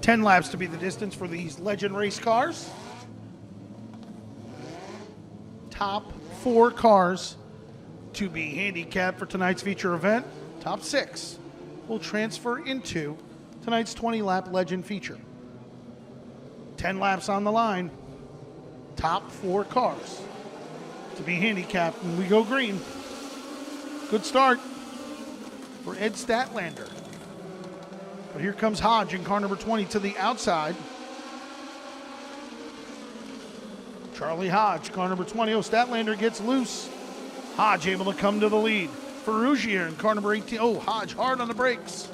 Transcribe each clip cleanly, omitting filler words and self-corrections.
10 laps to be the distance for these Legend race cars. Top 4 cars to be handicapped for tonight's feature event. Top 6 will transfer into tonight's 20-lap Legend feature. 10 laps on the line. Top 4 cars to be handicapped, and we go green. Good start for Ed Statlander. But here comes Hodge in car number 20 to the outside. Charlie Hodge, car number 20. Oh, Statlander gets loose. Hodge able to come to the lead. Ferrugia in car number 18. Oh, Hodge hard on the brakes.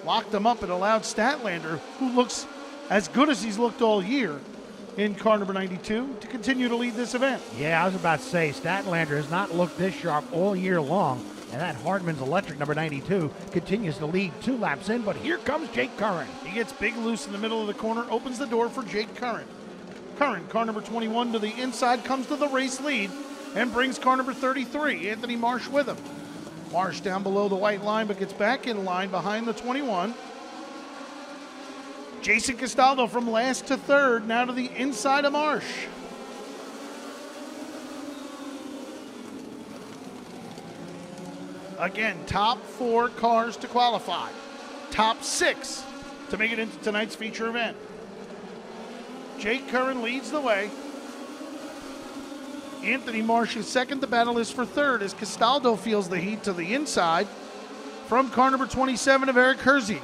Locked him up and allowed Statlander, who looks as good as he's looked all year, in car number 92 to continue to lead this event. Yeah, I was about to say, Statlander has not looked this sharp all year long, and that Hardman's Electric number 92 continues to lead 2 laps in, but here comes Jake Curran. He gets big loose in the middle of the corner, opens the door for Jake Curran. Curran, car number 21 to the inside, comes to the race lead and brings car number 33, Anthony Marsh, with him. Marsh down below the white line, but gets back in line behind the 21. Jason Castaldo from last to third, now to the inside of Marsh. Again, top 4 cars to qualify. Top 6 to make it into tonight's feature event. Jake Curran leads the way. Anthony Marsh is second. The battle is for third as Castaldo feels the heat to the inside from car number 27 of Eric Hersey.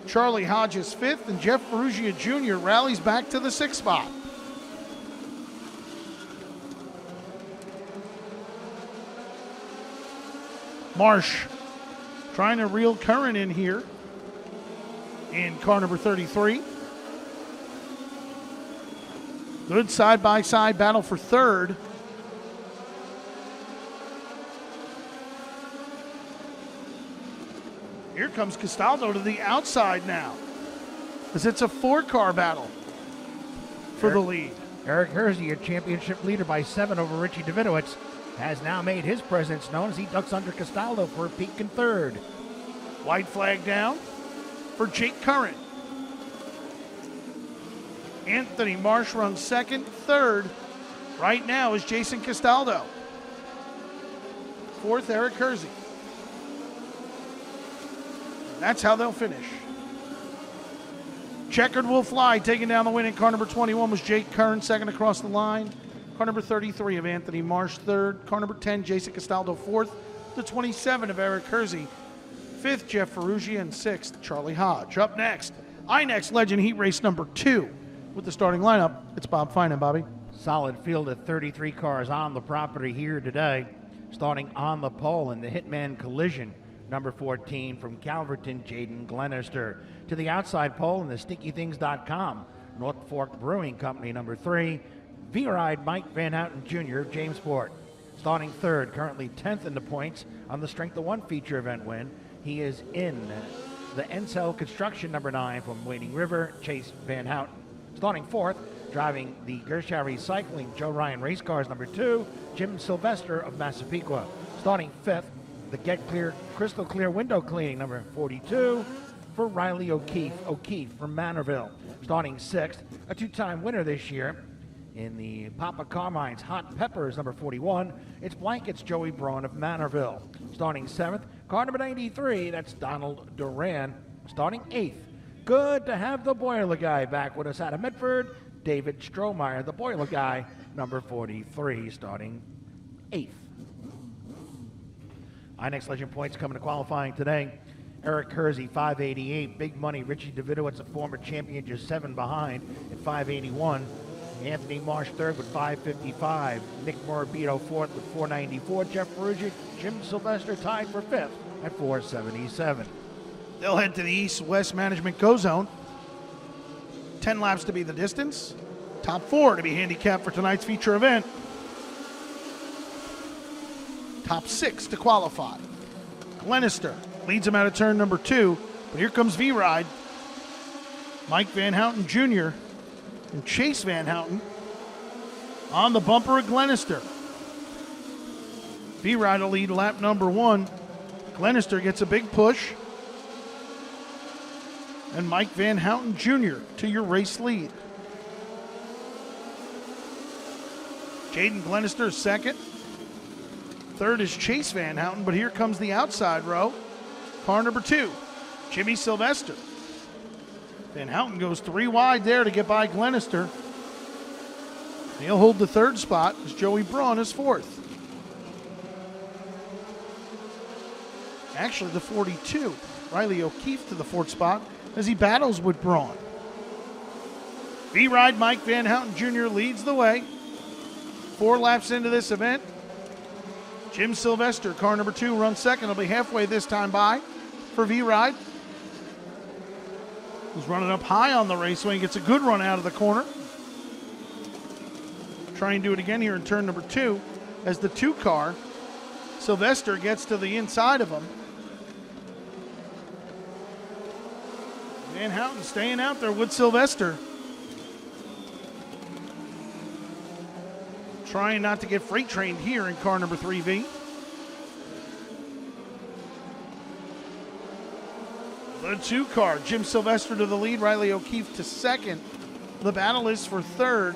Charlie Hodge is 5th, and Jeff Ferrugia Jr. rallies back to the 6th spot. Marsh trying to reel Curran in here in car number 33. Good side-by-side battle for third. Here comes Castaldo to the outside now, as it's a 4-car battle for the lead. Eric Hersey, a championship leader by 7 over Richie Davidowitz, has now made his presence known as he ducks under Castaldo for a peak in third. White flag down for Jake Curran. Anthony Marsh runs second. Third right now is Jason Castaldo. 4th, Eric Hersey. That's how they'll finish. Checkered will fly. Taking down the win in car number 21 was Jake Curran, second across the line. Car number 33 of Anthony Marsh, third. Car number 10, Jason Castaldo, 4th. The 27 of Eric Hersey. 5th, Jeff Ferrugia, and 6th, Charlie Hodge. Up next, INEX Legend Heat Race number 2. With the starting lineup, it's Bob Finan, Bobby. Solid field of 33 cars on the property here today. Starting on the pole in the Hitman Collision, number 14 from Calverton, Jaden Glenister. To the outside pole in the StickyThings.com, North Fork Brewing Company, number 3, V-Ride Mike Van Houten Jr. of Jamesport. Starting third, currently 10th in the points on the Strength of One feature event win. He is in the Encel Construction, number 9 from Wading River, Chase Van Houten. Starting fourth, driving the Gershaw Recycling Joe Ryan Race Cars, number 2, Jim Sylvester of Massapequa. Starting fifth, the Get Clear Crystal Clear Window Cleaning, number 42, for Riley O'Keefe from Manorville. Starting sixth, a 2-time winner this year in the Papa Carmine's Hot Peppers, number 41, it's Blankets Joey Braun of Manorville. Starting seventh, car number 93, that's Donald Duran. Starting eighth, good to have the Boiler Guy back with us out of Medford, David Strohmeyer, the Boiler Guy, number 43, starting 8th. INEX Legend points coming to qualifying today. Eric Hersey, 588. Big money. Richie Davidowitz, a former champion, just 7 behind at 581. Anthony Marsh, 3rd with 555. Nick Morabito, 4th with 494. Jeff Ferrugia, Jim Sylvester tied for 5th at 477. They'll head to the East-West Management Go Zone. 10 laps to be the distance. Top 4 to be handicapped for tonight's feature event. Top 6 to qualify. Glenister leads him out of turn number 2, but here comes V-Ride. Mike Van Houten Jr. and Chase Van Houten on the bumper of Glenister. V-Ride will lead lap number 1. Glenister gets a big push. and Mike Van Houten Jr. to your race lead. Jaden Glenister is second. Third is Chase Van Houten, but here comes the outside row. Car number 2, Jimmy Sylvester. Van Houten goes 3 wide there to get by Glenister. He'll hold the third spot as Joey Braun is fourth. Actually, the 42, Riley O'Keefe to the fourth spot as he battles with Braun. V-Ride Mike Van Houten Jr. leads the way. 4 laps into this event. Jim Sylvester, car number 2, runs second. He'll be halfway this time by for V-Ride. He's running up high on the raceway and gets a good run out of the corner. Try and do it again here in turn number 2 as the 2 car, Sylvester, gets to the inside of him. Van Houten staying out there with Sylvester. Trying not to get freight trained here in car number 3V. The 2 car, Jim Sylvester to the lead, Riley O'Keefe to second. The battle is for third.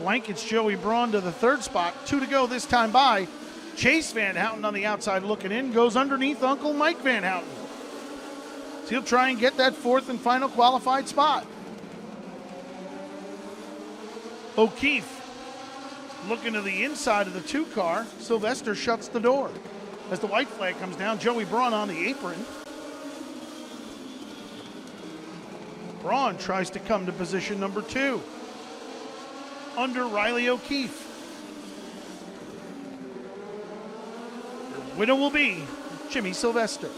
Blankets Joey Braun to the third spot. 2 to go this time by. Chase Van Houten on the outside looking in, goes underneath Uncle Mike Van Houten. So he'll try and get that fourth and final qualified spot. O'Keefe looking to the inside of the 2 car. Sylvester shuts the door. As the white flag comes down, Joey Braun on the apron. Braun tries to come to position number 2 under Riley O'Keefe. The winner will be Jimmy Sylvester.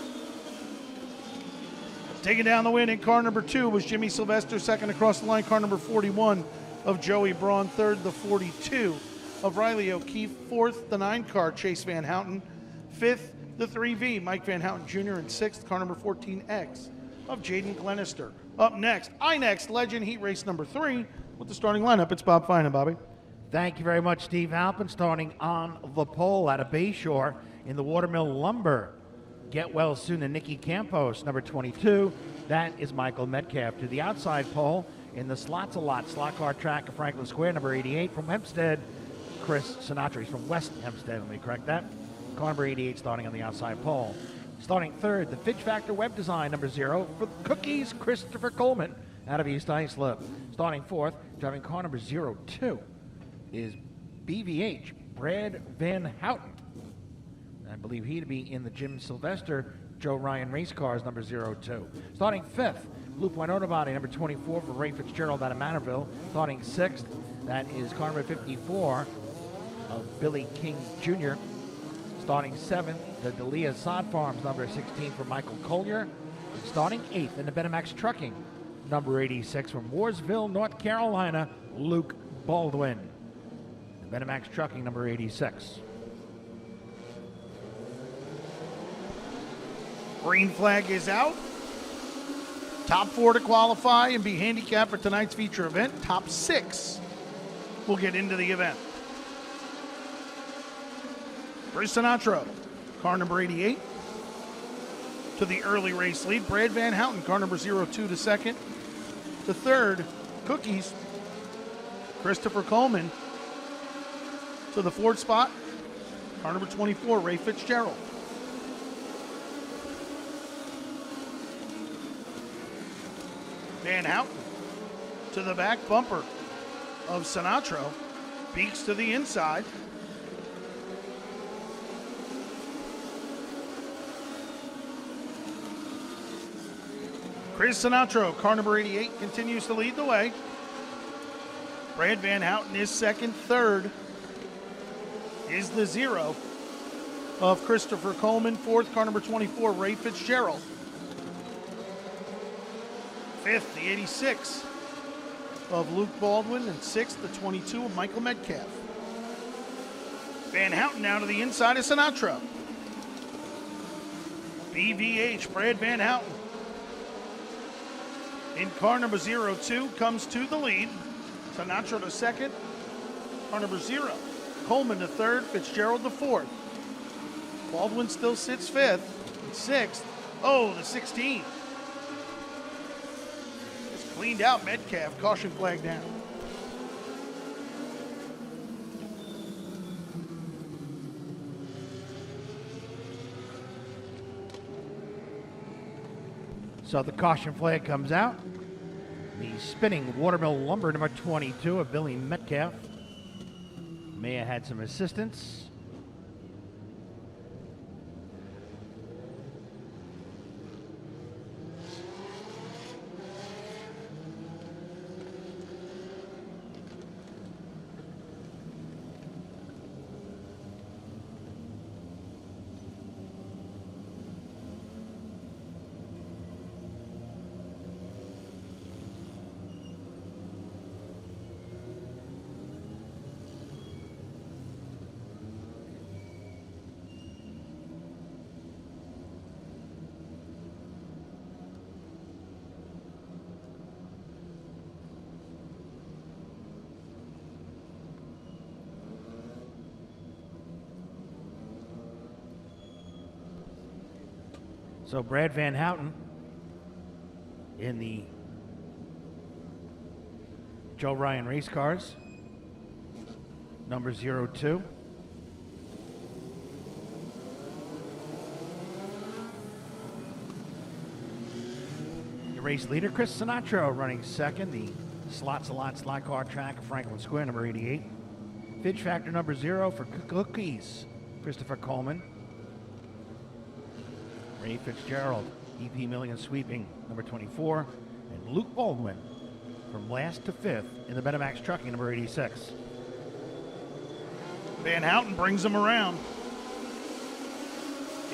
Taking down the win in car number 2 was Jimmy Sylvester. Second across the line, car number 41 of Joey Braun. Third, the 42 of Riley O'Keefe. Fourth, the 9 car, Chase Van Houten. Fifth, the 3V, Mike Van Houten Jr. And sixth, car number 14X of Jaden Glenister. Up next, INEX Legend Heat Race number 3 with the starting lineup. It's Bob Finan, Bobby. Thank you very much, Steve Halpin. Starting on the pole out of Bayshore in the Watermill Lumber. Get well soon to Nicky Campos, number 22. That is Michael Metcalf. To the outside pole in the Slots-A-Lot slot car track of Franklin Square, number 88 from Hempstead, Chris Sinatra. He's from West Hempstead, let me correct that. Car number 88 starting on the outside pole. Starting third, the Fidge Factor Web Design, number 0 for Cookies, Christopher Coleman out of East Islip. Starting fourth, driving car number 02 is BVH, Brad Van Houten. I believe he to be in the Jim Sylvester Joe Ryan race cars, number 02. Starting fifth, Blue Point Auto Body, number 24 for Ray Fitzgerald out of Manorville. Starting sixth, that is car number 54 of Billy King Jr. Starting seventh, the Delia Sod Farms, number 16 for Michael Collier. And starting eighth in the Benamax Trucking, number 86 from Warsville, North Carolina, Luke Baldwin. The Benamax Trucking, number 86. Green flag is out. Top 4 to qualify and be handicapped for tonight's feature event. Top 6 will get into the event. Chris Sinatra, car number 88. To the early race lead, Brad Van Houten, car number 02 to second. To third, Cookies, Christopher Coleman. To the fourth spot, car number 24, Ray Fitzgerald. Van Houten to the back bumper of Sinatra, peeks to the inside. Chris Sinatra, car number 88, continues to lead the way. Brad Van Houten is second. Third is the 0 of Christopher Coleman. Fourth, car number 24, Ray Fitzgerald. Fifth, the 86 of Luke Baldwin. And sixth, the 22 of Michael Metcalf. Van Houten now to the inside of Sinatra. BVH, Brad Van Houten. In car number 02 comes to the lead. Sinatra to second. Car number 0. Coleman to third. Fitzgerald to fourth. Baldwin still sits fifth. And sixth. Oh, the 16 Cleaned out Metcalf, caution flag down. So the caution flag comes out. The spinning Watermill Lumber number 22 of Billy Metcalf may have had some assistance. So Brad Van Houten in the Joe Ryan race cars, number 02. The race leader, Chris Sinatra, running second. The Slots a Lot slot car track of Franklin Square, number 88. Fidge Factor number 0 for Cookies, Christopher Coleman. Ray Fitzgerald, EP Million Sweeping, number 24, and Luke Baldwin from last to fifth in the Benamax Trucking, number 86. Van Houten brings him around.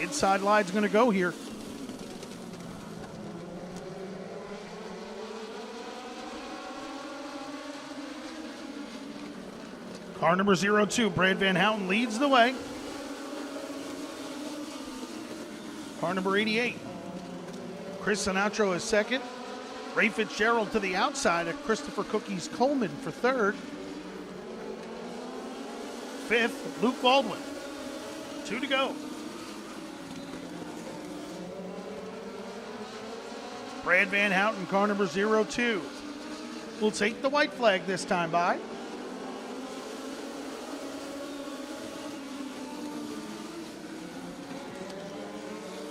Inside line's going to go here. Car number 02, Brad Van Houten leads the way. Car number 88, Chris Sinatra is second. Ray Fitzgerald to the outside of Christopher Cookies Coleman for third. Fifth, Luke Baldwin. 2 to go. Brad Van Houten, car number 02. Will take the white flag this time by.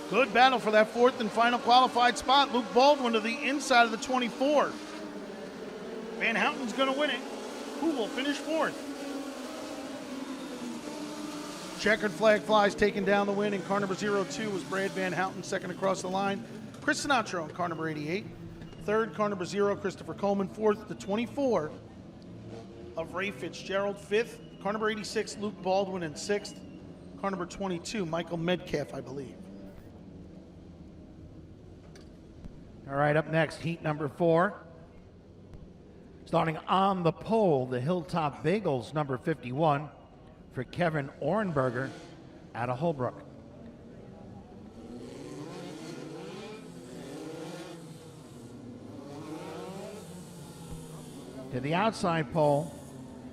Good battle for that fourth and final qualified spot. Luke Baldwin to the inside of the 24. Van Houten's going to win it. Who will finish fourth? Checkered flag flies, taking down the win, and car number 02 was Brad Van Houten, second across the line. Chris Sinatra on car number 88. Third, car number 0, Christopher Coleman. Fourth, the 24 of Ray Fitzgerald. Fifth, car number 86, Luke Baldwin. And sixth, car number 22, Michael Metcalf, I believe. All right, up next, heat number 4. Starting on the pole, the Hilltop Bagels, number 51, for Kevin Ornberger out of Holbrook. To the outside pole,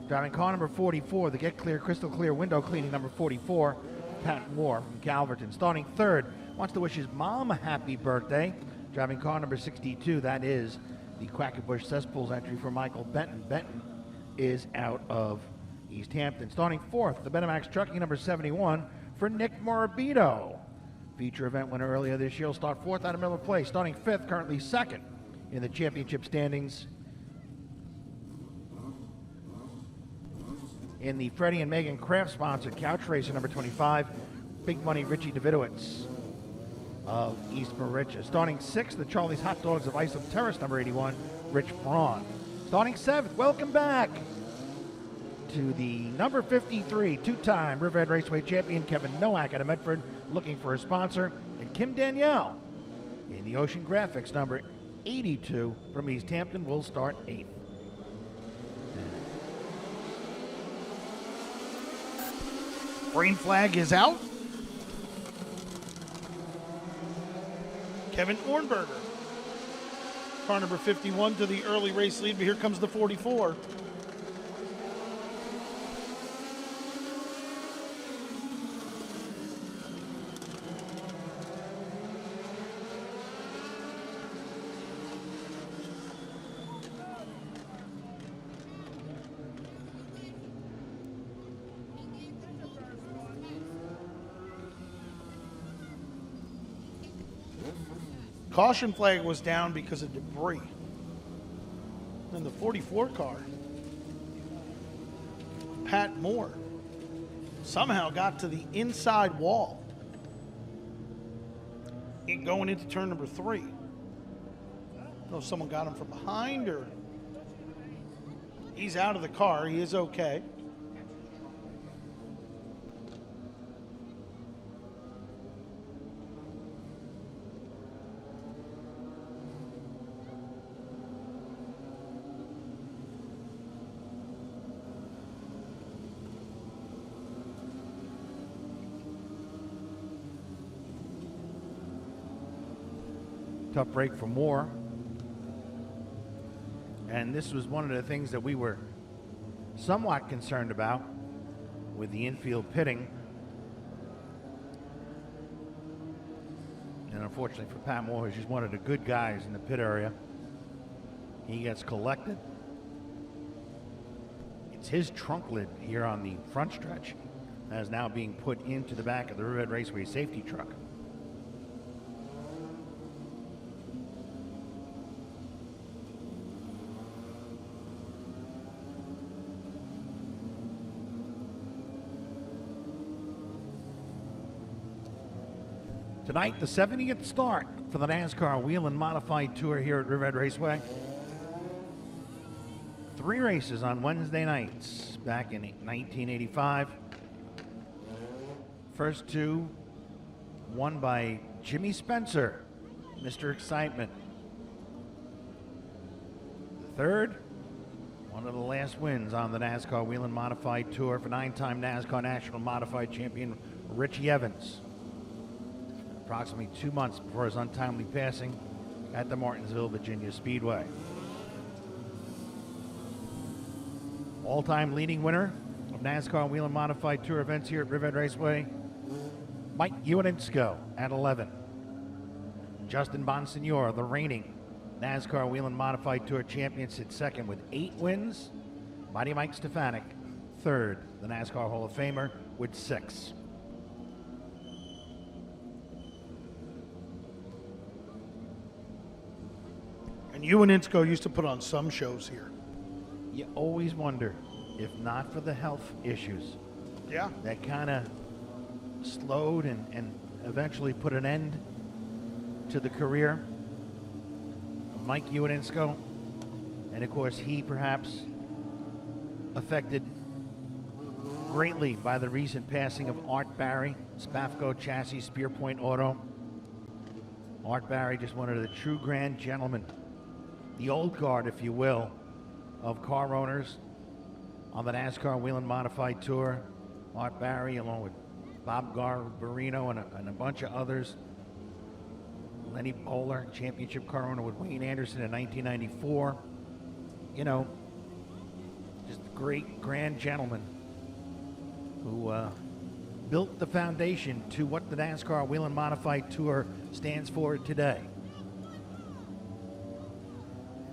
driving car number 44, the Get Clear Crystal Clear window cleaning number 44, Pat Moore from Calverton. Starting third, wants to wish his mom a happy birthday. Driving car number 62, that is the Quackenbush Cesspools entry for Michael Benton. Benton is out of East Hampton. Starting fourth, the Benamax Trucking number 71 for Nick Morabito. Feature event winner earlier this year will start fourth out of Miller Place. Starting fifth, currently second in the championship standings. In the Freddie and Megan Kraft sponsored couch racer number 25, Big Money Richie Davidowitz of East Maritcha. Starting sixth, the Charlie's Hot Dogs of Islip Terrace, number 81, Rich Braun. Starting seventh, welcome back to the number 53, two-time Riverhead Raceway champion, Kevin Nowak out of Medford, looking for a sponsor, and Kim Danielle in the Ocean Graphics, number 82 from East Hampton, will start eighth. Green flag is out. Kevin Ornberger, car number 51 to the early race lead, but here comes the 44. Caution flag was down because of debris. Then the 44 car, Pat Moore, somehow got to the inside wall going into turn number 3. I don't know if someone got him from behind or he's out of the car. He is okay. Tough break for Moore. And this was one of the things that we were somewhat concerned about with the infield pitting. And unfortunately for Pat Moore, he's just one of the good guys in the pit area. He gets collected. It's his trunk lid here on the front stretch that is now being put into the back of the Riverhead Raceway safety truck. Tonight, the 70th start for the NASCAR Whelen Modified Tour here at Riverhead Raceway. 3 races on Wednesday nights back in 1985. First 2 won by Jimmy Spencer, Mr. Excitement. The third, one of the last wins on the NASCAR Whelen Modified Tour for 9-time NASCAR National Modified Champion Richie Evans. Approximately 2 months before his untimely passing at the Martinsville, Virginia Speedway. All-time leading winner of NASCAR Whelen Modified Tour events here at Riverhead Raceway, Mike Uinensko at 11. Justin Bonsignor, the reigning NASCAR Whelen Modified Tour champion, sits second with 8 wins. Mighty Mike Stefanik, third, the NASCAR Hall of Famer, with 6. And Uinensko used to put on some shows here. You always wonder, if not for the health issues, Yeah. that kind of slowed and eventually put an end to the career of Mike Uinensko. And of course, he perhaps affected greatly by the recent passing of Art Barry, Spafco Chassis, Spear Point Auto. Art Barry, just one of the true grand gentlemen, the old guard, if you will, of car owners on the NASCAR Whelen Modified Tour. Art Barry, along with Bob Garbarino and a bunch of others. Lenny Bowler, championship car owner with Wayne Anderson in 1994. You know, just a great grand gentleman who built the foundation to what the NASCAR Whelen Modified Tour stands for today.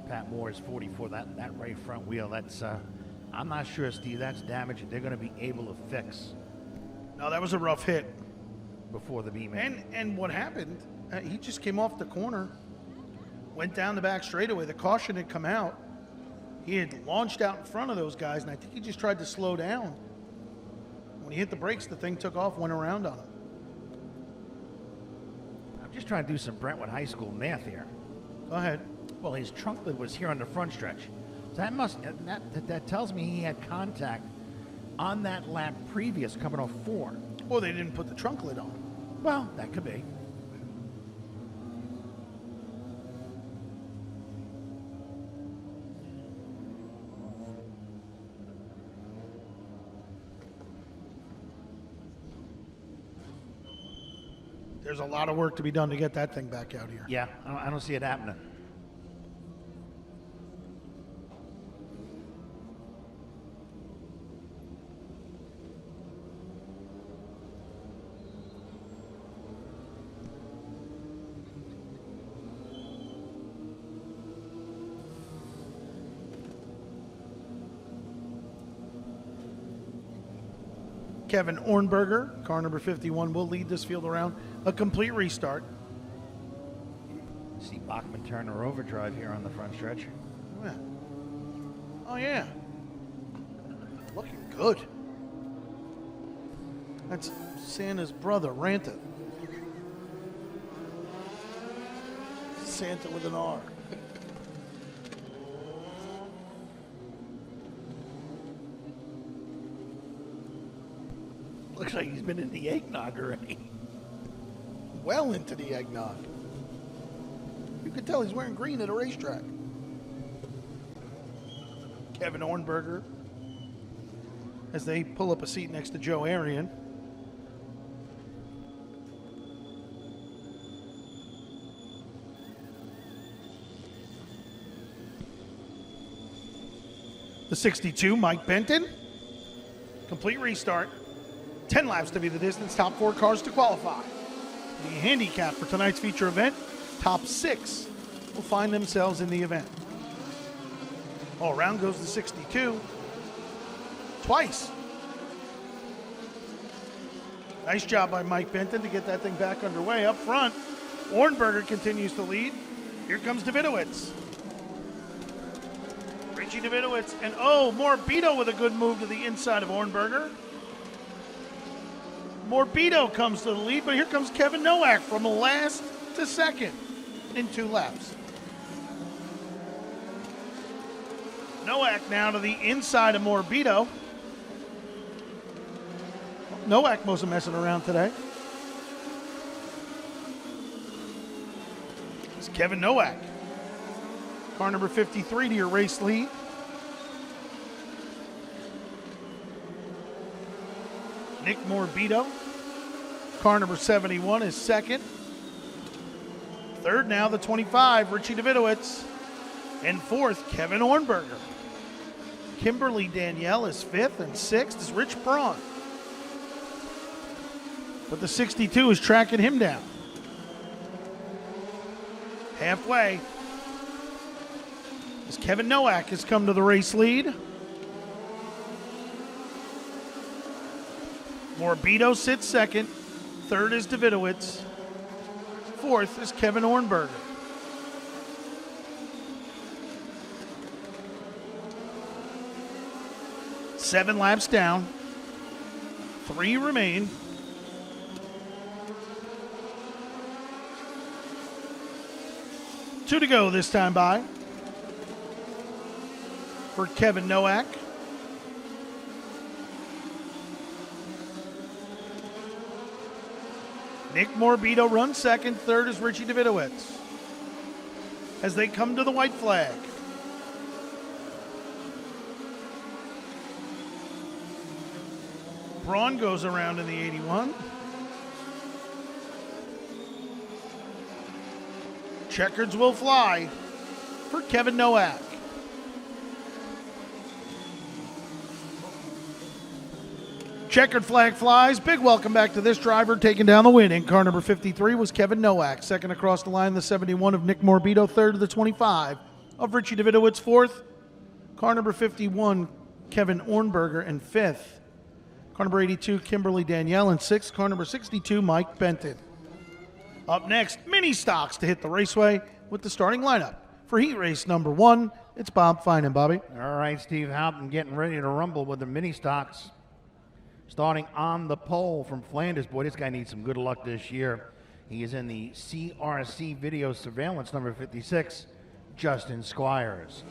Pat Moore is 44. That right front wheel, that's, I'm not sure, Steve, that's damage that they're going to be able to fix. No, that was a rough hit. Before the B-man. And what happened, he just came off the corner, went down the back straightaway. The caution had come out. He had launched out in front of those guys, and I think he just tried to slow down. When he hit the brakes, the thing took off, went around on him. I'm just trying to do some Brentwood High School math here. Go ahead. Well, his trunk lid was here on the front stretch. So that tells me he had contact on that lap previous, coming off 4. Well, they didn't put the trunk lid on. Well, that could be. There's a lot of work to be done to get that thing back out here. Yeah, I don't see it happening. Kevin Ornberger, car number 51, will lead this field around a complete restart. see Bachman Turner overdrive here on the front stretch. Yeah. Oh, yeah. Looking good. That's Santa's brother, Ranta. Santa with an R. Looks like he's been in the eggnog already. Well into the eggnog. You can tell he's wearing green at a racetrack. Kevin Ornberger, as they pull up a seat next to Joe Arian. The 62, Mike Benton. Complete restart. 10 laps to be the distance. Top 4 cars to qualify. The handicap for tonight's feature event, top 6 will find themselves in the event. All around goes the 62. Twice. Nice job by Mike Benton to get that thing back underway. Up front, Ornberger continues to lead. Here comes Davidowitz. Richie Davidowitz, and Morbido with a good move to the inside of Ornberger. Morbido comes to the lead, but here comes Kevin Nowak from last to second in 2 laps. Nowak now to the inside of Morbido. Nowak wasn't messing around today. It's Kevin Nowak. Car number 53 to your race lead. Nick Morbido. Car number 71 is second. Third now, the 25, Richie Davidowitz. And fourth, Kevin Ornberger. Kimberly Danielle is fifth, and sixth is Rich Braun. But the 62 is tracking him down. Halfway, as Kevin Nowak has come to the race lead. Morbido sits second. Third is Davidowitz. Fourth is Kevin Ornberger. Seven laps down. 3 remain. Two to go this time by for Kevin Nowak. Nick Morbido runs second. Third is Richie Davidowitz. As they come to the white flag. Braun goes around in the 81. Checkers will fly for Kevin Nowak. Checkered flag flies. Big welcome back to this driver taking down the win. In car number 53 was Kevin Nowak. Second across the line, the 71 of Nick Morbido. Third to the 25 of Richie Davidowitz. Fourth, car number 51, Kevin Ornberger. And fifth, car number 82, Kimberly Danielle. And sixth, car number 62, Mike Benton. Up next, mini stocks to hit the raceway with the starting lineup. For heat race number 1, it's Bob Finan. Bobby. All right, Steve Houghton getting ready to rumble with the mini stocks. Starting on the pole from Flanders. Boy, this guy needs some good luck this year. He is in the CRC video surveillance number 56, Justin Squires.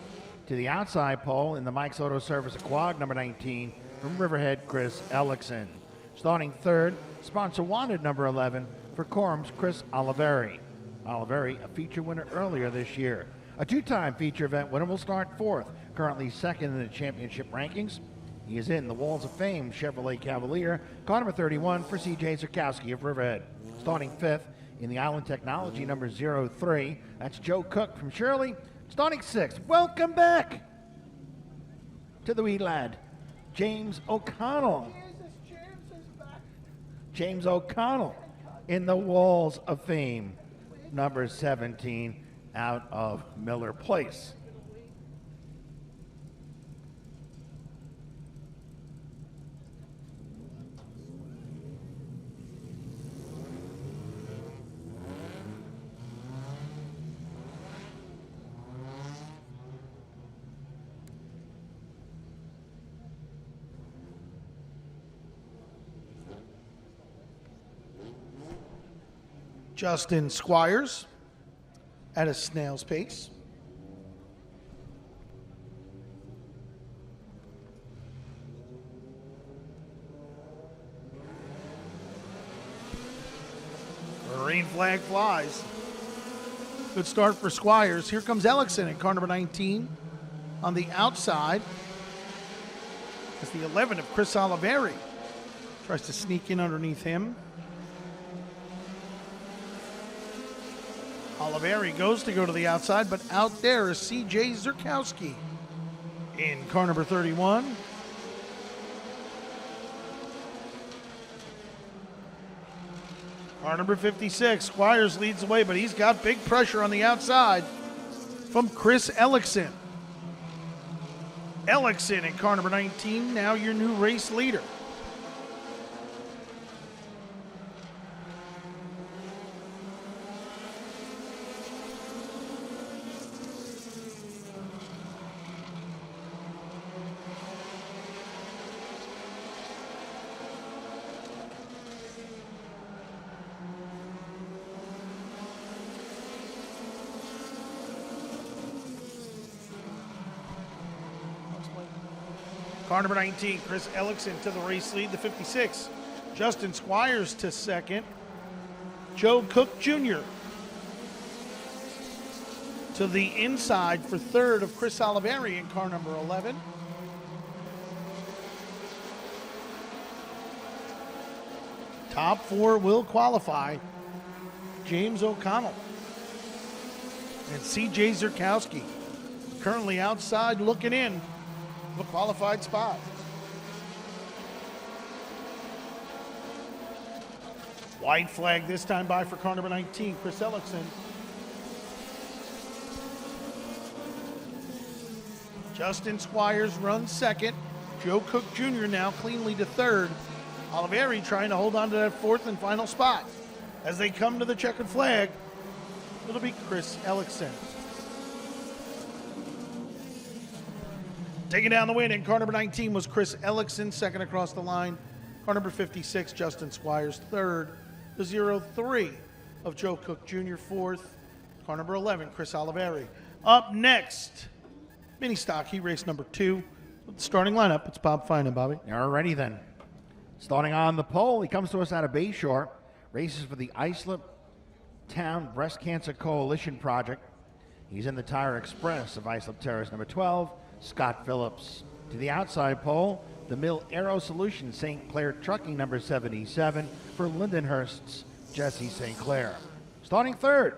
To the outside pole in the Mike's Auto Service quad number 19 from Riverhead, Chris Ellickson. Starting third, sponsor wanted number 11 for Corum's Chris Oliveri. Oliveri, a feature winner earlier this year. A 2-time feature event winner will start fourth, currently second in the championship rankings. He is in the Walls of Fame Chevrolet Cavalier, car number 31 for C.J. Zerkowski of Riverhead. Starting fifth in the Island Technology number 03, that's Joe Cook from Shirley. Starting sixth, welcome back to the wee lad, James O'Connell. James O'Connell in the Walls of Fame number 17 out of Miller Place. Justin Squires at a snail's pace. Green flag flies. Good start for Squires. Here comes Ellickson in car number 19 on the outside. It's the 11 of Chris Oliveri. Tries to sneak in underneath him. Oliveri goes to the outside, but out there is C.J. Zurkowski in car number 31. Car number 56, Squires leads the way, but he's got big pressure on the outside from Chris Ellickson. Ellickson in car number 19, now your new race leader. Car number 19, Chris Ellickson to the race lead, the 56. Justin Squires to second. Joe Cook Jr. to the inside for third of Chris Oliveri in car number 11. Top four will qualify. James O'Connell and C.J. Zurkowski currently outside looking in. A qualified spot. White flag this time by for car number 19, Chris Ellickson. Justin Squires runs second. Joe Cook Jr. now cleanly to third. Oliveri trying to hold on to that fourth and final spot. As they come to the checkered flag, it'll be Chris Ellickson. Taking down the win in car number 19 was Chris Ellickson, second across the line. Car number 56, Justin Squires, third. The 0-3 of Joe Cook Jr., fourth. Car number 11, Chris Oliveri. Up next, mini stock heat race number 2. With the starting lineup, it's Bob Finan, Bobby. Alrighty then. Starting on the pole, he comes to us out of Bayshore. Races for the Islip Town Breast Cancer Coalition Project. He's in the Tire Express of Islip Terrace number 12. Scott Phillips. To the outside pole, the Mill Aero Solutions St. Clair Trucking number 77 for Lindenhurst's Jesse St. Clair. Starting third,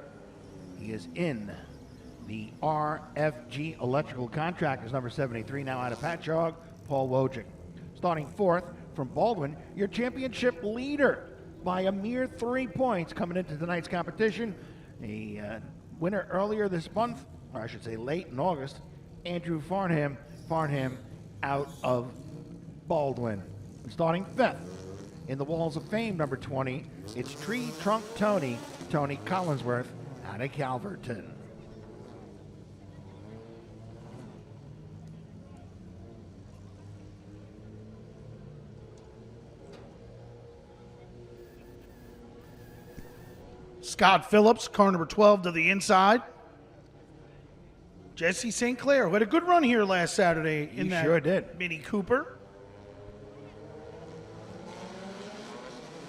he is in the RFG Electrical Contractors number 73, now out of Patchogue, Paul Wojcik. Starting fourth from Baldwin, your championship leader by a mere 3 points coming into tonight's competition. A winner earlier this month, or I should say late in August, Andrew Farnham out of Baldwin. And starting fifth in the Walls of Fame number 20, it's Tree Trunk Tony Collinsworth out of Calverton. Scott Phillips, car number 12 to the inside. Jesse St. Clair, who had a good run here last Saturday in that sure did. Mini Cooper.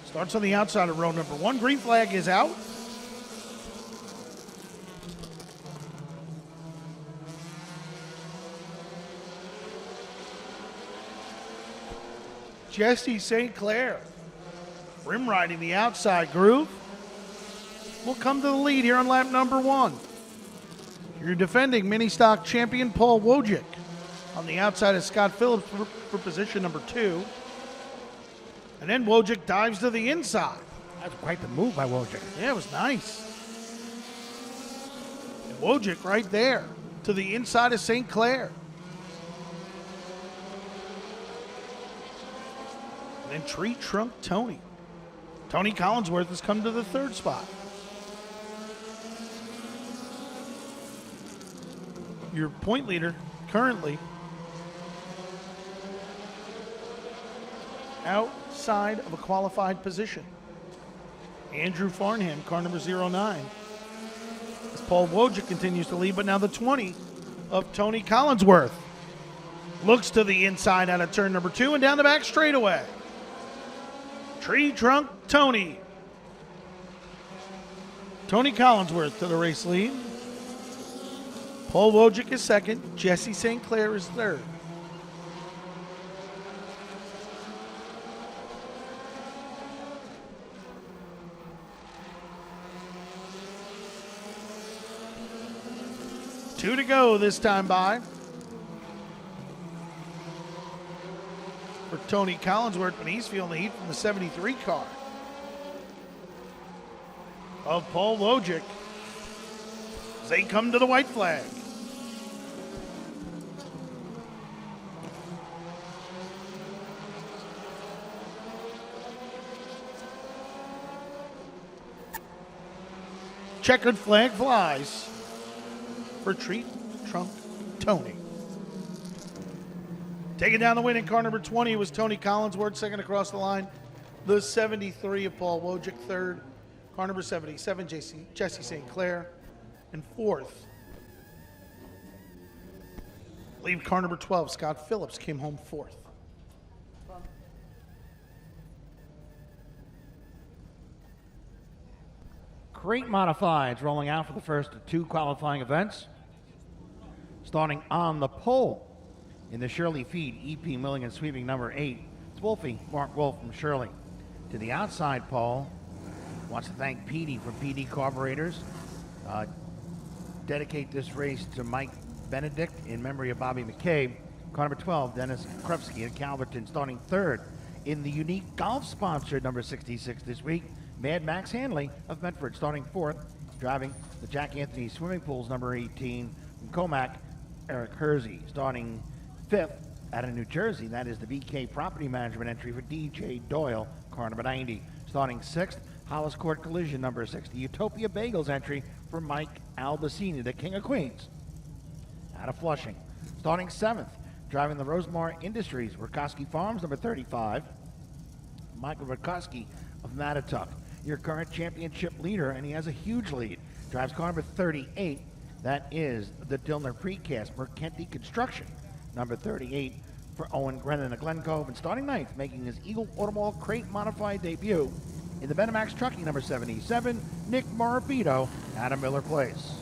Starts on the outside of row number 1. Green flag is out. Jesse St. Clair, rim riding the outside groove, will come to the lead here on lap number 1. Your defending mini stock champion Paul Wojcik on the outside of Scott Phillips for position number 2. And then Wojcik dives to the inside. That's quite the move by Wojcik. Yeah, it was nice. And Wojcik right there to the inside of St. Clair. And then Tree Trunk Tony Collinsworth has come to the third spot. Your point leader currently outside of a qualified position. Andrew Farnham, car number 09. As Paul Wojcik continues to lead, but now the 20 of Tony Collinsworth. Looks to the inside out of turn number 2 and down the back straightaway. Tree Trunk Tony. Tony Collinsworth to the race lead. Paul Wojcik is second. Jesse St. Clair is third. Two to go this time by for Tony Collinsworth, but he's feeling the heat from the 73 car of Paul Wojcik as they come to the white flag. Checkered flag flies for Tree Trunk Tony. Taking down the win in car number 20 was Tony Collinsworth, second across the line. The 73 of Paul Wojcik, third. Car number 77, Jesse St. Clair, and fourth. I believe car number 12, Scott Phillips, came home fourth. Crate modifieds rolling out for the first of 2 qualifying events. Starting on the pole in the Shirley feed, EP milling and sweeping number 8. It's Wolfie, Mark Wolf from Shirley. To the outside pole, wants to thank Petey from PD Carburetors. Dedicate this race to Mike Benedict in memory of Bobby McCabe. Car number 12, Dennis Krupski at Calverton, starting third in the unique golf sponsor number 66 this week. Mad Max Hanley of Medford, starting fourth, driving the Jack Anthony Swimming Pools number 18 from Comac. Eric Hersey, starting fifth out of New Jersey. That is the BK Property Management entry for DJ Doyle, car number 90. Starting sixth, Hollis Court Collision number 60. Utopia Bagels entry for Mike Albacini, the King of Queens, out of Flushing. Starting seventh, driving the Rosemar Industries, Rakoski Farms number 35. Michael Rakoski of Mattatuck, your current championship leader, and he has a huge lead. Drives car number 38. That is the Dillner Precast Mercanti Construction, number 38 for Owen Grennan of Glen Cove. And starting ninth, making his Eagle Automall Crate Modified debut in the Benamax Trucking number 77, Nick Morabito out of Miller Place.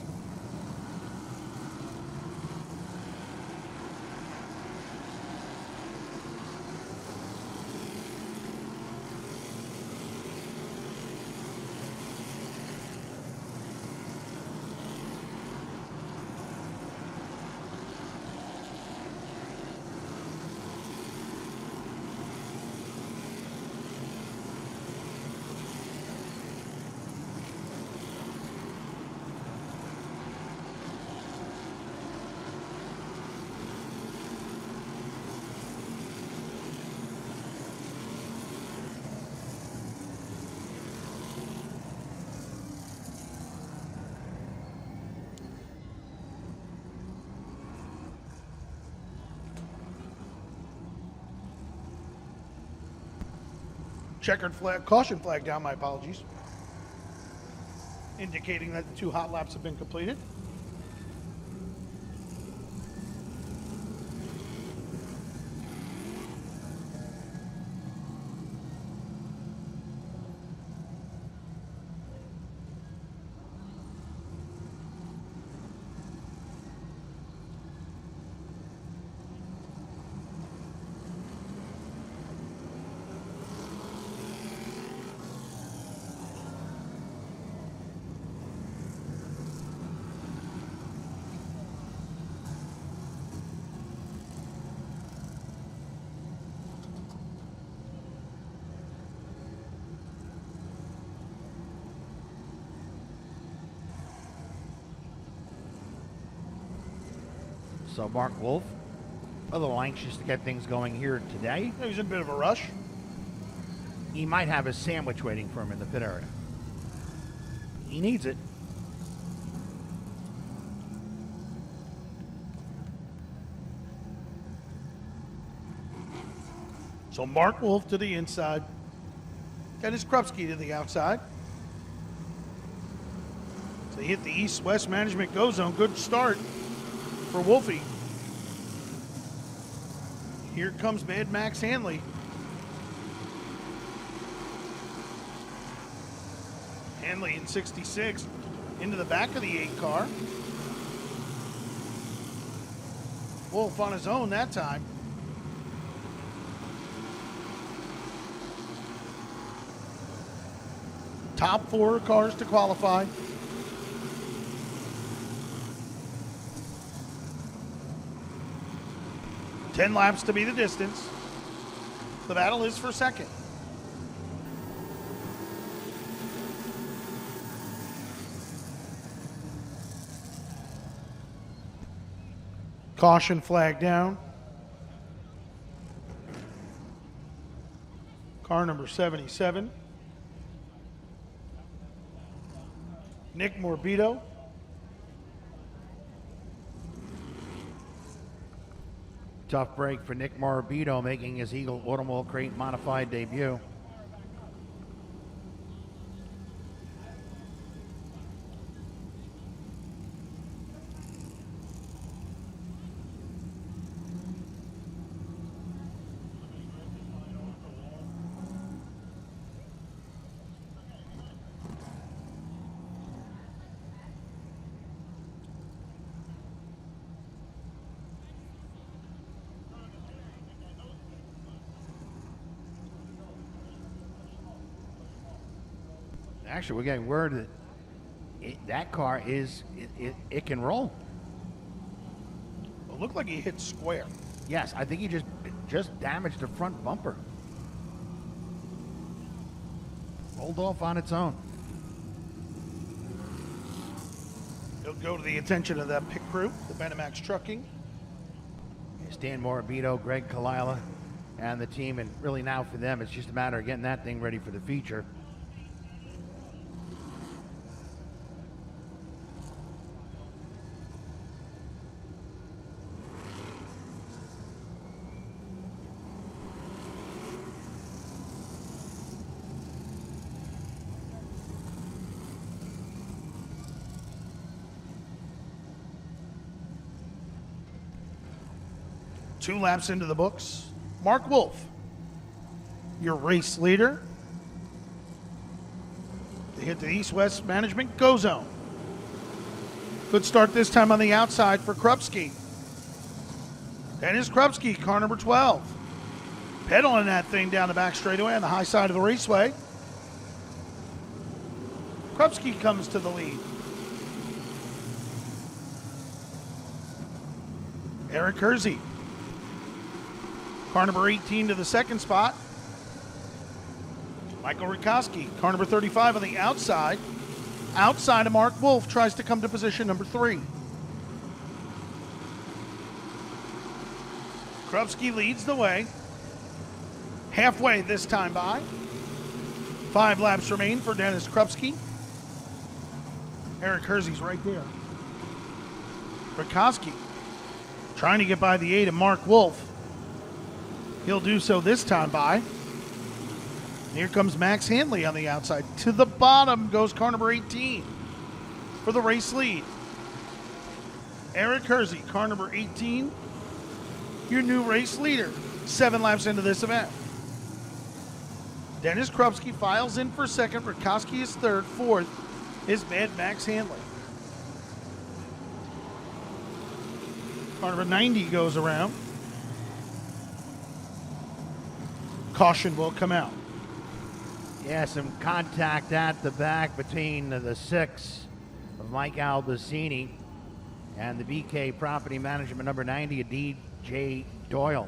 Checkered flag, caution flag down, my apologies. Indicating that the 2 hot laps have been completed. So Mark Wolf, a little anxious to get things going here today. He's in a bit of a rush. He might have a sandwich waiting for him in the pit area. He needs it. So Mark Wolf to the inside. Dennis Krupski to the outside. They hit the east-west management go zone. Good start for Wolfie. Here comes Mad Max Hanley. Hanley in 66 into the back of the 8 car. Wolf on his own that time. Top 4 cars to qualify. Ten laps to be the distance. The battle is for second. Caution flag down. Car number 77. Nick Morbido. Tough break for Nick Morbido, making his Eagle Automobile Crate modified debut. Actually, we're getting word that that car it can roll. It looked like he hit square. Yes, I think he just damaged the front bumper. Rolled off on its own. It'll go to the attention of that pit crew, the Benamax Trucking. Stan Morbido, Greg Kalila, and the team, and really now for them, it's just a matter of getting that thing ready for the feature. Two laps into the books. Mark Wolf, your race leader. They hit the east-west management go zone. Good start this time on the outside for Krupski. Dennis Krupski, car number 12. Pedaling that thing down the back straightaway on the high side of the raceway. Krupski comes to the lead. Eric Kersey, car number 18 to the second spot. Michael Rikoski, car number 35 on the outside. Outside of Mark Wolf, tries to come to position number 3. Krupski leads the way. Halfway this time by. 5 laps remain for Dennis Krupski. Eric Kersey's right there. Rikoski trying to get by the 8 of Mark Wolf. He'll do so this time by. Here comes Max Hanley on the outside. To the bottom goes car number 18 for the race lead. Eric Kersey, car number 18, your new race leader, 7 laps into this event. Dennis Krupski files in for second. Rikoski is third. Fourth is Mad Max Hanley. Car number 90 goes around. Caution will come out. Yeah, some contact at the back between the 6 of Mike Aldacini and the BK Property Management number 90, DJ Doyle.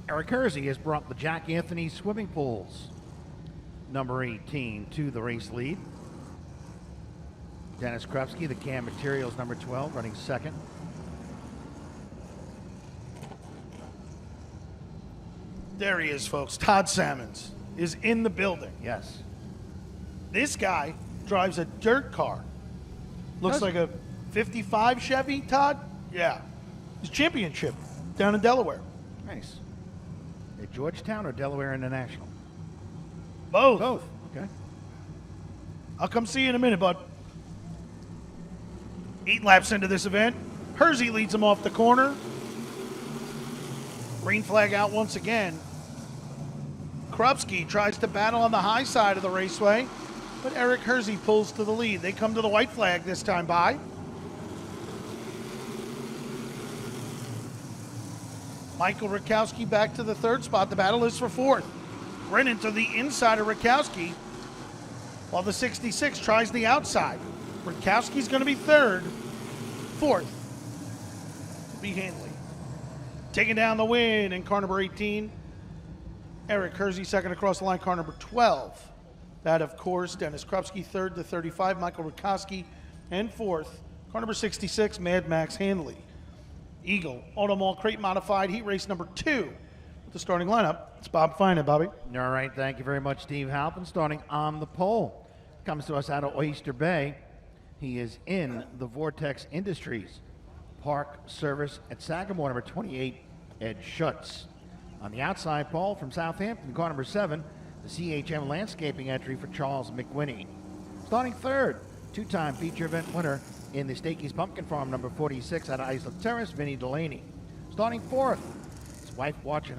Eric Kersey has brought the Jack Anthony Swimming Pools, number 18, to the race lead. Dennis Krupski, the Cam Materials, number 12, running second. There he is, folks. Todd Salmons is in the building. Yes. This guy drives a dirt car. Looks like a 55 Chevy, Todd? Yeah. his championship down in Delaware. Nice. At Georgetown or Delaware International? Both. Both. Okay. I'll come see you in a minute, bud. 8 laps into this event. Hersey leads him off the corner. Green flag out once again. Krupski tries to battle on the high side of the raceway, but Eric Hersey pulls to the lead. They come to the white flag this time by. Michael Rakowski back to the 3rd spot. The battle is for 4th. Brennan to the inside of Rakowski, while the 66 tries the outside. Rakowski's going to be 3rd. 4th will be Hanley. Taking down the win in car number 18. Eric Hersey second across the line, car number 12. That, of course, Dennis Krupski, 3rd to 35. Michael Rakowski, and 4th. Car number 66, Mad Max Hanley. Eagle, Automall Crate Modified, heat race number 2. With the starting lineup, it's Bob Finan, Bobby. All right, thank you very much, Steve Halpin. Starting on the pole. Comes to us out of Oyster Bay. He is in the Vortex Industries Park Service at Sagamore, number 28, Ed Schutz. On the outside pole from Southampton, car number 7, the CHM Landscaping entry for Charles McWhinney. Starting 3rd, 2-time feature event winner in the Stakey's Pumpkin Farm, number 46, out of Islip Terrace, Vinnie Delaney. Starting 4th, his wife watching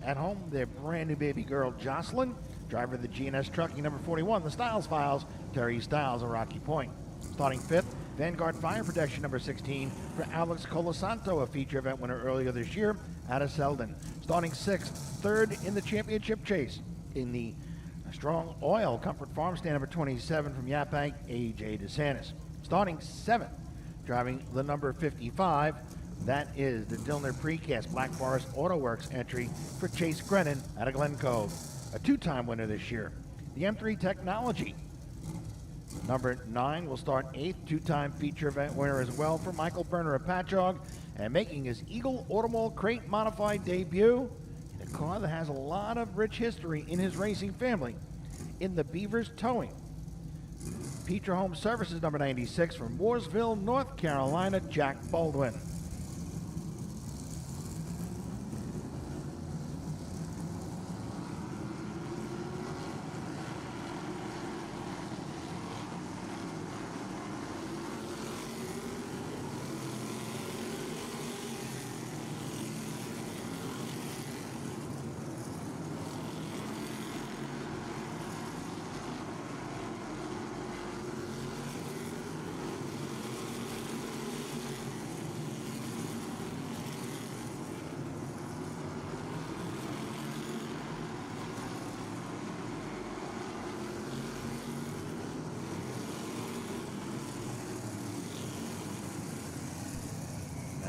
at home, their brand new baby girl, Jocelyn. Driver of the GNS Trucking, number 41, the Styles Files, Terry Styles of Rocky Point. Starting 5th, Vanguard Fire Protection, number 16, for Alex Colasanto, a feature event winner earlier this year out of Selden. Starting 6th, 3rd in the championship chase in the Strong Oil Comfort Farm Stand, number 27, from Yaphank, A.J. DeSantis. Starting 7th, driving the number 55, that is the Dillner Precast Black Forest Auto Works entry for Chase Grennan out of Glen Cove, a 2-time winner this year. The M3 Technology, number 9, will start 8th, 2-time feature event winner as well for Michael Berner of Patchogue, and making his Eagle Automall Crate Modified debut in a car that has a lot of rich history in his racing family, in the Beavers Towing. Petra Home Services, number 96, from Mooresville, North Carolina, Jack Baldwin.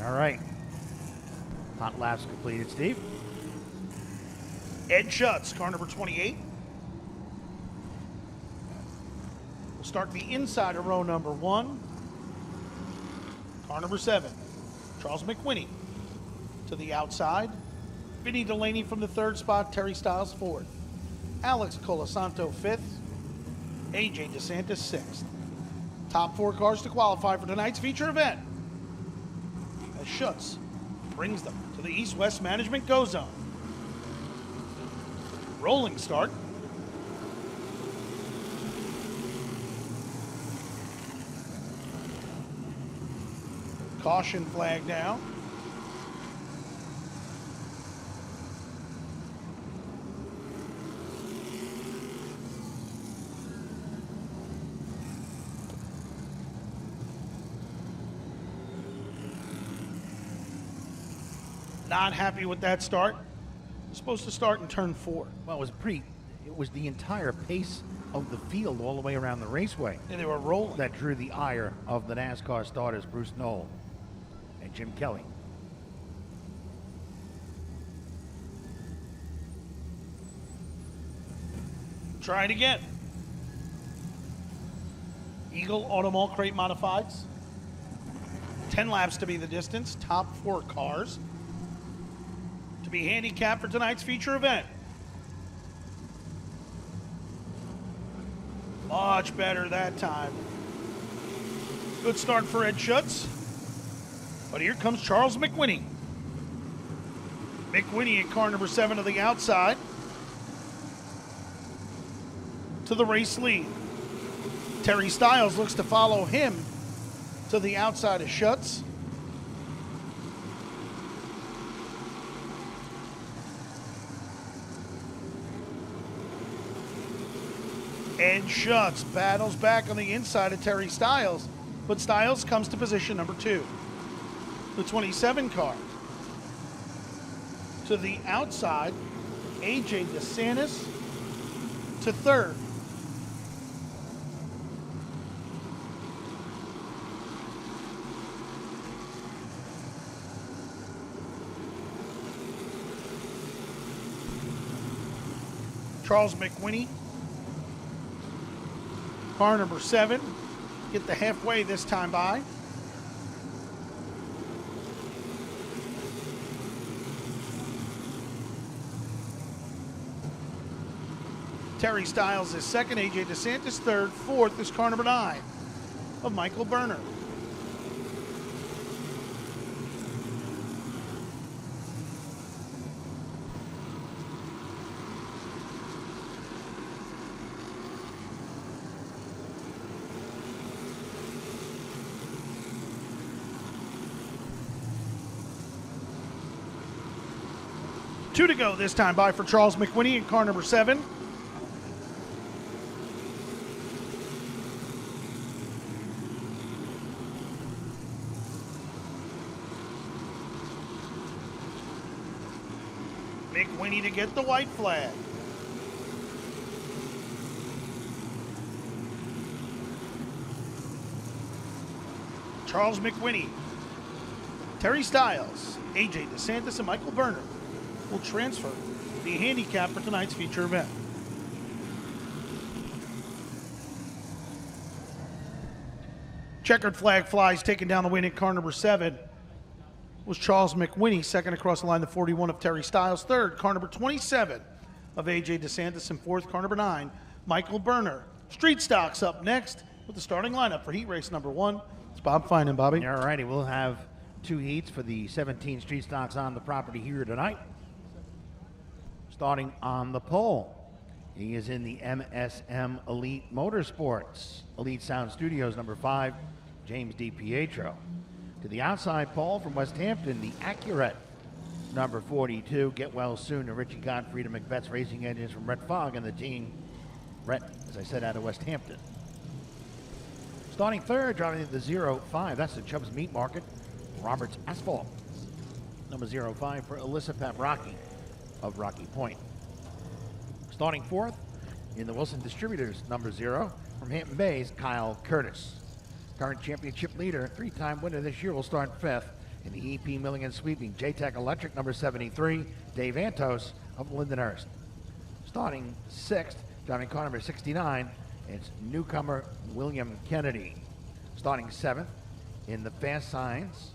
All right. Hot laps completed, Steve. Ed Schutz, car number 28. We'll start the inside of row number 1. Car number 7, Charles McWhinney. To the outside, Vinnie Delaney from the 3rd spot, Terry Styles 4th. Alex Colasanto 5th, A.J. DeSantis 6th. Top 4 cars to qualify for tonight's feature event. As Schutz brings them to the East-West Management Go Zone. Rolling start. Caution flag now. Not happy with that start. Supposed to start in turn 4. Well, it was the entire pace of the field all the way around the raceway And they were rolling. that drew the ire of the NASCAR starters, Bruce Knoll and Jim Kelly. Try it again. Eagle Automall Crate Modifieds. 10 laps to be the distance. Top 4 cars to be handicapped for tonight's feature event. Much better that time. Good start for Ed Schutz. But here comes Charles McWhinney. McWhinney in car number 7 to the outside to the race lead. Terry Stiles looks to follow him to the outside of Schutz. And Schutz battles back on the inside of Terry Stiles, but Stiles comes to position number 2. The 27 car. To the outside, AJ DeSantis to 3rd. Charles McWhinney, car number 7, get the halfway this time by. Terry Stiles is 2nd, AJ DeSantis 3rd, 4th is car number 9 of Michael Berner. Two to go this time by for Charles McWhinney in car number 7. McWhinney to get the white flag. Charles McWhinney, Terry Stiles, AJ DeSantis, and Michael Berner will transfer the handicap for tonight's feature event. Checkered flag flies, taking down the win in car number 7 was Charles McWhinney, 2nd across the line, the 41 of Terry Stiles, 3rd, car number 27 of AJ DeSantis, and 4th, car number 9, Michael Berner. Street Stocks up next with the starting lineup for heat race number 1. It's Bob Finan, Bobby. All righty, we'll have 2 heats for the 17 street stocks on the property here tonight. Starting on the pole, he is in the MSM Elite Motorsports, Elite Sound Studios, number 5, James DiPietro. To the outside pole from West Hampton, the Accurate, number 42, Get Well Soon, and Richie Godfrey to McVet's Racing Engines from Rhett Fogg and the team, Rhett, as I said, out of West Hampton. Starting 3rd, driving the 05, that's the Chubbs Meat Market, Roberts Asphalt. Number 05 for Alyssa Paprocki of Rocky Point. Starting 4th in the Wilson Distributors, number 0 from Hampton Bays, Kyle Curtis. Current championship leader, 3-time winner this year, will start 5th in the EP Milling and Sweeping, J-Tech Electric, number 73, Dave Antos of Lindenhurst. Starting 6th, driving car number 69, it's newcomer William Kennedy. Starting 7th in the Fast Signs,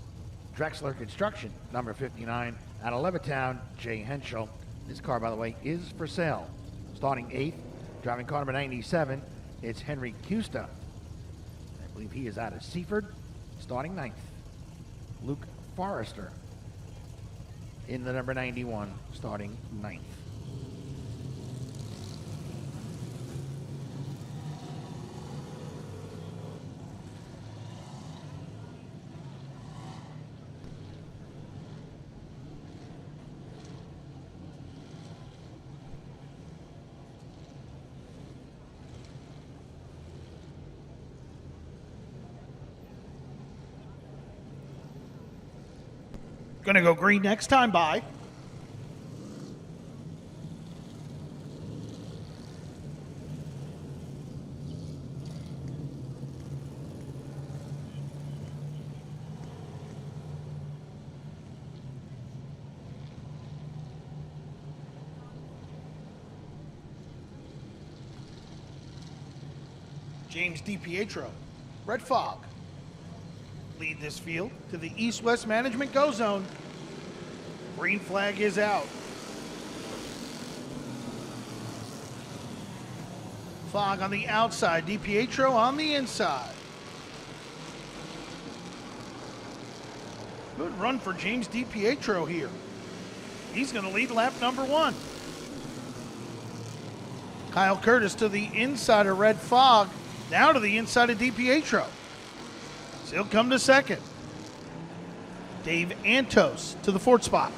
Drexler Construction, number 59, out of Levittown, Jay Henschel. This car, by the way, is for sale. Starting 8th, driving car number 97, it's Henry Custa. I believe he is out of Seaford. Starting 9th, Luke Forrester in the number 91, starting 9th. Going to go green next time by. James DiPietro, Red Fogg lead this field to the East-West Management Go Zone. Green flag is out. Fogg on the outside, DiPietro on the inside. Good run for James DiPietro here. He's going to lead lap number 1. Kyle Curtis to the inside of Red Fog, now to the inside of DiPietro. So he'll come to second. Dave Antos to the 4th spot.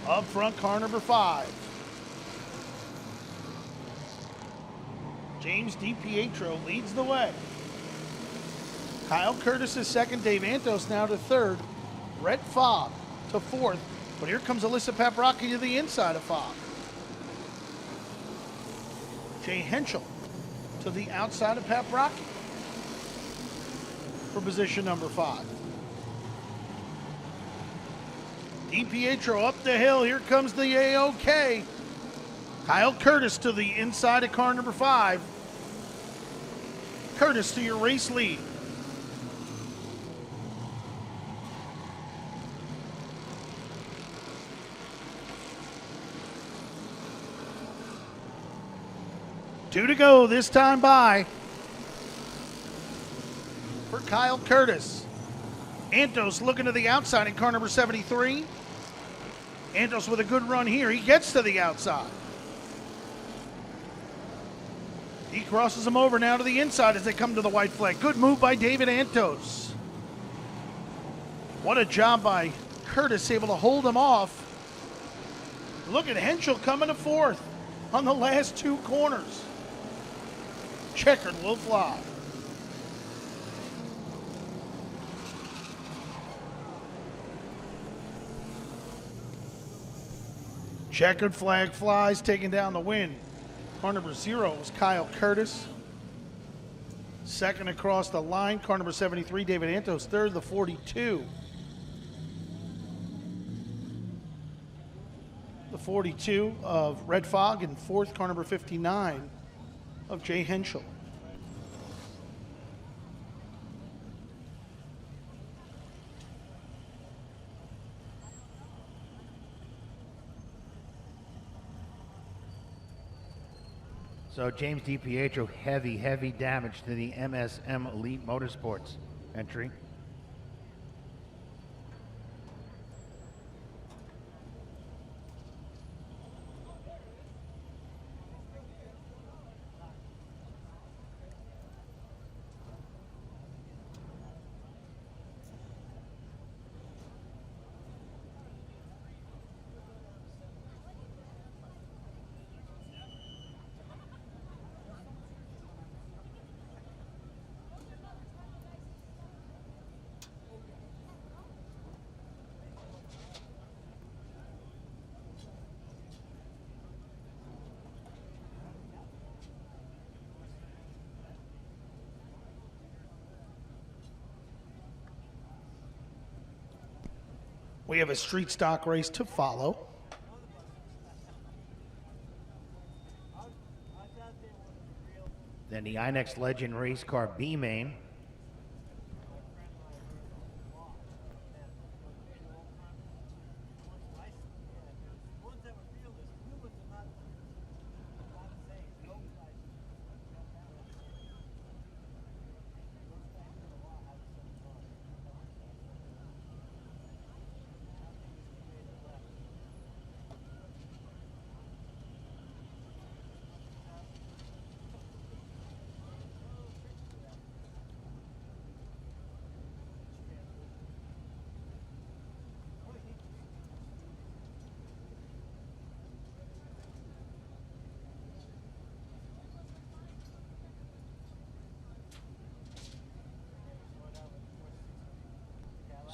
Up front, car number 5. James DiPietro leads the way. Kyle Curtis is second. Dave Antos now to 3rd. Rhett Fogg to 4th. But here comes Alyssa Paprocki to the inside of Fogg. Jay Henschel to the outside of Paprocki for position number 5. DiPietro up the hill. Here comes the AOK. Kyle Curtis to the inside of car number 5. Curtis to your race lead. Two to go this time by for Kyle Curtis. Antos looking to the outside in car number 73. Antos with a good run here. He gets to the outside. He crosses him over now to the inside as they come to the white flag. Good move by David Antos. What a job by Curtis, able to hold him off. Look at Henschel coming to 4th on the last 2 corners. Checkered will fly. Checkered flag flies, taking down the win. Car number 0 was Kyle Curtis. Second across the line, car number 73, David Antos. 3rd, the 42. The 42 of Red Fog, and 4th, car number 59 of Jay Henschel. So James DiPietro, heavy damage to the MSM Elite Motorsports entry. We have a street stock race to follow. Then the INEX Legend Race Car B main.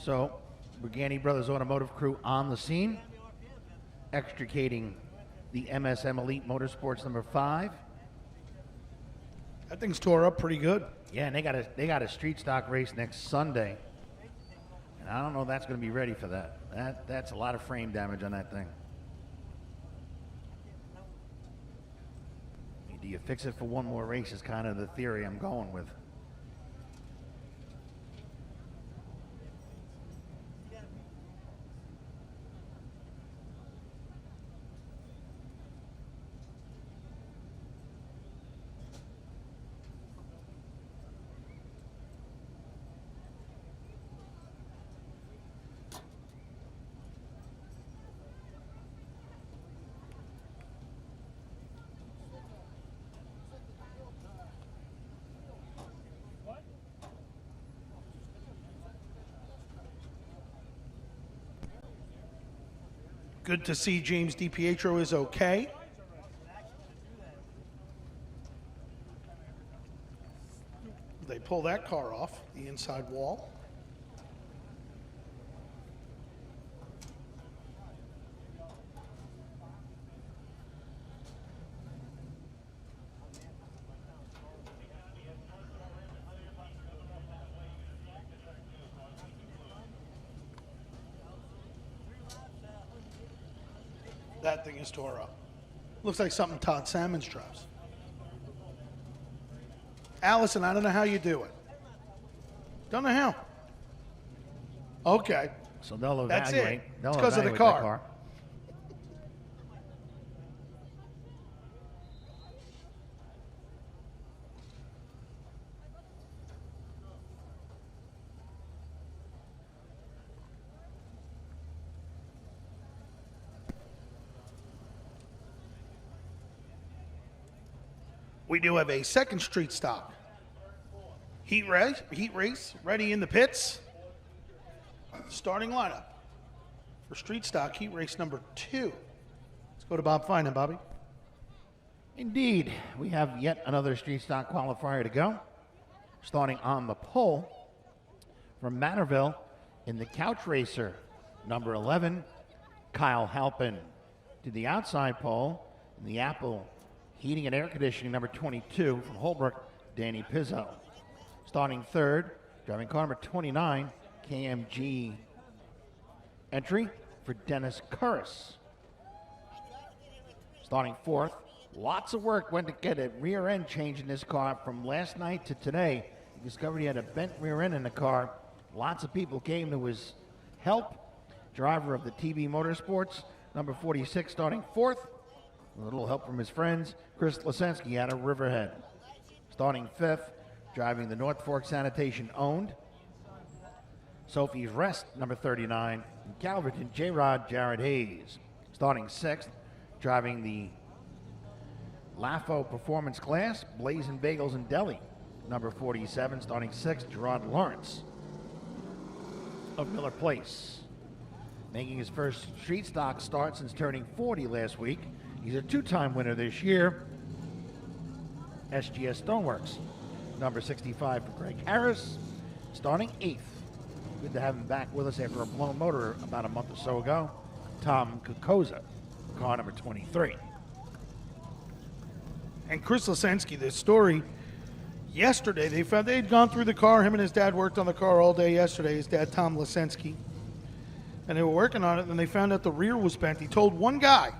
So, Brigani Brothers Automotive Crew on the scene, extricating the MSM Elite Motorsports number 5. That thing's tore up pretty good. Yeah, and they got a street stock race next Sunday, and I don't know if that's going to be ready for that. That's a lot of frame damage on that thing. Do you fix it for one more race is kind of the theory I'm going with. Good to see James DiPietro is okay. They pull that car off the inside wall. That thing is tore up. Looks like something Todd Salmons drives. Allison, I don't know how you do it. Don't know how. Okay. So they'll That's evaluate. it. They'll It's because of the evaluate that car. We do have a second street stock. Heat race, ready in the pits. Starting lineup for street stock heat race number 2. Let's go to Bob Finan, Bobby. Indeed, we have yet another street stock qualifier to go. Starting on the pole from Manorville in the couch racer, number 11, Kyle Halpin. To the outside pole in the Apple heating and air conditioning, number 22 from Holbrook, Danny Pizzo. Starting third, driving car number 29, KMG entry for Dennis Curris. Starting fourth, lots of work went to get a rear end change in this car from last night to today. He discovered he had a bent rear end in the car. Lots of people came to his help. Driver of the TB Motorsports, number 46, starting fourth. A little help from his friends, Chris Lesensky out of Riverhead. Starting fifth, driving the North Fork Sanitation owned, Sophie's Rest, number 39, and Calverton, J-Rod, Jared Hayes. Starting sixth, driving the LAFO Performance Class, Blazing Bagels and Deli, number 47, starting sixth, Gerard Lawrence of Miller Place. Making his first street stock start since turning 40 last week. He's a two-time winner this year. SGS Stoneworks, number 65 for Greg Harris, starting eighth. Good to have him back with us after a blown motor about a month or so ago. Tom Kokoza, car number 23. And Chris Lesensky, this story, yesterday they found they'd gone through the car. Him and his dad worked on the car all day yesterday, his dad, Tom Lesensky. And they were working on it, and they found out the rear was bent. He told one guy,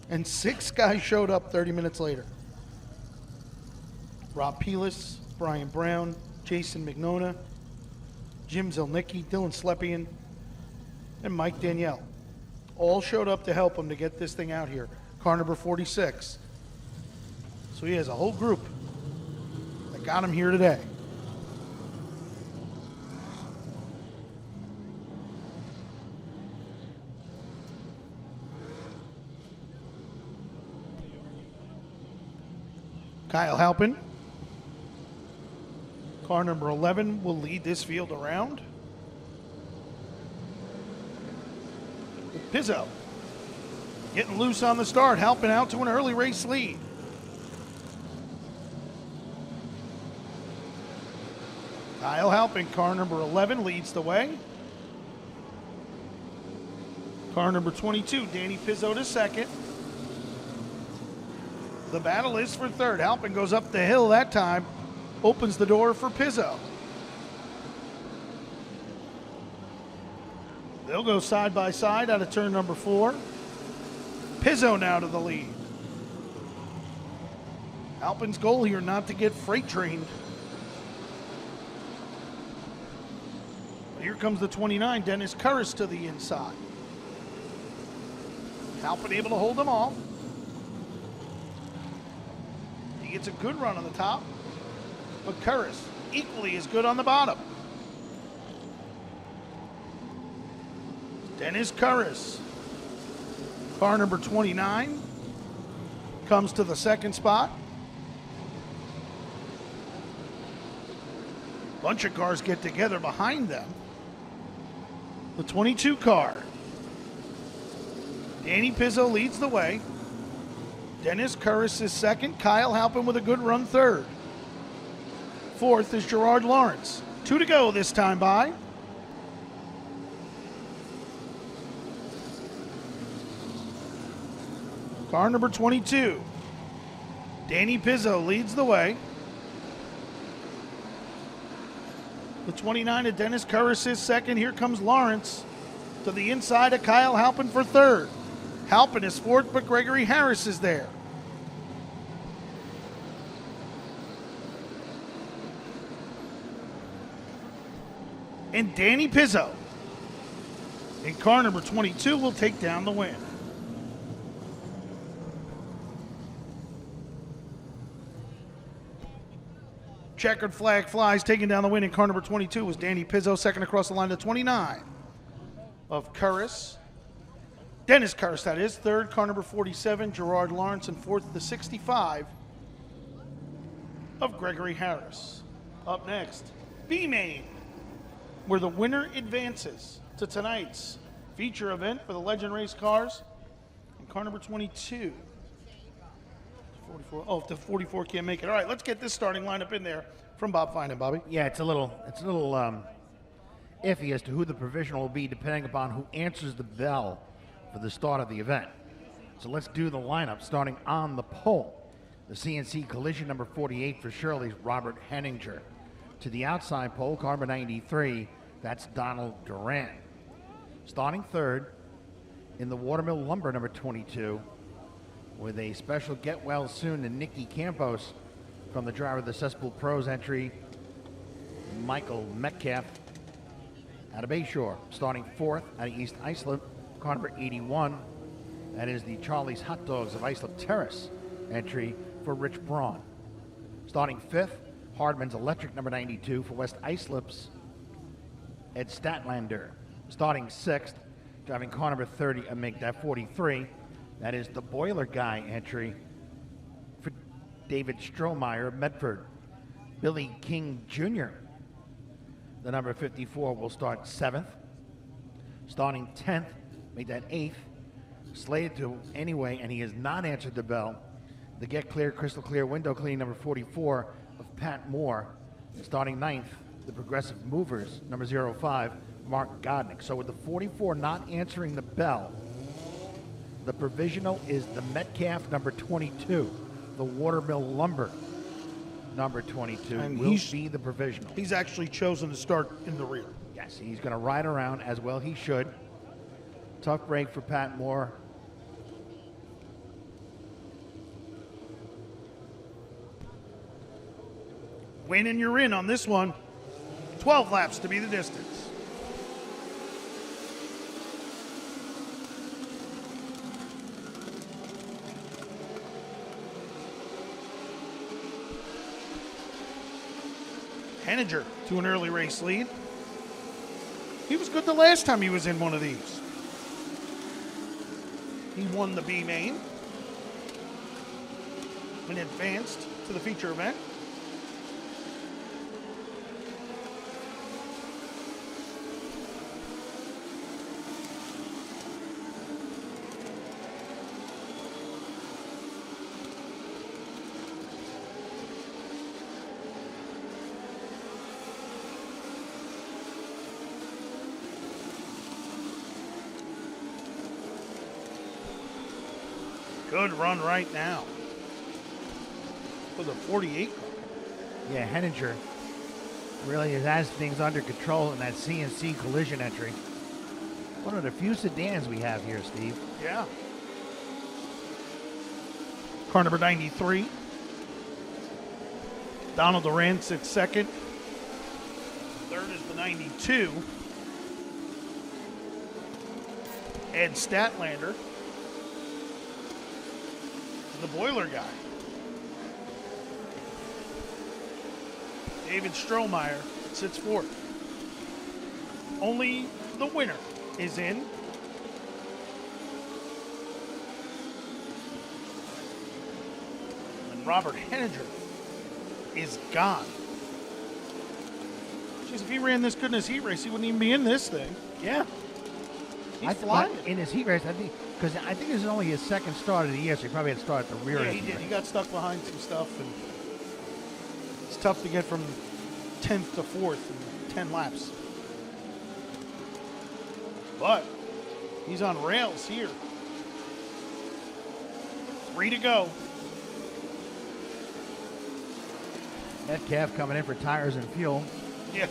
and 6 guys showed up 30 minutes later. Rob Pelis, Brian Brown, Jason Mignona, Jim Zelnicki, Dylan Slepian, and Mike Danielle. All showed up to help him to get this thing out here. Car number 46. So he has a whole group that got him here today. Kyle Halpin, car number 11, will lead this field around. With Pizzo getting loose on the start, Halpin out to an early race lead. Kyle Halpin, car number 11, leads the way. Car number 22, Danny Pizzo to second. The battle is for third. Halpin goes up the hill that time, opens the door for Pizzo. They'll go side by side out of turn number 4. Pizzo now to the lead. Halpin's goal here not to get freight trained. But here comes the 29, Dennis Curris to the inside. Halpin able to hold them off. He gets a good run on the top, but Curris equally as good on the bottom. Dennis Curris, car number 29, comes to the second spot. Bunch of cars get together behind them. The 22 car. Danny Pizzo leads the way. Dennis Curris is second. Kyle Halpin with a good run third. Fourth is Gerard Lawrence. 2 to go this time by. Car number 22. Danny Pizzo leads the way. The 29 of Dennis Curris is second. Here comes Lawrence to the inside of Kyle Halpin for third. Halpin is fourth, but Gregory Harris is there. And Danny Pizzo in car number 22 will take down the win. Checkered flag flies, taking down the win in car number 22 was Danny Pizzo. Second across the line to 29 of Curris. Dennis Curris, that is. Third, car number 47, Gerard Lawrence. And fourth, the 65 of Gregory Harris. Up next, B-Main, where the winner advances to tonight's feature event for the Legend Race cars. And car number 22. 44. Oh, if the 44 can't make it. All right, let's get this starting lineup in there from Bob Finan. Bobby? Yeah, it's a little iffy as to who the provisional will be depending upon who answers the bell for the start of the event. So let's do the lineup starting on the pole. The CNC collision number 48 for Shirley's Robert Henninger. To the outside pole, car number 93, that's Donald Duran. Starting third in the Watermill Lumber number 22, with a special get well soon to Nicky Campos from the driver of the Cesspool Pros entry, Michael Metcalf out of Bayshore. Starting fourth out of East Islip, car number 81. That is the Charlie's Hot Dogs of Islip Terrace entry for Rich Braun. Starting fifth, Hardman's Electric number 92 for West Islip's Ed Statlander. Starting sixth, driving car number 30, make that 43. That is the Boiler Guy entry for David Strohmeyer of Medford. Billy King Jr., the number 54, will start seventh. Starting 10th, make that eighth. Slated to anyway, and he has not answered the bell. The Get Clear, Crystal Clear Window Cleaning number 44 of Pat Moore. Starting ninth, the Progressive Movers, number 05, Mark Godnick. So with the 44 not answering the bell, the provisional is the Metcalf number 22. The Watermill Lumber number 22 and will be the provisional. He's actually chosen to start in the rear. Yes, he's going to ride around as well he should. Tough break for Pat Moore. Win and you're in on this one. 12 laps to be the distance. Henninger to an early race lead. He was good the last time he was in one of these. He won the B-Main and advanced to the feature event. Good run right now for the 48 car. Yeah, Henninger really has things under control in that CNC collision entry. One of the few sedans we have here, Steve. Yeah. Car number 93. Donald Duran sits second. Third is the 92. Ed Statlander. The Boiler Guy. David Strohmeyer sits fourth. Only the winner is in. And Robert Henninger is gone. Jeez, if he ran this good in his heat race, he wouldn't even be in this thing. Yeah. He's flying. In his heat race, I think Because I think this is only his second start of the year, so he probably had to start at the rear Yeah, end. he did. He got stuck behind some stuff, and it's tough to get from 10th to 4th in 10 laps. But he's on rails here. 3 to go. Metcalf coming in for tires and fuel. Yeah.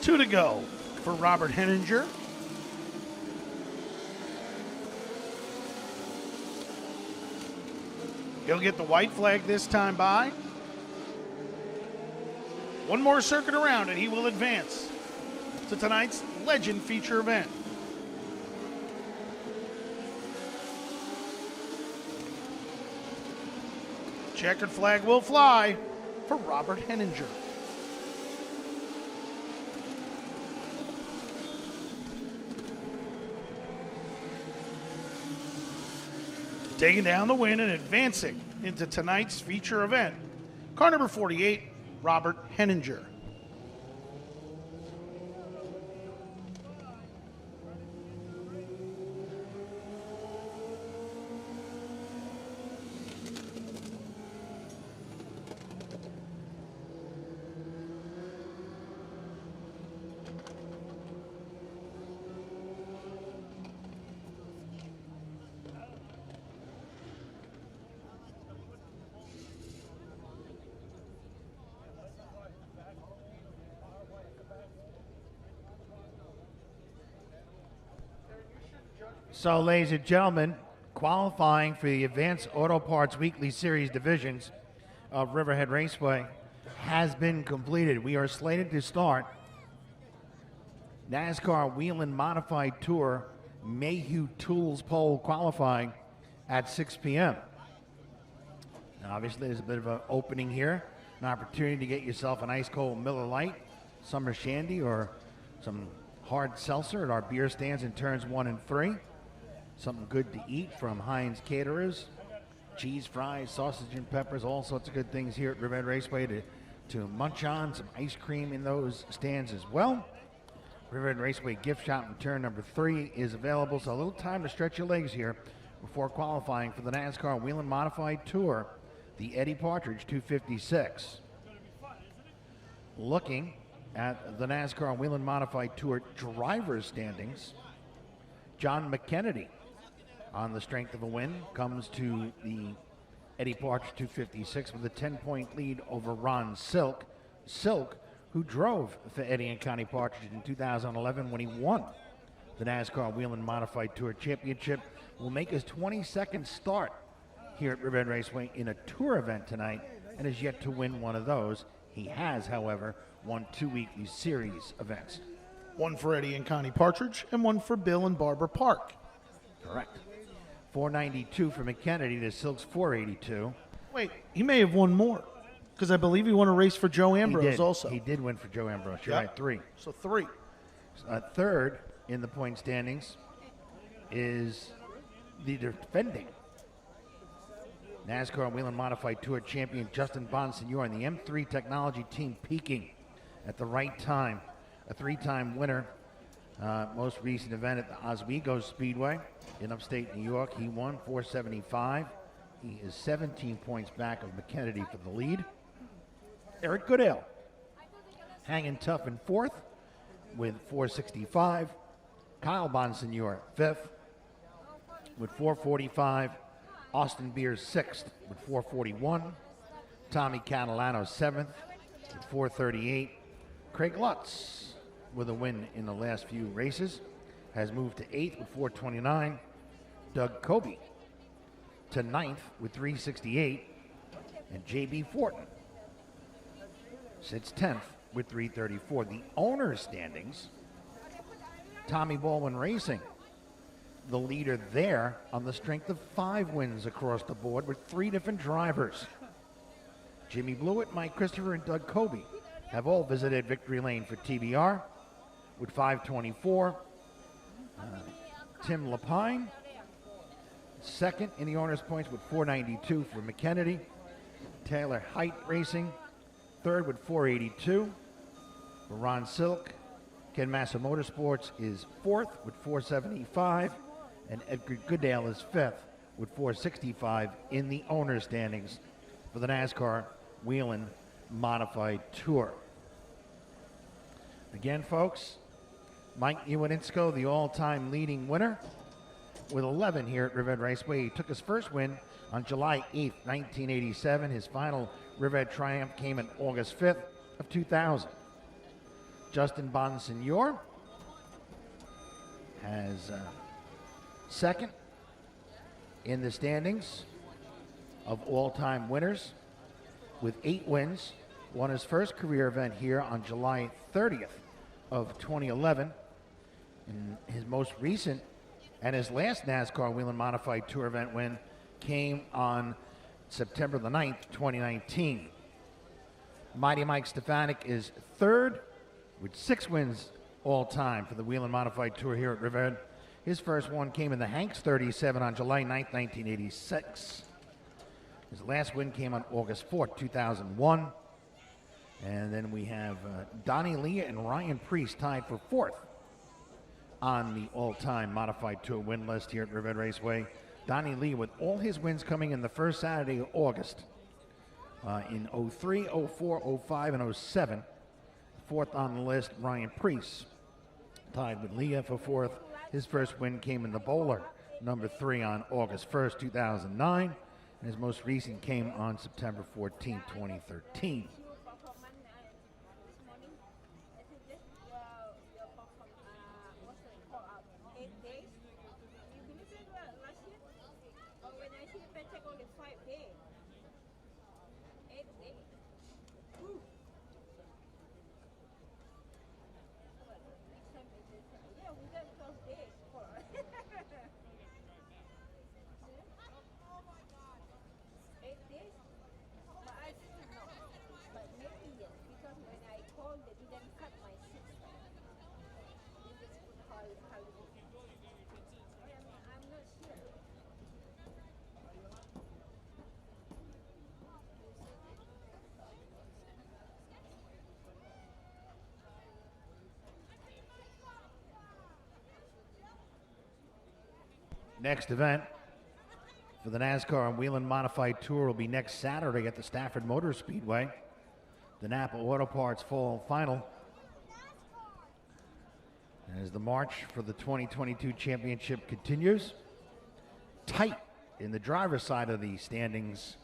Two to go for Robert Henninger. He'll get the white flag this time by. One more circuit around and he will advance to tonight's Legend feature event. Checkered flag will fly for Robert Henninger. Taking down the win and advancing into tonight's feature event, car number 48, Robert Henninger. So, ladies and gentlemen, qualifying for the Advanced Auto Parts Weekly Series divisions of Riverhead Raceway has been completed. We are slated to start NASCAR Whelen Modified Tour Mayhew Tools Pole qualifying at 6 p.m. Now, obviously, there's a bit of an opening here, an opportunity to get yourself an ice cold Miller Lite, summer shandy, or some hard seltzer at our beer stands in turns 1 and 3. Something good to eat from Heinz Caterers. Cheese fries, sausage and peppers, all sorts of good things here at Riverhead Raceway to munch on. Some ice cream in those stands as well. Riverhead Raceway gift shop in turn number 3 is available, so a little time to stretch your legs here before qualifying for the NASCAR Whelen Modified Tour, the Eddie Partridge 256. Looking at the NASCAR Whelen Modified Tour drivers standings, John McKennedy, on the strength of a win, comes to the Eddie Partridge 256 with a 10-point lead over Ron Silk. Silk, who drove for Eddie and Connie Partridge in 2011 when he won the NASCAR Whelen Modified Tour Championship, will make his 22nd start here at Riverhead Raceway in a tour event tonight and is yet to win one of those. He has, however, won 2 weekly series events. One for Eddie and Connie Partridge and one for Bill and Barbara Park. Correct. 492 for McKennedy to Silk's 482. Wait, he may have won more because I believe he won a race for Joe Ambrose He did. also. He did win for Joe Ambrose. You're right, 3. So 3. Third in the point standings is the defending NASCAR Whelen Modified Tour champion Justin Bonsignor and the M3 Technology team peaking at the right time. A 3-time winner, most recent event at the Oswego Speedway in upstate New York. He won 475. He is 17 points back of McKennedy for the lead. Eric Goodale hanging tough in 4th with 465. Kyle Bonsignor 5th with 445. Austin Beers 6th with 441. Tommy Catalano 7th with 438. Craig Lutz, with a win in the last few races, has moved to 8th with 429. Doug Kobe to 9th with 368. And J.B. Fortin sits 10th with 334. The owner's standings, Tommy Baldwin Racing, the leader there on the strength of 5 wins across the board with 3 different drivers. Jimmy Blewett, Mike Christopher, and Doug Kobe have all visited Victory Lane for TBR with 524. Tim Lapine, second in the owner's points with 492 for McKennedy. Taylor Height Racing, third with 482. For Ron Silk, Ken Massa Motorsports is fourth with 475. And Edgar Goodale is fifth with 465 in the owner's standings for the NASCAR Whelen Modified Tour. Again, folks, Mike Iwaninsko, the all-time leading winner, with 11 here at Riverhead Raceway. He took his first win on July 8th, 1987. His final Riverhead triumph came on August 5th of 2000. Justin Bonsignor has second in the standings of all-time winners with 8 wins. Won his first career event here on July 30th of 2011. And his most recent and his last NASCAR Whelen Modified Tour event win came on September the 9th, 2019. Mighty Mike Stefanik is third with 6 wins all time for the Whelen Modified Tour here at Riverhead. His first one came in the Hanks 37 on July 9th, 1986. His last win came on August 4th, 2001. And then we have Donnie Lee and Ryan Preece tied for fourth on the all-time Modified Tour win list here at Riverhead Raceway. Donnie Lee with all his wins coming in the first Saturday of August in 03, 04, 05, and 07. Fourth on the list, Ryan Preece tied with Leah for fourth. His first win came in the Bowler, number 3 on August 1st, 2009. And his most recent came on September 14th, 2013. Next event for the NASCAR Whelen Modified Tour will be next Saturday at the Stafford Motor Speedway. The Napa Auto Parts Fall Final. As the march for the 2022 championship continues, tight in the driver's side of the standings.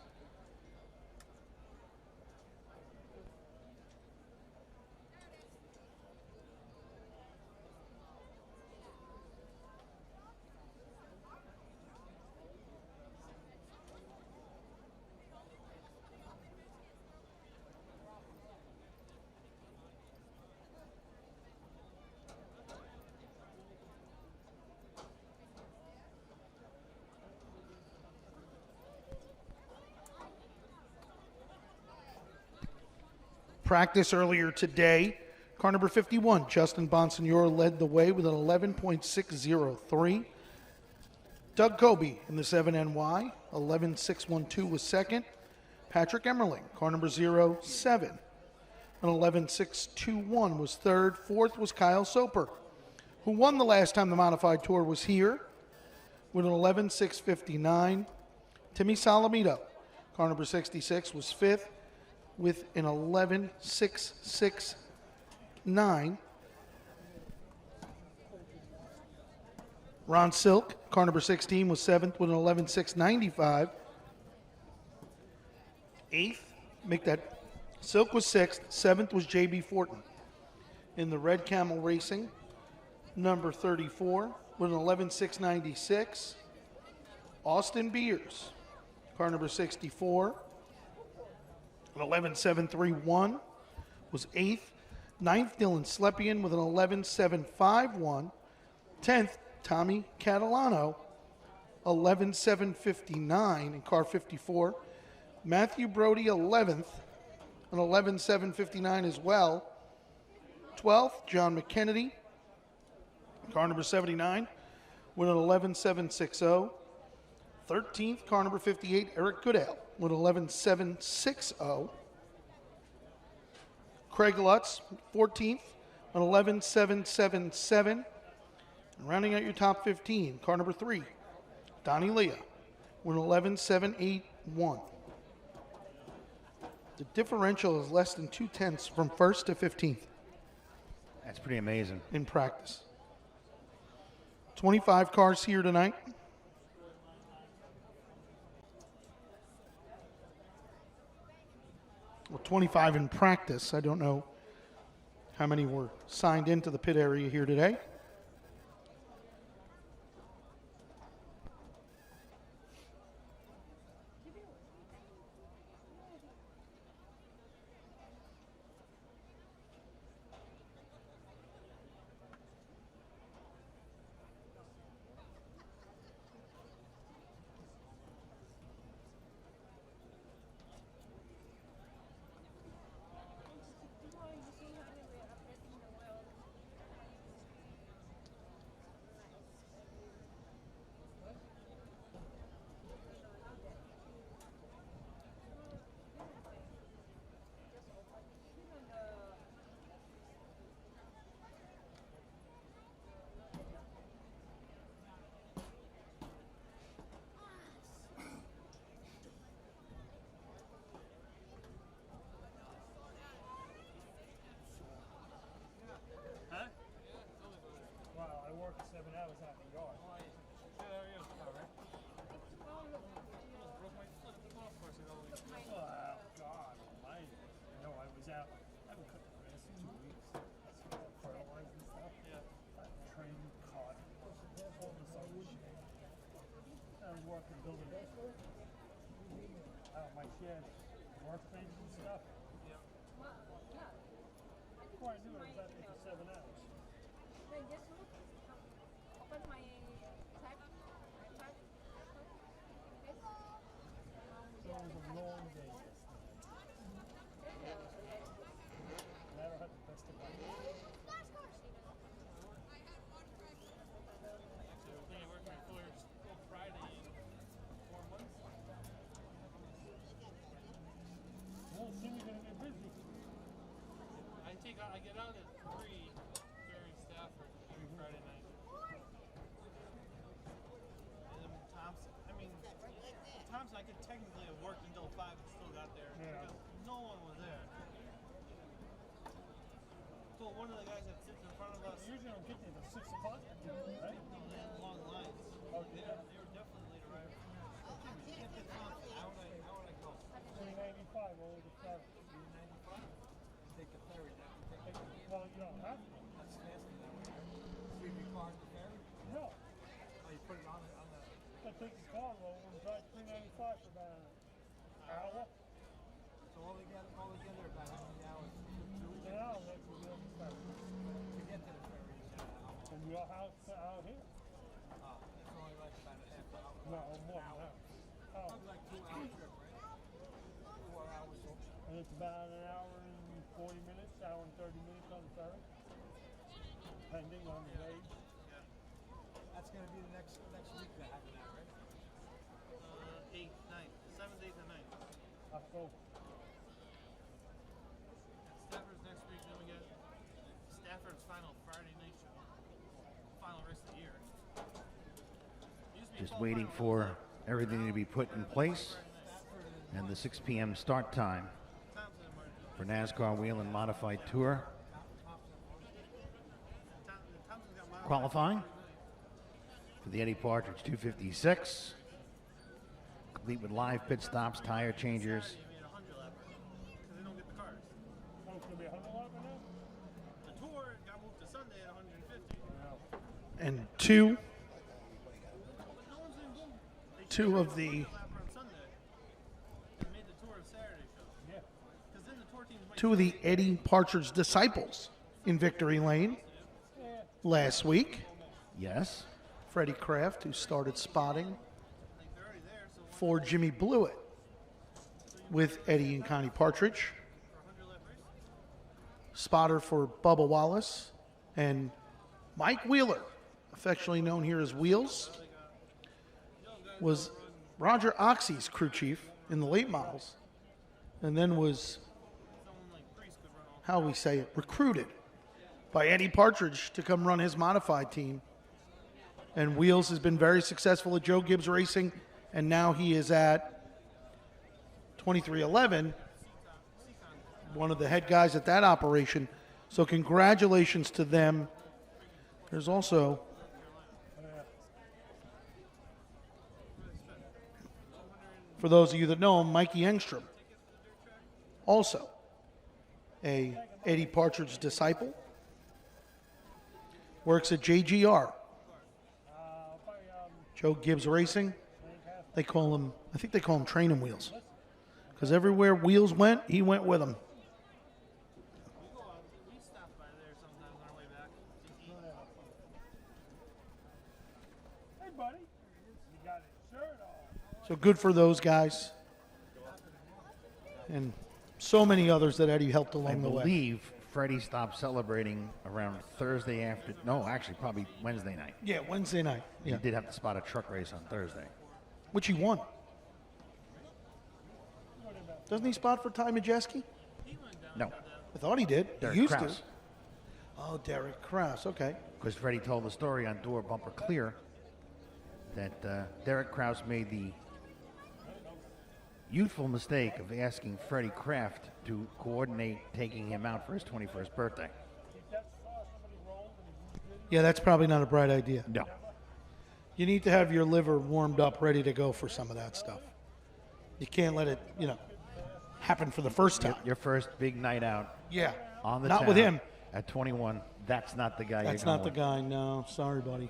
Practice earlier today, car number 51, Justin Bonsignor, led the way with an 11.603. Doug Kobe in the 7NY, 11.612 was second. Patrick Emmerling, car number 07, an 11.621 was third. Fourth was Kyle Soper, who won the last time the Modified Tour was here with an 11.659. Timmy Salamito, car number 66, was fifth with an 11.669. Ron Silk, car number 16, was seventh with an 11.695. Eighth, make that, Silk was sixth. Seventh was J.B. Fortin. In the Red Camel Racing, number 34 with an 11.696. Austin Beers, car number 64, an 11.731, was eighth. Ninth, Dylan Slepian with an 11.751. 10th, Tommy Catalano, 11.759 in car 54. Matthew Brody, 11th, an 11.759 as well. 12th, John McKennedy, car number 79, with an 11.760. 13th, car number 58, Eric Goodale, with 11.760. Craig Lutz, 14th, on 11.777. And rounding out your top 15, car number 3, Donnie Leah, with 11.781. The differential is less than 0.2 from 1st to 15th That's pretty amazing. in practice. 25 cars here tonight. Well, 25 in practice. I don't know how many were signed into the pit area here today. Wow, I work 7 hours out in the yard. Oh, God almighty. No, I was out. I haven't cut the grass in 2 weeks. Fertilizer and stuff. Yeah. Train, caught, all this other shit. I was working building out my shed, workbench and stuff. Yeah. Before I knew it, I was out there for 7 hours. So it was a long day yesterday. And I don't have the best of luck. Well, soon you're gonna get busy. I get out at 3 during Stafford every Friday night. And then Thompson, I could technically have worked until 5 and still got there. Yeah. Because no one was there. So one of the guys that sits in front of us, You usually don't get there till 6 o'clock, right? they had long lines. Oh, yeah. They were definitely late arrivals. Can't get Thompson. How would I go? 395 over the ferry. 395? Take the ferry down. Well, you don't have to. That's faster that way. Sweep your car to the ferry? No. Oh, you put it on the. I take the car over and drive 395 for about an hour. So altogether about how many hours? An hour that we get on the ferry. To get to the ferry is an hour. From your house to out here. It's only like about a half hour. No, more than that. Oh. It's like 2 hour trip, right? 4 hours. And it's about an hour and 40 minutes, hour and 30 minutes on the ferry. Depending on the age. That's gonna be the next week that happened that, right? 8th, 9th, 7th, 8th, and 9th. October. Stafford's next week, then we get Stafford's final Friday night show. Final race of the year. Just waiting for everything to be put in place and the 6 p.m. start time for NASCAR Whelen Modified Tour. Qualifying for the Eddie Partridge 256, complete with live pit stops, tire changers. Because they don't get the cars. Oh, it's going to be 100 lap right now? The tour got moved to Sunday at 150. And two No one's even going. Two of the- lap on Sunday. They made the tour a Saturday show. Yeah. Because then the tour teams might two of the Eddie Partridge disciples in victory lane last week. Yes. Freddie Kraft, who started spotting think they're already there. So for Jimmy Blewett with Eddie and Connie Partridge. for 100 lap race. Spotter for Bubba Wallace and Mike Wheeler, affectionately known here as Wheels, was Roger Oxy's crew chief in the late models, and then was Someone like Priest could run all how we say it, recruited by Eddie Partridge to come run his modified team. And Wheels has been very successful at Joe Gibbs Racing, and now he is at 2311, one of the head guys at that operation. So congratulations to them. There's also for those of you that know him, Mikey Engstrom, also a Eddie Partridge disciple, works at JGR, Joe Gibbs Racing. They call him, I think they call him Training Wheels, because everywhere Wheels went, he went with them. We stop by there sometimes on our way back to eat. Hey, buddy. You got his shirt on. So good for those guys. And so many others that Eddie helped I along the way. believe Freddie stopped celebrating around Thursday after. No, actually, probably Wednesday night. Yeah, Wednesday night. Yeah, He did have to spot a truck race on Thursday. which he won. Doesn't he spot for Ty Majeski? No, I thought he did. Derek he used Krause. to. Oh, Derek Krause. Okay. because Freddie told the story on Door Bumper Clear that Derek Krause made the youthful mistake of asking Freddie Kraft to coordinate taking him out for his 21st birthday. Yeah, that's probably not a bright idea. No. You need to have your liver warmed up, ready to go for some of that stuff. You can't let it, happen for the first time. Your first big night out Yeah. on the Not town with him. at 21. That's not the guy That's you're not the going guy. No, sorry, buddy.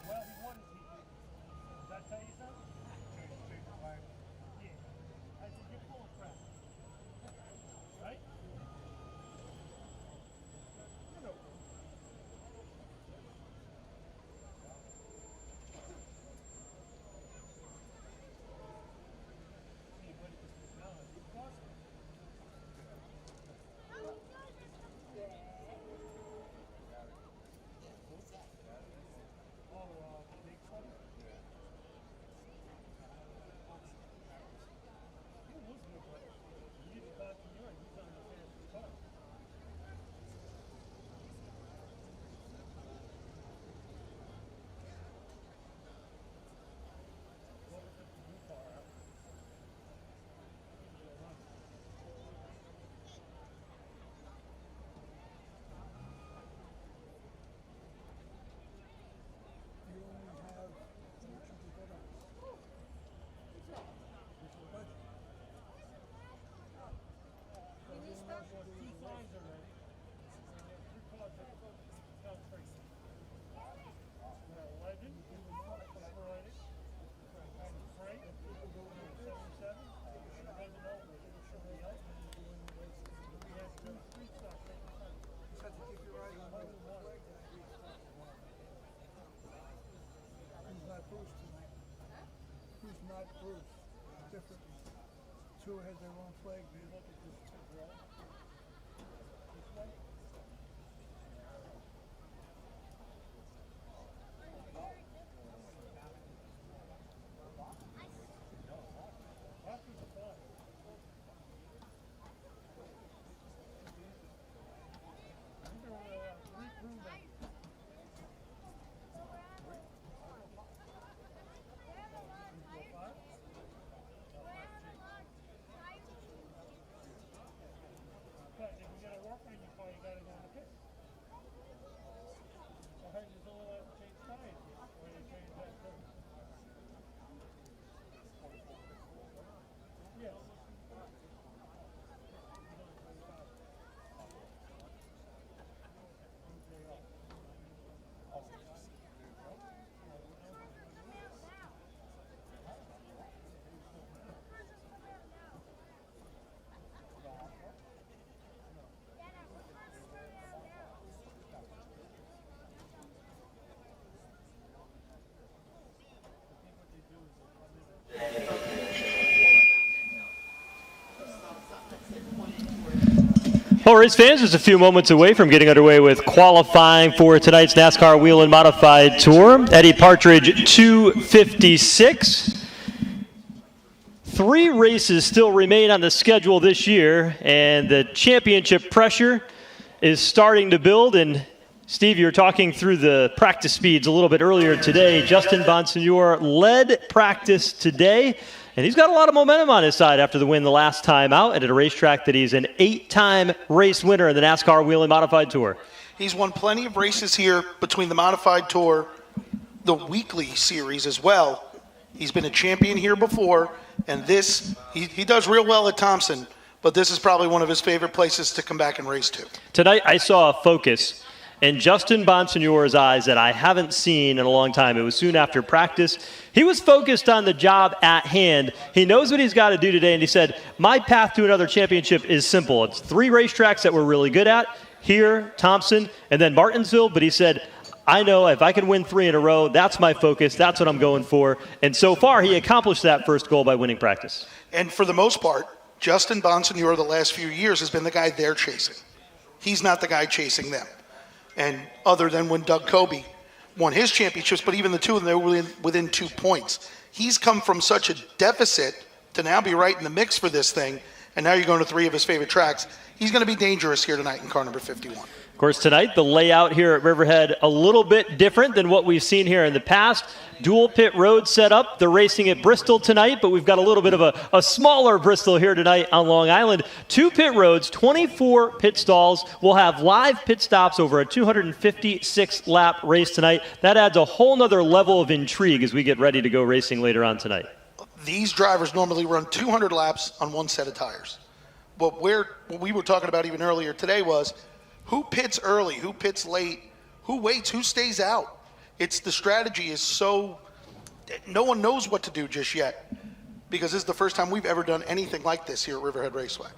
Well, he won his heat. Did I tell you something? Yeah. I said, you're full of crap. Right? You know. Who's not Bruce? Different. Two had their own flag. Do you look at this? Well, race fans, just a few moments away from getting underway with qualifying for tonight's NASCAR Whelen Modified Tour. Eddie Partridge, 256. 3 races still remain on the schedule this year, and the championship pressure is starting to build. And Steve, you were talking through the practice speeds a little bit earlier today. Justin Bonsignore led practice today, and he's got a lot of momentum on his side after the win the last time out, and at a racetrack that he's an 8-time race winner in the NASCAR Whelen Modified Tour. He's won plenty of races here between the Modified Tour, the weekly series as well. He's been a champion here before, and this, he does real well at Thompson, but this is probably one of his favorite places to come back and race to. Tonight I saw a focus in Justin Bonsignore's eyes that I haven't seen in a long time. It was soon after practice. He was focused on the job at hand. He knows what he's got to do today, and he said, my path to another championship is simple. It's 3 racetracks that we're really good at, here, Thompson, and then Martinsville, but he said, I know if I can win 3 in a row, that's my focus, that's what I'm going for. And so far, he accomplished that first goal by winning practice. And for the most part, Justin Bonsignore the last few years has been the guy they're chasing. He's not the guy chasing them. And other than when Doug Kobe won his championships, but even the two of them, they were within 2 points. He's come from such a deficit to now be right in the mix for this thing, and now you're going to 3 of his favorite tracks. He's going to be dangerous here tonight in car number 51. Of course, tonight, the layout here at Riverhead, a little bit different than what we've seen here in the past. Dual pit road set up. They're racing at Bristol tonight, but we've got a little bit of a smaller Bristol here tonight on Long Island. 2 pit roads, 24 pit stalls. We'll have live pit stops over a 256-lap race tonight. That adds a whole nother level of intrigue as we get ready to go racing later on tonight. These drivers normally run 200 laps on 1 set of tires. But what we were talking about even earlier today was who pits early, who pits late, who waits, who stays out. It's the strategy is so, no one knows what to do just yet because this is the first time we've ever done anything like this here at Riverhead Raceway.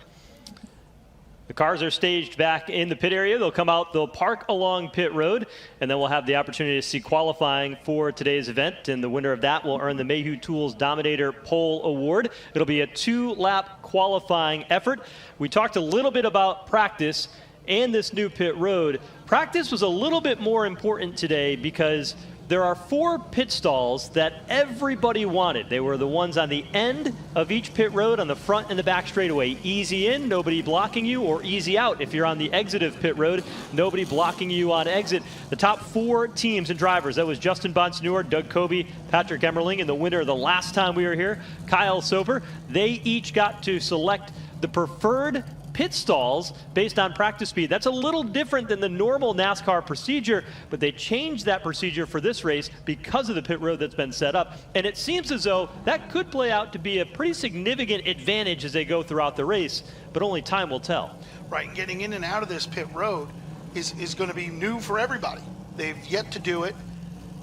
The cars are staged back in the pit area. They'll come out, they'll park along pit road, and then we'll have the opportunity to see qualifying for today's event. And the winner of that will earn the Mayhew Tools Dominator Pole Award. It'll be a 2-lap qualifying effort. We talked a little bit about practice and this new pit road. Practice was a little bit more important today because there are 4 pit stalls that everybody wanted. They were the ones on the end of each pit road on the front and the back straightaway. Easy in, nobody blocking you, or easy out. If you're on the exit of pit road, nobody blocking you on exit. The top 4 teams and drivers, that was Justin Bonsignore, Doug Kobe, Patrick Emmerling, and the winner the last time we were here, Kyle Soper. They each got to select the preferred pit stalls based on practice speed. That's a little different than the normal NASCAR procedure, but they changed that procedure for this race because of the pit road that's been set up. And it seems as though that could play out to be a pretty significant advantage as they go throughout the race, but only time will tell. Right, getting in and out of this pit road is going to be new for everybody. They've yet to do it.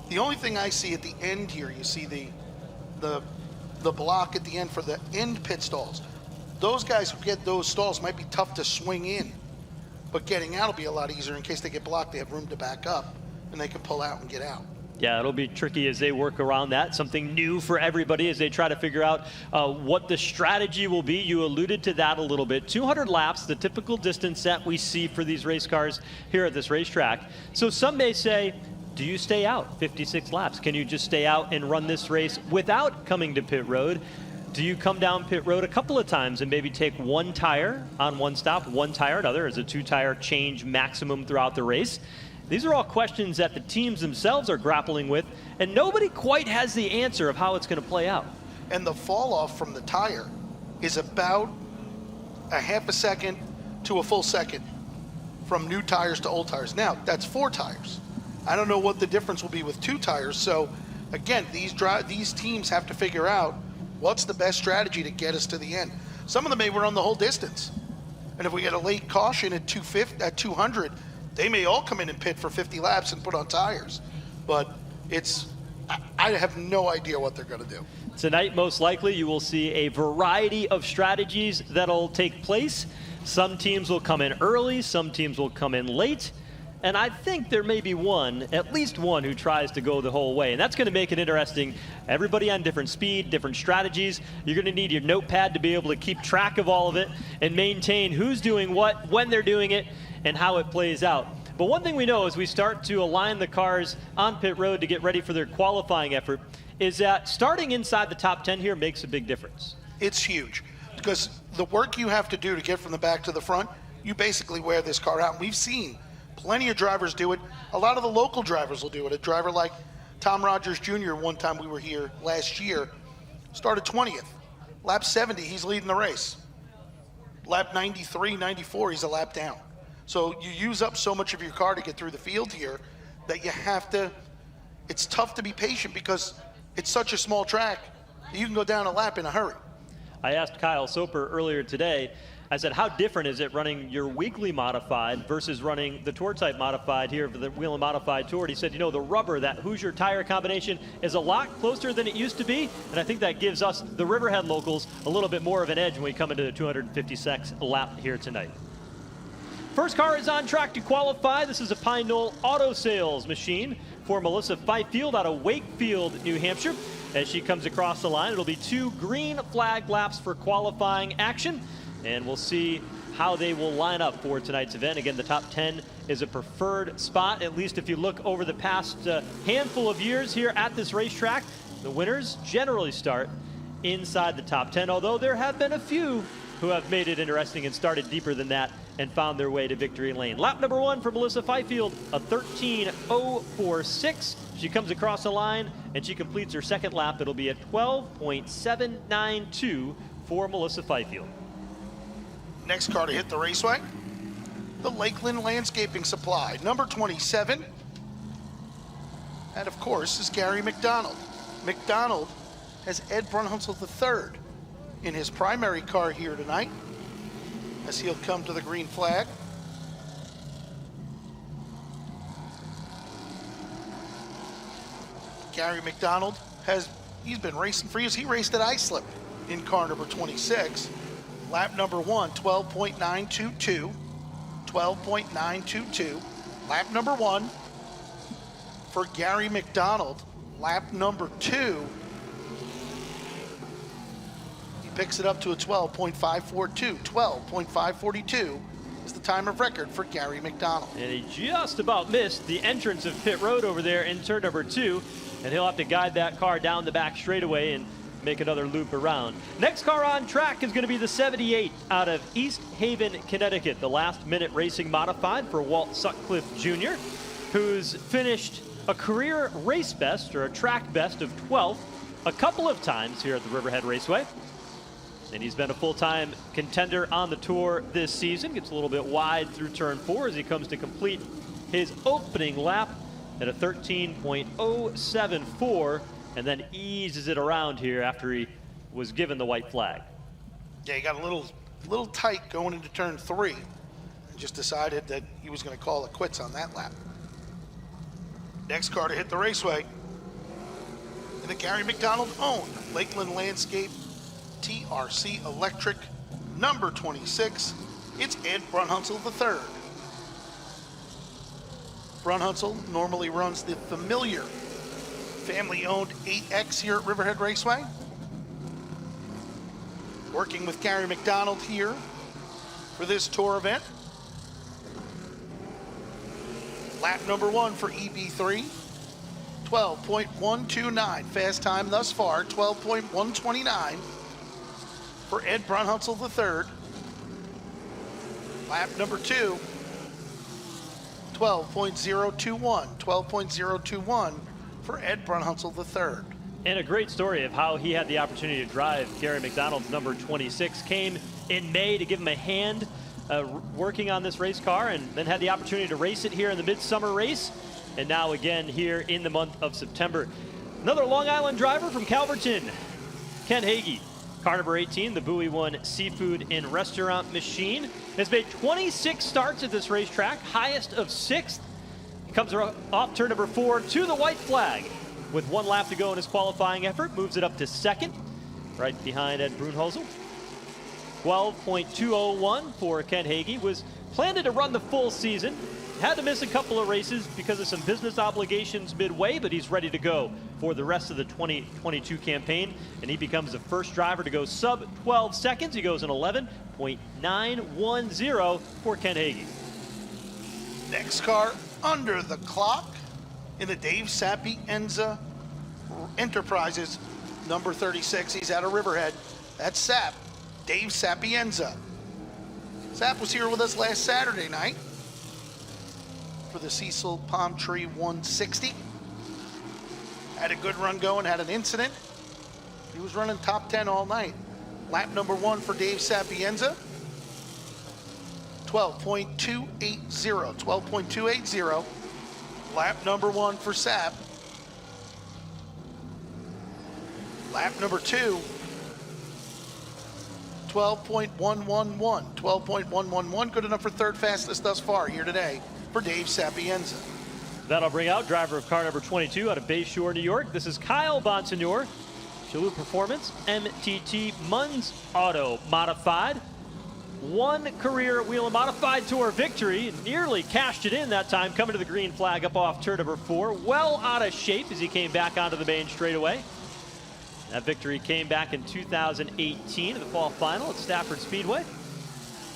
The only thing I see at the end here, you see the block at the end for the end pit stalls. Those guys who get those stalls might be tough to swing in, but getting out will be a lot easier. In case they get blocked, they have room to back up, and they can pull out and get out. Yeah, it'll be tricky as they work around that. Something new for everybody as they try to figure out what the strategy will be. You alluded to that a little bit. 200 laps, the typical distance that we see for these race cars here at this racetrack. So some may say, do you stay out 56 laps? Can you just stay out and run this race without coming to pit road? Do you come down pit road a couple of times and maybe take 1 tire on 1 stop, 1 tire another as a 2-tire change maximum throughout the race? These are all questions that the teams themselves are grappling with, and nobody quite has the answer of how it's going to play out. And the fall off from the tire is about a half a second to a full second from new tires to old tires. Now, that's 4 tires. I don't know what the difference will be with 2 tires. So, again, these teams have to figure out what's the best strategy to get us to the end. Some of them may run the whole distance. And if we get a late caution at 200, they may all come in and pit for 50 laps and put on tires. But I have no idea what they're going to do. Tonight, most likely, you will see a variety of strategies that'll take place. Some teams will come in early, some teams will come in late. And I think there may be at least one who tries to go the whole way. And that's going to make it interesting. Everybody on different speed, different strategies. You're going to need your notepad to be able to keep track of all of it and maintain who's doing what, when they're doing it, and how it plays out. But one thing we know as we start to align the cars on pit road to get ready for their qualifying effort is that starting inside the top 10 here makes a big difference. It's huge because the work you have to do to get from the back to the front, you basically wear this car out. We've seen plenty of drivers do it. A lot of the local drivers will do it. A driver like Tom Rogers Jr., one time we were here last year, started 20th. Lap 70, he's leading the race. Lap 93, 94, he's a lap down. So you use up so much of your car to get through the field here that you have to, it's tough to be patient because it's such a small track that you can go down a lap in a hurry. I asked Kyle Soper earlier today, I said, how different is it running your weekly modified versus running the Tour Type modified here for the Whelen Modified Tour? And he said, you know, the rubber, that Hoosier tire combination is a lot closer than it used to be. And I think that gives us, the Riverhead locals, a little bit more of an edge when we come into the 256th lap here tonight. First car is on track to qualify. This is a Pine Knoll Auto Sales machine for Melissa Fifield out of Wakefield, New Hampshire. As she comes across the line, it'll be 2 green flag laps for qualifying action. And we'll see how they will line up for tonight's event. Again, the top 10 is a preferred spot, at least if you look over the past handful of years here at this racetrack. The winners generally start inside the top 10, although there have been a few who have made it interesting and started deeper than that and found their way to victory lane. Lap number 1 for Melissa Fifield, a 13:046. She comes across the line and she completes her second lap. It'll be a 12.792 for Melissa Fifield. Next car to hit the raceway, the Lakeland Landscaping Supply, number 27. And of course is Gary McDonald. McDonald has Ed Brunhunzel III in his primary car here tonight as he'll come to the green flag. Gary McDonald he's been racing for years. He raced at Islip in car number 26. Lap number 1, 12.922. 12.922. Lap number 1 for Gary McDonald. Lap number 2, he picks it up to a 12.542. 12.542 is the time of record for Gary McDonald. And he just about missed the entrance of pit road over there in turn number 2. And he'll have to guide that car down the back straightaway and make another loop around. Next car on track is going to be the 78 out of East Haven, Connecticut, the last minute racing modified for Walt Sutcliffe Jr., who's finished a career race best or a track best of 12th a couple of times here at the Riverhead Raceway. And he's been a full-time contender on the tour this season. Gets a little bit wide through turn 4 as he comes to complete his opening lap at a 13.074. And then eases it around here after he was given the white flag. Yeah, he got a little tight going into turn 3 and just decided that he was going to call it quits on that lap. Next car to hit the raceway, and the Gary McDonald owned Lakeland Landscape TRC Electric number 26. It's Ed Brunhunzel III. Brunhunzel normally runs the familiar family-owned 8X here at Riverhead Raceway. Working with Gary McDonald here for this tour event. Lap number 1 for EB3, 12.129. Fast time thus far, 12.129 for Ed Brunhunzel III. Lap number 2, 12.021. 12.021 for Ed Brunhunzel III. And a great story of how he had the opportunity to drive Gary McDonald's number 26. Came in May to give him a hand working on this race car, and then had the opportunity to race it here in the midsummer race, and now again here in the month of September. Another Long Island driver from Calverton, Ken Hagee. Car number 18, the Bowie 1 Seafood and Restaurant Machine, has made 26 starts at this racetrack, highest of 6th. Comes off turn number 4 to the white flag. With 1 lap to go in his qualifying effort, moves it up to 2nd, right behind Ed Brunhunzel. 12.201 for Ken Hagee. Was planning to run the full season. Had to miss a couple of races because of some business obligations midway, but he's ready to go for the rest of the 2022 campaign. And he becomes the first driver to go sub 12 seconds. He goes in 11.910 for Ken Hagee. Next car under the clock in the Dave Sapienza Enterprises number 36. He's out of Riverhead. That's Sap, Dave Sapienza. Sap was here with us last Saturday night for the Cecil Palm Tree 160. Had a good run going, had an incident. He was running top 10 all night. Lap number 1 for Dave Sapienza. 12.280. 12.280. Lap number 1 for Sap. Lap number 2. 12.111. 12.111. Good enough for third fastest thus far here today for Dave Sapienza. That'll bring out driver of car number 22 out of Bayshore, New York. This is Kyle Bonsignor. Chalou Performance, MTT Munz Auto Modified. One career Whelen Modified Tour victory. Nearly cashed it in that time, coming to the green flag up off turn number 4. Well out of shape as he came back onto the main straightaway. That victory came back in 2018 in the fall final at Stafford Speedway.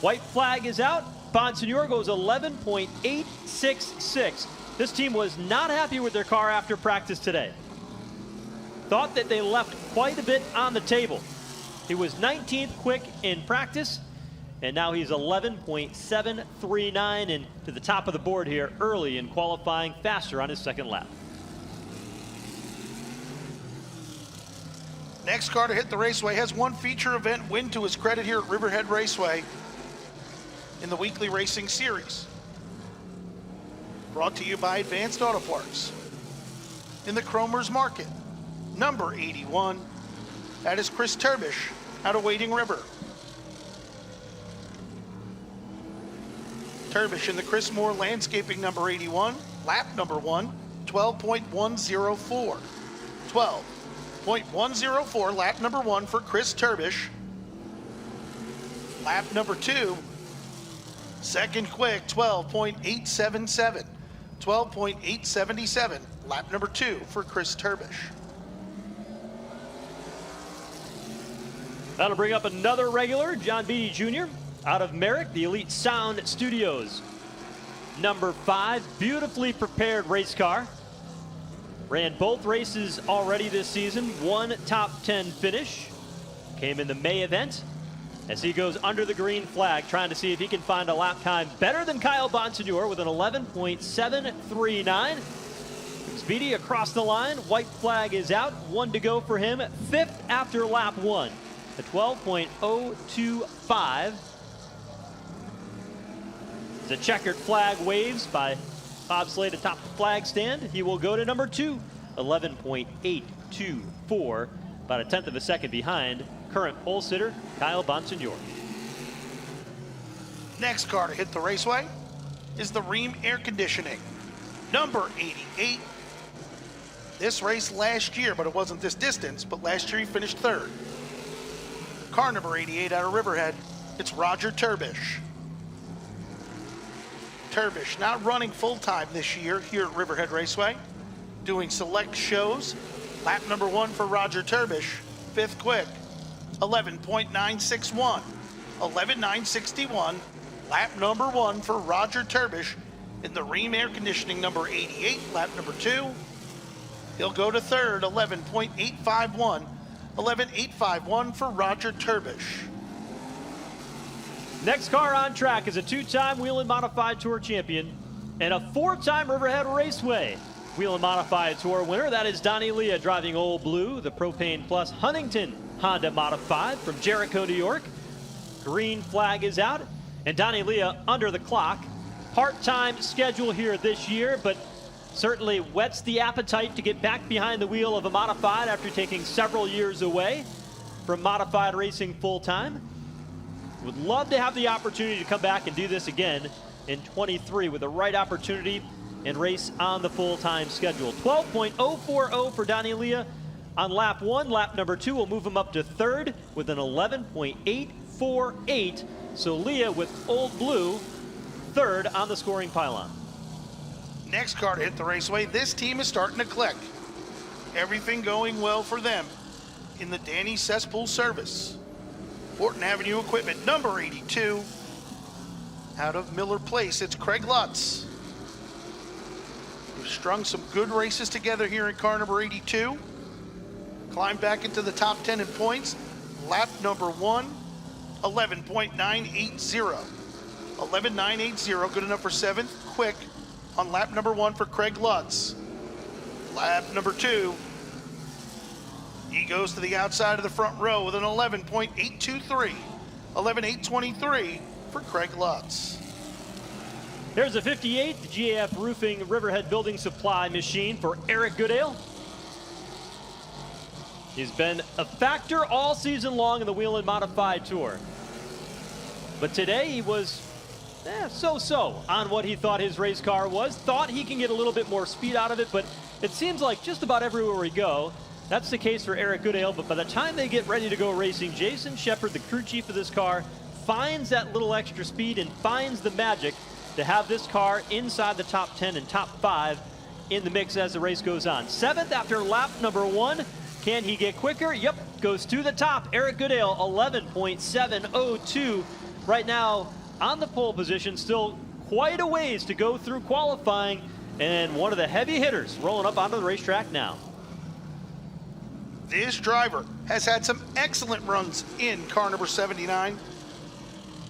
White flag is out. Bonsignor goes 11.866. This team was not happy with their car after practice today. Thought that they left quite a bit on the table. He was 19th quick in practice, and now he's 11.739 and to the top of the board here early in qualifying, faster on his second lap. Next car to hit the raceway has one feature event win to his credit here at Riverhead Raceway in the weekly racing series. Brought to you by Advanced Auto Parts. In the Cromer's Market, number 81, that is Chris Turbish out of Wading River. Turbish in the Chris Moore Landscaping number 81, lap number 1, 12.104. 12.104, lap number 1 for Chris Turbish. Lap number 2, second quick, 12.877. 12.877, lap number 2 for Chris Turbish. That'll bring up another regular, John Beatty Jr. out of Merrick, the Elite Sound Studios. Number 5, beautifully prepared race car. Ran both races already this season, one top 10 finish. Came in the May event as he goes under the green flag, trying to see if he can find a lap time better than Kyle Bonsignor with an 11.739. Speedy across the line, white flag is out, 1 to go for him, 5th after lap 1, a 12.025. The checkered flag waves by Bob Slade atop the flag stand. He will go to number 2, 11.824, about a 1/10 of a second behind current pole sitter Kyle Bonsignor. Next car to hit the raceway is the Rheem Air Conditioning, number 88. This race last year, but it wasn't this distance, but last year he finished 3rd. Car number 88 out of Riverhead, it's Roger Turbish. Turbish not running full-time this year here at Riverhead Raceway, doing select shows. Lap number 1 for Roger Turbish, 5th quick, 11.961. 11.961, lap number 1 for Roger Turbish in the Rheem Air Conditioning number 88, lap number 2. He'll go to 3rd, 11.851. 11.851 for Roger Turbish. Next car on track is a 2-time Whelen Modified Tour champion and a 4-time Riverhead Raceway Whelen Modified Tour winner. That is Donnie Leah driving Old Blue, the Propane Plus Huntington Honda Modified from Jericho, New York. Green flag is out, and Donnie Leah under the clock. Part-time schedule here this year, but certainly whets the appetite to get back behind the wheel of a modified after taking several years away from modified racing full-time. Would love to have the opportunity to come back and do this again in 23 with the right opportunity and race on the full-time schedule. 12.040 for Donnie Leah on lap 1. Lap number 2 will move him up to 3rd with an 11.848. So Leah with Old Blue 3rd on the scoring pylon. Next car to hit the raceway, this team is starting to click. Everything going well for them in the Danny Cesspool service. Horton Avenue Equipment, number 82. Out of Miller Place, it's Craig Lutz. We've strung some good races together here in car number 82. Climbed back into the top 10 in points. Lap number 1, 11.980. 11.980, good enough for 7th quick on lap number 1 for Craig Lutz. Lap number 2, he goes to the outside of the front row with an 11.823. 11.823 for Craig Lutz. Here's a 58, the GAF Roofing Riverhead Building Supply machine for Eric Goodale. He's been a factor all season long in the Whelen Modified Tour. But today he was so-so on what he thought his race car was. Thought he can get a little bit more speed out of it, but it seems like just about everywhere we go, that's the case for Eric Goodale. But by the time they get ready to go racing, Jason Shepard, the crew chief of this car, finds that little extra speed and finds the magic to have this car inside the top 10 and top 5 in the mix as the race goes on. 7th after lap number 1. Can he get quicker? Yep, goes to the top. Eric Goodale, 11.702. Right now on the pole position, still quite a ways to go through qualifying, and one of the heavy hitters rolling up onto the racetrack now. This driver has had some excellent runs in car number 79,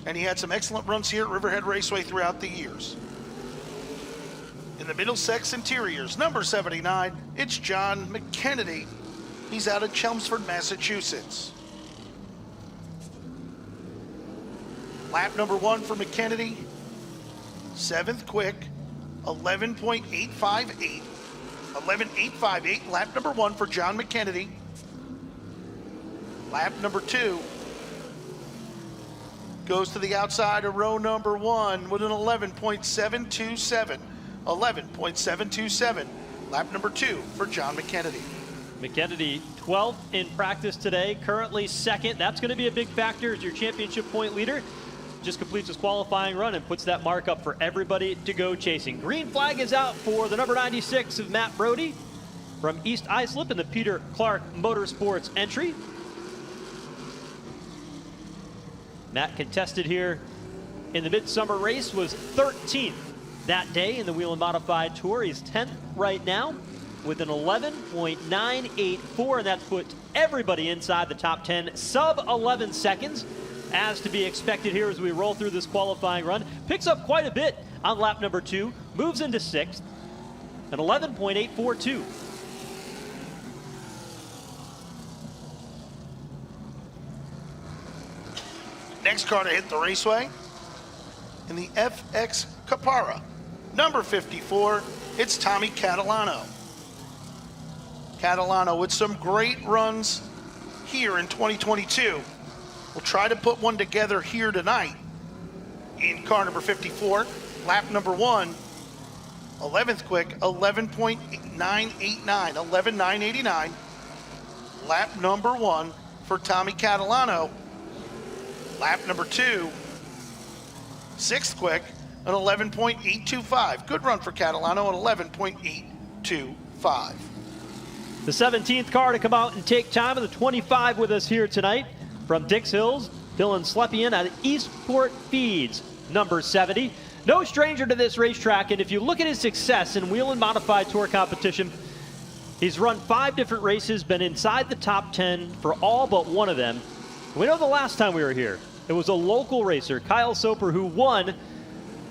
and he had some excellent runs here at Riverhead Raceway throughout the years. In the Middlesex Interiors, number 79, it's John McKennedy. He's out of Chelmsford, Massachusetts. Lap number 1 for McKennedy, 7th quick, 11.858. 11.858, lap number 1 for John McKennedy. Lap number 2 goes to the outside of row number 1 with an 11.727. 11.727, lap number 2 for John McKennedy. McKennedy, 12th in practice today, currently 2nd. That's going to be a big factor as your championship point leader. Just completes his qualifying run and puts that mark up for everybody to go chasing. Green flag is out for the number 96 of Matt Brody from East Islip in the Peter Clark Motorsports entry. Matt contested here in the Midsummer Race, was 13th that day in the Whelen Modified Tour. He's 10th right now with an 11.984, and that's put everybody inside the top 10, sub 11 seconds, as to be expected here as we roll through this qualifying run. Picks up quite a bit on lap number 2, moves into 6th, an 11.842. Next car to hit the raceway in the FX Capara, number 54, it's Tommy Catalano. Catalano with some great runs here in 2022. We'll try to put one together here tonight in car number 54, lap number 1, 11th quick, 11.989, 11.989, lap number 1 for Tommy Catalano. Lap number 2, 6th quick, an 11.825. Good run for Catalano at 11.825. The 17th car to come out and take time of the 25 with us here tonight from Dix Hills, Dylan Slepian at Eastport Feeds, number 70. No stranger to this racetrack, and if you look at his success in Whelen Modified Tour competition, he's run 5 different races, been inside the top 10 for all but one of them. We know the last time we were here, it was a local racer, Kyle Soper, who won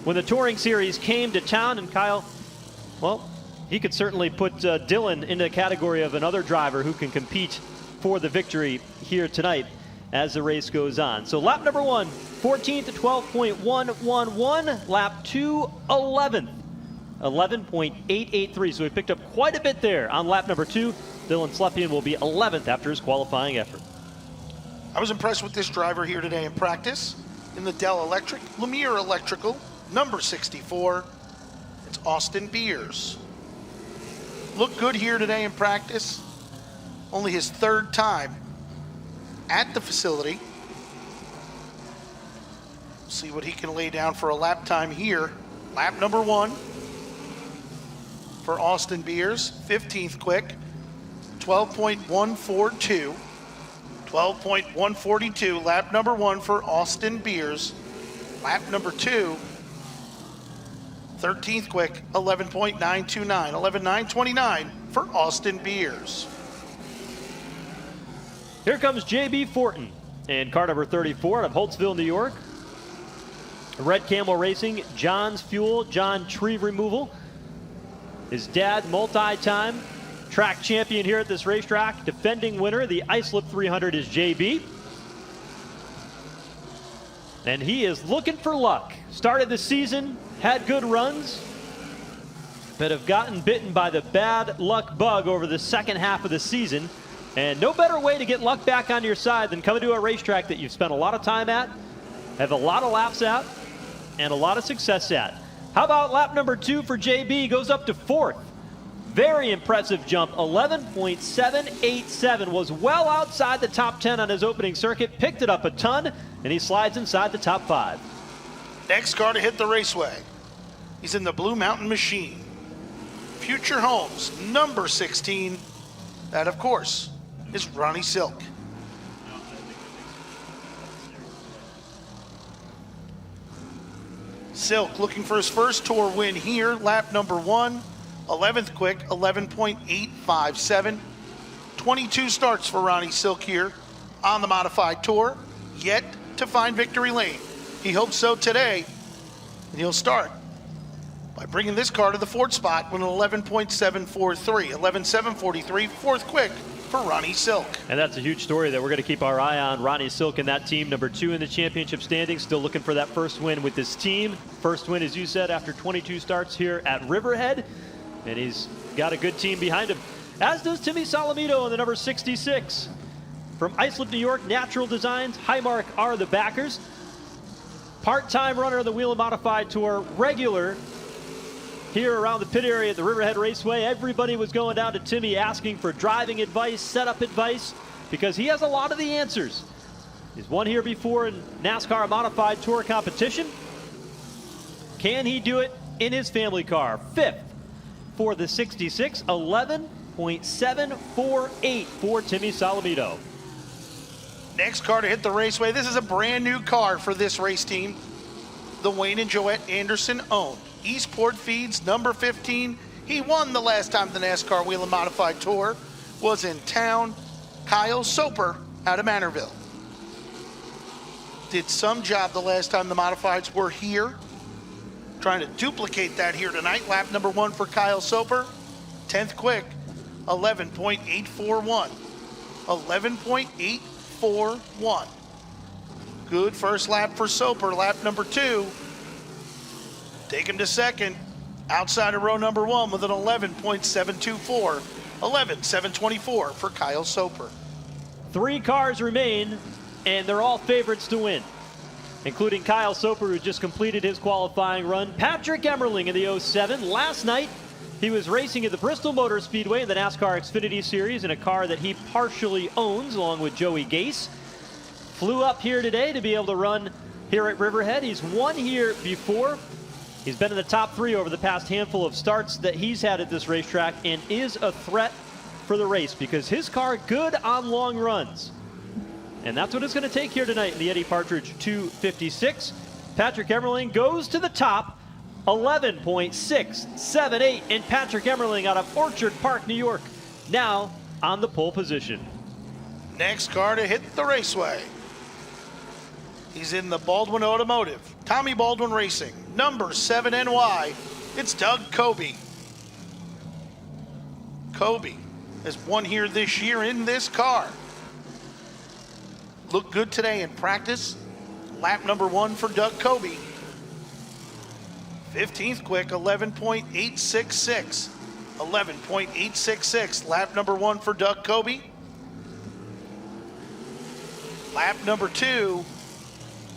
when the Touring Series came to town. And Kyle, well, he could certainly put Dylan into the category of another driver who can compete for the victory here tonight as the race goes on. So lap number 1, 14th to 12.111. Lap 2, 11th, 11.883. So we picked up quite a bit there on lap number 2. Dylan Slepian will be 11th after his qualifying effort. I was impressed with this driver here today in practice in the Dell Electric, Lemire Electrical, number 64. It's Austin Beers. Looked good here today in practice. Only his 3rd time at the facility. See what he can lay down for a lap time here. Lap number 1 for Austin Beers, 15th quick, 12.142. 12.142, lap number 1 for Austin Beers. Lap number 2, 13th quick, 11.929, 11.929 for Austin Beers. Here comes J.B. Fortin in car number 34 out of Holtzville, New York. Red Camel Racing, John's Fuel, John Tree Removal. His dad, multi-time track champion here at this racetrack. Defending winner, the Islip 300 is J.B. And he is looking for luck. Started the season, had good runs, but have gotten bitten by the bad luck bug over the second half of the season. And no better way to get luck back on your side than coming to a racetrack that you've spent a lot of time at, have a lot of laps at, and a lot of success at. How about lap number 2 for JB? Goes up to 4th. Very impressive jump. 11.787. Was well outside the top 10 on his opening circuit. Picked it up a ton, and he slides inside the top 5. Next car to hit the Raceway. He's in the Blue Mountain Machine. Future Homes, number 16. That, of course, is Ronnie Silk. Silk looking for his first tour win here. Lap number 1, 11th quick, 11.857. 22 starts for Ronnie Silk here on the modified tour, yet to find victory lane. He hopes so today, and he'll start by bringing this car to the 4th spot with an 11.743. 11.743, 4th quick for Ronnie Silk. And that's a huge story that we're going to keep our eye on. Ronnie Silk and that team, number 2 in the championship standings, still looking for that first win with this team. First win, as you said, after 22 starts here at Riverhead. And he's got a good team behind him, as does Timmy Salamito in the number 66. From Islip, New York, Natural Designs, Highmark are the backers. Part-time runner of the Whelen Modified Tour, regular here around the pit area at the Riverhead Raceway. Everybody was going down to Timmy asking for driving advice, setup advice, because he has a lot of the answers. He's won here before in NASCAR Modified Tour competition. Can he do it in his family car? 5th for the 66, 11.748 for Timmy Salamito. Next car to hit the Raceway. This is a brand new car for this race team. The Wayne and Joette Anderson owned. Eastport Feeds, number 15. He won the last time the NASCAR Whelen Modified Tour was in town. Kyle Soper out of Manorville. Did some job the last time the Modifieds were here. Trying to duplicate that here tonight. Lap number 1 for Kyle Soper. 10th quick, 11.841. 11.841. Good first lap for Soper. Lap number 2. Take him to second, outside of row number 1 with an 11.724. 11.724 for Kyle Soper. 3 cars remain, and they're all favorites to win, including Kyle Soper, who just completed his qualifying run. Patrick Emmerling in the 07. Last night, he was racing at the Bristol Motor Speedway in the NASCAR Xfinity Series in a car that he partially owns, along with Joey Gase. Flew up here today to be able to run here at Riverhead. He's won here before. He's been in the top 3 over the past handful of starts that he's had at this racetrack, and is a threat for the race because his car good on long runs. And that's what it's going to take here tonight in the Eddie Partridge 256. Patrick Emmerling goes to the top, 11.678, and Patrick Emmerling out of Orchard Park, New York, now on the pole position. Next car to hit the Raceway. He's in the Baldwin Automotive, Tommy Baldwin Racing, number 7 NY. It's Doug Kobe. Kobe has won here this year in this car. Looked good today in practice. Lap number 1 for Doug Kobe. 15th quick, 11.866. 11.866. Lap number 1 for Doug Kobe. Lap number 2.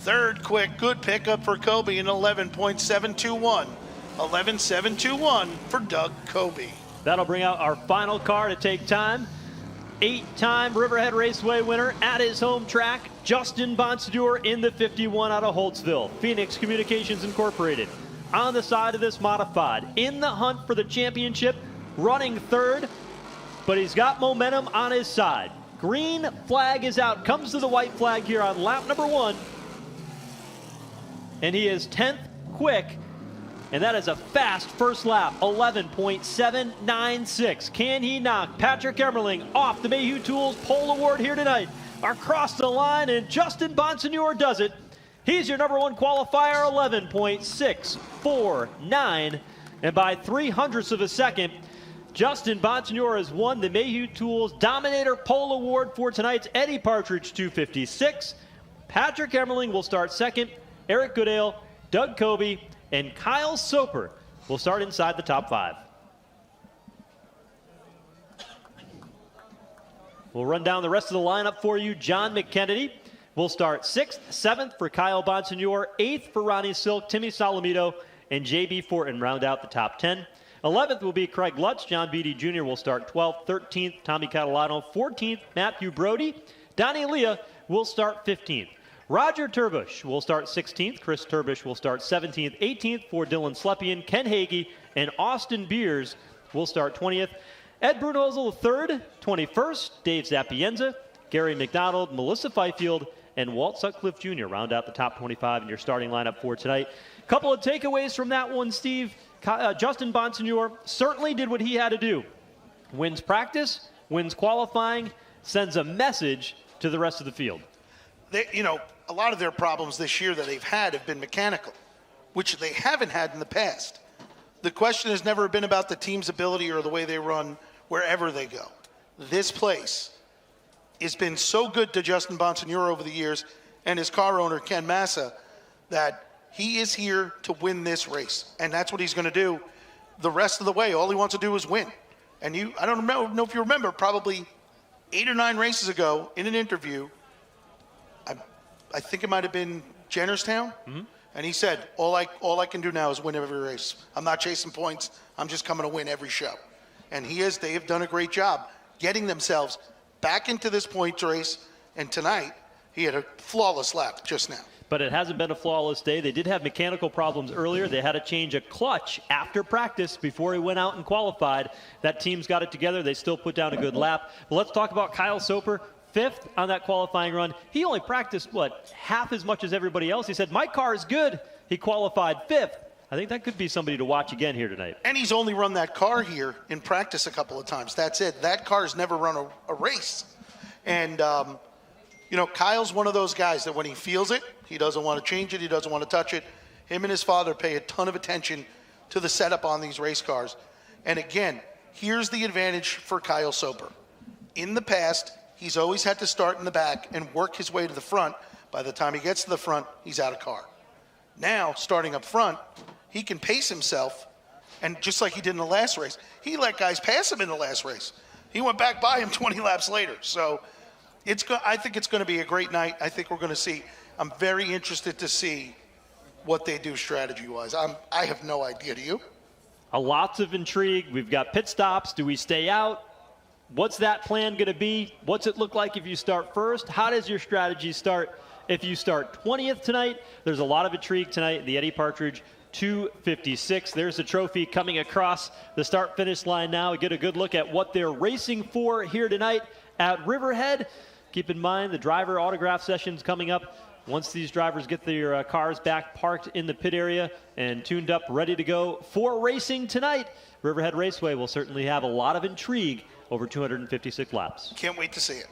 3rd quick, good pickup for Kobe in 11.721. 11.721 for Doug Kobe. That'll bring out our final car to take time. 8-time Riverhead Raceway winner at his home track, Justin Bonsadeur in the 51 out of Holtzville. Phoenix Communications Incorporated on the side of this modified. In the hunt for the championship, running 3rd, but he's got momentum on his side. Green flag is out, comes to the white flag here on lap number 1. And he is 10th quick and that is a fast first lap, 11.796. Can he knock Patrick Emmerling off the Mayhew Tools Pole Award here tonight? Across the line, and Justin Bonsignore does it. He's your number one qualifier, 11.649. And by 0.03 of a second, Justin Bonsignore has won the Mayhew Tools Dominator Pole Award for tonight's Eddie Partridge 256. Patrick Emmerling will start second. Eric Goodale, Doug Kobe, and Kyle Soper will start inside the top 5. We'll run down the rest of the lineup for you. John McKennedy will start 6th, 7th for Kyle Bonsignore, 8th for Ronnie Silk, Timmy Solomito, and J.B. Fortin round out the top 10. 11th will be Craig Lutz. John Beatty Jr. will start 12th. 13th, Tommy Catalano. 14th, Matthew Brody. Donnie Leah will start 15th. Roger Turbush will start 16th. Chris Turbush will start 17th. 18th for Dylan Slepian. Ken Hagee and Austin Beers will start 20th. Ed Brunhosel III, 21st. Dave Zapienza, Gary McDonald, Melissa Fifield, and Walt Sutcliffe Jr. round out the top 25 in your starting lineup for tonight. Couple of takeaways from that one, Steve. Justin Bonsignore certainly did what he had to do. Wins practice, wins qualifying, sends a message to the rest of the field. A lot of their problems this year that they've had have been mechanical, which they haven't had in the past. The question has never been about the team's ability or the way they run wherever they go. This place has been so good to Justin Bonsignore over the years and his car owner, Ken Massa, that he is here to win this race. And that's what he's going to do the rest of the way. All he wants to do is win. And I don't know if you remember, probably 8 or 9 races ago in an interview, I think it might have been Jennerstown, and he said, all I can do now is win every race. I'm not chasing points. I'm just coming to win every show. And they have done a great job getting themselves back into this points race, and tonight he had a flawless lap just now. But it hasn't been a flawless day. They did have mechanical problems earlier. They had to change a clutch after practice before he went out and qualified. That team's got it together. They still put down a good lap. But let's talk about Kyle Soper. 5th on that qualifying run. He only practiced, half as much as everybody else. He said, my car is good. He qualified 5th. I think that could be somebody to watch again here tonight. And he's only run that car here in practice a couple of times. That's it. That car's never run a race. And, Kyle's one of those guys that when he feels it, he doesn't want to change it. He doesn't want to touch it. Him and his father pay a ton of attention to the setup on these race cars. And again, here's the advantage for Kyle Soper. In the past, he's always had to start in the back and work his way to the front. By the time he gets to the front, he's out of car. Now, starting up front, he can pace himself, and just like he did in the last race, he let guys pass him in the last race. He went back by him 20 laps later. So I think it's going to be a great night. I think we're going to see. I'm very interested to see what they do strategy-wise. I have no idea. Do you? Lots of intrigue. We've got pit stops. Do we stay out? What's that plan going to be? What's it look like if you start first? How does your strategy start if you start 20th tonight? There's a lot of intrigue tonight. The Eddie Partridge 256. There's the trophy coming across the start-finish line now. We get a good look at what they're racing for here tonight at Riverhead. Keep in mind the driver autograph session's coming up. Once these drivers get their cars back parked in the pit area and tuned up, ready to go for racing tonight, Riverhead Raceway will certainly have a lot of intrigue over 256 laps. Can't wait to see it.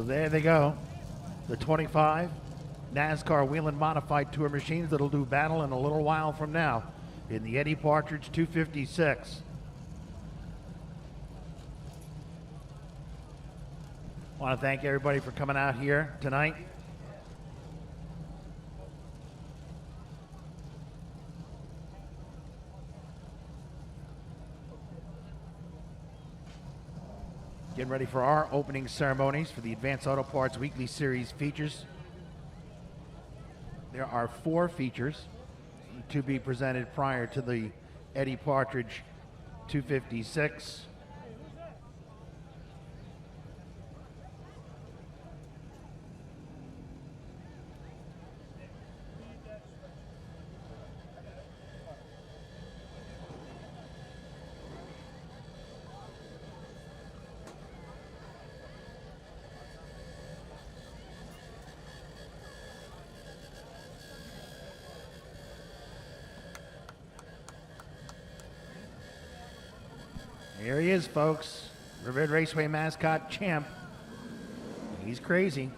there they go. The 25 NASCAR Whelen Modified Tour machines that'll do battle in a little while from now in the Eddie Partridge 256. I want to thank everybody for coming out here tonight. Getting ready for our opening ceremonies for the Advanced Auto Parts Weekly Series features. There are 4 features to be presented prior to the Eddie Partridge 256. Here he is, folks. Riverhead Raceway mascot champ. He's crazy.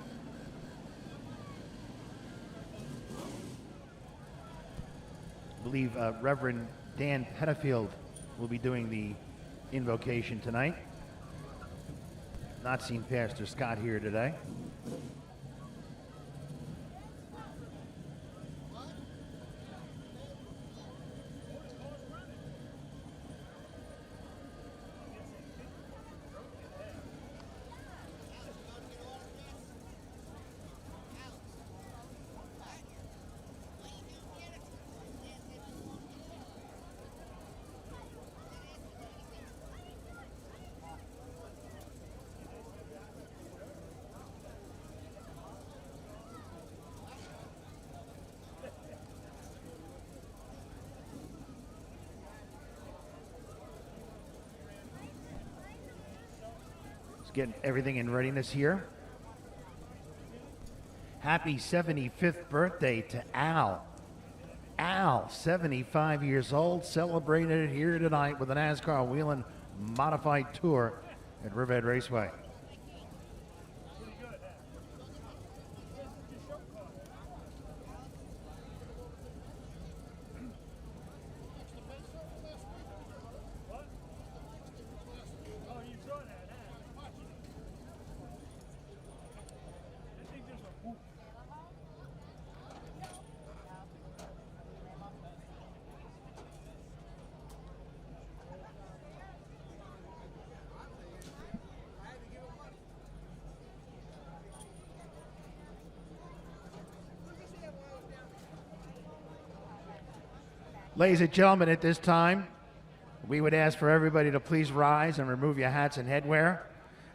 I believe Reverend Dan Pettifield will be doing the invocation tonight. Not seen Pastor Scott here today. Getting everything in readiness here. Happy 75th birthday to Al. Al, 75 years old, celebrated here tonight with the NASCAR Whelen Modified Tour at Riverhead Raceway. Ladies and gentlemen, at this time, we would ask for everybody to please rise and remove your hats and headwear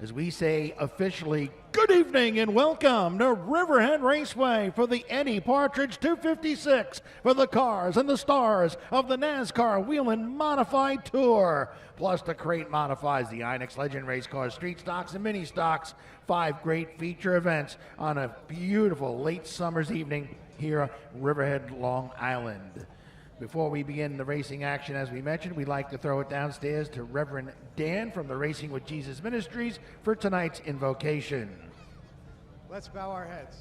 as we say officially, good evening and welcome to Riverhead Raceway for the Eddie Partridge 256 for the cars and the stars of the NASCAR Whelen Modified Tour. Plus, the crate modifies the Inex Legend race cars, street stocks, and mini stocks. 5 great feature events on a beautiful late summer's evening here at Riverhead, Long Island. Before we begin the racing action, as we mentioned, we'd like to throw it downstairs to Reverend Dan from the Racing with Jesus Ministries for tonight's invocation. Let's bow our heads.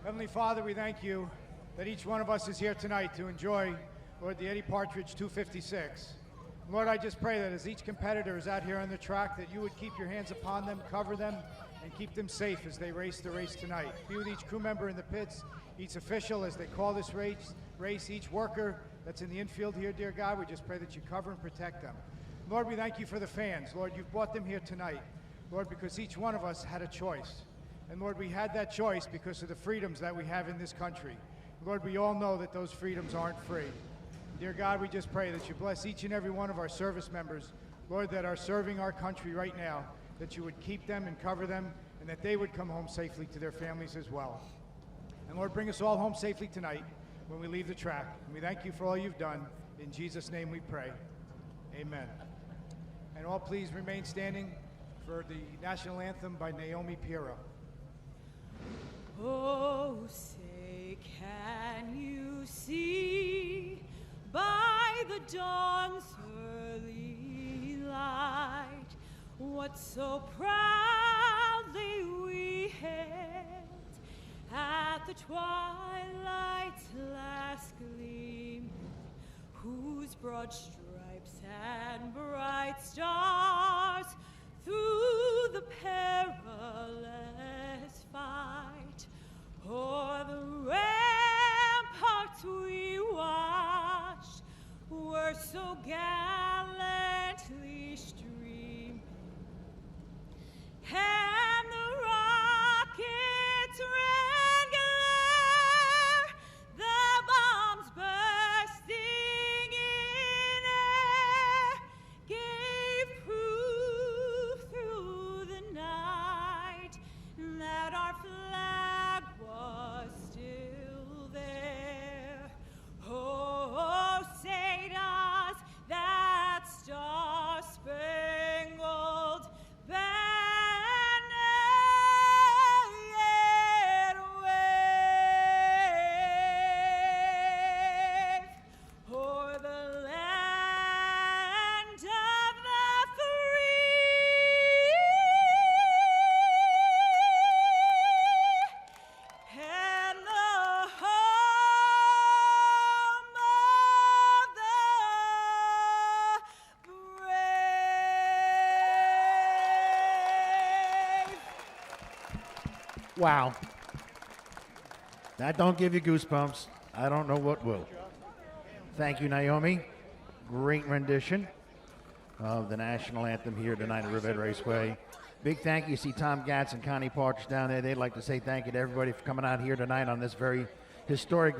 Heavenly Father, we thank you that each one of us is here tonight to enjoy, Lord, the Eddie Partridge 256. Lord, I just pray that as each competitor is out here on the track, that you would keep your hands upon them, cover them, and keep them safe as they race the race tonight. Be with each crew member in the pits, each official as they call this race, each worker that's in the infield here, dear God. We just pray that you cover and protect them. Lord, we thank you for the fans. Lord, you've brought them here tonight, Lord, because each one of us had a choice. And Lord, we had that choice because of the freedoms that we have in this country. Lord, we all know that those freedoms aren't free. Dear God, we just pray that you bless each and every one of our service members, Lord, that are serving our country right now, that you would keep them and cover them, and that they would come home safely to their families as well. And Lord, bring us all home safely tonight when we leave the track. And we thank you for all you've done. In Jesus' name we pray. Amen. And all please remain standing for the national anthem by Naomi Piero. Oh, say, can you see by the dawn's early light what so proudly we beheld at the twilight's last gleam, whose broad stripes and bright stars through the perilous fight o'er the ramparts we watched were so gallantly streaming, and the rockets ran glare, the bombs bursting in air gave proof through the night that our flag was still there. Oh, say does that star-spangled banner yet wave o'er the land of the free and the home of the brave. Wow. That don't give you goosebumps. I don't know what will. Thank you, Naomi. Great rendition of the national anthem here tonight at Riverhead Raceway. Big thank you. See Tom Gatz and Connie Partridge down there. They'd like to say thank you to everybody for coming out here tonight on this very historic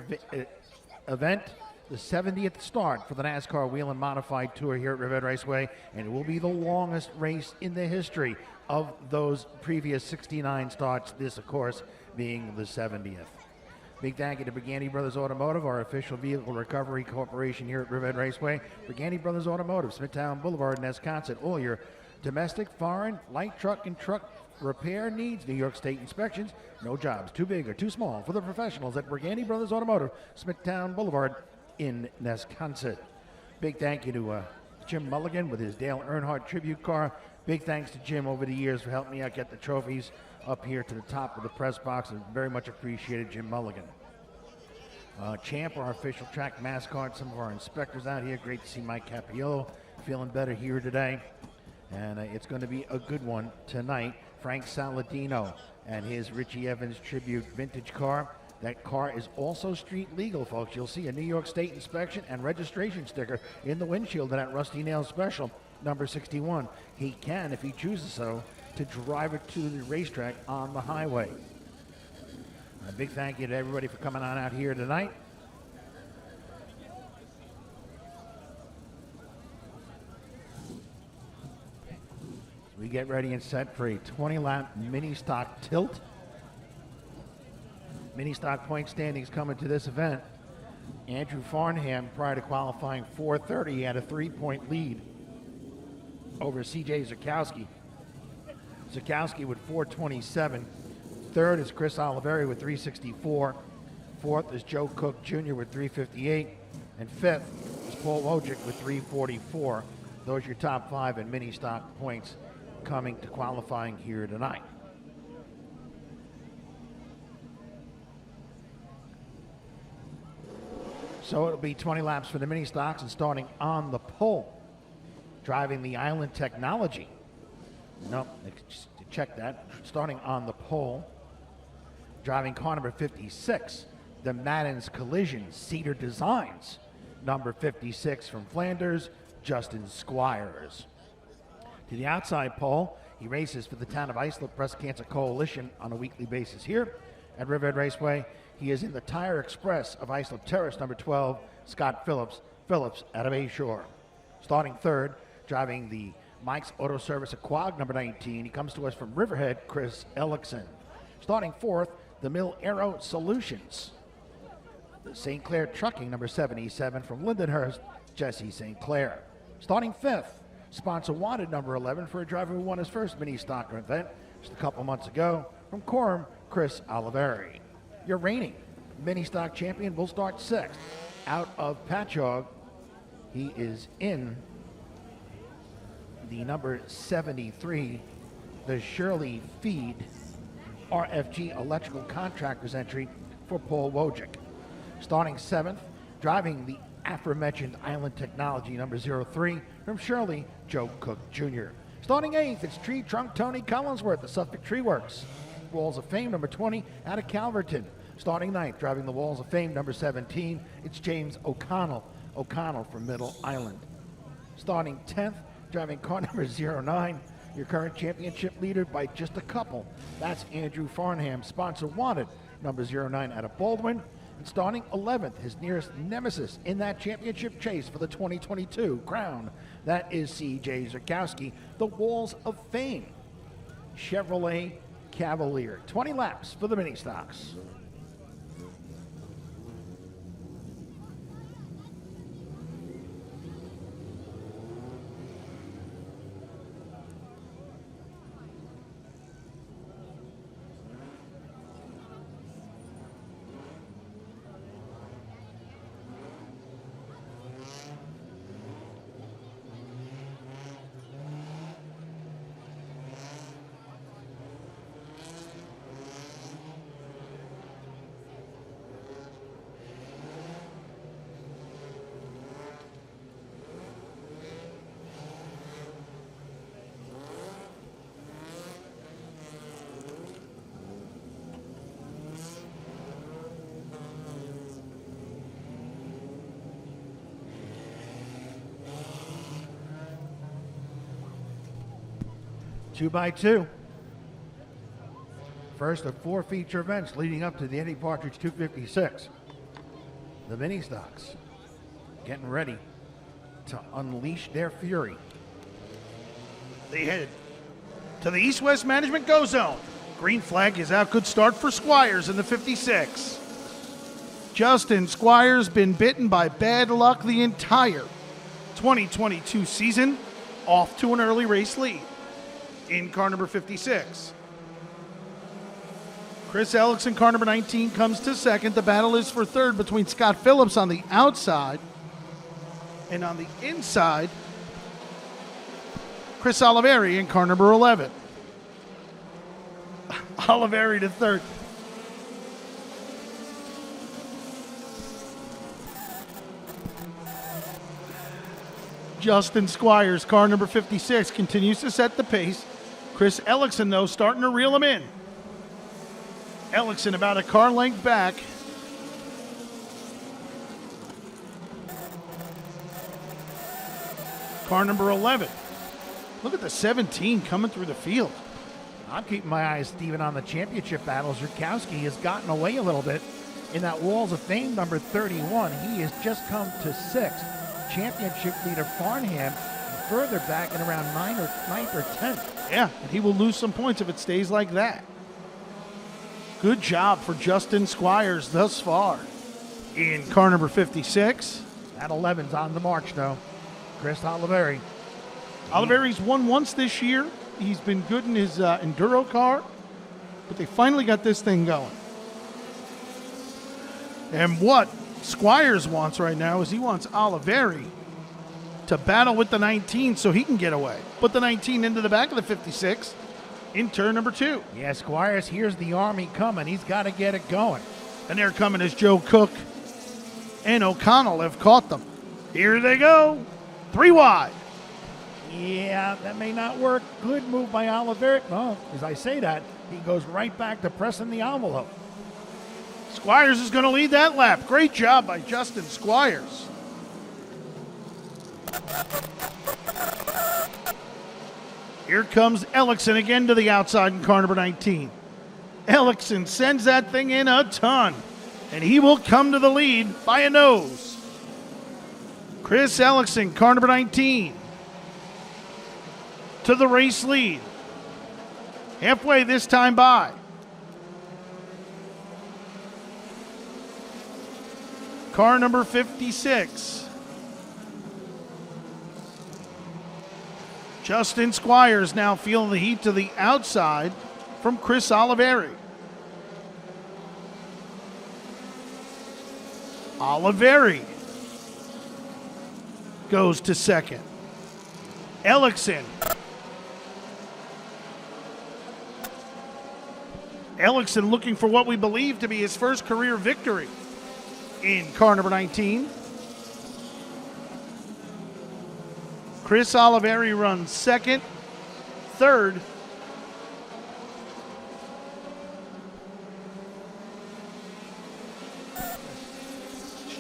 event. The 70th start for the NASCAR Whelen Modified Tour here at Riverhead Raceway, and it will be the longest race in the history of those previous 69 starts, this, of course, being the 70th. Big thank you to Briganti Brothers Automotive, our official vehicle recovery corporation here at Riverhead Raceway. Briganti Brothers Automotive, Smithtown Boulevard in Wisconsin. All your domestic, foreign, light truck, and truck repair needs, New York State inspections. No jobs too big or too small for the professionals at Briganti Brothers Automotive, Smithtown Boulevard in Wisconsin. Big thank you to Jim Mulligan with his Dale Earnhardt tribute car. Big thanks to Jim over the years for helping me out get the trophies up here to the top of the press box. And very much appreciated, Jim Mulligan. Champ, our official track mascot, some of our inspectors out here. Great to see Mike Capiello feeling better here today. And it's going to be a good one tonight. Frank Saladino and his Richie Evans tribute vintage car. That car is also street legal, folks. You'll see a New York State inspection and registration sticker in the windshield of that Rusty Nail Special, number 61. He can, if he chooses so, to drive it to the racetrack on the highway. A big thank you to everybody for coming on out here tonight. We get ready and set for a 20-lap mini stock tilt. Mini stock point standings coming to this event. Andrew Farnham, prior to qualifying 4:30, he had a 3-point lead over C.J. Zukowski. Zukowski with 4:27. Third is Chris Oliveri with 3:64. Fourth is Joe Cook Jr. with 3:58. And fifth is Paul Wojcik with 3:44. Those are your top 5 in mini stock points coming to qualifying here tonight. So it'll be 20 laps for the mini stocks, and starting on the pole, driving the Island Technology. Nope, check that. Starting on the pole, driving car number 56, the Madden's Collision Cedar Designs. Number 56 from Flanders, Justin Squires. To the outside pole, he races for the Town of Islip Breast Cancer Coalition on a weekly basis here at Riverhead Raceway. He is in the Tire Express of Islip Terrace, number 12, Scott Phillips out of A-Shore. Starting third, driving the Mike's Auto Service at Quag, number 19. He comes to us from Riverhead, Chris Ellickson. Starting fourth, the Mill Aero Solutions. The St. Clair Trucking, number 77, from Lindenhurst, Jesse St. Clair. Starting fifth, Sponsor Wanted, number 11, for a driver who won his first mini stock event just a couple months ago, from Coram, Chris Oliveri. Your reigning mini stock champion will start sixth. Out of Patchogue, he is in the number 73, the Shirley Feed RFG Electrical Contractors entry for Paul Wojcik. Starting 7th, driving the aforementioned Island Technology number 03 from Shirley, Joe Cook Jr. Starting 8th, it's Tree Trunk Tony Collinsworth of Suffolk Tree Works. Walls of Fame number 20 out of Calverton. Starting 9th, driving the Walls of Fame number 17, it's James O'Connell from Middle Island. Starting 10th, driving car number 09, your current championship leader by just a couple. That's Andrew Farnham, sponsor wanted, number 09 out of Baldwin. And starting 11th, his nearest nemesis in that championship chase for the 2022 crown. That is C.J. Zerkowski, the Walls of Fame Chevrolet Cavalier. 20 laps for the mini stocks. Two by two. First of 4 feature events leading up to the Eddie Partridge 256. The mini stocks getting ready to unleash their fury. They head to the East-West Management Go Zone. Green flag is out. Good start for Squires in the 56. Justin Squires been bitten by bad luck the entire 2022 season. Off to an early race lead in car number 56. Chris Ellis in car number 19 comes to second. The battle is for third between Scott Phillips on the outside, and on the inside, Chris Oliveri in car number 11. Oliveri to third. Justin Squires, car number 56, continues to set the pace. Chris Ellickson, though, starting to reel him in. Ellickson about a car length back. Car number 11. Look at the 17 coming through the field. I'm keeping my eyes, Stephen, on the championship battles. Zerkowski has gotten away a little bit in that Walls of Fame number 31. He has just come to 6th. Championship leader Farnham further back in around 9th or 10th. Yeah, and he will lose some points if it stays like that. Good job for Justin Squires thus far in car number 56. That 11's on the march, though. Chris Oliveri. Oliveri's won once this year. He's been good in his Enduro car, but they finally got this thing going. And what Squires wants right now is he wants Oliveri to battle with the 19 so he can get away. Put the 19 into the back of the 56 in turn number 2. Yeah, Squires here's the Army coming. He's got to get it going. And they're coming as Joe Cook and O'Connell have caught them. Here they go. 3 wide. Yeah, that may not work. Good move by Oliveri. No, as I say that, he goes right back to pressing the envelope. Squires is going to lead that lap. Great job by Justin Squires. Here comes Ellickson again to the outside in car number 19. Ellickson sends that thing in a ton, and he will come to the lead by a nose. Chris Ellickson, car number 19, to the race lead. Halfway this time by. Car number 56. Justin Squires now feeling the heat to the outside from Chris Oliveri. Oliveri goes to second. Ellickson. Ellickson looking for what we believe to be his first career victory in car number 19. Chris Oliveri runs second. Third,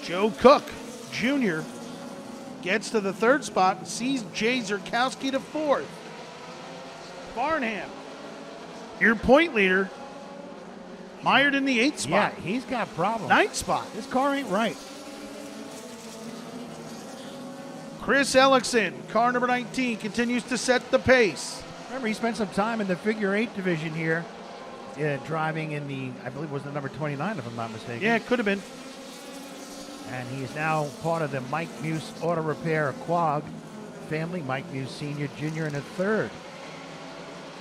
Joe Cook Jr. gets to the third spot and sees Jay Zerkowski to fourth. Farnham, your point leader, mired in the eighth spot. Yeah, he's got problems. Ninth spot. This car ain't right. Chris Ellickson, car number 19, continues to set the pace. Remember, he spent some time in the figure 8 division here, driving in the, I believe it was the number 29, if I'm not mistaken. Yeah, it could have been. And he is now part of the Mike Muse Auto Repair Quag family. Mike Muse Sr., Jr., and a third.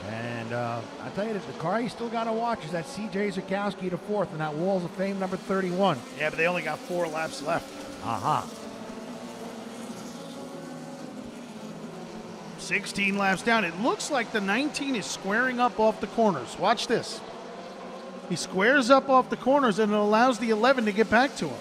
And I'll tell you, the car you still got to watch is that C.J. Zerkowski to fourth, and that Walls of Fame number 31. Yeah, but they only got 4 laps left. Aha. 16 laps down. It looks like the 19 is squaring up off the corners. Watch this. He squares up off the corners, and it allows the 11 to get back to him.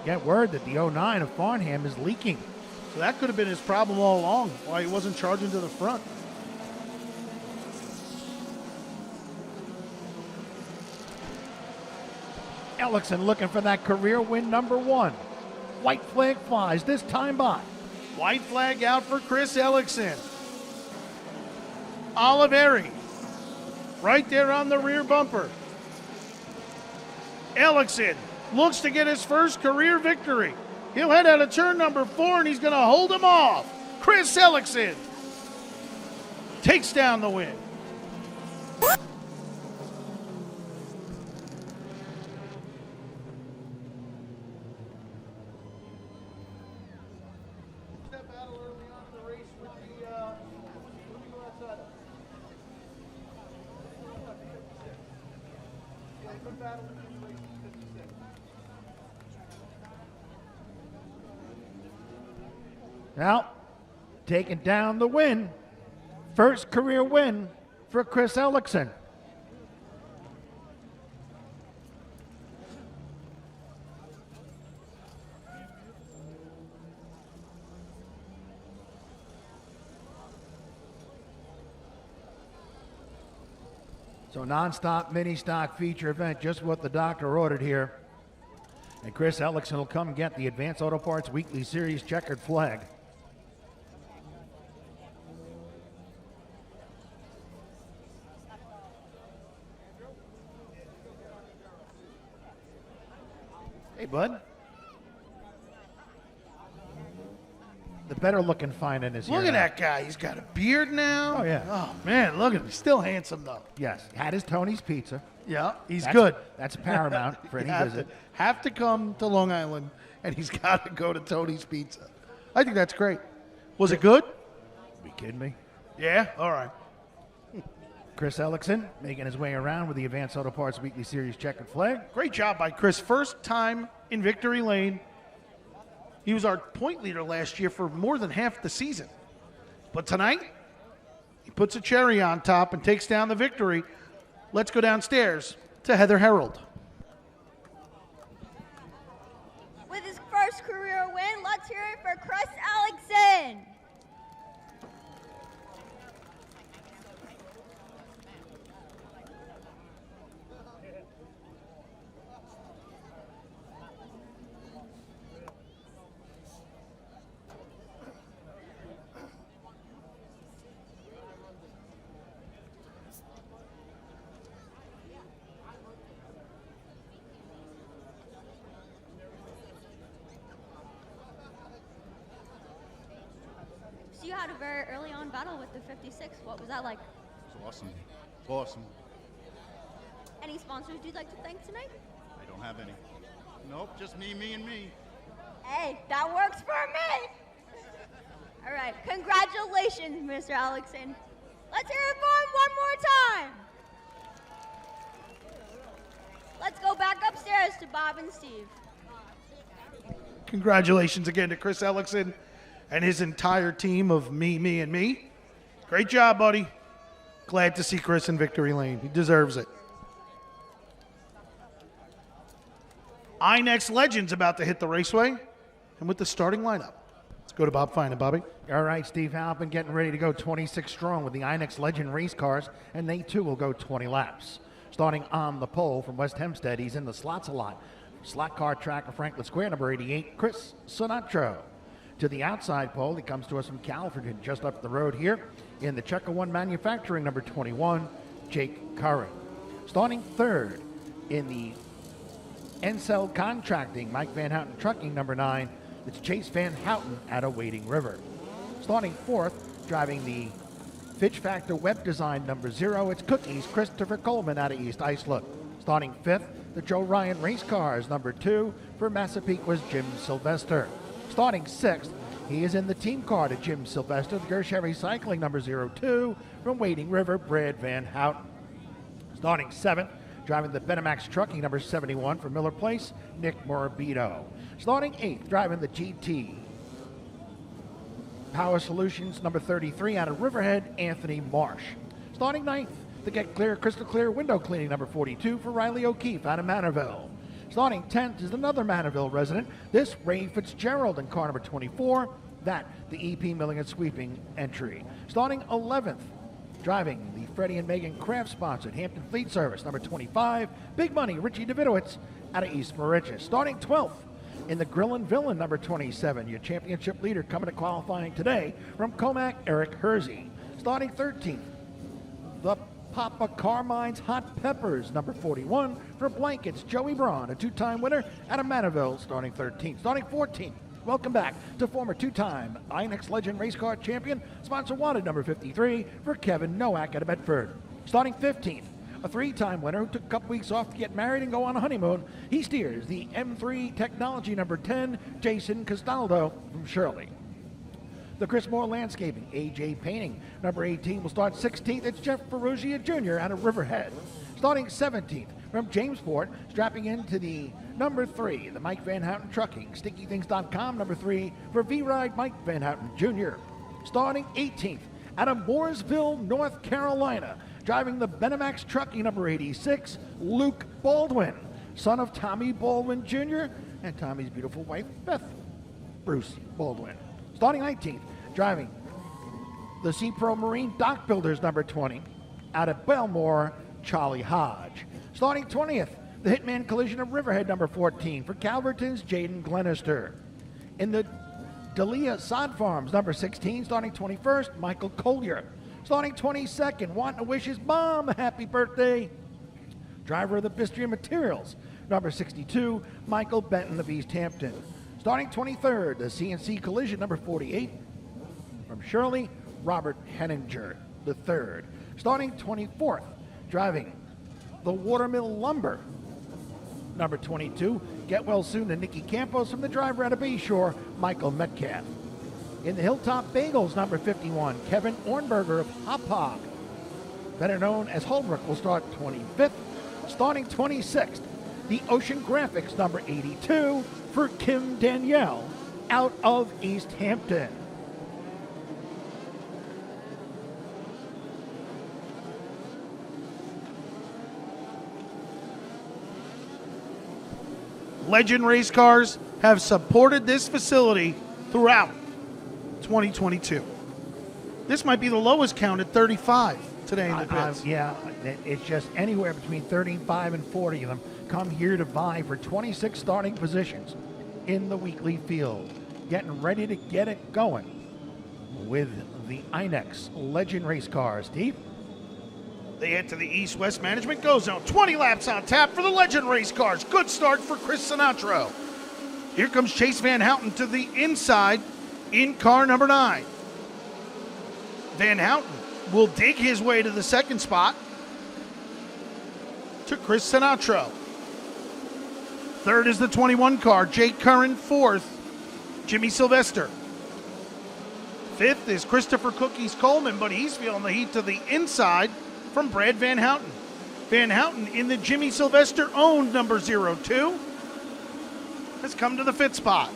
Get word that the 09 of Farnham is leaking. So that could have been his problem all along, why he wasn't charging to the front. Ellickson looking for that career win number 1. White flag flies, this time by. White flag out for Chris Ellickson. Oliveri, right there on the rear bumper. Ellickson looks to get his first career victory. He'll head out of turn number 4, and he's going to hold him off. Chris Ellickson takes down the win. Now, taking down the win. First career win for Chris Ellickson. So non-stop mini stock feature event, just what the doctor ordered here. And Chris Ellickson will come and get the Advanced Auto Parts Weekly Series checkered flag. Hey, bud. The better looking finding is here. Look at now. that guy. He's got a beard now. Oh, yeah. Oh, man, look at him. He's still handsome, though. Yes, had his Tony's Pizza. Yeah, he's That's- good. That's paramount for any visit. Have to come to Long Island, and he's got to go to Tony's Pizza. I think that's great. Was it good? Be kidding me? Yeah? All right. Chris Ellickson making his way around with the Advanced Auto Parts Weekly Series checkered flag. Great job by Chris. First time in victory lane. He was our point leader last year for more than half the season. But tonight, he puts a cherry on top and takes down the victory. Let's go downstairs to Heather Herold. With his first career win, let's hear it for Chris Ellickson. So you had a very early on battle with the 56. What was that like? It's awesome. It's awesome. Any sponsors you'd like to thank tonight? I don't have any. Nope, just me, and me. Hey, that works for me. All right, congratulations, Mr. Ellickson. Let's hear it for him one more time. Let's go back upstairs to Bob and Steve. Congratulations again to Chris Ellickson and his entire team of me, and me. Great job, buddy. Glad to see Chris in victory lane. He deserves it. INEX Legends about to hit the raceway, and with the starting lineup. Let's go to Bob Finan. Bobby. All right, Steve Halpin getting ready to go 26 strong with the INEX Legend race cars, and they too will go 20 laps. Starting on the pole from West Hempstead, he's in the slots a lot. Slot car track of Franklin Square, number 88, Chris Sinatra. To the outside pole, he comes to us from Calverton, just up the road here. In the Checker One Manufacturing, number 21, Jake Curran. Starting third in the Encel Contracting, Mike Van Houten Trucking, number 9, it's Chase Van Houten out of Wading River. Starting fourth, driving the Fitch Factor Web Design, number 0, it's Cookies, Christopher Coleman out of East Islip. Starting fifth, the Joe Ryan Race Cars, number 2, for Massapequa's Jim Sylvester. Starting sixth, he is in the team car to Jim Sylvester, the Gersha Recycling, number 02, from Wading River, Brad Van Houten. Starting seventh, driving the Benamax Trucking, number 71, from Miller Place, Nick Morabito. Starting eighth, driving the GT Power Solutions, number 33, out of Riverhead, Anthony Marsh. Starting ninth, the Get Clear Crystal Clear Window Cleaning, number 42, for Riley O'Keefe out of Manorville. Starting 10th is another Manorville resident, this Ray Fitzgerald in car number 24, that the EP Milling and Sweeping entry. Starting 11th, driving the Freddie and Megan Craft sponsored Hampton Fleet Service, number 25, Big Money Richie Davidowitz out of East Moriches. Starting 12th in the Grill and Villain, number 27, your championship leader coming to qualifying today from Comac, Eric Hersey. Starting 13th, the Papa Carmine's Hot Peppers, number 41, for Blankets, Joey Braun, a two-time winner out of Manorville, starting 13th. Starting 14th, welcome back to former two-time INEX Legend Race Car Champion, sponsor wanted, number 53, for Kevin Nowak out of Bedford. Starting 15th, a three-time winner who took a couple weeks off to get married and go on a honeymoon. He steers the M3 Technology, number 10, Jason Castaldo from Shirley. The Chris Moore Landscaping, AJ Painting, number 18, will start 16th. It's Jeff Ferrugia Jr. out of Riverhead. Starting 17th from Jamesport, strapping into the number 3, the Mike Van Houten Trucking, StinkyThings.com, number 3, for V-Ride Mike Van Houten Jr. Starting 18th out of Mooresville, North Carolina, driving the Benamax Trucking, number 86, Luke Baldwin, son of Tommy Baldwin Jr. and Tommy's beautiful wife, Beth Bruce Baldwin. Starting 19th, driving the Sea Pro Marine Dock Builders, number 20, out of Belmore, Charlie Hodge. Starting 20th, the Hitman Collision of Riverhead, number 14, for Calverton's Jaden Glenister. In the Dalia Sod Farms, number 16, starting 21st, Michael Collier. Starting 22nd, wanting to wish his mom a happy birthday, driver of the Bistria Materials, number 62, Michael Benton of East Hampton. Starting 23rd, the CNC Collision, number 48, from Shirley, Robert Henninger III. Starting 24th, driving the Watermill Lumber, number 22, get well soon to Nikki Campos from the driver out of Bayshore, Michael Metcalf. In the Hilltop Bagels, number 51, Kevin Ornberger of Hop Hog, better known as Holbrook, will start 25th. Starting 26th, the Ocean Graphics, number 82, for Kim Danielle out of East Hampton. Legend Race Cars have supported this facility throughout 2022. This might be the lowest count at 35 today in the pits. Yeah, it's just anywhere between 35 and 40 of them come here to vie for 26 starting positions in the weekly field. Getting ready to get it going with the INEX Legend Race Cars. Steve? They head to the East-West Management Go Zone. 20 laps on tap for the Legend Race Cars. Good start for Chris Sinatra. Here comes Chase Van Houten to the inside in car number 9. Van Houten will dig his way to the second spot to Chris Sinatra. Third is the 21 car, Jake Curran. Fourth, Jimmy Sylvester. Fifth is Christopher Cookies Coleman, but he's feeling the heat to the inside from Brad Van Houten. Van Houten in the Jimmy Sylvester owned number 02 has come to the fifth spot.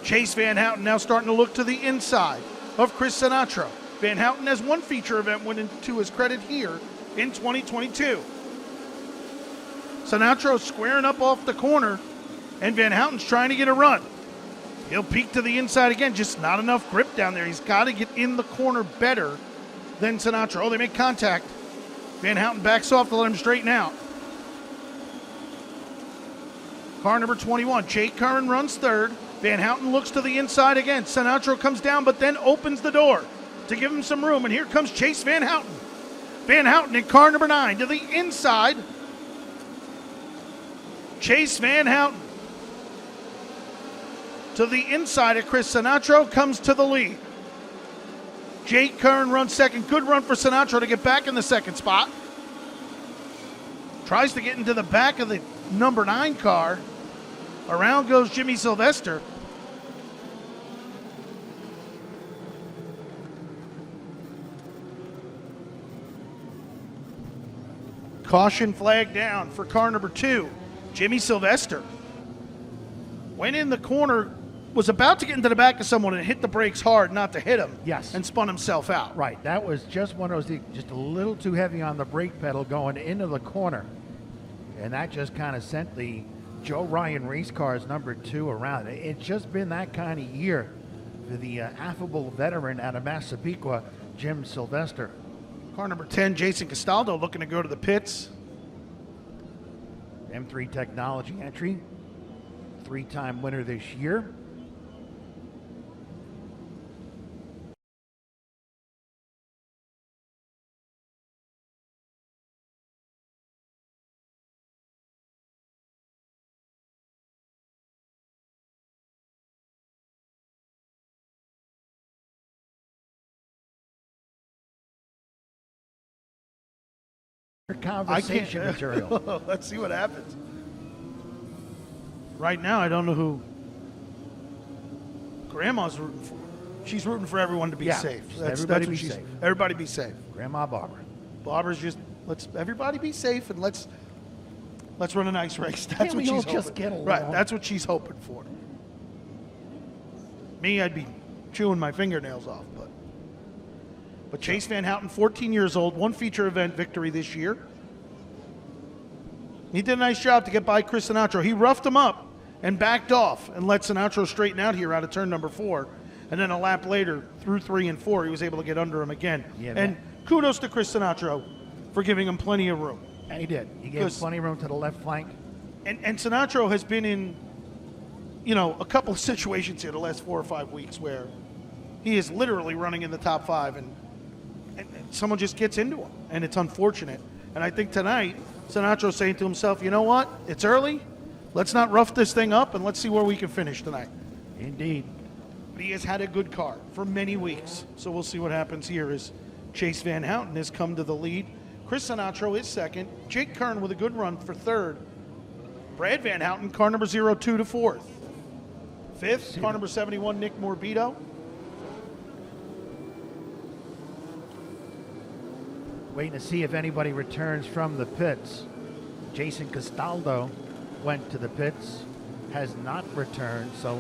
Chase Van Houten now starting to look to the inside of Chris Sinatro. Van Houten has one feature event win to his credit here in 2022. Sinatro squaring up off the corner, and Van Houten's trying to get a run. He'll peek to the inside again, just not enough grip down there. He's got to get in the corner better than Sinatro. Oh, they make contact. Van Houten backs off to let him straighten out. Car number 21, Jake Curran runs third. Van Houten looks to the inside again. Sinatro comes down, but then opens the door to give him some room. And here comes Chase Van Houten. Van Houten in car number 9 to the inside. Chase Van Houten to the inside of Chris Sinatro comes to the lead. Jake Curran runs second. Good run for Sinatro to get back in the second spot. Tries to get into the back of the number 9 car. Around goes Jimmy Sylvester. Caution flag down for car number 2. Jimmy Sylvester went in the corner, was about to get into the back of someone and hit the brakes hard not to hit him. Yes. And spun himself out. Right, that was just one of those, just a little too heavy on the brake pedal going into the corner. And that just kind of sent the Joe Ryan race cars number 2 around. It's just been that kind of year for the affable veteran out of Massapequa, Jim Sylvester. Car number 10, Jason Castaldo, looking to go to the pits. M3 Technology entry, 3-time winner this year. Conversation material. Let's see what happens. Right now, I don't know who Grandma's rooting for. She's rooting for everyone to be safe. Everybody be what safe. Everybody be safe. Grandma Barbara. Barbara's just, let's everybody be safe and let's run a nice race. That's what we she's all hoping. just get along? Right, that's what she's hoping for. Me, I'd be chewing my fingernails off, but Chase Van Houten, 14 years old, one feature event victory this year. He did a nice job to get by Chris Sinatro. He roughed him up and backed off and let Sinatro straighten out here out of turn number 4. And then a lap later, through 3 and 4, he was able to get under him again. Yeah, and kudos to Chris Sinatro for giving him plenty of room. And he did. He gave plenty of room to the left flank. And Sinatro has been in, a couple of situations here the last 4 or 5 weeks where he is literally running in the top 5 and someone just gets into him, and it's unfortunate. And I think tonight, Sinatro's saying to himself, you know what? It's early. Let's not rough this thing up, and let's see where we can finish tonight. Indeed. But he has had a good car for many weeks, so we'll see what happens here as Chase Van Houten has come to the lead. Chris Sinatro is second. Jake Curran with a good run for third. Brad Van Houten, car number 02 to fourth. Fifth, car number 71, Nick Morbido. Waiting to see if anybody returns from the pits. Jason Castaldo went to the pits, has not returned, so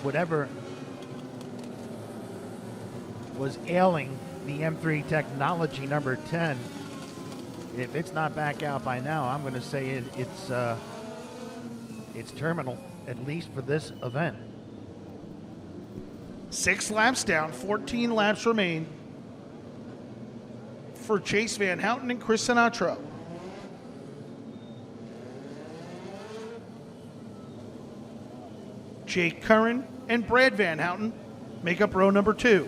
whatever was ailing the M3 Technology number 10, if it's not back out by now, I'm going to say it's terminal, at least for this event. 6 laps down, 14 laps remain for Chase Van Houten and Chris Sinatro. Jake Curran and Brad Van Houten make up row number 2.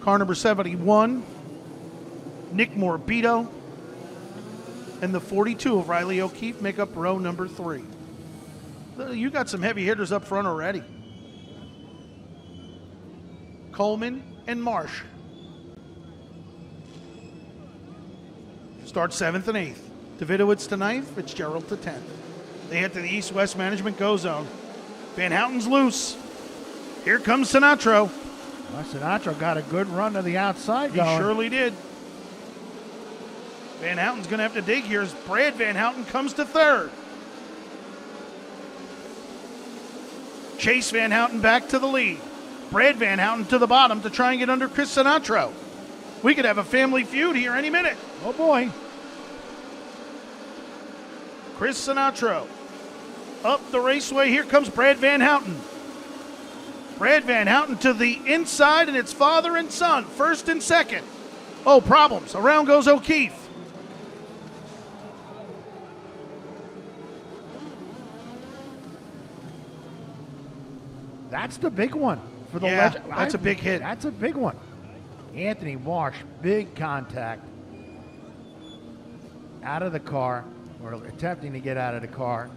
Car number 71, Nick Morbido, and the 42 of Riley O'Keefe make up row number 3. You got some heavy hitters up front already. Coleman and Marsh. Start 7th and 8th. Davidowitz to 9th, Fitzgerald to 10th. They head to the East-West Management Go Zone. Van Houten's loose. Here comes Sinatro. Well, Sinatro got a good run to the outside. He surely did. Van Houten's going to have to dig here as Brad Van Houten comes to 3rd. Chase Van Houten back to the lead. Brad Van Houten to the bottom to try and get under Chris Sinatro. We could have a family feud here any minute. Oh, boy. Chris Sinatro up the raceway. Here comes Brad Van Houten. Brad Van Houten to the inside, and it's father and son, first and second. Oh, problems. Around goes O'Keefe. That's the big one for the Yeah, legend. that's a big hit. That's a big one. Anthony Marsh, big contact. Out of the car, or attempting to get out of the car.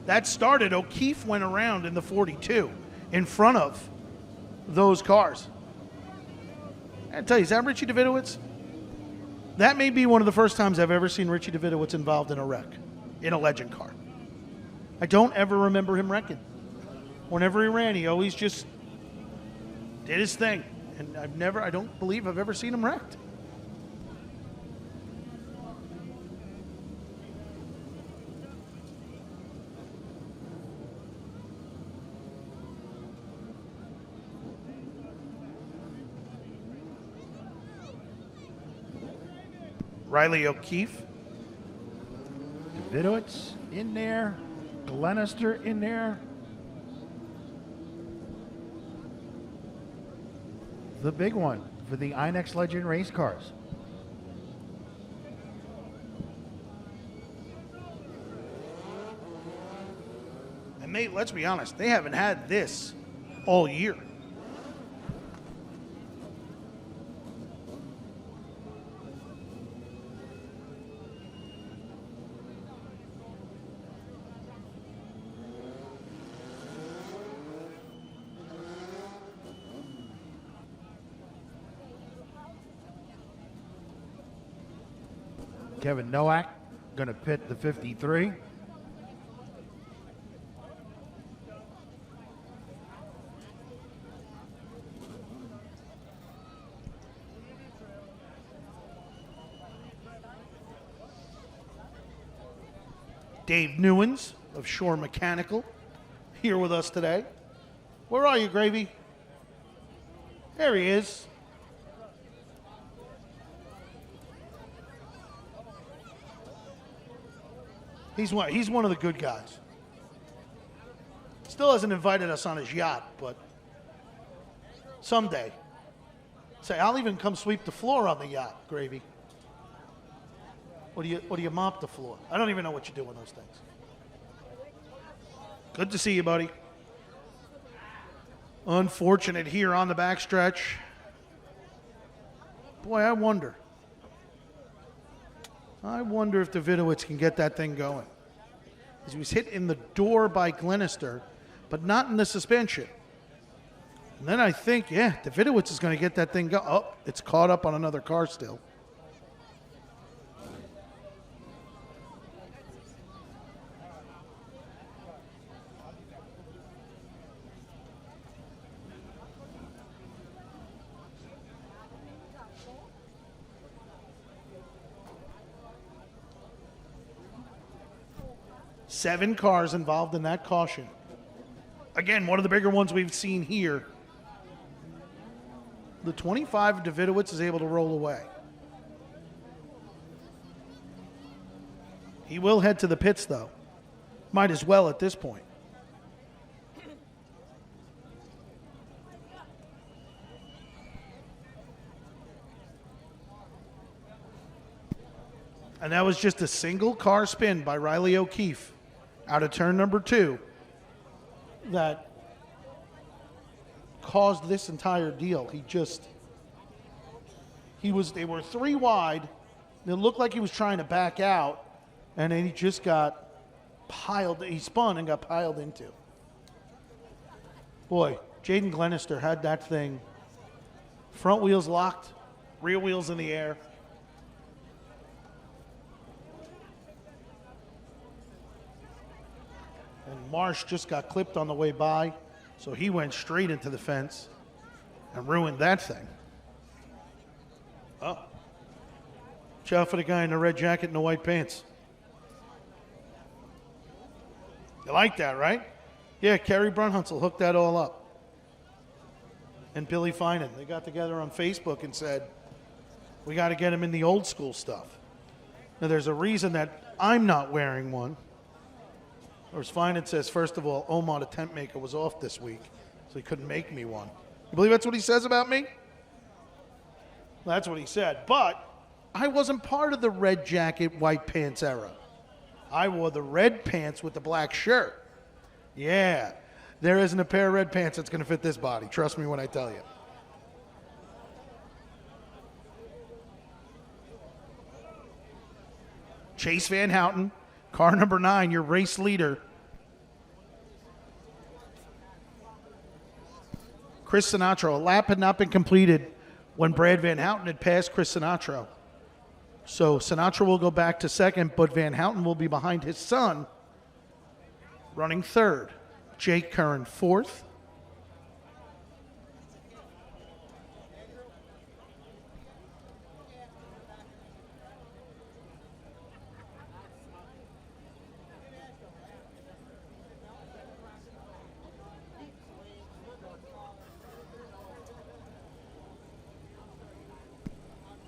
That started. O'Keefe went around in the 42 in front of those cars. I tell you, is that Richie Davidowitz? That may be one of the first times I've ever seen Richie Davidowitz involved in a wreck, in a legend car. I don't ever remember him wrecking. Whenever he ran, he always just did his thing. And I don't believe I've ever seen him wrecked. Riley O'Keefe. Davidowitz in there. Glenister in there. The big one for the INEX Legend race cars. And mate, let's be honest, they haven't had this all year. Kevin Nowak going to pit the 53. Dave Newens of Shore Mechanical here with us today. Where are you, Gravy? There he is. He's one of the good guys. Still hasn't invited us on his yacht, but someday. Say, I'll even come sweep the floor on the yacht, Gravy. What do you mop the floor? I don't even know what you do on those things. Good to see you, buddy. Unfortunate here on the backstretch. Boy, I wonder if Davidowitz can get that thing going. He was hit in the door by Glenister, but not in the suspension. And then I think, Davidowitz is going to get that thing going. Oh, it's caught up on another car still. Seven cars involved in that caution. Again, one of the bigger ones we've seen here. The 25 of Davidowitz is able to roll away. He will head to the pits, though. Might as well at this point. And that was just a single car spin by Riley O'Keefe out of turn number 2 that caused this entire deal. They were 3 wide. It looked like he was trying to back out, and then he just got he spun and got piled into. Boy, Jaden Glenister had that thing. Front wheels locked, rear wheels in the air. And Marsh just got clipped on the way by, so he went straight into the fence and ruined that thing. Oh. Watch out for the guy in the red jacket and the white pants. You like that, right? Yeah, Kerry Brunhunsel hooked that all up. And Billy Finan. They got together on Facebook and said, we got to get him in the old school stuff. Now, there's a reason that I'm not wearing one. Or as Finan says, first of all, Omar, the tent maker, was off this week, so he couldn't make me one. You believe that's what he says about me? That's what he said. But I wasn't part of the red jacket, white pants era. I wore the red pants with the black shirt. Yeah, there isn't a pair of red pants that's going to fit this body. Trust me when I tell you. Chase Van Houten, car number 9, your race leader. Chris Sinatra. A lap had not been completed when Brad Van Houten had passed Chris Sinatra. So Sinatra will go back to second, but Van Houten will be behind his son, running third. Jake Curran fourth.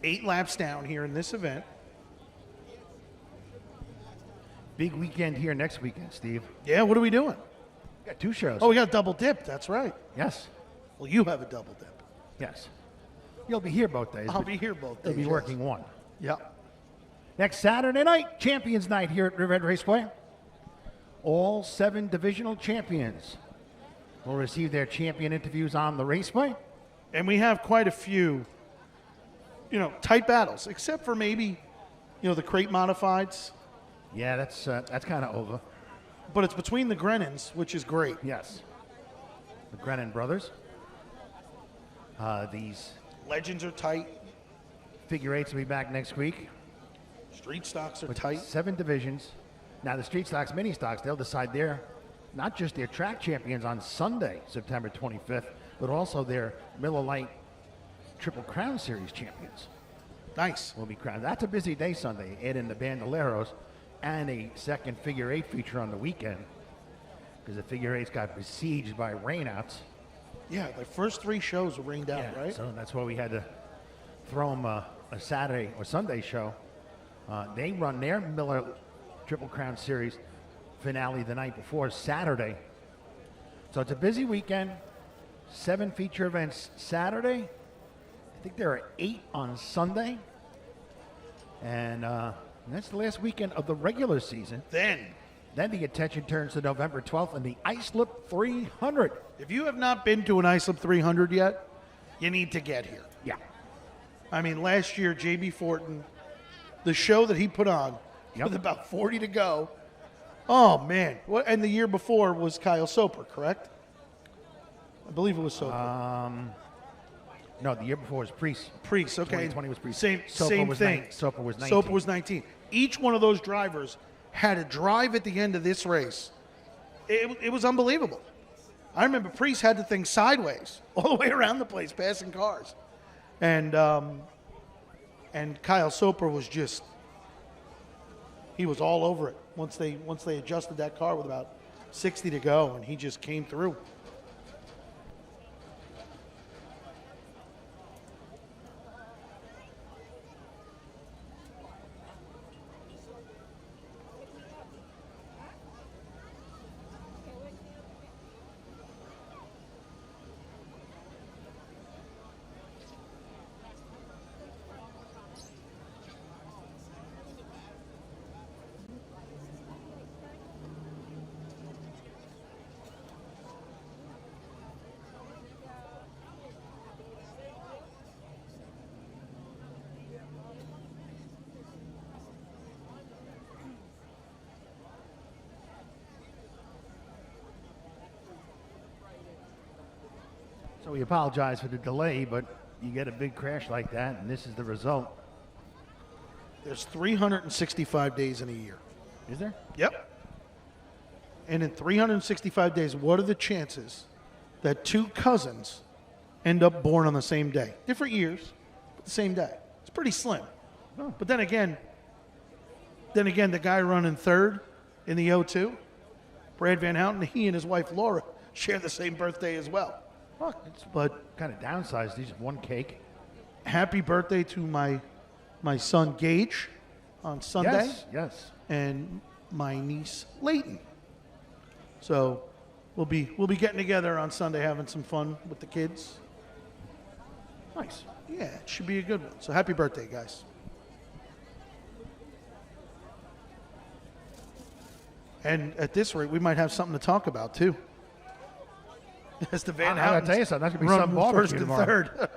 Eight laps down here in this event. Big weekend here next weekend, Steve. Yeah, what are we doing? We got 2 shows. Oh, we got a double dip. That's right. Yes. Well, you have a double dip. Yes. You'll be here both days. I'll be here both days. You'll be yes. working one. Yep. Next Saturday night, Champions Night here at Riverhead Raceway. All 7 divisional champions will receive their champion interviews on the Raceway. And we have quite a few, tight battles, except for maybe, the crate modifieds. Yeah, that's kind of over. But it's between the Grennans, which is great. Yes. The Grennan brothers. These Legends are tight. figure eights will be back next week. Street stocks are With tight. 7 divisions. Now the street stocks, mini stocks, they'll decide not just their track champions on Sunday, September 25th, but also their Miller Lite Triple Crown Series champions. Nice. Will be crowned. That's a busy day Sunday. Add in the Bandoleros and a second figure 8 feature on the weekend because the figure 8s got besieged by rainouts. Yeah, the first 3 shows were rained out, right? So that's why we had to throw them a Saturday or Sunday show. They run their Miller Triple Crown Series finale the night before, Saturday. So it's a busy weekend. 7 feature events Saturday. I think there are 8 on Sunday. And that's the last weekend of the regular season. Then the attention turns to November 12th and the Islip 300. If you have not been to an Islip 300 yet, you need to get here. Yeah. I mean, last year, J.B. Fortin, the show that he put on with about 40 to go. Oh, man. And the year before was Kyle Soper, correct? I believe it was Soper. No, the year before was Priest. Priest, okay. 2020 was Priest. Same was thing. Soper was 19. Soper was 19. Each one of those drivers had a drive at the end of this race. It was unbelievable. I remember Priest had the thing sideways all the way around the place, passing cars. And Kyle Soper was just, he was all over it once they adjusted that car with about 60 to go, and he just came through. So we apologize for the delay, but you get a big crash like that, and this is the result. There's 365 days in a year. Is there? Yep. And in 365 days, what are the chances that 2 cousins end up born on the same day? Different years, but the same day. It's pretty slim. Oh. But then again, the guy running third in the O2, Brad Van Houten, he and his wife Laura share the same birthday as well. Look, it's But kind of downsized. These one cake. happy birthday to my son Gage on Sunday. Yes. And my niece Layton. So we'll be getting together on Sunday, having some fun with the kids. Nice. Yeah, it should be a good one. So happy birthday, guys. And at this rate, we might have something to talk about too. As the Van I gotta Houtens tell you something. That's gonna be run some barbecue first and tomorrow. third.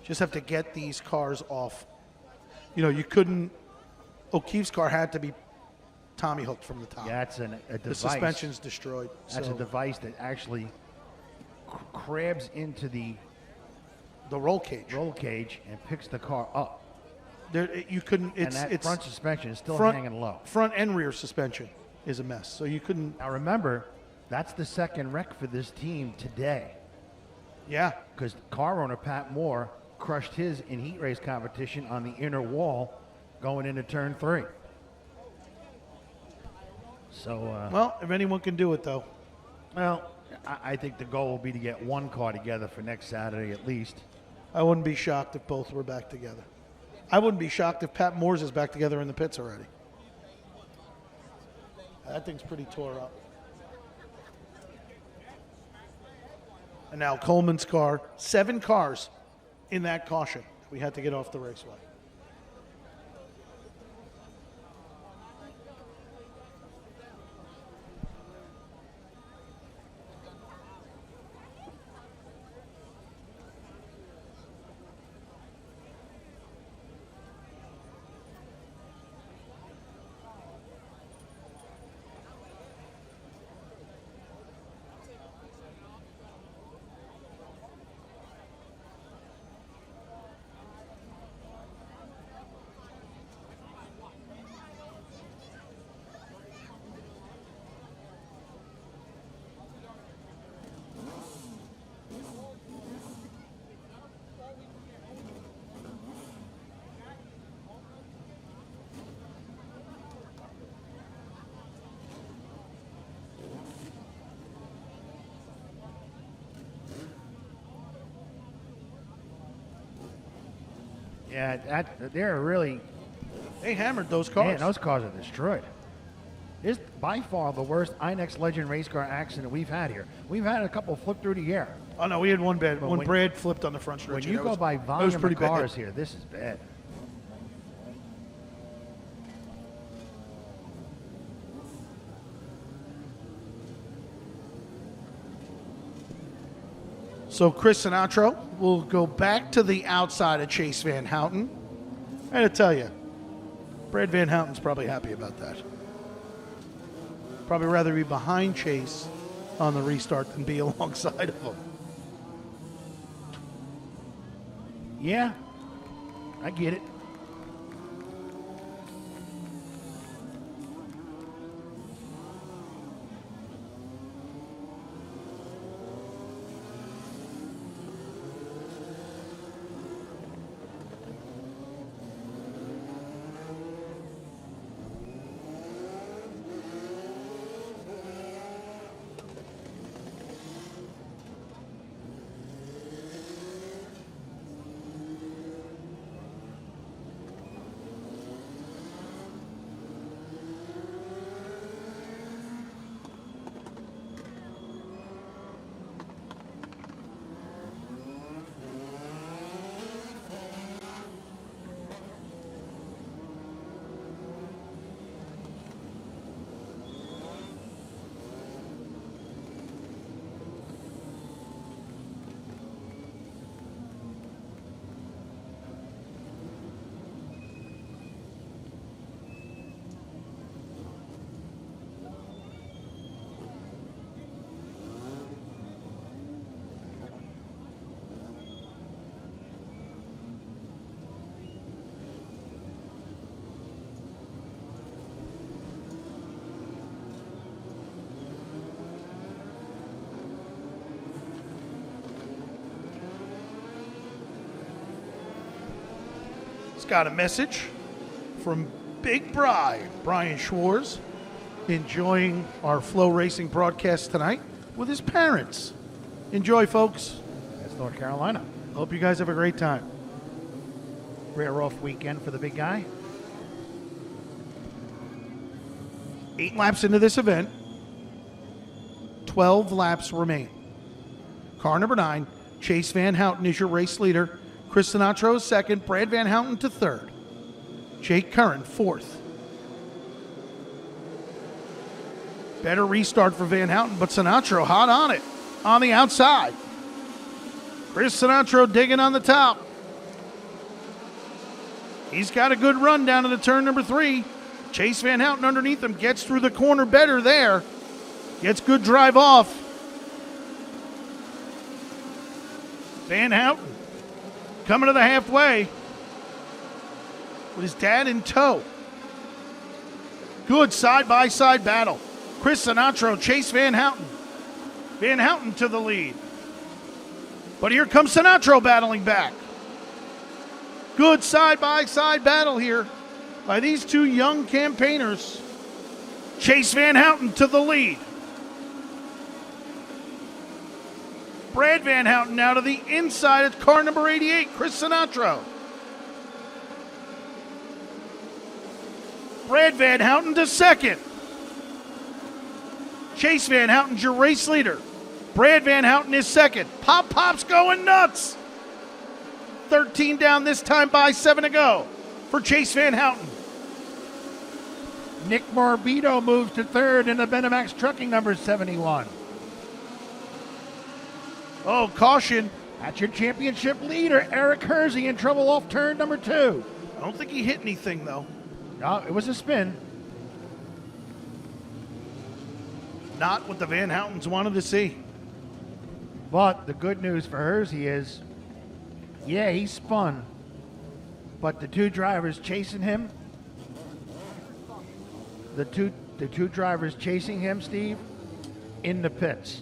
Just have to get these cars off. You know, you couldn't. O'Keefe's car had to be Tommy hooked from the top. Yeah, that's a device. The suspension's destroyed. That's so a device that actually crabs into the the roll cage. and picks the car up. There, you couldn't. And that It's front suspension is still front, hanging low. Front and rear suspension is a mess. So you couldn't. Now remember, that's the second wreck for this team today. Yeah. Because car owner Pat Moore crushed his in heat race competition on the inner wall going into turn 3. So, Well, if anyone can do it though. well, I think the goal will be to get one car together for next Saturday at least. I wouldn't be shocked if both were back together. I wouldn't be shocked if Pat Moore's is back together in the pits already. That thing's pretty tore up. And now Coleman's car, 7 cars in that caution. We had to get off the raceway. Yeah, they're really, They hammered those cars. man, those cars are destroyed. This is by far the worst INEX Legend race car accident we've had here. We've had a couple flip through the air. Oh no, we had one bad. But When when- Brad flipped on the front stretch. When you that go was- by that was volume pretty of cars bad. here, this is bad. So Chris Sinatro will go back to the outside of Chase Van Houten. I gotta tell you, Brad Van Houten's probably happy about that. Probably rather be behind Chase on the restart than be alongside of him. Yeah, I get it. He's got a message from Big Brian Schwartz, enjoying our Flow Racing broadcast tonight with his parents. Enjoy, folks. That's North Carolina. Hope you guys have a great time. Rare off weekend for the big guy. 8 laps into this event. 12 laps remain. Car number 9, Chase Van Houten is your race leader. Chris Sinatro is second. Brad Van Houten to third. Jake Curran fourth. Better restart for Van Houten, but Sinatro hot on it on the outside. Chris Sinatro digging on the top. He's got a good run down to the turn number 3. Chase Van Houten underneath him gets through the corner better there. Gets good drive off. Van Houten coming to the halfway with his dad in tow. Good side-by-side battle. Chris Sinatro, Chase Van Houten. Van Houten to the lead. But here comes Sinatro battling back. Good side-by-side battle here by these two young campaigners. Chase Van Houten to the lead. Brad Van Houten now to the inside at car number 88, Chris Sinatro. Brad Van Houten to second. Chase Van Houten's your race leader. Brad Van Houten is second. Pop's going nuts. 13 down this time by 7 to go for Chase Van Houten. Nick Morbido moves to third in the Benamax Trucking number 71. Oh, caution. That's your championship leader, Eric Hersey, in trouble off turn number 2. I don't think he hit anything, though. No, it was a spin. Not what the Van Houtens wanted to see. But the good news for Hersey is, yeah, he spun. But the two drivers chasing him, the two drivers chasing him, Steve, in the pits.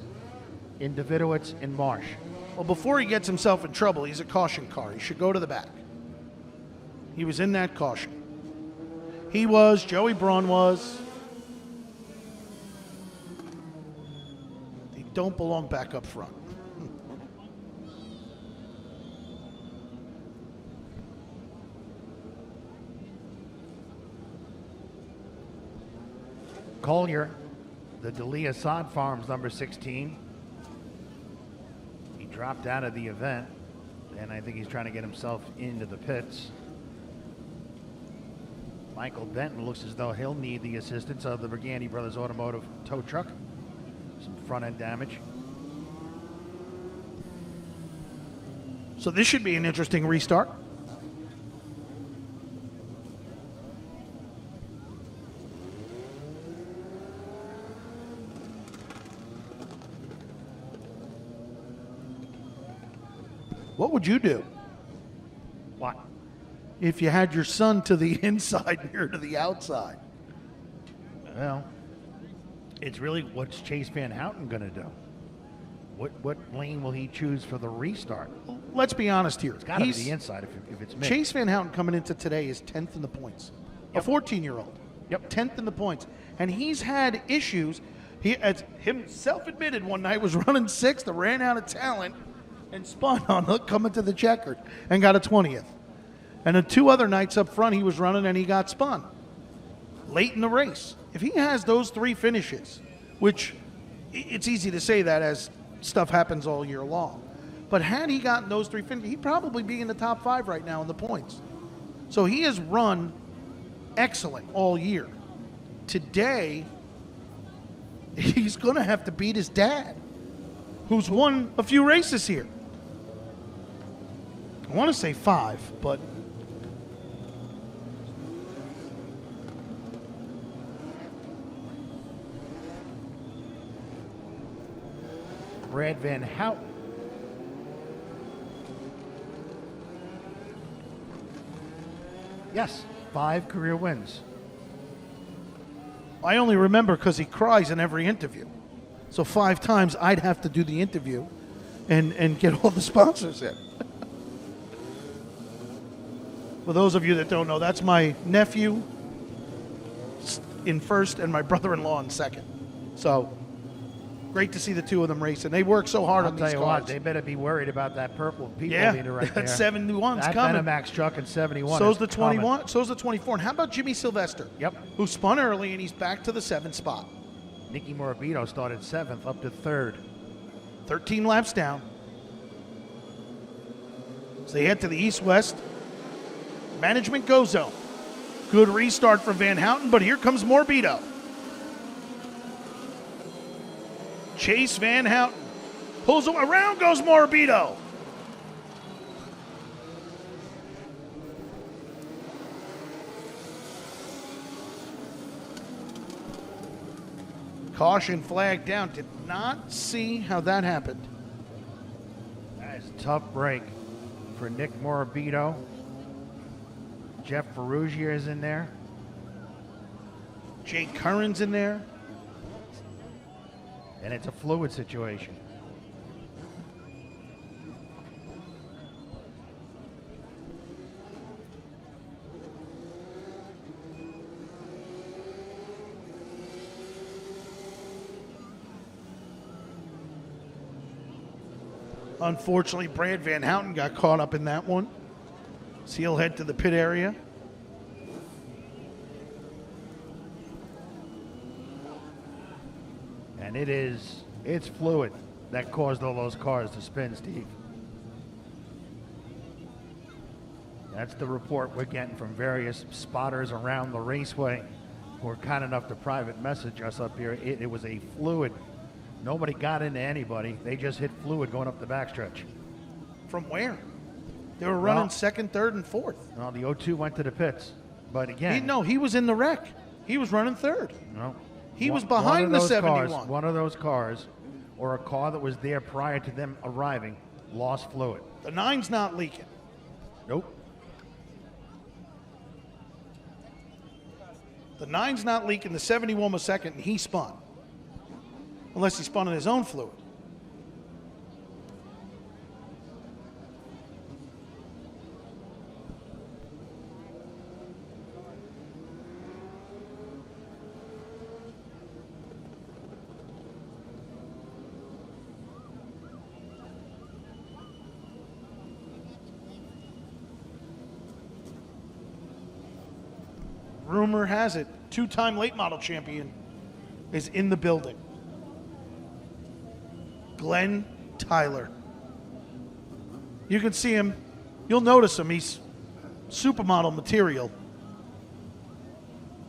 In Davidowitz and Marsh. Well, before he gets himself in trouble, he's a caution car. He should go to the back. He was in that caution. He was, Joey Braun was. They don't belong back up front. Collier, the Delia Sod Farms number 16. He dropped out of the event, and I think he's trying to get himself into the pits. Michael Benton looks as though he'll need the assistance of the Brigandi Brothers Automotive tow truck. Some front end damage. So this should be an interesting restart. What would you do? What? If you had your son to the inside and you're to the outside? Well, it's really what's Chase Van Houten going to do? What lane will he choose for the restart? Let's be honest here. It's got to be the inside if it's me. Chase Van Houten coming into today is 10th in the points. Yep. A 14-year-old. Yep. 10th in the points. And he's had issues. He, as himself admitted one night, was running 6th, ran out of talent, and spun on hook coming to the checkered and got a 20th. And the 2 other nights up front he was running and he got spun late in the race. If he has those 3 finishes, which it's easy to say that as stuff happens all year long, but had he gotten those 3 finishes, he'd probably be in the top 5 right now in the points. So he has run excellent all year. Today, he's going to have to beat his dad, who's won a few races here. I want to say 5, but Brad Van Houten. Yes, 5 career wins. I only remember because he cries in every interview. So 5 times I'd have to do the interview and get all the sponsors in. For those of you that don't know, that's my nephew in first and my brother-in-law in second. So great to see the two of them racing. They work so hard I'll on tell these you cars. what, they better be worried about that purple people Yeah, leader right there. that 71's that coming. Benamax truck in 71 So's is the coming. 21. So's the 24. And how about Jimmy Sylvester? Yep. Who spun early and he's back to the 7th spot. Nicky Morabito started 7th up to 3rd. 13 laps down. So they head to the east-west. Management go zone. Good restart for Van Houten, but here comes Morabito. Chase Van Houten pulls around, goes Morabito. Caution flag down. Did not see how that happened. That is a tough break for Nick Morabito. Jeff Ferrugia is in there. Jake Curran's in there. And it's a fluid situation. Unfortunately, Brad Van Houten got caught up in that one. So he'll head to the pit area. And it's fluid that caused all those cars to spin, Steve. That's the report we're getting from various spotters around the raceway who are kind enough to private message us up here. It was a fluid. Nobody got into anybody. They just hit fluid going up the backstretch. From where? They were running second, third, and fourth. Well, the 02 went to the pits. But again... He was in the wreck. He was running third. No. He was behind the 71. One of those cars, or a car that was there prior to them arriving, lost fluid. The 9's not leaking. Nope. The 9's not leaking. The 71 was second, and he spun. Unless he spun in his own fluid. Rumor has it, two-time late model champion is in the building. Glenn Tyler. You can see him. You'll notice him. He's supermodel material.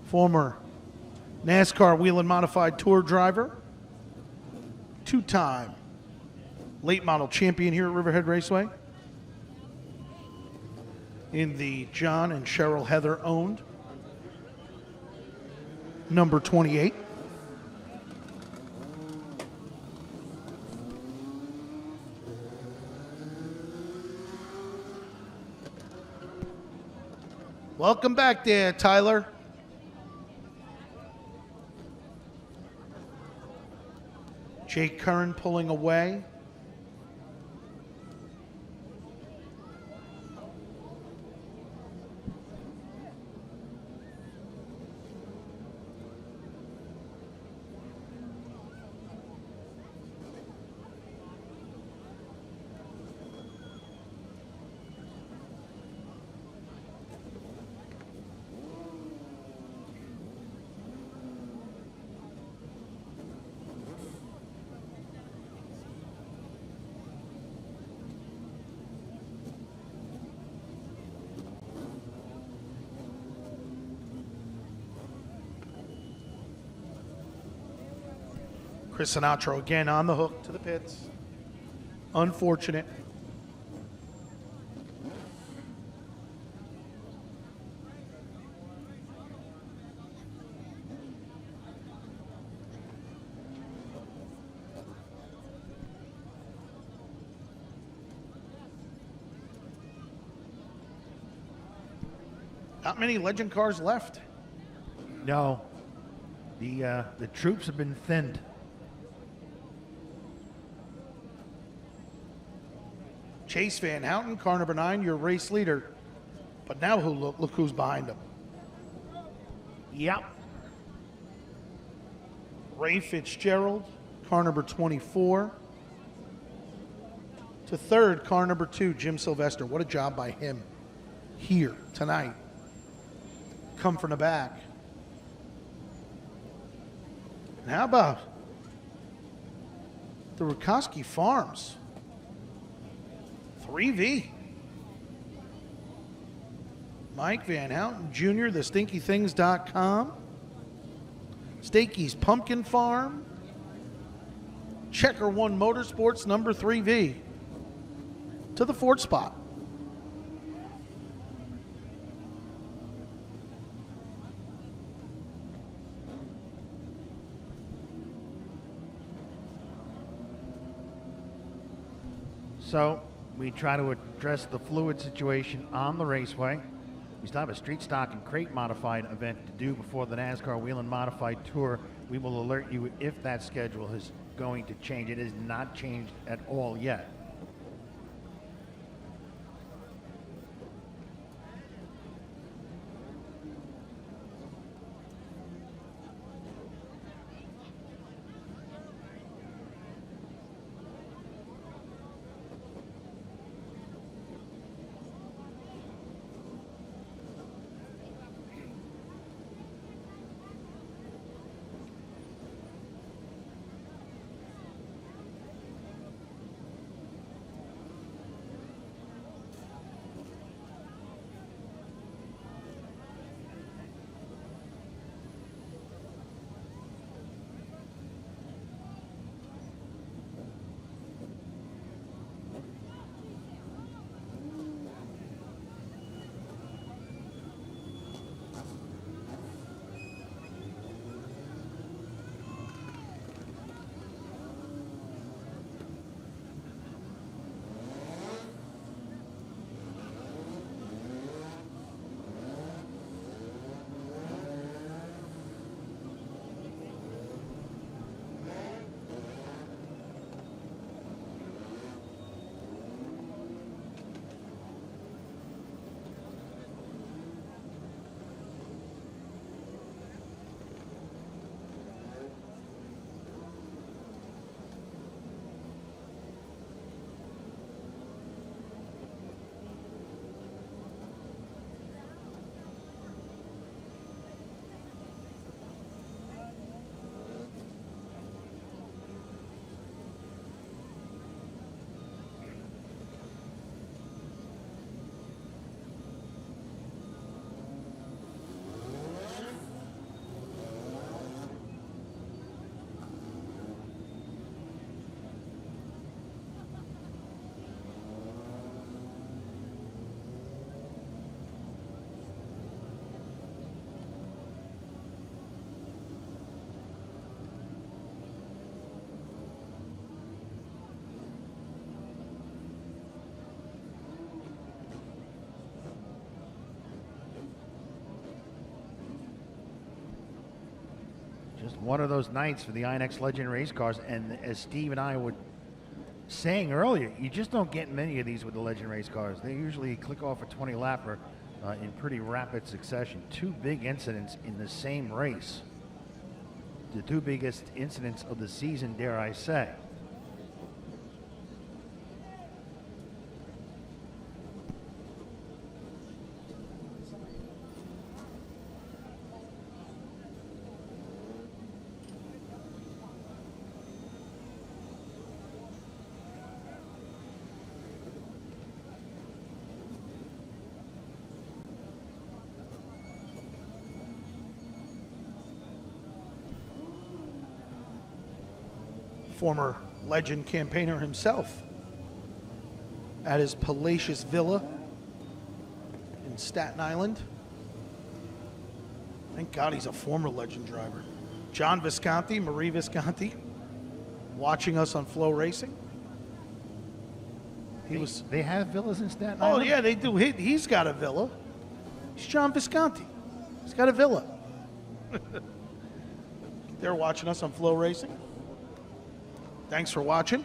Former NASCAR Whelen Modified Tour driver. Two-time late model champion here at Riverhead Raceway. In the John and Cheryl Heather owned number 28. Welcome back there, Tyler. Jake Curran pulling away. Chris Sinatra again on the hook to the pits. Unfortunate. Not many legend cars left. No. The troops have been thinned. Chase Van Houten, car number 9, your race leader. But now look who's behind him. Yep. Ray Fitzgerald, car number 24. To third, car number 2, Jim Sylvester. What a job by him here tonight. Come from the back. And how about the Rukoski Farms? 3V. Mike Van Houten Jr., thestinkythings.com. Stakey's Pumpkin Farm. Checker One Motorsports, number 3V. To the 4th spot. So we try to address the fluid situation on the raceway. We still have a street stock and crate modified event to do before the NASCAR Whelen Modified Tour. We will alert you if that schedule is going to change. It is not changed at all yet. Just one of those nights for the INX Legend race cars, and as Steve and I were saying earlier, you just don't get many of these with the Legend race cars. They usually click off a 20-lapper in pretty rapid succession. 2 big incidents in the same race. The 2 biggest incidents of the season, dare I say. Former Legend campaigner himself at his palatial villa in Staten Island. Thank God he's a former Legend driver. John Visconti, Marie Visconti, watching us on Flow Racing. They have villas in Staten Oh Island? yeah, they do. He's got a villa. He's John Visconti. He's got a villa. They're watching us on Flow Racing. Thanks for watching.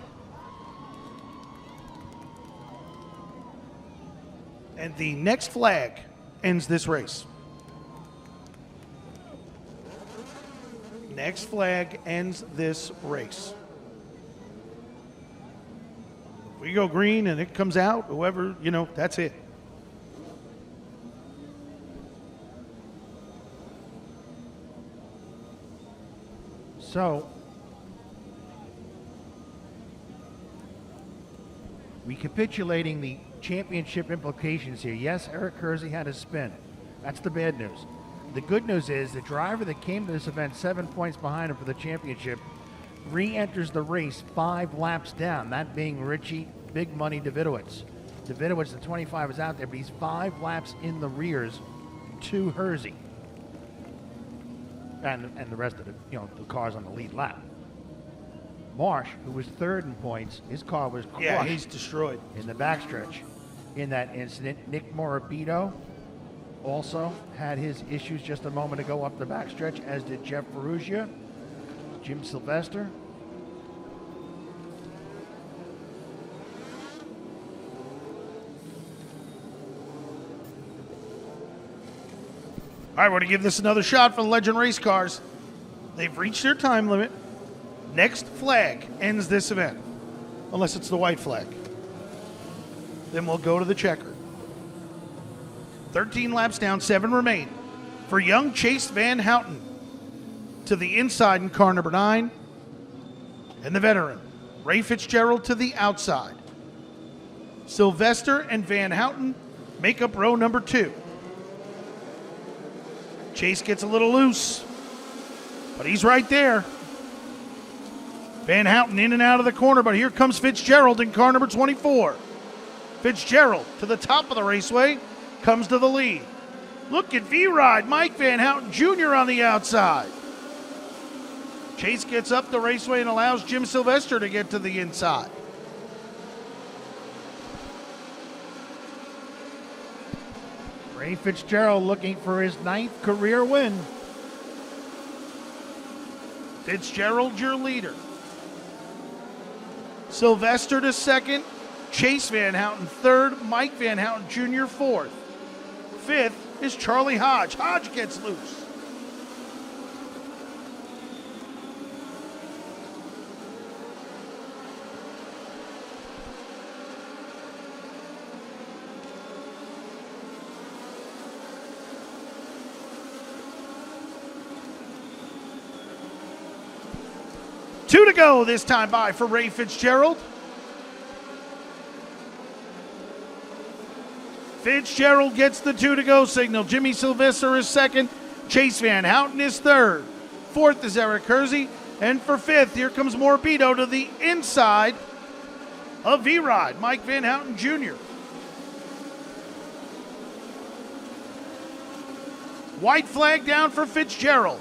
And the next flag ends this race. Next flag ends this race. If we go green and it comes out, whoever, that's it. So, recapitulating the championship implications here. Yes, Eric Kersey had a spin. That's the bad news. The good news is the driver that came to this event 7 points behind him for the championship re-enters the race 5 laps down, that being Richie Big Money Davidowitz. Davidowitz, the 25, is out there, but he's 5 laps in the rears to Hersey. And the rest of the cars on the lead lap. Marsh, who was 3rd in points, his car was crushed. Yeah, he's destroyed. In the backstretch. In that incident, Nick Morabito also had his issues just a moment ago up the backstretch, as did Jeff Ferrugia, Jim Sylvester. All right, we're going to give this another shot for the Legend Race Cars. They've reached their time limit. Next flag ends this event, unless it's the white flag. Then we'll go to the checker. 13 laps down, 7 remain. For young Chase Van Houten to the inside in car number 9. And the veteran, Ray Fitzgerald, to the outside. Sylvester and Van Houten make up row number 2. Chase gets a little loose, but he's right there. Van Houten in and out of the corner, but here comes Fitzgerald in car number 24. Fitzgerald to the top of the raceway, comes to the lead. Look at V-Ride, Mike Van Houten Jr. on the outside. Chase gets up the raceway and allows Jim Sylvester to get to the inside. Ray Fitzgerald looking for his 9th career win. Fitzgerald, your leader. Sylvester to 2nd. Chase Van Houten 3rd. Mike Van Houten Jr. 4th. 5th is Charlie Hodge. Hodge gets loose. Two to go this time by for Ray Fitzgerald. Fitzgerald gets the 2 to go signal. Jimmy Sylvester is 2nd. Chase Van Houten is 3rd. 4th is Eric Kersey. And for 5th, here comes Morbido to the inside of V-Ride, Mike Van Houten Jr. White flag down for Fitzgerald.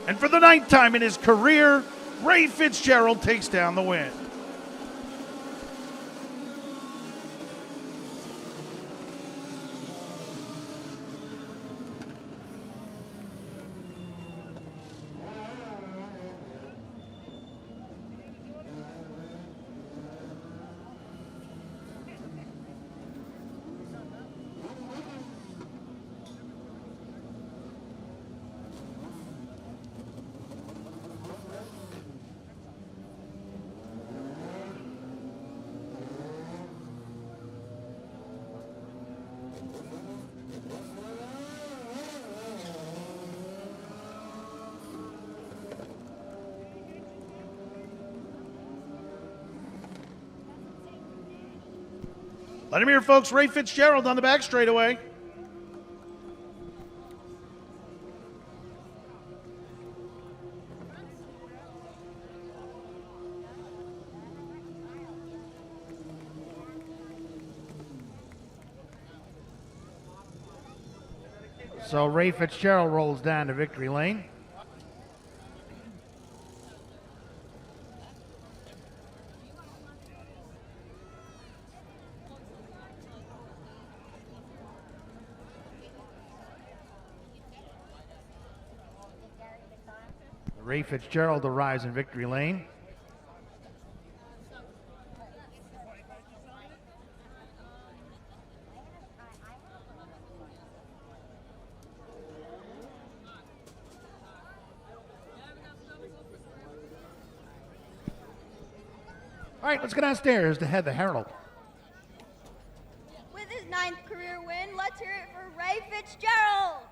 And for the 9th time in his career, Ray Fitzgerald takes down the win. Let him hear, folks. Ray Fitzgerald on the back straightaway. So Ray Fitzgerald rolls down to victory lane. Ray Fitzgerald arrives in victory lane. All right, let's go downstairs to head the Herald. With his 9th career win, let's hear it for Ray Fitzgerald.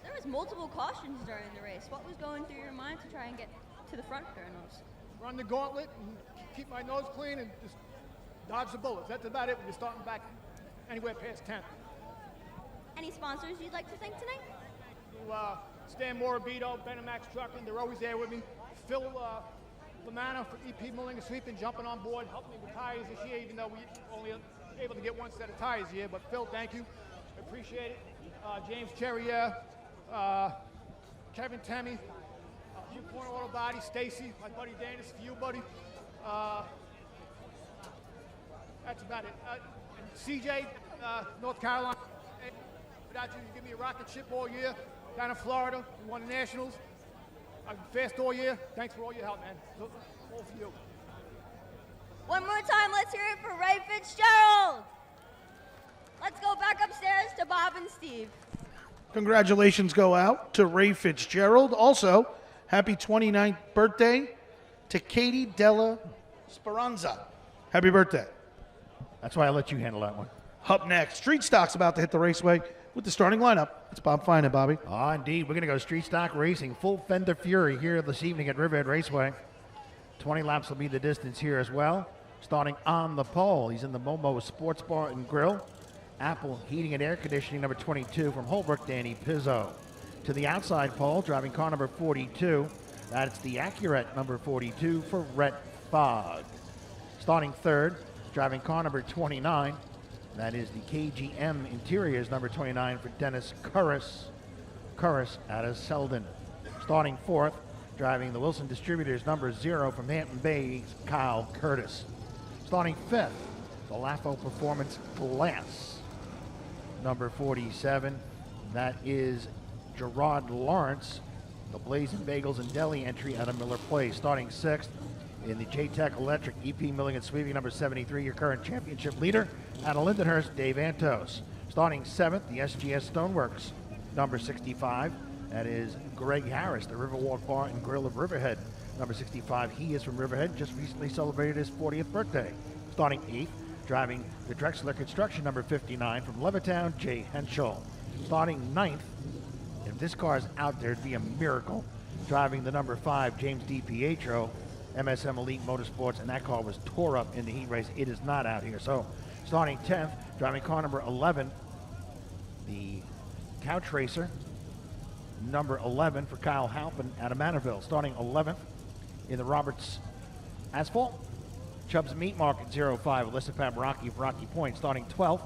There was multiple cautions during the race. What was going through your mind to try and get to the front there, Nose? Run the gauntlet and keep my nose clean and just dodge the bullets. That's about it when you're starting back anywhere past 10th. Any sponsors you'd like to thank tonight? Stan Morabito, Benamax Trucking, they're always there with me. Phil Lamanna for EP Milling and Sweeping, jumping on board, helping me with tires this year, even though we only able to get one set of tires here. But Phil, thank you. I appreciate it. James Cherrier, Kevin Temmie, Jim Corner Auto Body, Stacy, my buddy Danis, for you, buddy. That's about it. And CJ, North Carolina. Without you, you give me a rocket ship all year. Down in Florida, we won the Nationals. I've been fast all year. Thanks for all your help, man. All for you. One more time, let's hear it for Ray Fitzgerald. Let's go back upstairs to Bob and Steve. Congratulations go out to Ray Fitzgerald. Also, happy 29th birthday to Katie Della Speranza. Happy birthday. That's why I let you handle that one. Up next, Street Stock's about to hit the Raceway with the starting lineup. It's Bob Fina, Bobby. Ah, indeed. We're going to go street stock racing. Full fender fury here this evening at Riverhead Raceway. 20 laps will be the distance here as well. Starting on the pole, he's in the Momo Sports Bar and Grill. Apple Heating and Air Conditioning, number 22 from Holbrook, Danny Pizzo. To the outside pole, driving car number 42. That's the Accurate number 42 for Rhett Fogg. Starting third, driving car number 29. That is the KGM Interiors, number 29 for Dennis Curris out of Selden. Starting fourth, driving the Wilson Distributors, number 0 from Hampton Bays, Kyle Curtis. Starting fifth, the LAFO Performance Glass, number 47. That is Gerard Lawrence, the Blazing Bagels and Deli entry out of Miller Place. Starting sixth, in the J-Tech Electric EP Milling and Sweeping, number 73, your current championship leader, out of Lindenhurst, Dave Antos. Starting seventh, the SGS Stoneworks, number 65. That is Greg Harris, the Riverwalk Bar and Grill of Riverhead, number 65. He is from Riverhead, just recently celebrated his 40th birthday. Starting eighth, driving the Drexler Construction, number 59, from Levittown, Jay Henschel. Starting ninth, if this car is out there, it'd be a miracle. Driving the number 5, James DiPietro, MSM Elite Motorsports, and that car was tore up in the heat race. It is not out here. So, starting 10th, driving car number 11, the Couch Racer, number 11 for Kyle Halpin out of Manorville. Starting 11th in the Roberts Asphalt, Chubb's Meat Market 05, Alyssa Pabaraki of Rocky Point. Starting 12th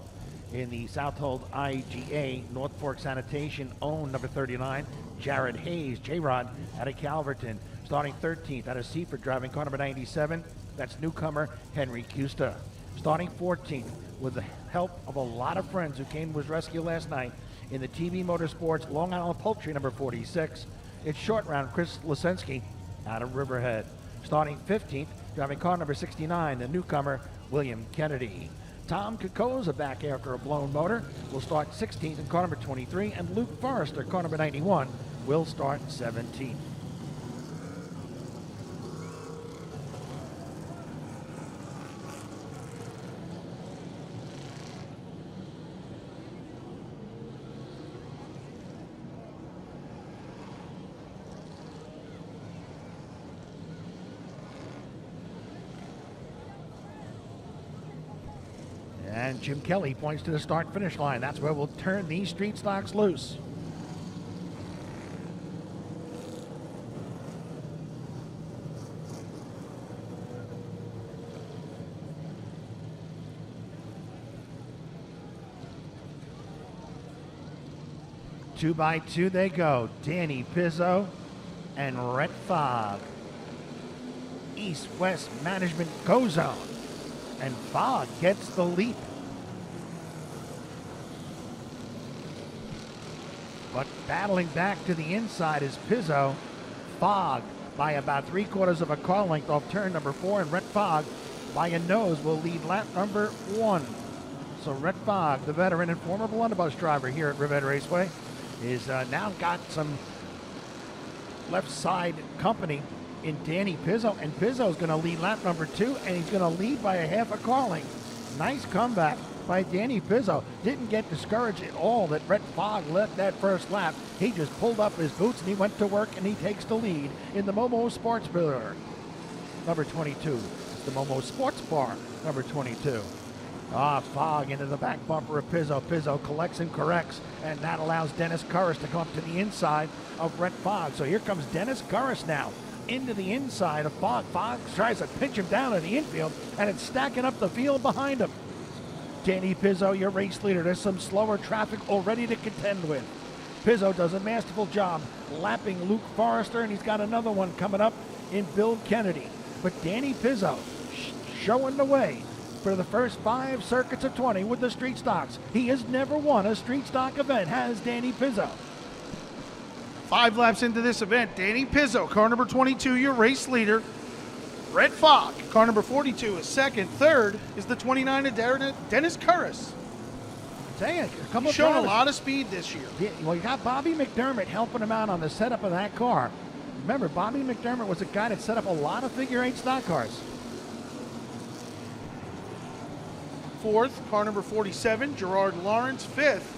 in the Southold IGA, North Fork Sanitation, owned number 39, Jared Hayes, J-Rod out of Calverton. Starting 13th out of Seaford, driving car number 97. That's newcomer Henry Custa. Starting 14th with the help of a lot of friends who came to his rescue last night in the TV Motorsports Long Island Poultry number 46. It's short round Chris Lesensky out of Riverhead. Starting 15th, driving car number 69, the newcomer William Kennedy. Tom Kokoza back after a blown motor will start 16th in car number 23, and Luke Forrester, car number 91, will start 17th. And Jim Kelly points to the start-finish line. That's where we'll turn these street stocks loose. Two by two they go. Danny Pizzo and Rhett Fogg. East-West management goes on. And Fogg gets the leap. But battling back to the inside is Pizzo. Fogg by about 3/4 of a car length off turn number 4, and Rhett Fogg by a nose will lead lap number 1. So Rhett Fogg, the veteran and former blunderbuss driver here at Riverhead Raceway, is now got some left side company in Danny Pizzo, and Pizzo's going to lead lap number 2, and he's going to lead by a half a car length. Nice comeback by Danny Pizzo. Didn't get discouraged at all that Brett Fogg left that first lap. He just pulled up his boots and he went to work, and he takes the lead in the Momo Sports Bar number 22. It's the Momo Sports Bar number 22. Fogg into the back bumper of Pizzo. Pizzo collects and corrects, and that allows Dennis Curris to come up to the inside of Brett Fogg. So here comes Dennis Curris now into the inside of Fogg. Fogg tries to pinch him down in the infield, and it's stacking up the field behind him. Danny Pizzo, your race leader. There's some slower traffic already to contend with. Pizzo does a masterful job lapping Luke Forrester, and he's got another one coming up in Bill Kennedy. But Danny Pizzo showing the way for the first 5 circuits of 20 with the street stocks. He has never won a street stock event, has Danny Pizzo. 5 laps into this event, Danny Pizzo, car number 22, your race leader. Brett Fogg, car number 42, is second. Third is the 29 of Dennis Curris. He's shown a lot of speed this year. Yeah, well, you got Bobby McDermott helping him out on the setup of that car. Remember, Bobby McDermott was a guy that set up a lot of figure-8 stock cars. Fourth, car number 47, Gerard Lawrence. Fifth,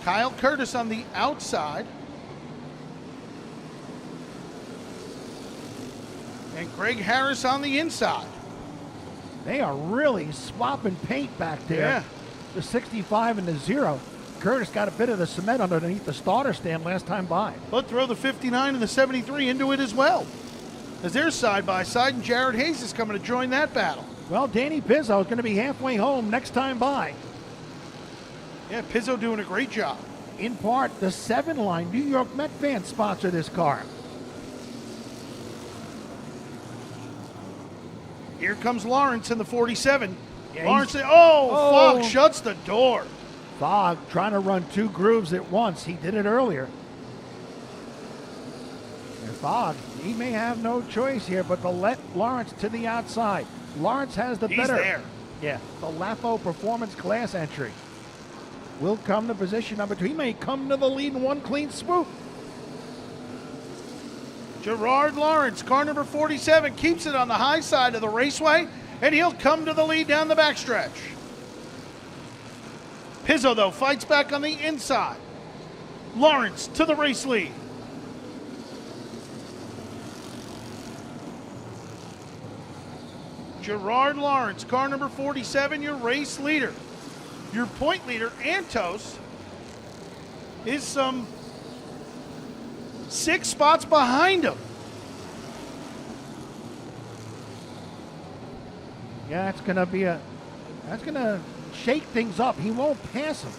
Kyle Curtis on the outside. And Greg Harris on the inside. They are really swapping paint back there. Yeah. The 65 and the 0. Curtis got a bit of the cement underneath the starter stand last time by. But throw the 59 and the 73 into it as well, as they're side by side, and Jared Hayes is coming to join that battle. Well, Danny Pizzo is going to be halfway home next time by. Yeah, Pizzo doing a great job. In part, the 7 line New York Met fans sponsor this car. Here comes Lawrence in the 47. Yeah, Lawrence, Fogg Oh. shuts the door. Fogg trying to run 2 grooves at once. He did it earlier. And Fogg, he may have no choice here but to let Lawrence to the outside. Lawrence has the He's better. there. Yeah, the LAFO Performance Class entry. Will come to position number 2. He may come to the lead in one clean swoop. Gerard Lawrence, car number 47, keeps it on the high side of the raceway, and he'll come to the lead down the backstretch. Pizzo, though, fights back on the inside. Lawrence to the race lead. Gerard Lawrence, car number 47, your race leader. Your point leader, Antos, is some 6 spots behind him. Yeah, that's gonna shake things up. He won't pass him.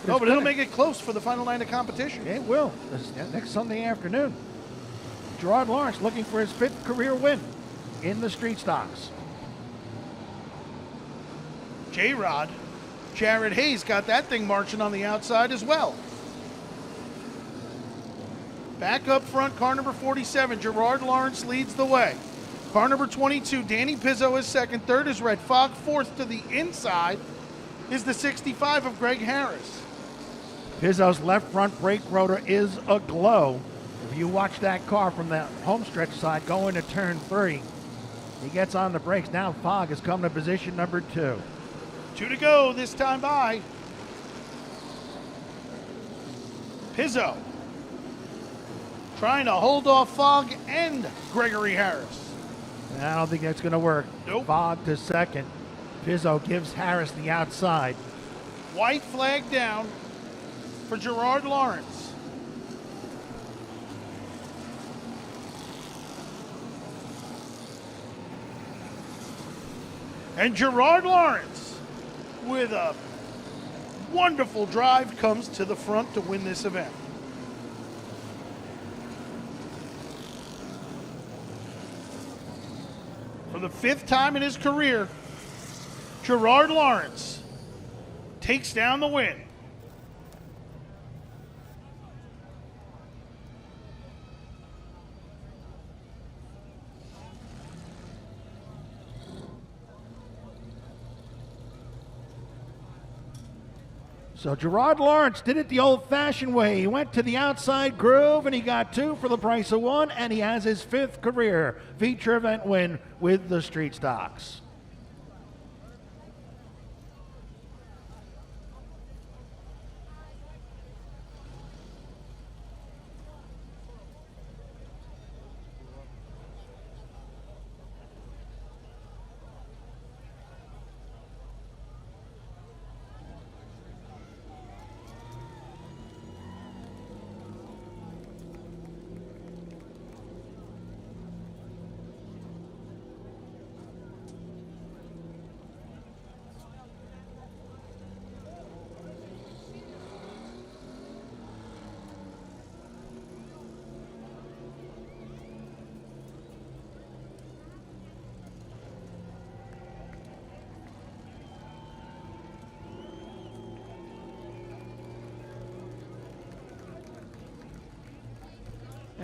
No, but it'll make it close for the final line of competition. It will. Next Sunday afternoon. Gerard Lawrence looking for his 5th career win in the street stocks. J-Rod, Jared Hayes got that thing marching on the outside as well. Back up front, car number 47, Gerard Lawrence leads the way. Car number 22, Danny Pizzo is second. Third is Red Fogg. Fourth to the inside is the 65 of Greg Harris. Pizzo's left front brake rotor is aglow. If you watch that car from the homestretch side going to turn 3, he gets on the brakes. Now Fogg has come to position number 2. 2 to go this time by. Pizzo trying to hold off Fogg and Gregory Harris. I don't think that's going to work. Nope. Fogg to second. Pizzo gives Harris the outside. White flag down for Gerard Lawrence. And Gerard Lawrence, with a wonderful drive, comes to the front to win this event. For the 5th time in his career, Gerard Lawrence takes down the win. So Gerard Lawrence did it the old-fashioned way. He went to the outside groove, and he got 2 for the price of 1, and he has his 5th career feature event win with the Street Stocks.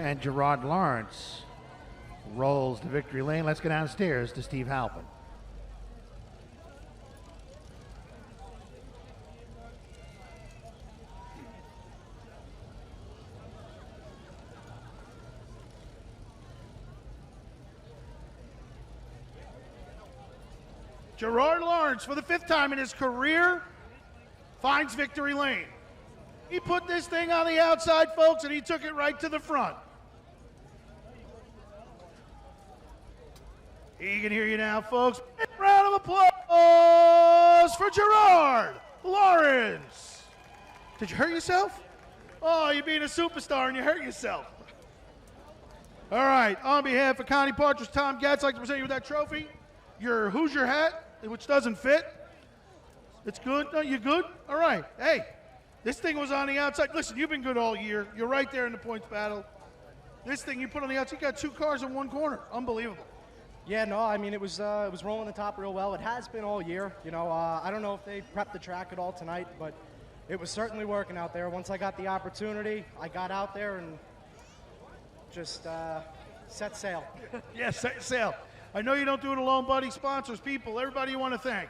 And Gerard Lawrence rolls to victory lane. Let's go downstairs to Steve Halpin. Gerard Lawrence, for the 5th time in his career, finds victory lane. He put this thing on the outside, folks, and he took it right to the front. He can hear you now, folks. Big round of applause for Gerard Lawrence. Did you hurt yourself? Oh, you're being a superstar and you hurt yourself. All right, on behalf of Connie Partridge, Tom Gatz, I'd like to present you with that trophy. Your Hoosier hat, which doesn't fit. It's good? No, you good? All right. Hey, this thing was on the outside. Listen, you've been good all year. You're right there in the points battle. This thing you put on the outside, you got 2 cars in 1 corner. Unbelievable. Yeah, no, I mean, it was rolling the top real well. It has been all year. You know, I don't know if they prepped the track at all tonight, but it was certainly working out there. Once I got the opportunity, I got out there and just set sail. Yeah, set sail. I know you don't do it alone, buddy. Sponsors, people, everybody you want to thank.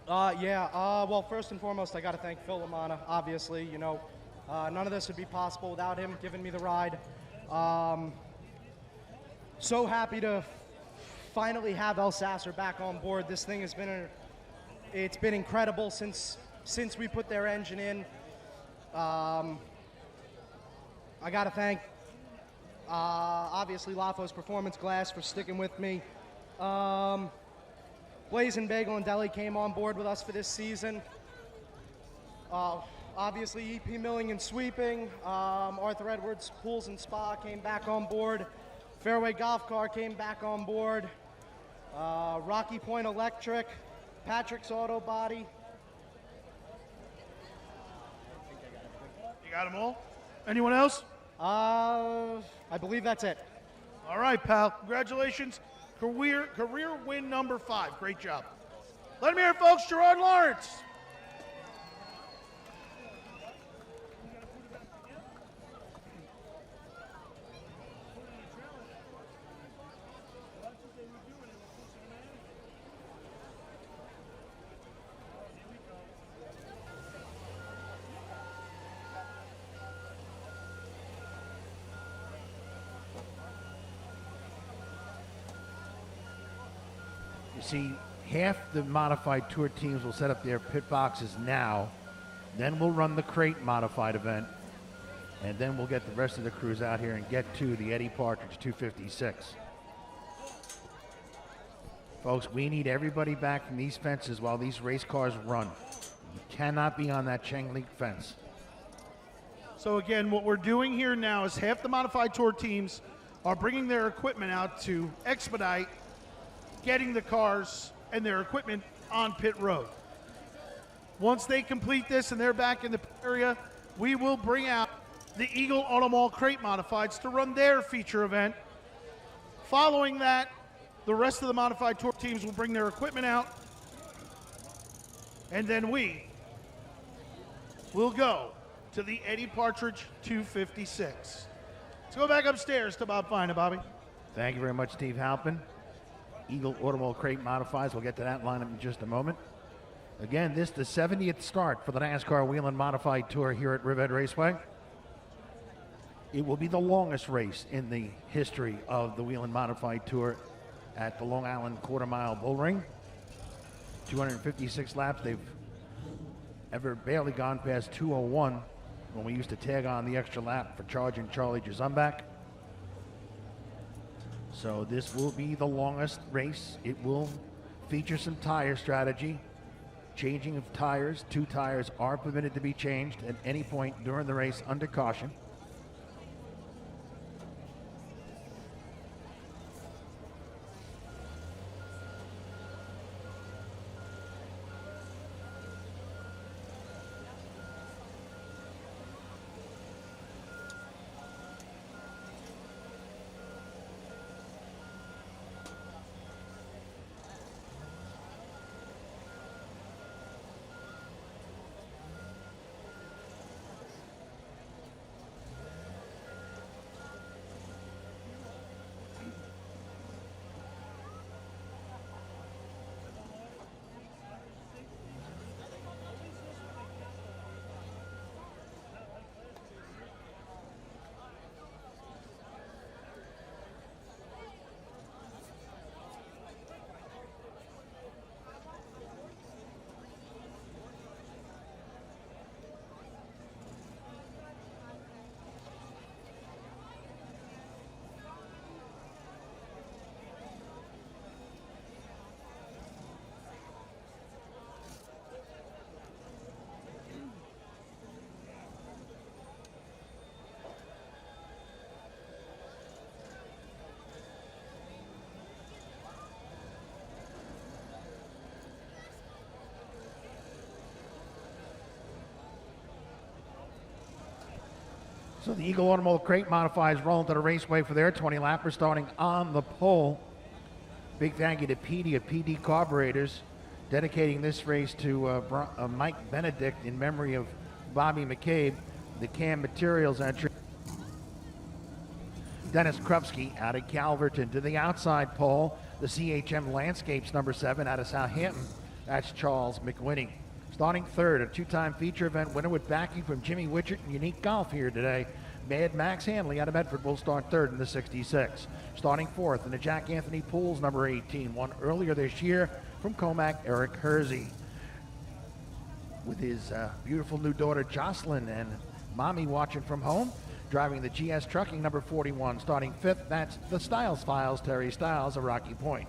Well, first and foremost, I got to thank Phil LaManna, obviously. You know, none of this would be possible without him giving me the ride. So happy to finally have El Sasser back on board. This thing has been it's been incredible since we put their engine in. I got to thank obviously Lafo's Performance Glass for sticking with me. Blazing Bagel and Deli came on board with us for this season. Obviously EP Milling and Sweeping, Arthur Edwards Pools and Spa came back on board. Fairway Golf Car came back on board. Rocky Point Electric, Patrick's Auto Body. You got them all? Anyone else? I believe that's it. All right, pal. Congratulations. Career win number 5. Great job. Let him hear it, folks. Gerard Lawrence. See, half the modified tour teams will set up their pit boxes now. Then we'll run the crate modified event. And then we'll get the rest of the crews out here and get to the Eddie Partridge 256. Folks, we need everybody back from these fences while these race cars run. You cannot be on that chain link fence. So again, what we're doing here now is half the modified tour teams are bringing their equipment out to expedite getting the cars and their equipment on pit road. Once they complete this and they're back in the pit area, we will bring out the Eagle Auto Mall Crate Modifieds to run their feature event. Following that, the rest of the modified tour teams will bring their equipment out, and then we will go to the Eddie Partridge 256. Let's go back upstairs to Bob Fina, Bobby. Thank you very much, Steve Halpin. Eagle Automobile Crate Modifieds. We'll get to that lineup in just a moment. Again, this the 70th start for the NASCAR Whelen Modified Tour here at Riverhead Raceway. It will be the longest race in the history of the Whelen Modified Tour at the Long Island Quarter Mile Bull Ring. 256 laps. They've ever barely gone past 201 when we used to tag on the extra lap for charging Charlie Jazumbach. So this will be the longest race. It will feature some tire strategy. Changing of tires. 2 tires are permitted to be changed at any point during the race under caution. So the Eagle Automotive Crate Modifieds rolling to the Raceway for their 20-lapper, starting on the pole. Big thank you to PD of PD Carburetors, dedicating this race to Mike Benedict in memory of Bobby McCabe, the CAM Materials entry. Dennis Krupski out of Calverton to the outside pole. The CHM Landscapes number 7 out of Southampton. That's Charles McWhinney. Starting third, a 2-time feature event winner with backing from Jimmy Witchert and Unique Golf here today. Mad Max Hanley out of Medford will start third in the 66. Starting fourth in the Jack Anthony Pools number 18, won earlier this year from Comac Eric Hersey. With his beautiful new daughter Jocelyn and mommy watching from home, driving the GS Trucking number 41. Starting fifth, that's the Styles Files, Terry Styles of Rocky Point.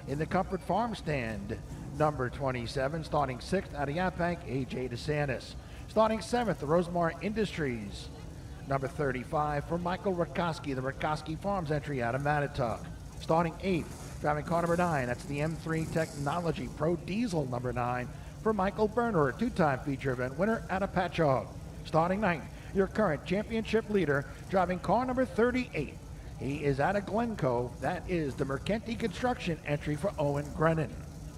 In the Comfort Farm Stand, number 27, starting 6th out of Yaphank, A.J. DeSantis. Starting 7th, the Rosemar Industries, number 35, for Michael Rakoski, the Rakoski Farms entry out of Manitowoc. Starting 8th, driving car number 9, that's the M3 Technology Pro Diesel number 9, for Michael Berner, a 2-time feature event winner out of Patchogue. Starting 9th, your current championship leader, driving car number 38. He is out of Glen Cove. That is the Mercanti Construction entry for Owen Grennan.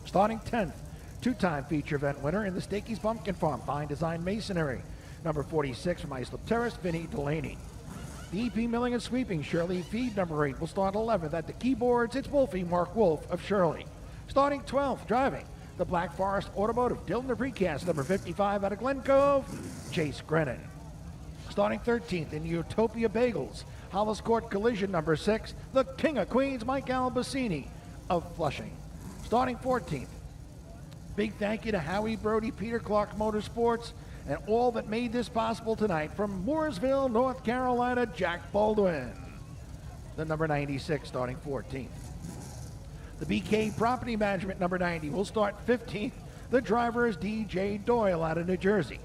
Starting 10th, 2-time feature event winner in the Stakey's Pumpkin Farm, Fine Design Masonry. Number 46 from Islip Terrace, Vinnie Delaney. The EP Milling and Sweeping, Shirley Feed, number 8, will start 11th. At the keyboards, it's Wolfie Mark Wolf of Shirley. Starting 12th, driving the Black Forest Automotive, Dylan the Precast, number 55 out of Glen Cove, Chase Grennan. Starting 13th in Utopia Bagels, Hollis Court Collision, number 6, the King of Queens, Mike Albacini of Flushing. Starting 14th, big thank you to Howie Brody, Peter Clark Motorsports, and all that made this possible tonight from Mooresville, North Carolina, Jack Baldwin. The number 96 starting 14th. The BK Property Management number 90 will start 15th. The driver is DJ Doyle out of New Jersey.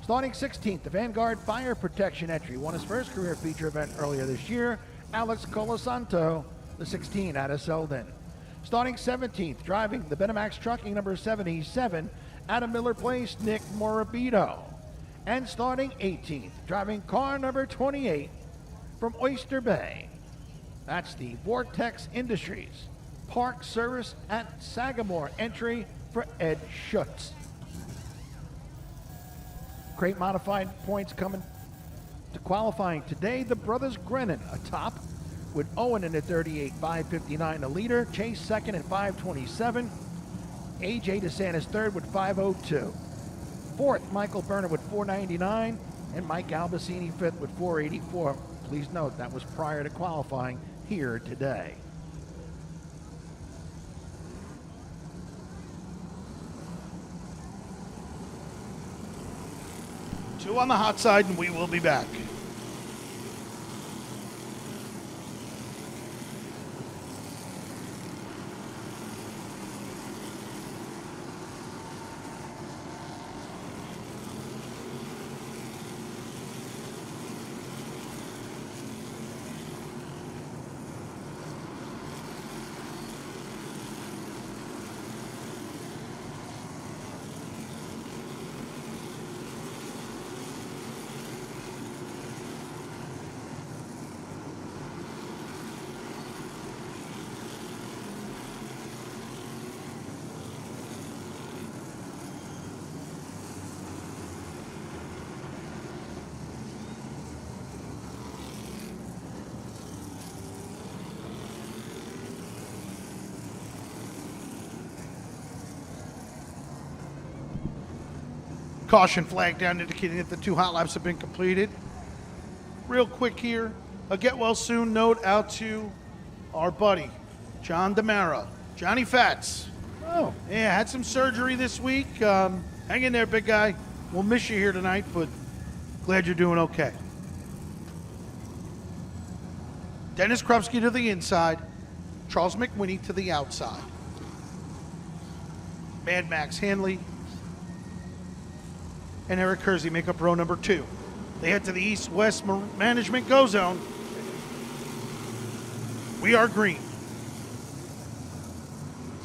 Starting 16th, the Vanguard Fire Protection entry won his first career feature event earlier this year. Alex Colasanto, the 16 out of Selden. Starting 17th, driving the Benamax Trucking number 77, out of Miller Place, Nick Morabito. And starting 18th, driving car number 28 from Oyster Bay. That's the Vortex Industries Park Service at Sagamore entry for Ed Schutz. Crate modified points coming to qualifying today. The brothers Grennan atop, with Owen in at 38, 5:59 a leader. Chase second at 5:27. A.J. DeSantis third with 5:02. Fourth, Michael Berner with 4:99, and Mike Albacini fifth with 4:84. Please note that was prior to qualifying here today. Two on the hot side, and we will be back. Caution flag down indicating that the 2 hot laps have been completed. Real quick here, a get well soon note out to our buddy, John DeMara. Johnny Fats. Oh. Yeah, had some surgery this week. Hang in there, big guy. We'll miss you here tonight, but glad you're doing okay. Dennis Krupski to the inside. Charles McWhinney to the outside. Mad Max Hanley and Eric Kersey make up row number 2. They head to the east-west management go zone. We are green.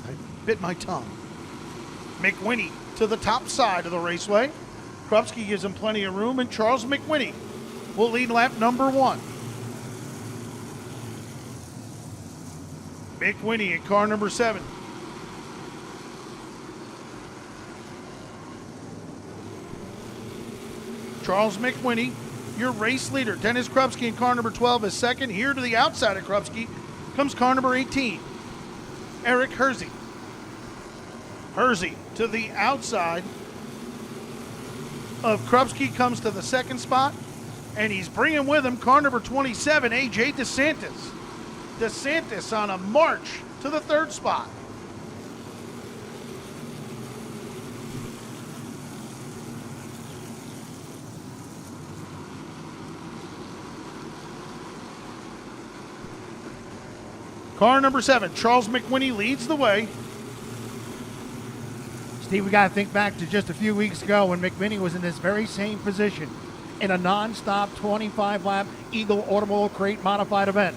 I bit my tongue. McWhinney to the top side of the raceway. Krupski gives him plenty of room, and Charles McWhinney will lead lap number 1. McWhinney in car number 7. Charles McWhinney, your race leader. Dennis Krupski in car number 12 is second. Here to the outside of Krupski comes car number 18, Eric Hersey. Hersey to the outside of Krupski comes to the second spot, and he's bringing with him car number 27, A.J. DeSantis. DeSantis on a march to the third spot. Car number 7, Charles McWhinney leads the way. Steve, we got to think back to just a few weeks ago when McWhinney was in this very same position in a non-stop 25-lap Eagle Automobile Crate modified event.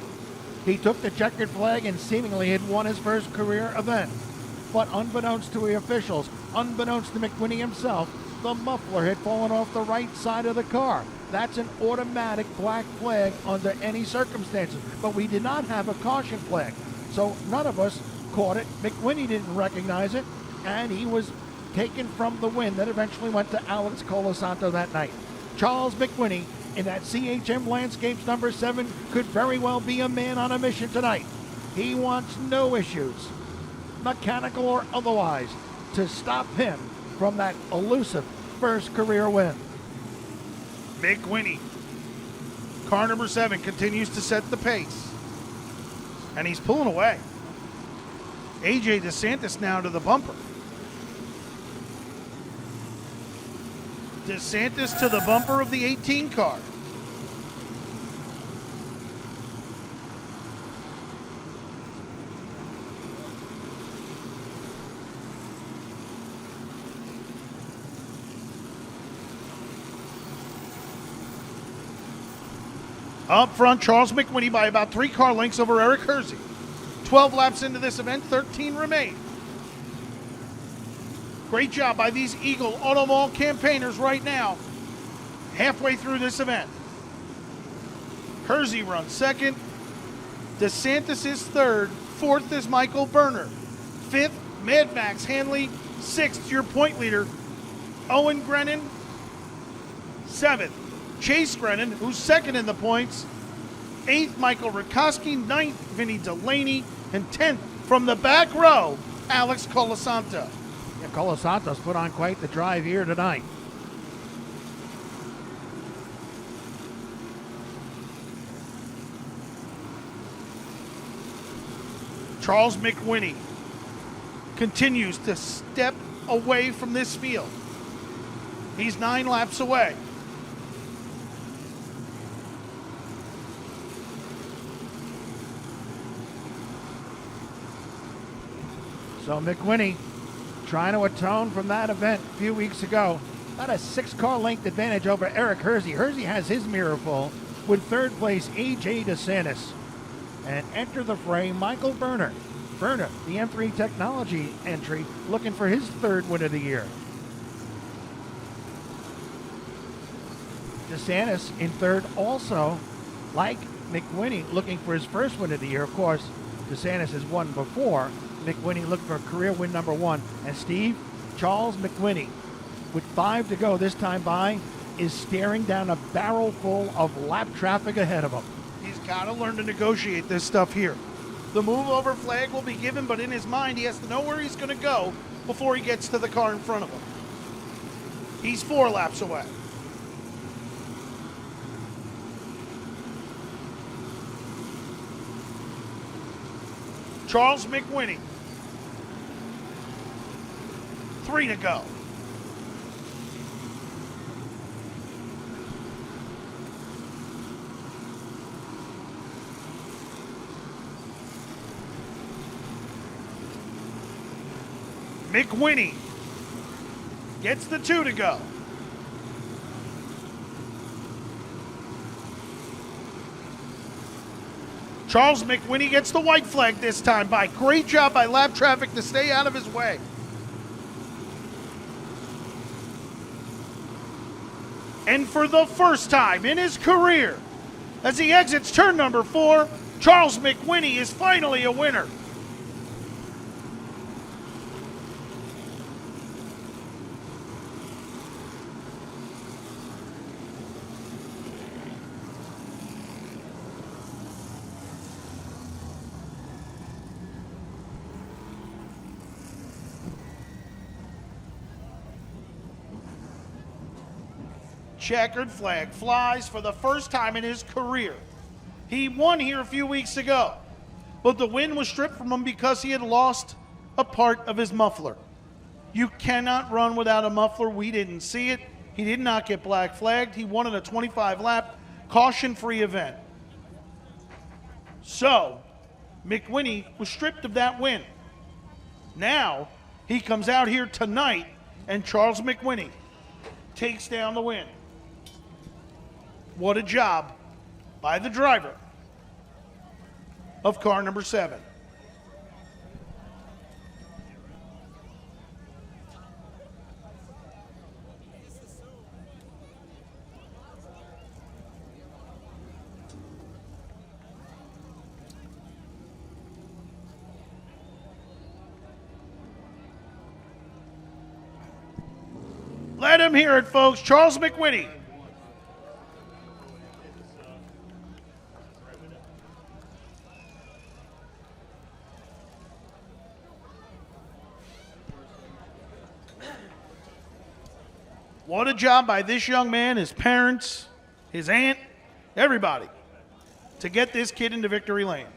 He took the checkered flag and seemingly had won his first career event. But unbeknownst to the officials, unbeknownst to McWhinney himself, the muffler had fallen off the right side of the car. That's an automatic black flag under any circumstances. But we did not have a caution flag. So none of us caught it. McWhinney didn't recognize it. And he was taken from the win that eventually went to Alex Colasanto that night. Charles McWhinney in that CHM Landscapes number 7 could very well be a man on a mission tonight. He wants no issues, mechanical or otherwise, to stop him from that elusive first career win. McWhinney, car number 7, continues to set the pace. And he's pulling away. A.J. DeSantis now to the bumper. DeSantis to the bumper of the 18 car. Up front, Charles McWhinney by about 3 car lengths over Eric Hersey. 12 laps into this event, 13 remain. Great job by these Eagle Automall campaigners right now, halfway through this event. Hersey runs second. DeSantis is third. Fourth is Michael Berner. Fifth, Mad Max Hanley. Sixth, your point leader, Owen Grennan. Seventh, Chase Grennan, who's second in the points. Eighth, Michael Rakoski. Ninth, Vinny Delaney. And 10th, from the back row, Alex Colasanto. Yeah, Colasantos put on quite the drive here tonight. Charles McWhinney continues to step away from this field. He's 9 laps away. So McWhinney trying to atone from that event a few weeks ago. About a 6-car length advantage over Eric Hersey. Hersey has his mirror full with third place A.J. DeSantis. And enter the fray, Michael Berner. Berner, the M3 Technology entry, looking for his third win of the year. DeSantis in third also, like McWhinney, looking for his first win of the year. Of course, DeSantis has won before. McWhinney looking for career win number 1. And Steve, Charles McWhinney, with 5 to go this time by, is staring down a barrel full of lap traffic ahead of him. He's got to learn to negotiate this stuff here. The move over flag will be given, but in his mind, he has to know where he's going to go before he gets to the car in front of him. He's 4 laps away. Charles McWhinney. 3 to go. McWhinney gets the 2 to go. Charles McWhinney gets the white flag this time by. Great job by lap traffic to stay out of his way. And for the first time in his career, as he exits turn number 4, Charles McWhinney is finally a winner. Checkered flag flies for the first time in his career. He won here a few weeks ago, but the win was stripped from him because he had lost a part of his muffler. You cannot run without a muffler. We didn't see it. He did not get black flagged. He won in a 25-lap caution-free event. So, McWhinney was stripped of that win. Now, he comes out here tonight, and Charles McWhinney takes down the win. What a job by the driver of car number 7. Let him hear it, folks. Charles McWhinney. What a job by this young man, his parents, his aunt, everybody, to get this kid into victory lane.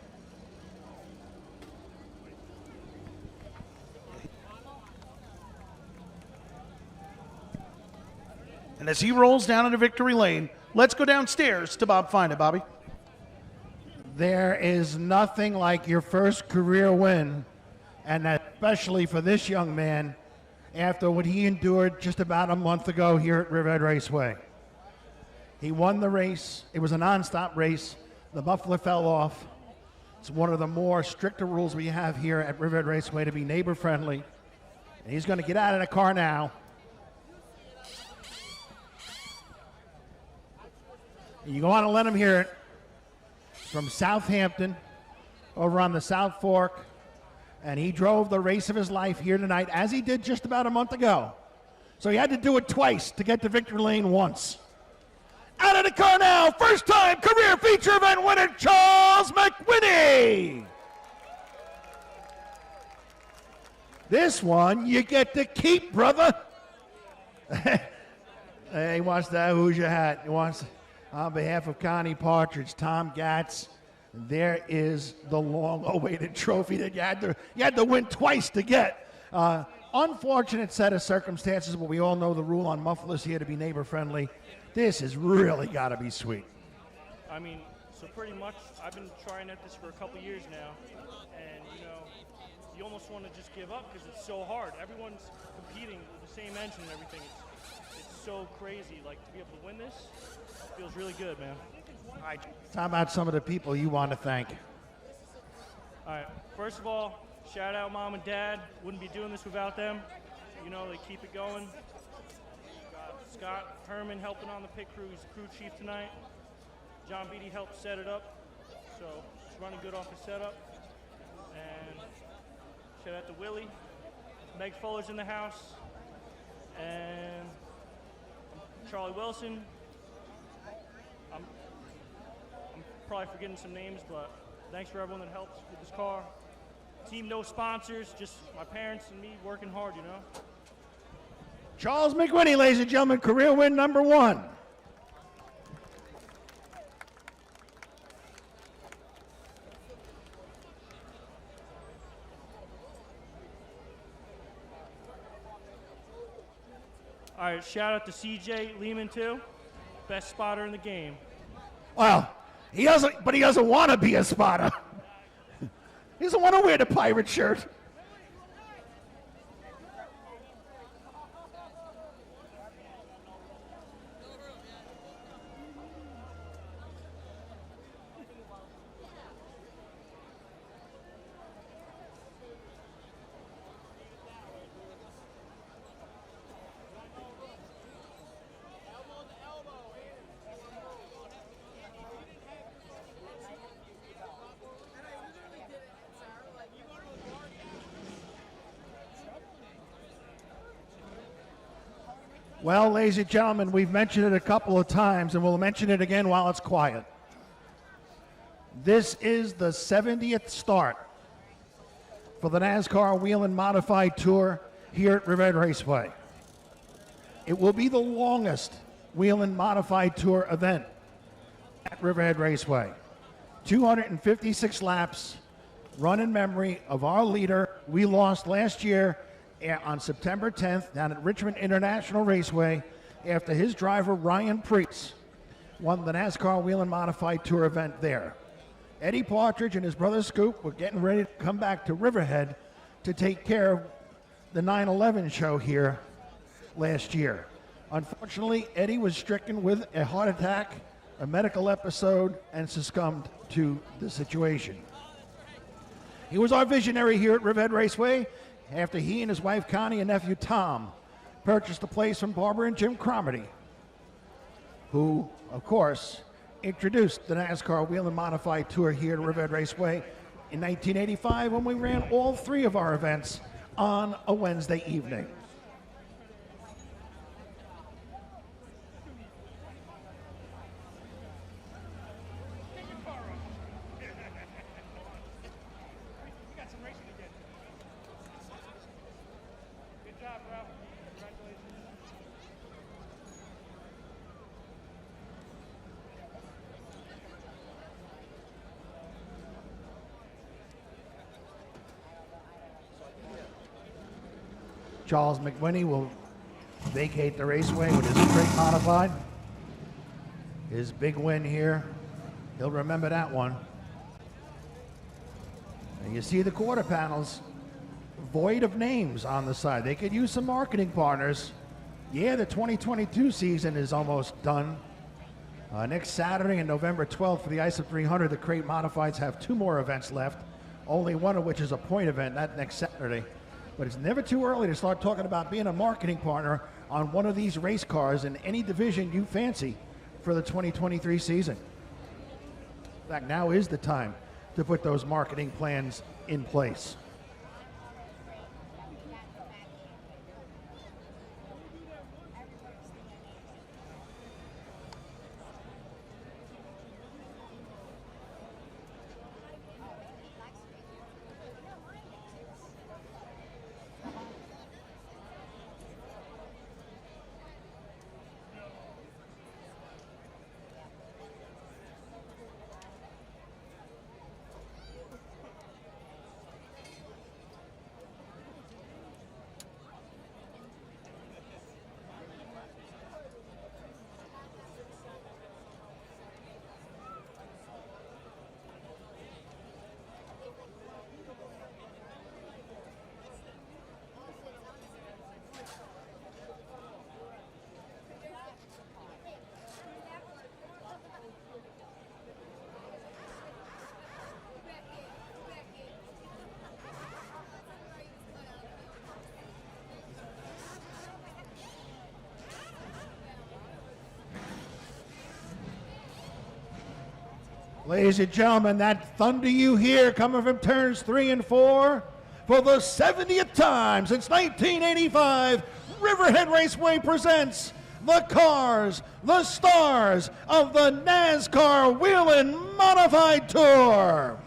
And as he rolls down into victory lane, let's go downstairs to Bob Find It. Bobby. There is nothing like your first career win, and especially for this young man after what he endured just about a month ago here at Riverhead Raceway. He won the race. It was a non-stop race. The muffler fell off. It's one of the more stricter rules we have here at Riverhead Raceway to be neighbor-friendly. And he's going to get out of the car now. You want to let him hear it from Southampton over on the South Fork. And he drove the race of his life here tonight, as he did just about a month ago. So he had to do it twice to get to victory lane once. Out of the car now, first time career feature event winner, Charles McWhinney. This one you get to keep, brother. He wants that Hoosier hat. He wants, on behalf of Connie Partridge, Tom Gatz, there is the long-awaited trophy that you had to win twice to get. Unfortunate set of circumstances, but we all know the rule on mufflers here to be neighbor-friendly. This has really got to be sweet. I mean, so pretty much I've been trying at this for a couple years now, and you almost want to just give up because it's so hard. Everyone's competing with the same engine and everything. It's so crazy. Like, to be able to win this feels really good, man. All right, talk about some of the people you want to thank. All right, first of all, shout out Mom and Dad. Wouldn't be doing this without them. They keep it going. Got Scott Herman helping on the pit crew. He's crew chief tonight. John Beatty helped set it up, so it's running good off the setup. And shout out to Willie. Meg Fuller's in the house. And Charlie Wilson. I'm probably forgetting some names, but thanks for everyone that helps with this car. Team no sponsors, just my parents and me working hard, Charles McWhinney, ladies and gentlemen, career win number 1. All right, shout out to CJ Lehman too, best spotter in the game. Well, he doesn't want to be a spotter. He doesn't want to wear the pirate shirt. Well, ladies and gentlemen, we've mentioned it a couple of times, and we'll mention it again while it's quiet. This is the 70th start for the NASCAR Whelen Modified Tour here at Riverhead Raceway. It will be the longest Whelen Modified Tour event at Riverhead Raceway. 256 laps, run in memory of our leader we lost last year on September 10th down at Richmond International Raceway after his driver Ryan Preece won the NASCAR Whelen Modified Tour event there. Eddie Partridge and his brother Scoop were getting ready to come back to Riverhead to take care of the 9/11 show here last year. Unfortunately, Eddie was stricken with a heart attack, a medical episode, and succumbed to the situation. He was our visionary here at Riverhead Raceway after he and his wife Connie and nephew Tom purchased the place from Barbara and Jim Cromarty, who, of course, introduced the NASCAR Whelen Modified Tour here at Riverhead Raceway in 1985 when we ran all 3 of our events on a Wednesday evening. Charles McWhinney will vacate the raceway with his straight modified. His big win here. He'll remember that one. And you see the quarter panels void of names on the side. They could use some marketing partners. Yeah, the 2022 season is almost done. Next Saturday and November 12th for the ISO 300, the Crate Modifieds have 2 more events left, only one of which is a point event, that next Saturday. But it's never too early to start talking about being a marketing partner on one of these race cars in any division you fancy for the 2023 season. In fact, now is the time to put those marketing plans in place. Ladies and gentlemen, that thunder you hear coming from turns 3 and 4, for the 70th time since 1985, Riverhead Raceway presents the cars, the stars of the NASCAR Whelen Modified Tour.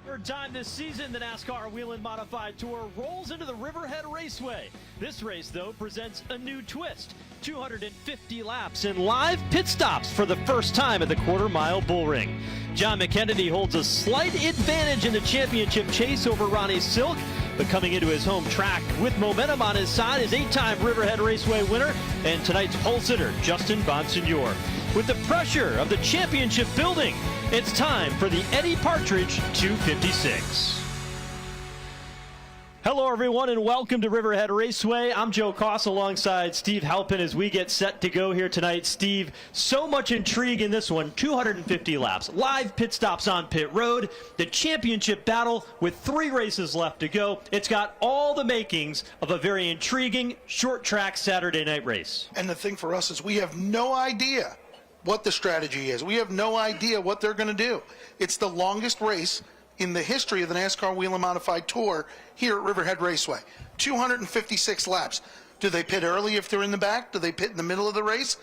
Third time this season, the NASCAR Whelen Modified Tour rolls into the Riverhead Raceway. This race, though, presents a new twist. 250 laps and live pit stops for the first time at the quarter-mile bullring. John McKennedy holds a slight advantage in the championship chase over Ronnie Silk, but coming into his home track with momentum on his side is 8-time Riverhead Raceway winner and tonight's pole sitter, Justin Bonsignor. With the pressure of the championship building, it's time for the Eddie Partridge 256. Hello, everyone, and welcome to Riverhead Raceway. I'm Joe Koss alongside Steve Halpin as we get set to go here tonight. Steve, so much intrigue in this one. 250 laps, live pit stops on pit road, the championship battle with 3 races left to go. It's got all the makings of a very intriguing short track Saturday night race. And the thing for us is we have no idea what the strategy is. We have no idea what they're going to do. It's the longest race in the history of the NASCAR Whelen Modified Tour here at Riverhead Raceway. 256 laps. Do they pit early if they're in the back? Do they pit in the middle of the race?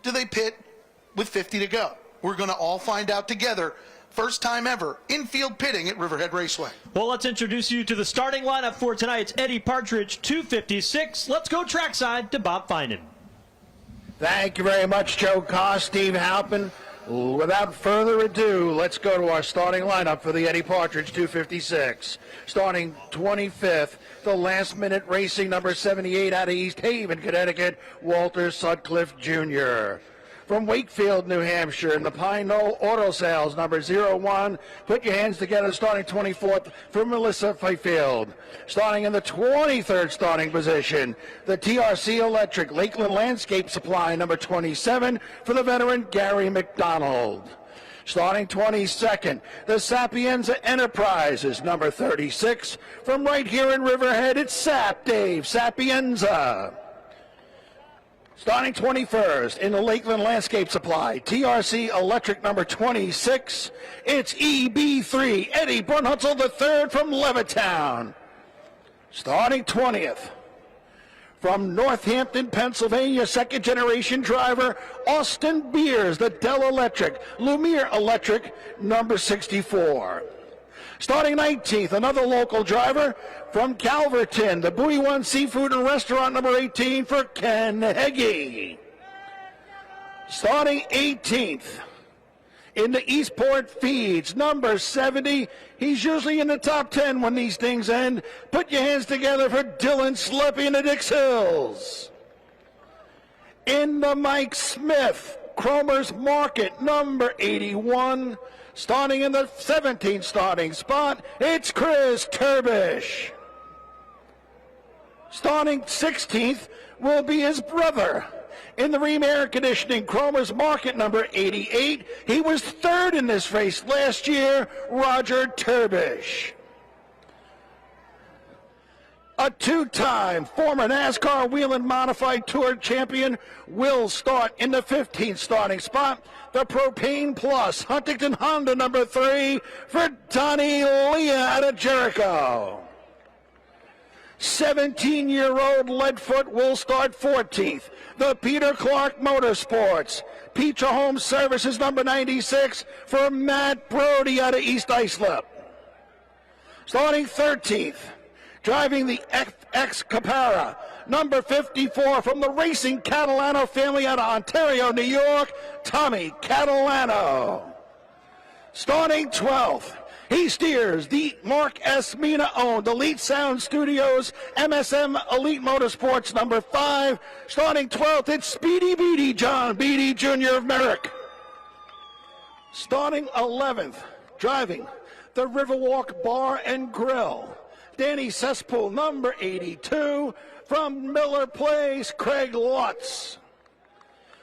Do they pit with 50 to go? We're going to all find out together. First time ever infield pitting at Riverhead Raceway. Well, let's introduce you to the starting lineup for tonight's Eddie Partridge 256. Let's go trackside to Bob Finan. Thank you very much, Joe Koss, Steve Halpin. Without further ado, let's go to our starting lineup for the Eddie Partridge 256. Starting 25th, the last-minute racing number 78 out of East Haven, Connecticut, Walter Sutcliffe Jr. From Wakefield, New Hampshire, in the Pine Knoll Auto Sales, number 01. Put your hands together, starting 24th for Melissa Fifield. Starting in the 23rd starting position, the TRC Electric Lakeland Landscape Supply, number 27, for the veteran Gary McDonald. Starting 22nd, the Sapienza Enterprises, number 36. From right here in Riverhead, it's Sap Dave Sapienza. Starting 21st in the Lakeland Landscape Supply, TRC Electric number 26, it's EB3, Eddie Brunhutzel III from Levittown. Starting 20th, from Northampton, Pennsylvania, second-generation driver, Austin Beers, the Dell Electric, Lumiere Electric number 64. Starting 19th, another local driver from Calverton, the Buoy One Seafood and Restaurant number 18 for Ken Heggie. Starting 18th, in the Eastport Feeds, number 70. He's usually in the top 10 when these things end. Put your hands together for Dylan Sleppy in the Dix Hills. In the Mike Smith, Cromer's Market, number 81. Starting in the 17th starting spot, it's Chris Turbish. Starting 16th will be his brother. In the Ream Air Conditioning, Cromer's Market, number 88. He was third in this race last year, Roger Turbish. A 2-time former NASCAR Whelen Modified Tour champion will start in the 15th starting spot. The Propane Plus Huntington Honda number 3 for Donnie Leah out of Jericho. 17-year-old Leadfoot will start 14th. The Peter Clark Motorsports Petra Home Services number 96 for Matt Brody out of East Islip. Starting 13th. Driving the FX Capara, number 54 from the Racing Catalano family out of Ontario, New York, Tommy Catalano. Starting 12th, He steers the Mark S. Mina-owned Elite Sound Studios MSM Elite Motorsports number 5. Starting 12th, it's Speedy Beatty, John Beatty Jr. of Merrick. Starting 11th, driving the Riverwalk Bar and Grill, Danny Cesspool, number 82. From Miller Place, Craig Lutz.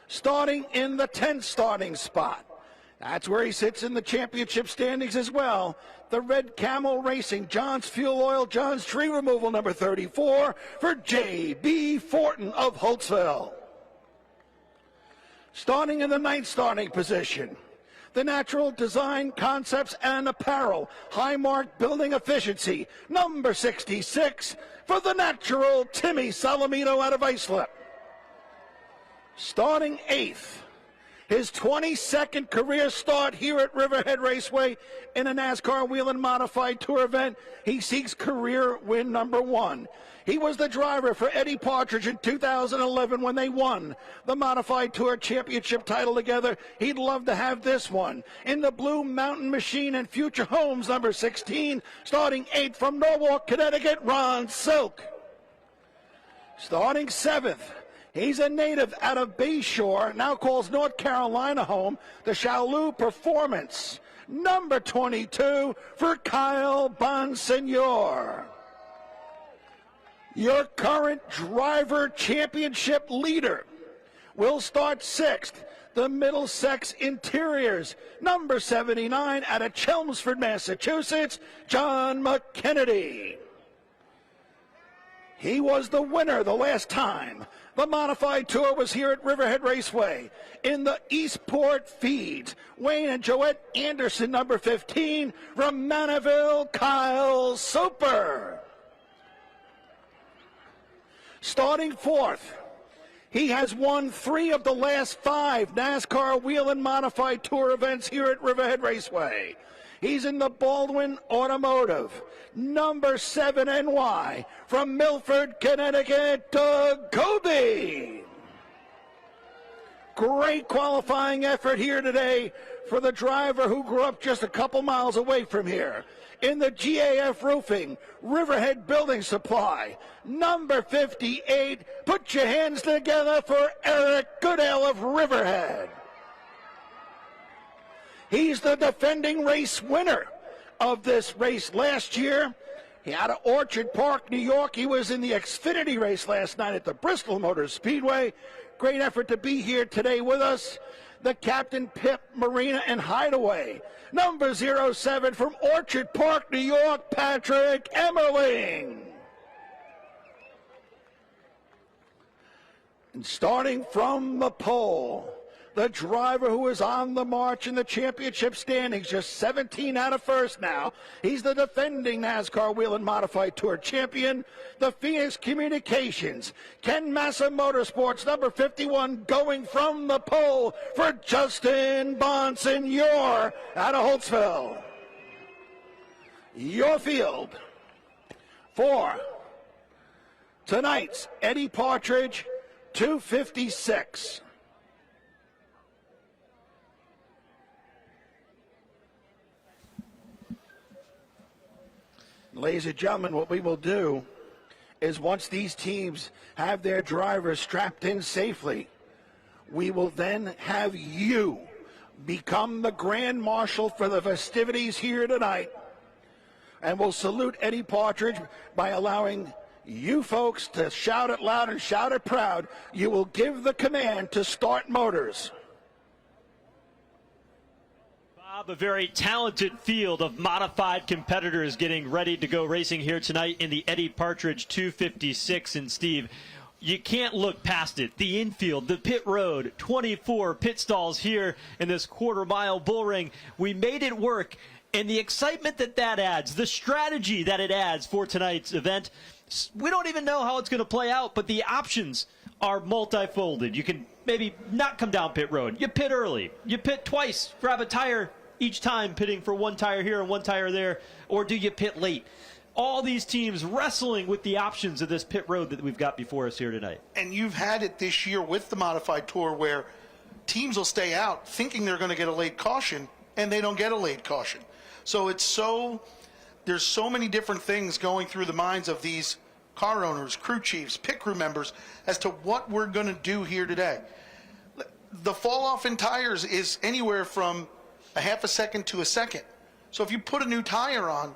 Starting in the 10th starting spot. That's where he sits in the championship standings as well. The Red Camel Racing, John's Fuel Oil, John's Tree Removal, number 34, for J.B. Fortin of Holtzville. Starting in the 9th starting position, the Natural Design Concepts and Apparel, Highmark Building Efficiency, number 66, for the Natural, Timmy Salamino out of Islip. Starting 8th, his 22nd career start here at Riverhead Raceway in a NASCAR Whelen Modified Tour event. He seeks career win number 1. He was the driver for Eddie Partridge in 2011 when they won the Modified Tour Championship title together. He'd love to have this one. In the Blue Mountain Machine and Future Homes, number 16, starting 8th from Norwalk, Connecticut, Ron Silk. Starting 7th, he's a native out of Bayshore, now calls North Carolina home, the Shaoloo Performance, number 22, for Kyle Bonsignor. Your current driver championship leader will start 6th, the Middlesex Interiors, number 79, out of Chelmsford, Massachusetts, John McKennedy. He was the winner the last time the Modified Tour was here at Riverhead Raceway. In the Eastport Feeds, Wayne and Joette Anderson, number 15, from Manaville, Kyle Soper. Starting 4th, he has won 3 of the last 5 NASCAR Whelen Modified Tour events here at Riverhead Raceway. He's in the Baldwin Automotive, number 7 NY, from Milford, Connecticut, Doug Kobe. Great qualifying effort here today for the driver who grew up just a couple miles away from here. In the GAF Roofing, Riverhead Building Supply, number 58. Put your hands together for Eric Goodale of Riverhead. He's the defending race winner of this race last year. He out of Orchard Park, New York. He was in the Xfinity race last night at the Bristol Motor Speedway. Great effort to be here today with us. The Captain Pip Marina and Hideaway, number 07 from Orchard Park, New York, Patrick Emmerling. And starting from the pole, the driver who is on the march in the championship standings, just 17 out of first now. He's the defending NASCAR Whelen Modified Tour champion, the Phoenix Communications, Ken Massa Motorsports, number 51, going from the pole for Justin Bonsignor out of Holtzville. Your field for tonight's Eddie Partridge 256. Ladies and gentlemen, what we will do is once these teams have their drivers strapped in safely, we will then have you become the Grand Marshal for the festivities here tonight. And we'll salute Eddie Partridge by allowing you folks to shout it loud and shout it proud. You will give the command to start motors. A very talented field of modified competitors getting ready to go racing here tonight in the Eddie Partridge 256. And Steve, you can't look past it. The infield, the pit road, 24 pit stalls here in this quarter-mile bull ring. We made it work, and the excitement that adds, the strategy that it adds for tonight's event, we don't even know how it's going to play out, but the options are multifolded. You can maybe not come down pit road. You pit early. You pit twice, grab a tire each time, pitting for one tire here and one tire there, or do you pit late? All these teams wrestling with the options of this pit road that we've got before us here tonight. And you've had it this year with the Modified Tour where teams will stay out thinking they're going to get a late caution, and they don't get a late caution. So there's so many different things going through the minds of these car owners, crew chiefs, pit crew members as to what we're going to do here today. The fall off in tires is anywhere from a half a second to a second. So if you put a new tire on,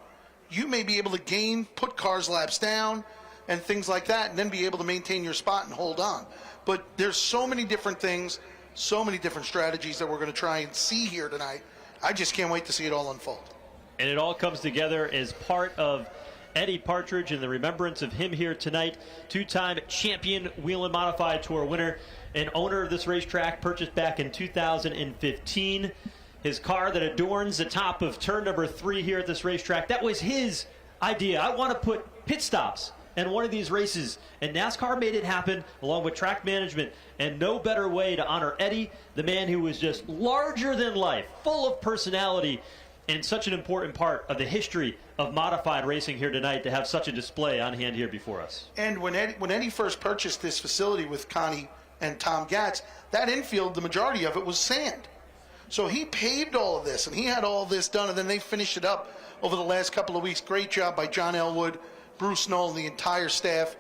you may be able to put cars laps down and things like that, and then be able to maintain your spot and hold on. But there's so many different things, so many different strategies that we're going to try and see here tonight. I just can't wait to see it all unfold. And it all comes together as part of Eddie Partridge and the remembrance of him here tonight. Two-time champion Whelen Modified Tour winner and owner of this racetrack, purchased back in 2015. His car that adorns the top of turn number 3 here at this racetrack, that was his idea. I want to put pit stops in one of these races, and NASCAR made it happen along with track management, and no better way to honor Eddie, the man who was just larger than life, full of personality, and such an important part of the history of modified racing here tonight, to have such a display on hand here before us. And when Eddie first purchased this facility with Connie and Tom Gatz, that infield, the majority of it was sand. So he paved all of this, and he had all this done, and then they finished it up over the last couple of weeks. Great job by John Elwood, Bruce Knoll, and the entire staff,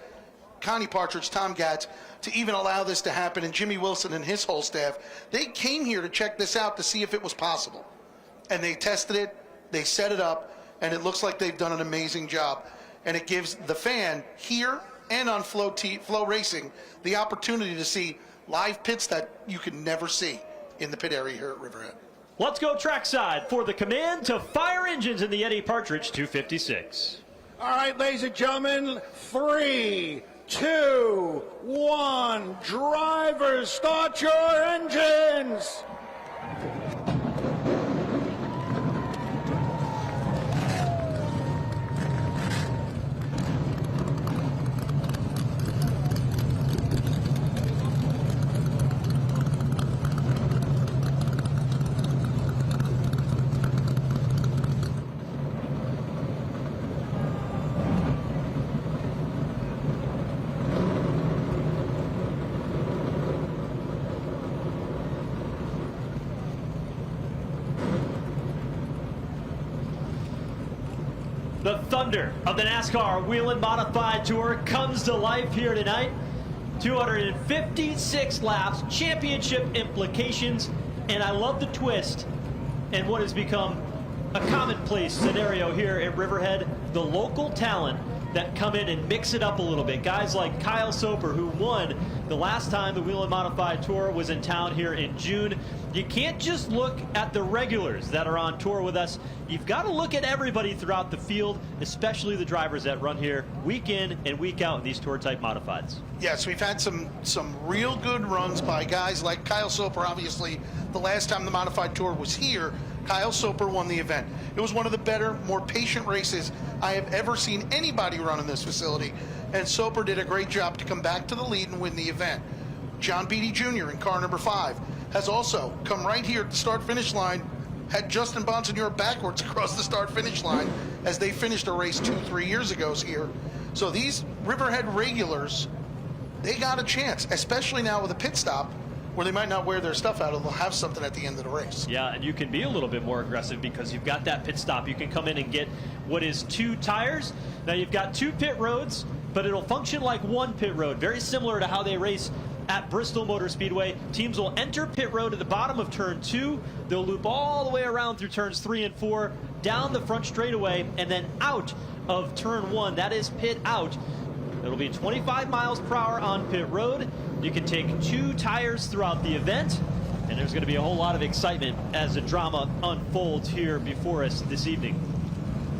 Connie Partridge, Tom Gatz, to even allow this to happen, and Jimmy Wilson and his whole staff. They came here to check this out to see if it was possible. And they tested it, they set it up, and it looks like they've done an amazing job. And it gives the fan here and on Flow Racing the opportunity to see live pits that you can never see in the pit area here at Riverhead. Let's go trackside for the command to fire engines in the Eddie Partridge 256. All right, ladies and gentlemen, 3, 2, 1. Drivers, start your engines. The thunder of the NASCAR Whelen Modified Tour comes to life here tonight. 256 laps, championship implications, and I love the twist and what has become a commonplace scenario here at Riverhead. The local talent that come in and mix it up a little bit. Guys like Kyle Soper, who won the last time the Whelen Modified Tour was in town here in June. You can't just look at the regulars that are on tour with us. You've got to look at everybody throughout the field, especially the drivers that run here week in and week out in these tour-type modifieds. Yes, we've had some real good runs by guys like Kyle Soper. Obviously, the last time the Modified Tour was here, Kyle Soper won the event. It was one of the better, more patient races I have ever seen anybody run in this facility, and Soper did a great job to come back to the lead and win the event. John Beatty Jr. in car number 5 has also come right here at the start-finish line, had Justin Bonsignore backwards across the start-finish line as they finished a race 2-3 years ago here. So these Riverhead regulars, they got a chance, especially now with a pit stop where they might not wear their stuff out, and they'll have something at the end of the race. Yeah, and you can be a little bit more aggressive because you've got that pit stop. You can come in and get what is 2 tires. Now you've got 2 pit roads, but it'll function like 1 pit road, very similar to how they race at Bristol Motor Speedway. Teams will enter pit road at the bottom of turn 2. They'll loop all the way around through turns 3 and 4, down the front straightaway, and then out of turn 1. That is pit out. It'll be 25 miles per hour on pit road. You can take 2 tires throughout the event, and there's going to be a whole lot of excitement as the drama unfolds here before us this evening.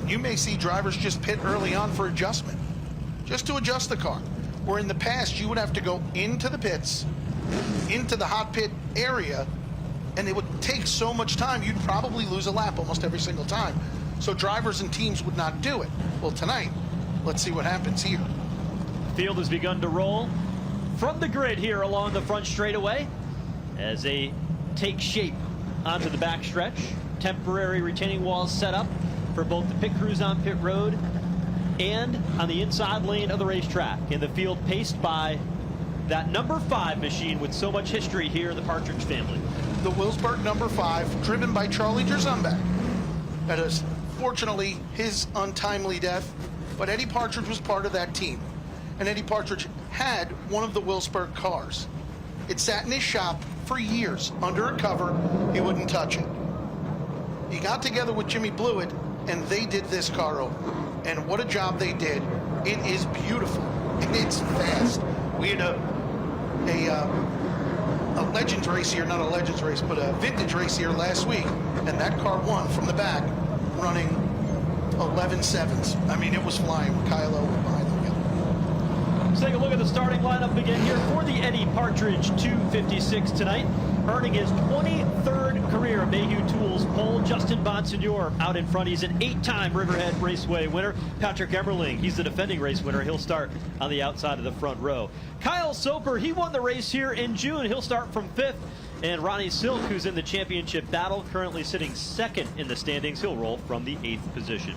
You may see drivers just pit early on for adjustment, just to adjust the car. Where in the past you would have to go into the pits, into the hot pit area, and it would take so much time, you'd probably lose a lap almost every single time. So drivers and teams would not do it. Well, tonight, let's see what happens here. Field has begun to roll from the grid here along the front straightaway as they take shape onto the backstretch. Temporary retaining walls set up for both the pit crews on pit road and on the inside lane of the racetrack. In the field paced by that number 5 machine with so much history here in the Partridge family. The Wilsberg number 5, driven by Charlie Jerzumbach. At a unfortunately, his untimely death, but Eddie Partridge was part of that team. And Eddie Partridge had one of the Wilsberg cars. It sat in his shop for years under a cover. He wouldn't touch it. He got together with Jimmy Blewett, and they did this car over. And what a job they did. It is beautiful. It's fast. We had a Legends race here, not a Legends race, but a vintage race here last week, and that car won from the back, running 11.7s. I mean, it was flying with Kylo behind the wheel. Let's take a look at the starting lineup again here for the Eddie Partridge 256 tonight. Earning his 23rd career Mayhew Tools pole, Justin Bonsignor out in front. He's an 8-time Riverhead Raceway winner. Patrick Emmerling, he's the defending race winner. He'll start on the outside of the front row. Kyle Soper, he won the race here in June. He'll start from 5th. And Ronnie Silk, who's in the championship battle, currently sitting 2nd in the standings. He'll roll from the 8th position.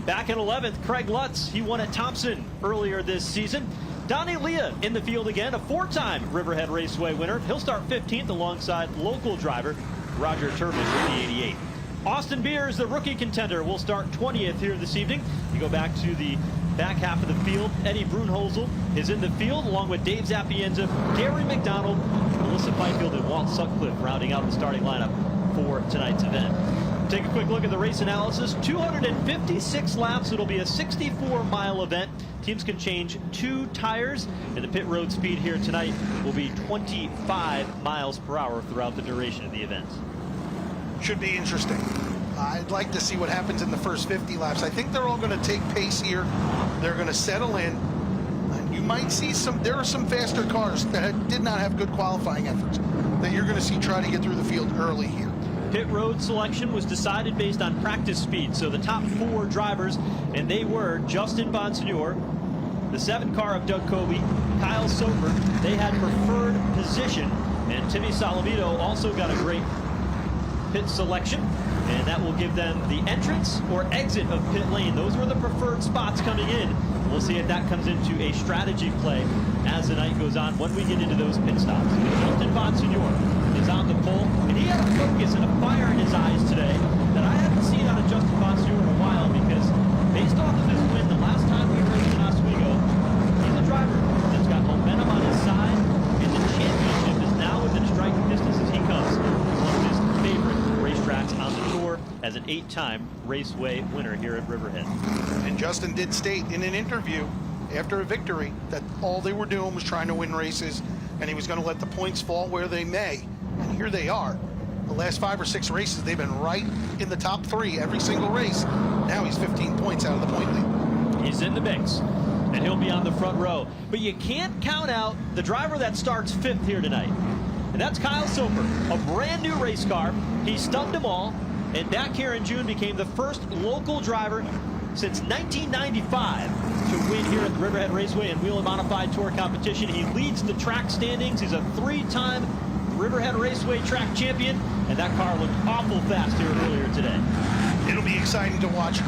Back in 11th, Craig Lutz, he won at Thompson earlier this season. Donnie Leah in the field again, a 4-time Riverhead Raceway winner. He'll start 15th alongside local driver Roger Turbish in the 88. Austin Beers, the rookie contender, will start 20th here this evening. You go back to the back half of the field. Eddie Brunholzel is in the field along with Dave Zapienza, Gary McDonald, Melissa Fifield, and Walt Sutcliffe rounding out the starting lineup for tonight's event. Take a quick look at the race analysis. 256 laps. It'll be a 64-mile event. Teams can change 2 tires, and the pit road speed here tonight will be 25 miles per hour throughout the duration of the event. Should be interesting. I'd like to see what happens in the first 50 laps. I think they're all going to take pace here. They're going to settle in. You might see there are some faster cars that did not have good qualifying efforts that you're going to see try to get through the field early here. Pit road selection was decided based on practice speed. So the top 4 drivers, and they were Justin Bonsignor, the 7 car of Doug Kobe, Kyle Soper. They had preferred position, and Timmy Salavito also got a great pit selection, and that will give them the entrance or exit of pit lane. Those were the preferred spots coming in. We'll see if that comes into a strategy play as the night goes on when we get into those pit stops. Justin Bonsignor is on the pole, and he had a focus and a fire in his eyes today that I haven't seen out of Justin Bonsignor in a while, because based off of his win the last time we raced in Oswego, he's a driver that's got momentum on his side, and the championship is now within striking distance as he comes. One of his favorite racetracks on the tour as an 8-time Raceway winner here at Riverhead. And Justin did state in an interview after a victory that all they were doing was trying to win races, and he was going to let the points fall where they may. And here they are. The last 5 or 6 races, they've been right in the top 3 every single race. Now he's 15 points out of the point lead. He's in the mix, and he'll be on the front row. But you can't count out the driver that starts 5th here tonight. And that's Kyle Soper, a brand new race car. He stumped them all, and back here in June became the first local driver since 1995 to win here at the Riverhead Raceway and Whelen Modified Tour competition. He leads the track standings. He's a 3-time Riverhead Raceway track champion, and that car looked awful fast here earlier today. It'll be exciting to watch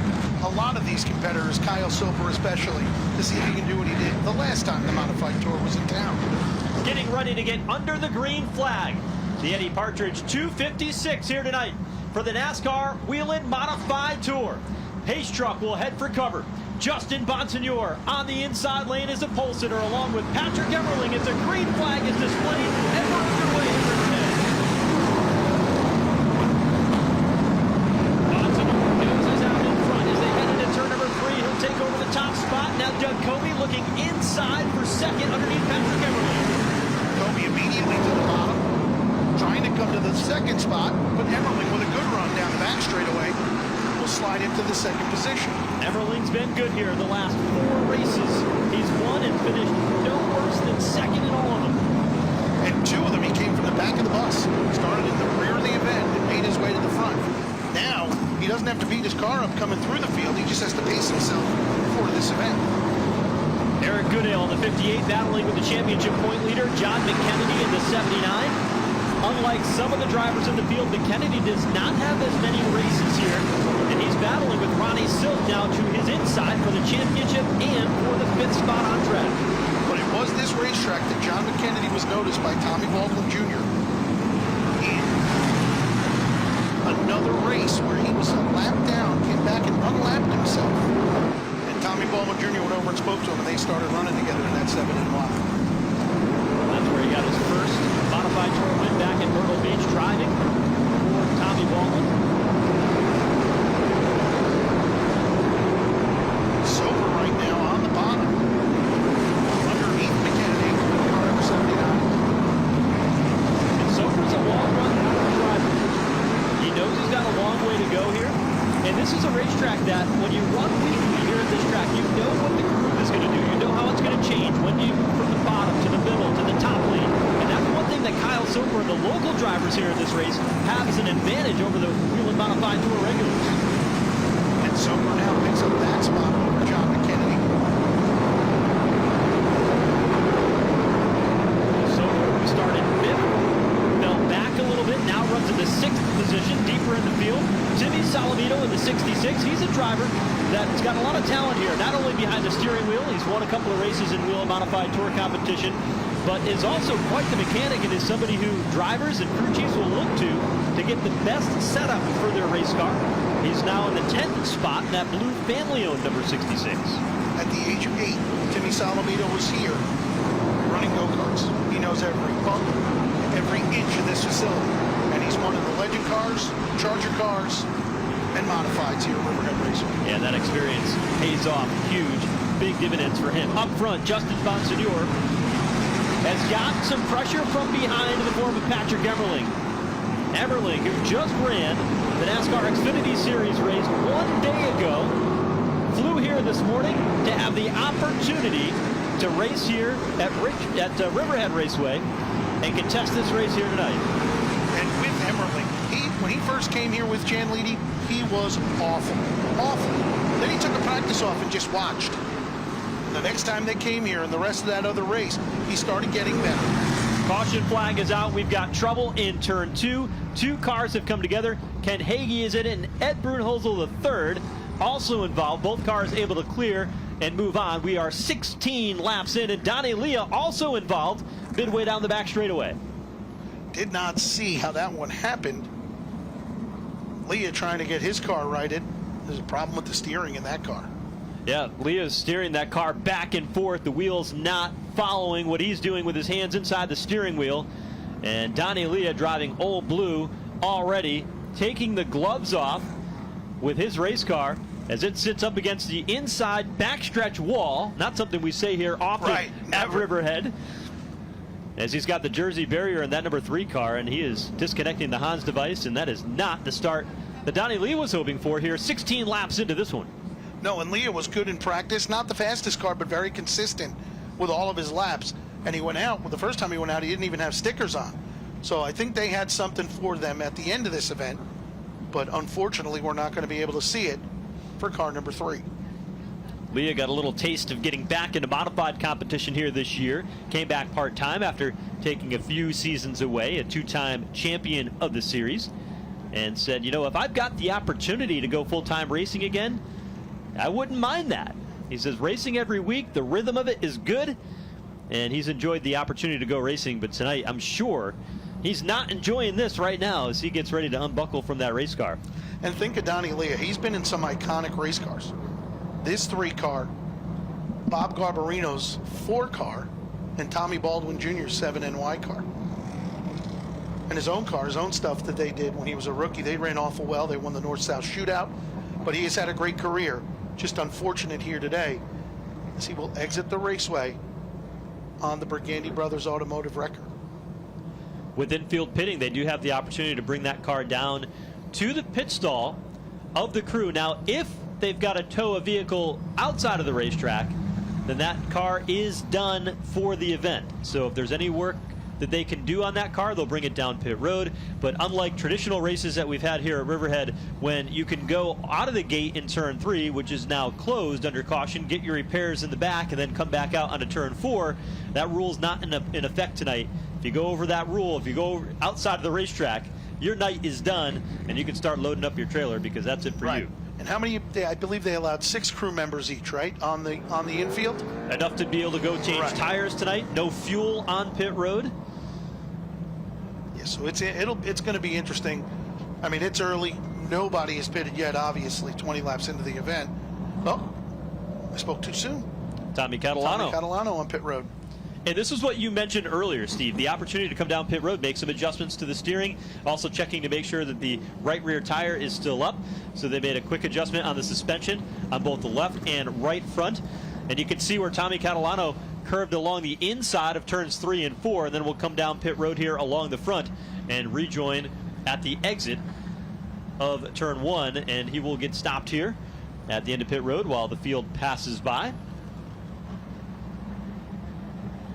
a lot of these competitors, Kyle Soper especially, to see if he can do what he did the last time the Modified Tour was in town. Getting ready to get under the green flag. The Eddie Partridge 256 here tonight for the NASCAR Whelen Modified Tour. Pace truck will head for cover. Justin Bonsignor on the inside lane is a pole sitter, along with Patrick Emmerling as the green flag is displayed, and we're underway in Riverhead. Bonsignor noses out in front as they head into turn number 3. He'll take over the top spot. Now Doug Kobe looking inside for 2nd underneath Patrick Emmerling. Kobe immediately to the bottom, trying to come to the 2nd spot, but Emmerling with a good run down the back straightaway will slide into the 2nd position. Emmerling's been good here the last 4 races. He's won and finished no worse than 2nd in all of them. And 2 of them he came from the back of the bus, started in the rear of the event and made his way to the front. Now he doesn't have to beat his car up coming through the field. He just has to pace himself for this event. Eric Goodale in the 58, battling with the championship point leader John McKennedy in the 79. Unlike some of the drivers in the field, McKennedy does not have as many races here, and he's battling with Ronnie Silk now to his inside for the championship and for the 5th spot on track. But it was this racetrack that John McKennedy was noticed by Tommy Baldwin Jr. in another race where he was a lap down and spoke to him, and they started running together in that 7NY. That's where he got his first modified tour win back in Myrtle Beach, driving for Tommy Baldwin. Soper right now on the bottom, underneath McKennedy, car number 79. And Soper's a long run driver. He knows he's got a long way to go here. And this is a racetrack that when you run weekly here at this track, you know what the groove is going to do. You know how it's going to change when you from the bottom to the middle to the top lane. And that's one thing that Kyle Soper and the local drivers here in this race have as an advantage over the Whelen Modified Tour regulars. And Soper now picks up that spot over John McKennedy. Soper started fifth, fell back a little bit, now runs in the sixth position, deeper in the field. Timmy Salamito in the 66. He's a driver that's got a lot of talent here, not only behind the steering wheel, he's won a couple of races in Whelen Modified Tour competition, but is also quite the mechanic and is somebody who drivers and crew chiefs will look to get the best setup for their race car. He's now in the 10th spot in that blue family-owned number 66. At the age of 8, Timmy Salamito was here running go-karts. He knows every bump, every inch of this facility. And he's one of the legend cars, Charger cars, and modifieds here at Riverhead Raceway. Yeah, that experience pays off huge, big dividends for him. Up front, Justin Bonsignor has got some pressure from behind in the form of Patrick Emmerling. Emmerling, who just ran the NASCAR Xfinity Series race 1 day ago, flew here this morning to have the opportunity to race here at Riverhead Raceway and contest this race here tonight. And with Emmerling, when he first came here with Jan Leedy, he was awful. Then he took a practice off and just watched. The next time they came here and the rest of that other race, he started getting better. Caution flag is out. We've got trouble in turn 2. 2 cars have come together. Ken Hagee is in it, and Ed Brunholzel III also involved. Both cars able to clear and move on. We are 16 laps in, and Donnie Leah also involved midway down the back straightaway. Did not see how that one happened. Leah trying to get his car righted. There's a problem with the steering in that car. Yeah, Leah's steering that car back and forth. The wheel's not following what he's doing with his hands inside the steering wheel. And Donnie Leah driving Old Blue already, taking the gloves off with his race car as it sits up against the inside backstretch wall. Not something we say here often at Riverhead. As he's got the Jersey barrier in that number 3 car, and he is disconnecting the Hans device, and that is not the start that Donnie Leah was hoping for here 16 laps into this one. No, and Leah was good in practice. Not the fastest car, but very consistent with all of his laps. And he went out, well, the first time he went out, he didn't even have stickers on. So I think they had something for them at the end of this event. But unfortunately, we're not going to be able to see it for car number 3. Leah got a little taste of getting back into modified competition here this year. Came back part-time after taking a few seasons away, a 2-time champion of the series. And said, you know, if I've got the opportunity to go full-time racing again, I wouldn't mind that. He says racing every week, the rhythm of it is good, and he's enjoyed the opportunity to go racing. But tonight, I'm sure he's not enjoying this right now as he gets ready to unbuckle from that race car. And think of Donnie Leah. He's been in some iconic race cars. This 3 car, Bob Garbarino's 4 car, and Tommy Baldwin Jr.'s 7NY car. And his own car, his own stuff that they did when he was a rookie. They ran awful well. They won the North-South Shootout. But he has had a great career. Just unfortunate here today as he will exit the raceway on the Burgandy Brothers automotive record. With infield pitting, they do have the opportunity to bring that car down to the pit stall of the crew. Now, if they've got to tow a vehicle outside of the racetrack, then that car is done for the event. So if there's any work that they can do on that car, they'll bring it down pit road. But unlike traditional races that we've had here at Riverhead, when you can go out of the gate in turn 3, which is now closed under caution, get your repairs in the back, and then come back out onto turn 4, that rule's not in effect tonight. If you go over that rule, if you go outside of the racetrack, your night is done, and you can start loading up your trailer because that's it for you. And how many? I believe they allowed 6 crew members each, right, on the infield. Enough to be able to go change tires tonight. No fuel on pit road. Yeah, so it's going to be interesting. I mean, it's early. Nobody has pitted yet. Obviously, 20 laps into the event. Oh, I spoke too soon. Tommy Catalano. Tommy Catalano on pit road. And this is what you mentioned earlier, Steve. The opportunity to come down pit road, make some adjustments to the steering, also checking to make sure that the right rear tire is still up. So they made a quick adjustment on the suspension on both the left and right front. And you can see where Tommy Catalano curved along the inside of turns 3 and 4, and then we'll come down pit road here along the front and rejoin at the exit of turn 1, and he will get stopped here at the end of pit road while the field passes by.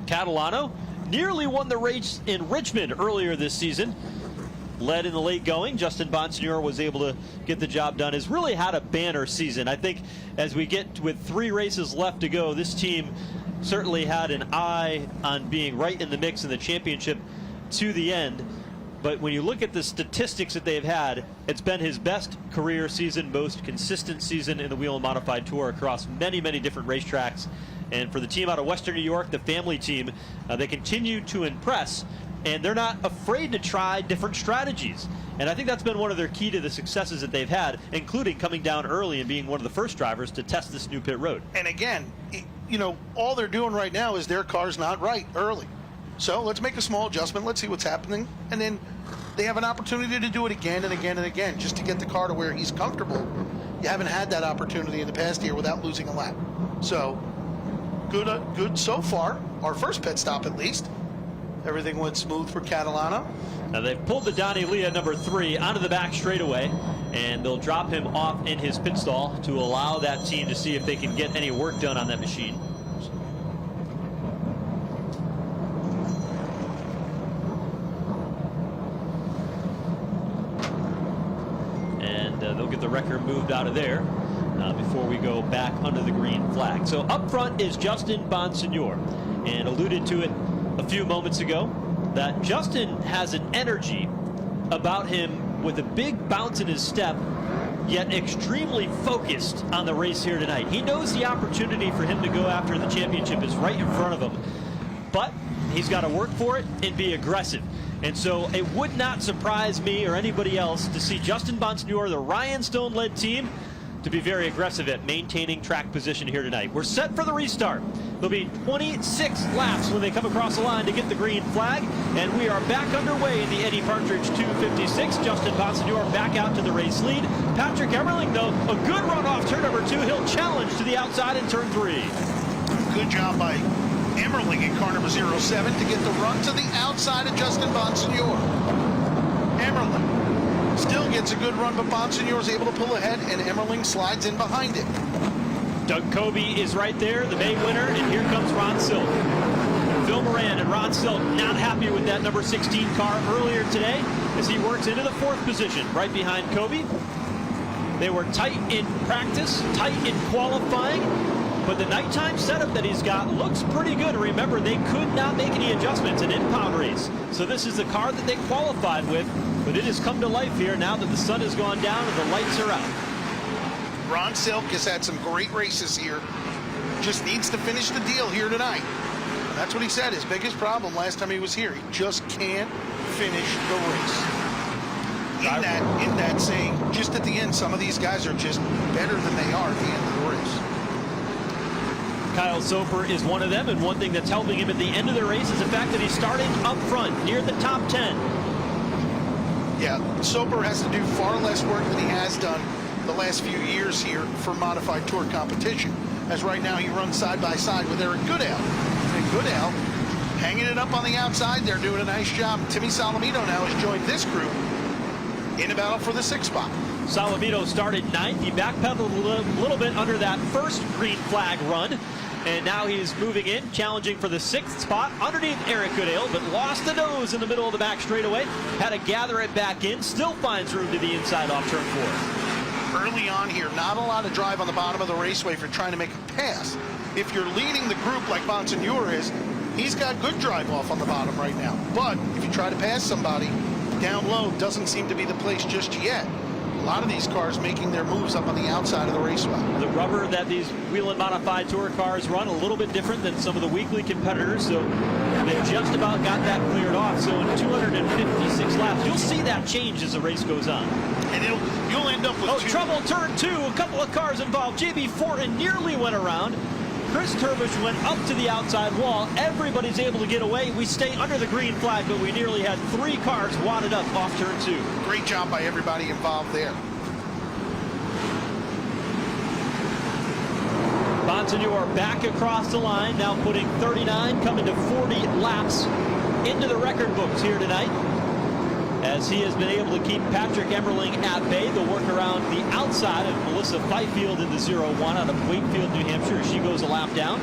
Catalano nearly won the race in Richmond earlier this season. Led in the late going. Justin Bonsignor was able to get the job done. Has really had a banner season. I think as we get with 3 races left to go, this team certainly had an eye on being right in the mix in the championship to the end. But when you look at the statistics that they've had, it's been his best career season, most consistent season in the Whelen Modified Tour across many, many different racetracks. And for the team out of Western New York, the family team, they continue to impress, and they're not afraid to try different strategies. And I think that's been one of their key to the successes that they've had, including coming down early and being one of the first drivers to test this new pit road. And again, you know, all they're doing right now is their car's not right early. So let's make a small adjustment. Let's see what's happening. And then they have an opportunity to do it again and again and again just to get the car to where he's comfortable. You haven't had that opportunity in the past year without losing a lap. So good so far. Our first pit stop, at least. Everything went smooth for Catalano. Now they've pulled the Donnie Leah number 3 onto the back straightaway, and they'll drop him off in his pit stall to allow that team to see if they can get any work done on that machine. And they'll get the record moved out of there before we go back under the green flag. So up front is Justin Bonsignor, and alluded to it a few moments ago that Justin has an energy about him with a big bounce in his step, yet extremely focused on the race here tonight. He knows the opportunity for him to go after the championship is right in front of him, but he's got to work for it and be aggressive. And so it would not surprise me or anybody else to see Justin Bonsignor, the Ryan Stone-led team, to be very aggressive at maintaining track position here tonight. We're set for the restart. There'll be 26 laps when they come across the line to get the green flag, and we are back underway in the Eddie Partridge 256. Justin Bonsignor back out to the race lead. Patrick Emmerling, though, a good run off turn number 2. He'll challenge to the outside in turn 3. Good job by Emmerling in car number 07 to get the run to the outside of Justin Bonsignor. Emmerling still gets a good run, but Bonsignor is able to pull ahead, and Emmerling slides in behind him. Doug Kobe is right there, the May winner, and here comes Ron Silk. Phil Moran and Ron Silk not happy with that number 16 car earlier today as he works into the 4th position, right behind Kobe. They were tight in practice, tight in qualifying, but the nighttime setup that he's got looks pretty good. Remember, they could not make any adjustments in impound race. So this is the car that they qualified with, but it has come to life here now that the sun has gone down and the lights are out. Ron Silk has had some great races here. Just needs to finish the deal here tonight. And that's what he said. His biggest problem last time he was here, he just can't finish the race. In that saying, just at the end, some of these guys are just better than they are at the end of the race. Kyle Soper is one of them, and one thing that's helping him at the end of the race is the fact that he's starting up front near the top 10. Yeah, Soper has to do far less work than he has done the last few years here for Modified Tour competition, as right now he runs side by side with Eric Goodale. And Goodale hanging it up on the outside. They're doing a nice job. Timmy Salamito now has joined this group in a battle for the 6th spot. Salamito started 9th. He backpedaled a little bit under that first green flag run, and now he's moving in, challenging for the 6th spot underneath Eric Goodale, but lost the nose in the middle of the back straightaway. Had to gather it back in. Still finds room to the inside off turn 4. Early on here, not a lot of drive on the bottom of the raceway for trying to make a pass. If you're leading the group like Bonsignor is, he's got good drive off on the bottom right now. But if you try to pass somebody, down low doesn't seem to be the place just yet. A lot of these cars making their moves up on the outside of the raceway. The rubber that these Whelen Modified Tour cars run a little bit different than some of the weekly competitors, so they've just about got that cleared off. So in 256 laps, you'll see that change as the race goes on. And you'll end up with trouble turn 2, a couple of cars involved. JB Fortin nearly went around. Chris Turbish went up to the outside wall. Everybody's able to get away. We stay under the green flag, but we nearly had 3 cars wadded up off turn 2. Great job by everybody involved there. Bonsignor back across the line, now putting 39, coming to 40 laps into the record books here tonight, as he has been able to keep Patrick Emmerling at bay. They'll work around the outside of Melissa Fifield in the 0-1 out of Wakefield, New Hampshire, as she goes a lap down.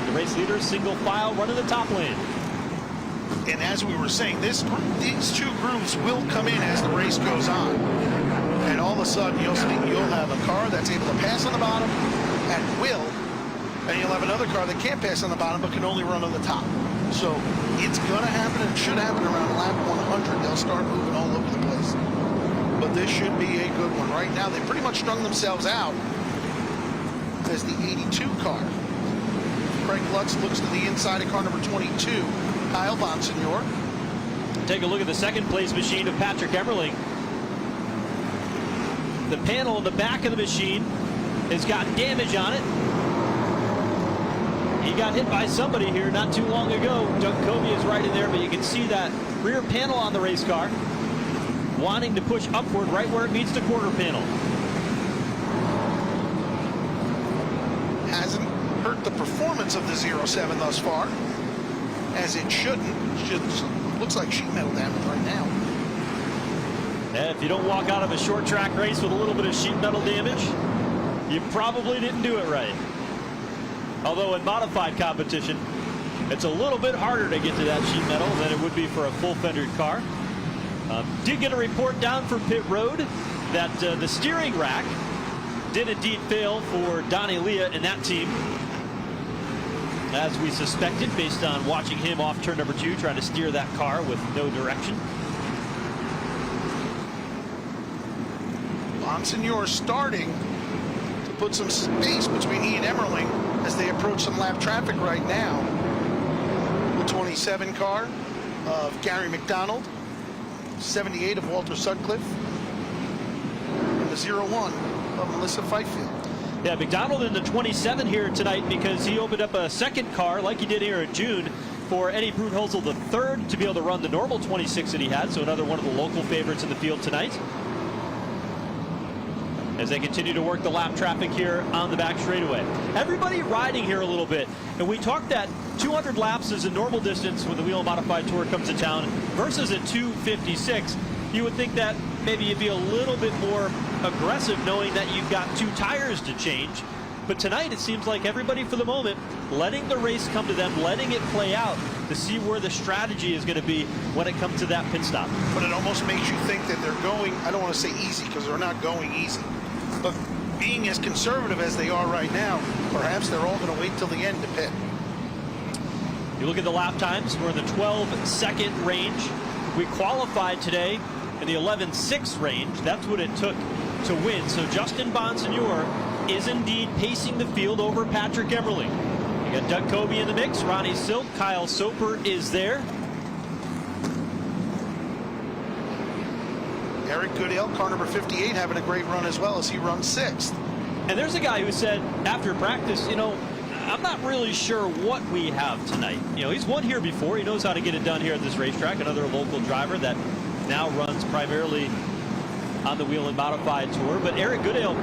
The race leader, single file, running the top lane. And as we were saying, these 2 grooves will come in as the race goes on. And all of a sudden, you'll have a car that's able to pass on the bottom at will, and you'll have another car that can't pass on the bottom but can only run on the top. So it's going to happen, and it should happen around lap 100. They'll start moving all over the place. But this should be a good one. Right now, they pretty much strung themselves out as the 82 car. Craig Lutz looks to the inside of car number 22, Kyle Bonsignor. Take a look at the second place machine of Patrick Emmerling. The panel in the back of the machine has got damage on it. He got hit by somebody here not too long ago. Doug Covey is right in there, but you can see that rear panel on the race car wanting to push upward right where it meets the quarter panel. Hasn't hurt the performance of the 07 thus far, as it shouldn't. Looks like sheet metal damage right now. And if you don't walk out of a short track race with a little bit of sheet metal damage, you probably didn't do it right. Although in modified competition, it's a little bit harder to get to that sheet metal than it would be for a full fendered car. Did get a report down from pit road that the steering rack did indeed fail for Donnie Leah and that team, as we suspected based on watching him off turn number 2 trying to steer that car with no direction. Bonsignor starting to put some space between he and Emmerling as they approach some lap traffic right now. The 27 car of Gary McDonald, 78 of Walter Sutcliffe, and the 01 of Melissa Fifield. Yeah, McDonald in the 27 here tonight because he opened up a second car like he did here in June for Eddie Brunholzel III to be able to run the normal 26 that he had, so another one of the local favorites in the field tonight, as they continue to work the lap traffic here on the back straightaway. Everybody riding here a little bit, and we talked that 200 laps is a normal distance when the Whelen Modified Tour comes to town versus a 256. You would think that maybe you'd be a little bit more aggressive knowing that you've got 2 tires to change. But tonight it seems like everybody for the moment letting the race come to them, letting it play out to see where the strategy is going to be when it comes to that pit stop. But it almost makes you think that they're going, I don't want to say easy because they're not going easy, but being as conservative as they are right now, perhaps they're all going to wait till the end to pit. You look at the lap times, we're in the 12-second range. We qualified today in the 11.6 range. That's what it took to win. So Justin Bonsignor is indeed pacing the field over Patrick Emmerling. You got Doug Covey in the mix, Ronnie Silk, Kyle Soper is there. Eric Goodale, car number 58, having a great run as well as he runs 6th. And there's a guy who said after practice, you know, I'm not really sure what we have tonight. You know, he's won here before. He knows how to get it done here at this racetrack. Another local driver that now runs primarily on the Whelen Modified Tour. But Eric Goodale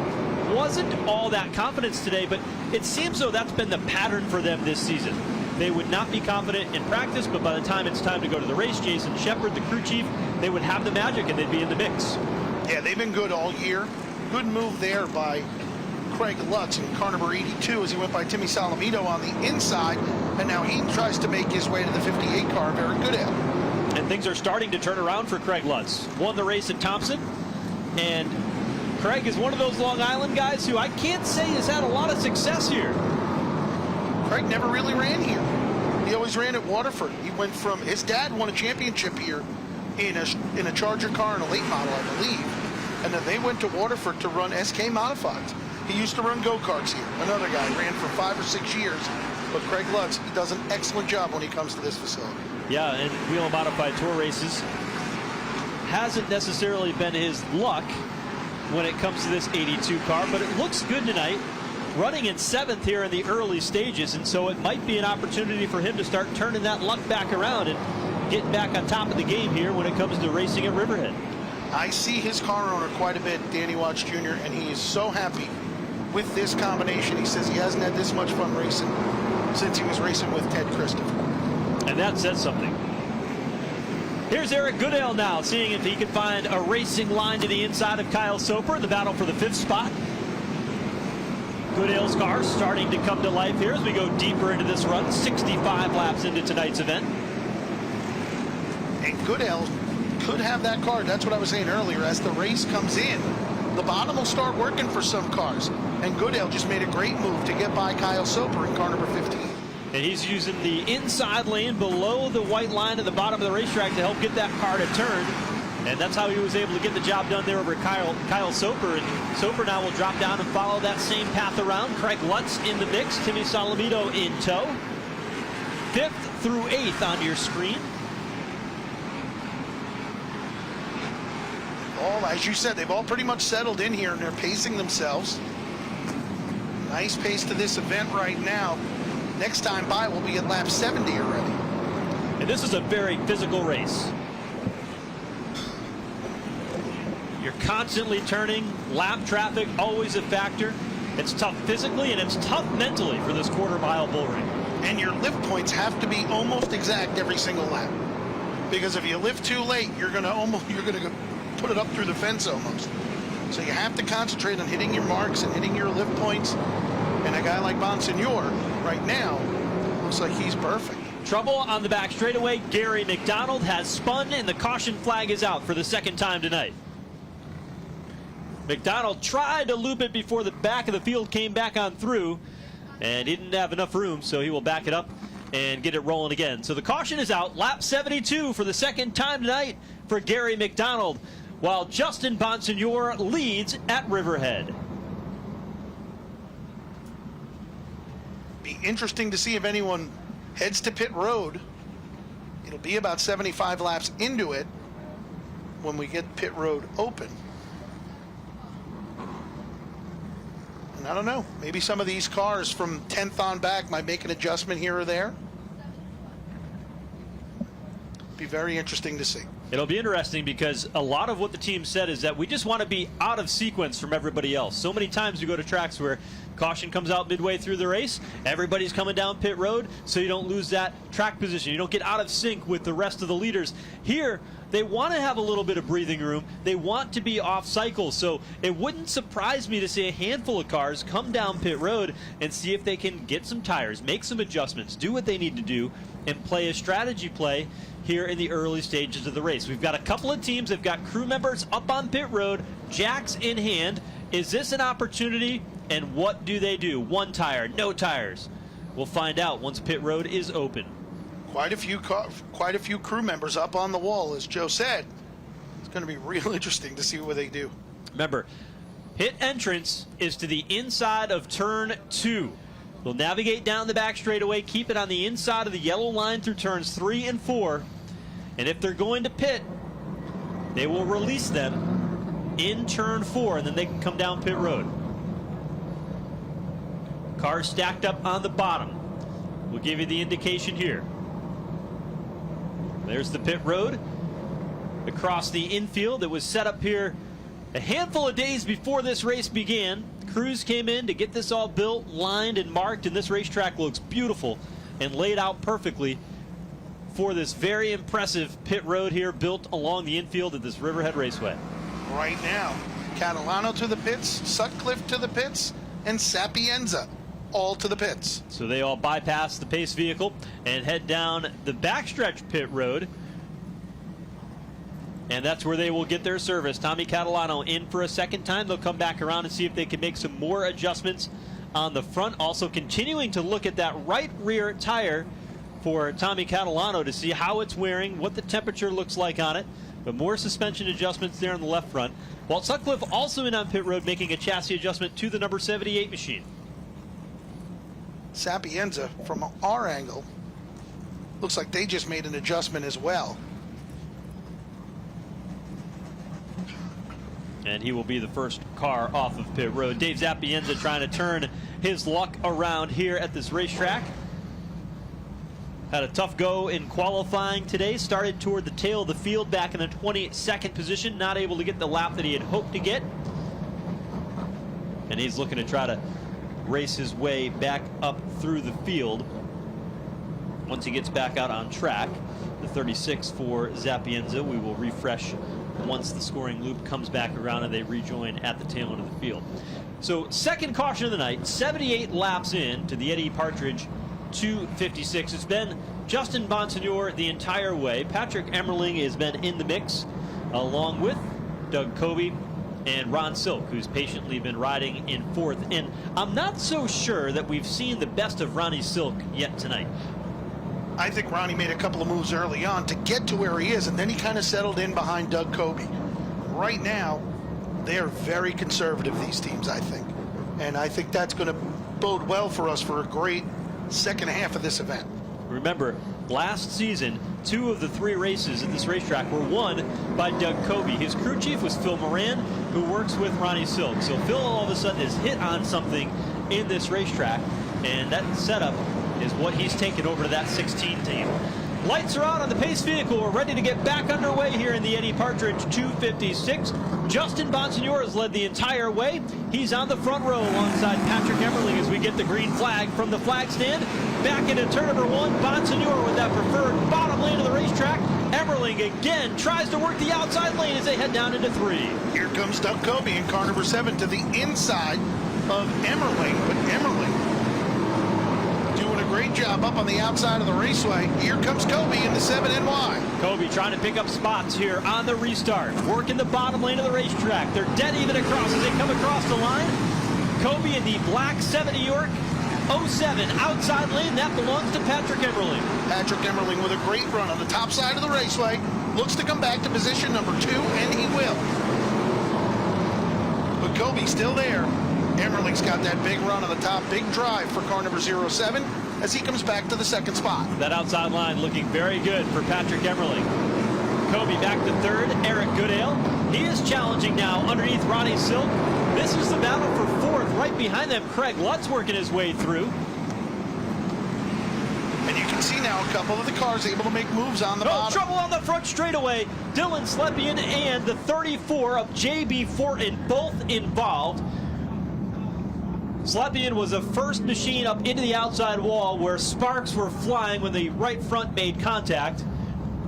wasn't all that confident today, but it seems though that's been the pattern for them this season. They would not be confident in practice, but by the time it's time to go to the race, Jason Shepard, the crew chief, they would have the magic and they'd be in the mix. Yeah, they've been good all year. Good move there by Craig Lutz in car number 82 as he went by Timmy Salamito on the inside, and now he tries to make his way to the 58 car of Eric Goodale. And things are starting to turn around for Craig Lutz. Won the race at Thompson, and Craig is one of those Long Island guys who I can't say has had a lot of success here. Craig never really ran here. He always ran at Waterford. He went from, his dad won a championship here in a Charger car in a late model, I believe. And then they went to Waterford to run SK Modifieds. He used to run go-karts here. Another guy ran for 5 or 6 years. But Craig Lutz, he does an excellent job when he comes to this facility. Yeah, and Whelen Modified Tour races hasn't necessarily been his luck when it comes to this 82 car, but it looks good tonight. running in 7th here in the early stages, and so it might be an opportunity for him to start turning that luck back around and getting back on top of the game here when it comes to racing at Riverhead. I see his car owner quite a bit, Danny Watts Jr., and he is so happy with this combination. He says he hasn't had this much fun racing since he was racing with Ted Christopher. And that says something. Here's Eric Goodale now, seeing if he can find a racing line to the inside of Kyle Soper in the battle for the 5th spot. Goodale's car starting to come to life here as we go deeper into this run, 65 laps into tonight's event. And Goodale could have that car. That's what I was saying earlier. As the race comes in, the bottom will start working for some cars. And Goodale just made a great move to get by Kyle Soper in car number 15. And he's using the inside lane below the white line at the bottom of the racetrack to help get that car to turn. And that's how he was able to get the job done there over Kyle Soper. And Soper now will drop down and follow that same path around. Craig Lutz in the mix. Timmy Solomito in tow. 5th through 8th on your screen. All, as you said, they've all pretty much settled in here and they're pacing themselves. Nice pace to this event right now. Next time by, we'll be at lap 70 already. And this is a very physical race. You're constantly turning. Lap traffic, always a factor. It's tough physically and it's tough mentally for this quarter-mile bull ring. And your lift points have to be almost exact every single lap. Because if you lift too late, you're gonna put it up through the fence almost. So you have to concentrate on hitting your marks and hitting your lift points. And a guy like Bonsignor right now looks like he's perfect. Trouble on the back straightaway. Gary McDonald has spun and the caution flag is out for the 2nd time tonight. McDonald tried to loop it before the back of the field came back on through, and he didn't have enough room, so he will back it up and get it rolling again. So the caution is out. Lap 72 for the 2nd time tonight for Gary McDonald, while Justin Bonsignor leads at Riverhead. Be interesting to see if anyone heads to pit road. It'll be about 75 laps into it when we get pit road open. And I don't know, maybe some of these cars from 10th on back might make an adjustment here or there. Be very interesting to see. It'll be interesting because a lot of what the team said is that we just want to be out of sequence from everybody else. So many times you go to tracks where caution comes out midway through the race, everybody's coming down pit road, so you don't lose that track position. You don't get out of sync with the rest of the leaders. Here, they want to have a little bit of breathing room. They want to be off cycle, so it wouldn't surprise me to see a handful of cars come down pit road and see if they can get some tires, make some adjustments, do what they need to do, and play a strategy play here in the early stages of the race. We've got a couple of teams. They've got crew members up on pit road, jacks in hand. Is this an opportunity, and what do they do? One tire, no tires. We'll find out once pit road is open. Quite a few crew members up on the wall, as Joe said. It's going to be real interesting to see what they do. Remember, pit entrance is to the inside of turn 2. They'll navigate down the back straightaway, keep it on the inside of the yellow line through turns 3 and 4. And if they're going to pit, they will release them in turn 4, and then they can come down pit road. Cars stacked up on the bottom. We'll give you the indication here. There's the pit road across the infield that was set up here a handful of days before this race began. Crews came in to get this all built, lined, and marked, and this racetrack looks beautiful and laid out perfectly for this very impressive pit road here built along the infield of this Riverhead Raceway. Right now, Catalano to the pits, Sutcliffe to the pits, and Sapienza all to the pits. So they all bypass the pace vehicle and head down the backstretch pit road. And that's where they will get their service. Tommy Catalano in for a 2nd time. They'll come back around and see if they can make some more adjustments on the front. Also continuing to look at that right rear tire for Tommy Catalano to see how it's wearing, what the temperature looks like on it. But more suspension adjustments there on the left front. Walt Sutcliffe also in on pit road making a chassis adjustment to the number 78 machine. Sapienza, from our angle, looks like they just made an adjustment as well. and he will be the first car off of pit road. Dave Zapienza trying to turn his luck around here at this racetrack. Had a tough go in qualifying today. Started toward the tail of the field back in the 22nd position. Not able to get the lap that he had hoped to get. And he's looking to try to race his way back up through the field once he gets back out on track. The 36 for Zapienza. We will refresh once the scoring loop comes back around and they rejoin at the tail end of the field. So second caution of the night, 78 laps in to the Eddie Partridge 256. It's been Justin Bonsignore the entire way. Patrick Emmerling has been in the mix, along with Doug Kobe and Ron Silk, who's patiently been riding in fourth. And I'm not so sure that we've seen the best of Ronnie Silk yet tonight. I think Ronnie made a couple of moves early on to get to where he is, and then he kind of settled in behind Doug Kobe. Right now, they are very conservative, these teams, I think. And I think that's going to bode well for us for a great second half of this event. Remember, last season, 2 of the 3 races at this racetrack were won by Doug Kobe. His crew chief was Phil Moran, who works with Ronnie Silk. So Phil all of a sudden has hit on something in this racetrack, and that setup is what he's taken over to that 16 team. Lights are out on the pace vehicle. We're ready to get back underway here in the Eddie Partridge 256. Justin Bonsignore has led the entire way. He's on the front row alongside Patrick Emmerling as we get the green flag from the flag stand. Back into turn number 1, Bonsignore with that preferred bottom lane of the racetrack. Emmerling again tries to work the outside lane as they head down into 3. Here comes Doug Kobe in car number 7 to the inside of Emmerling, but Emmerling doing a great job up on the outside of the Raceway. Here comes Kobe in the 7NY. Kobe trying to pick up spots here on the restart. Working the bottom lane of the racetrack. They're dead even across as they come across the line. Kobe in the black 7 New York 07 outside lane. That belongs to Patrick Emmerling. Patrick Emmerling with a great run on the top side of the Raceway. Looks to come back to position number 2, and he will. But Kobe's still there. Emmerling's got that big run on the top, big drive for car number 07 as he comes back to the 2nd spot. That outside line looking very good for Patrick Emmerling. Kobe back to 3rd, Eric Goodale. He is challenging now underneath Ronnie Silk. This is the battle for 4th. Right behind them, Craig Lutz working his way through. And you can see now a couple of the cars able to make moves on the bottom. Trouble on the front straightaway. Dylan Slepian and the 34 of J.B. Fortin both involved. Slepian was the first machine up into the outside wall where sparks were flying when the right front made contact.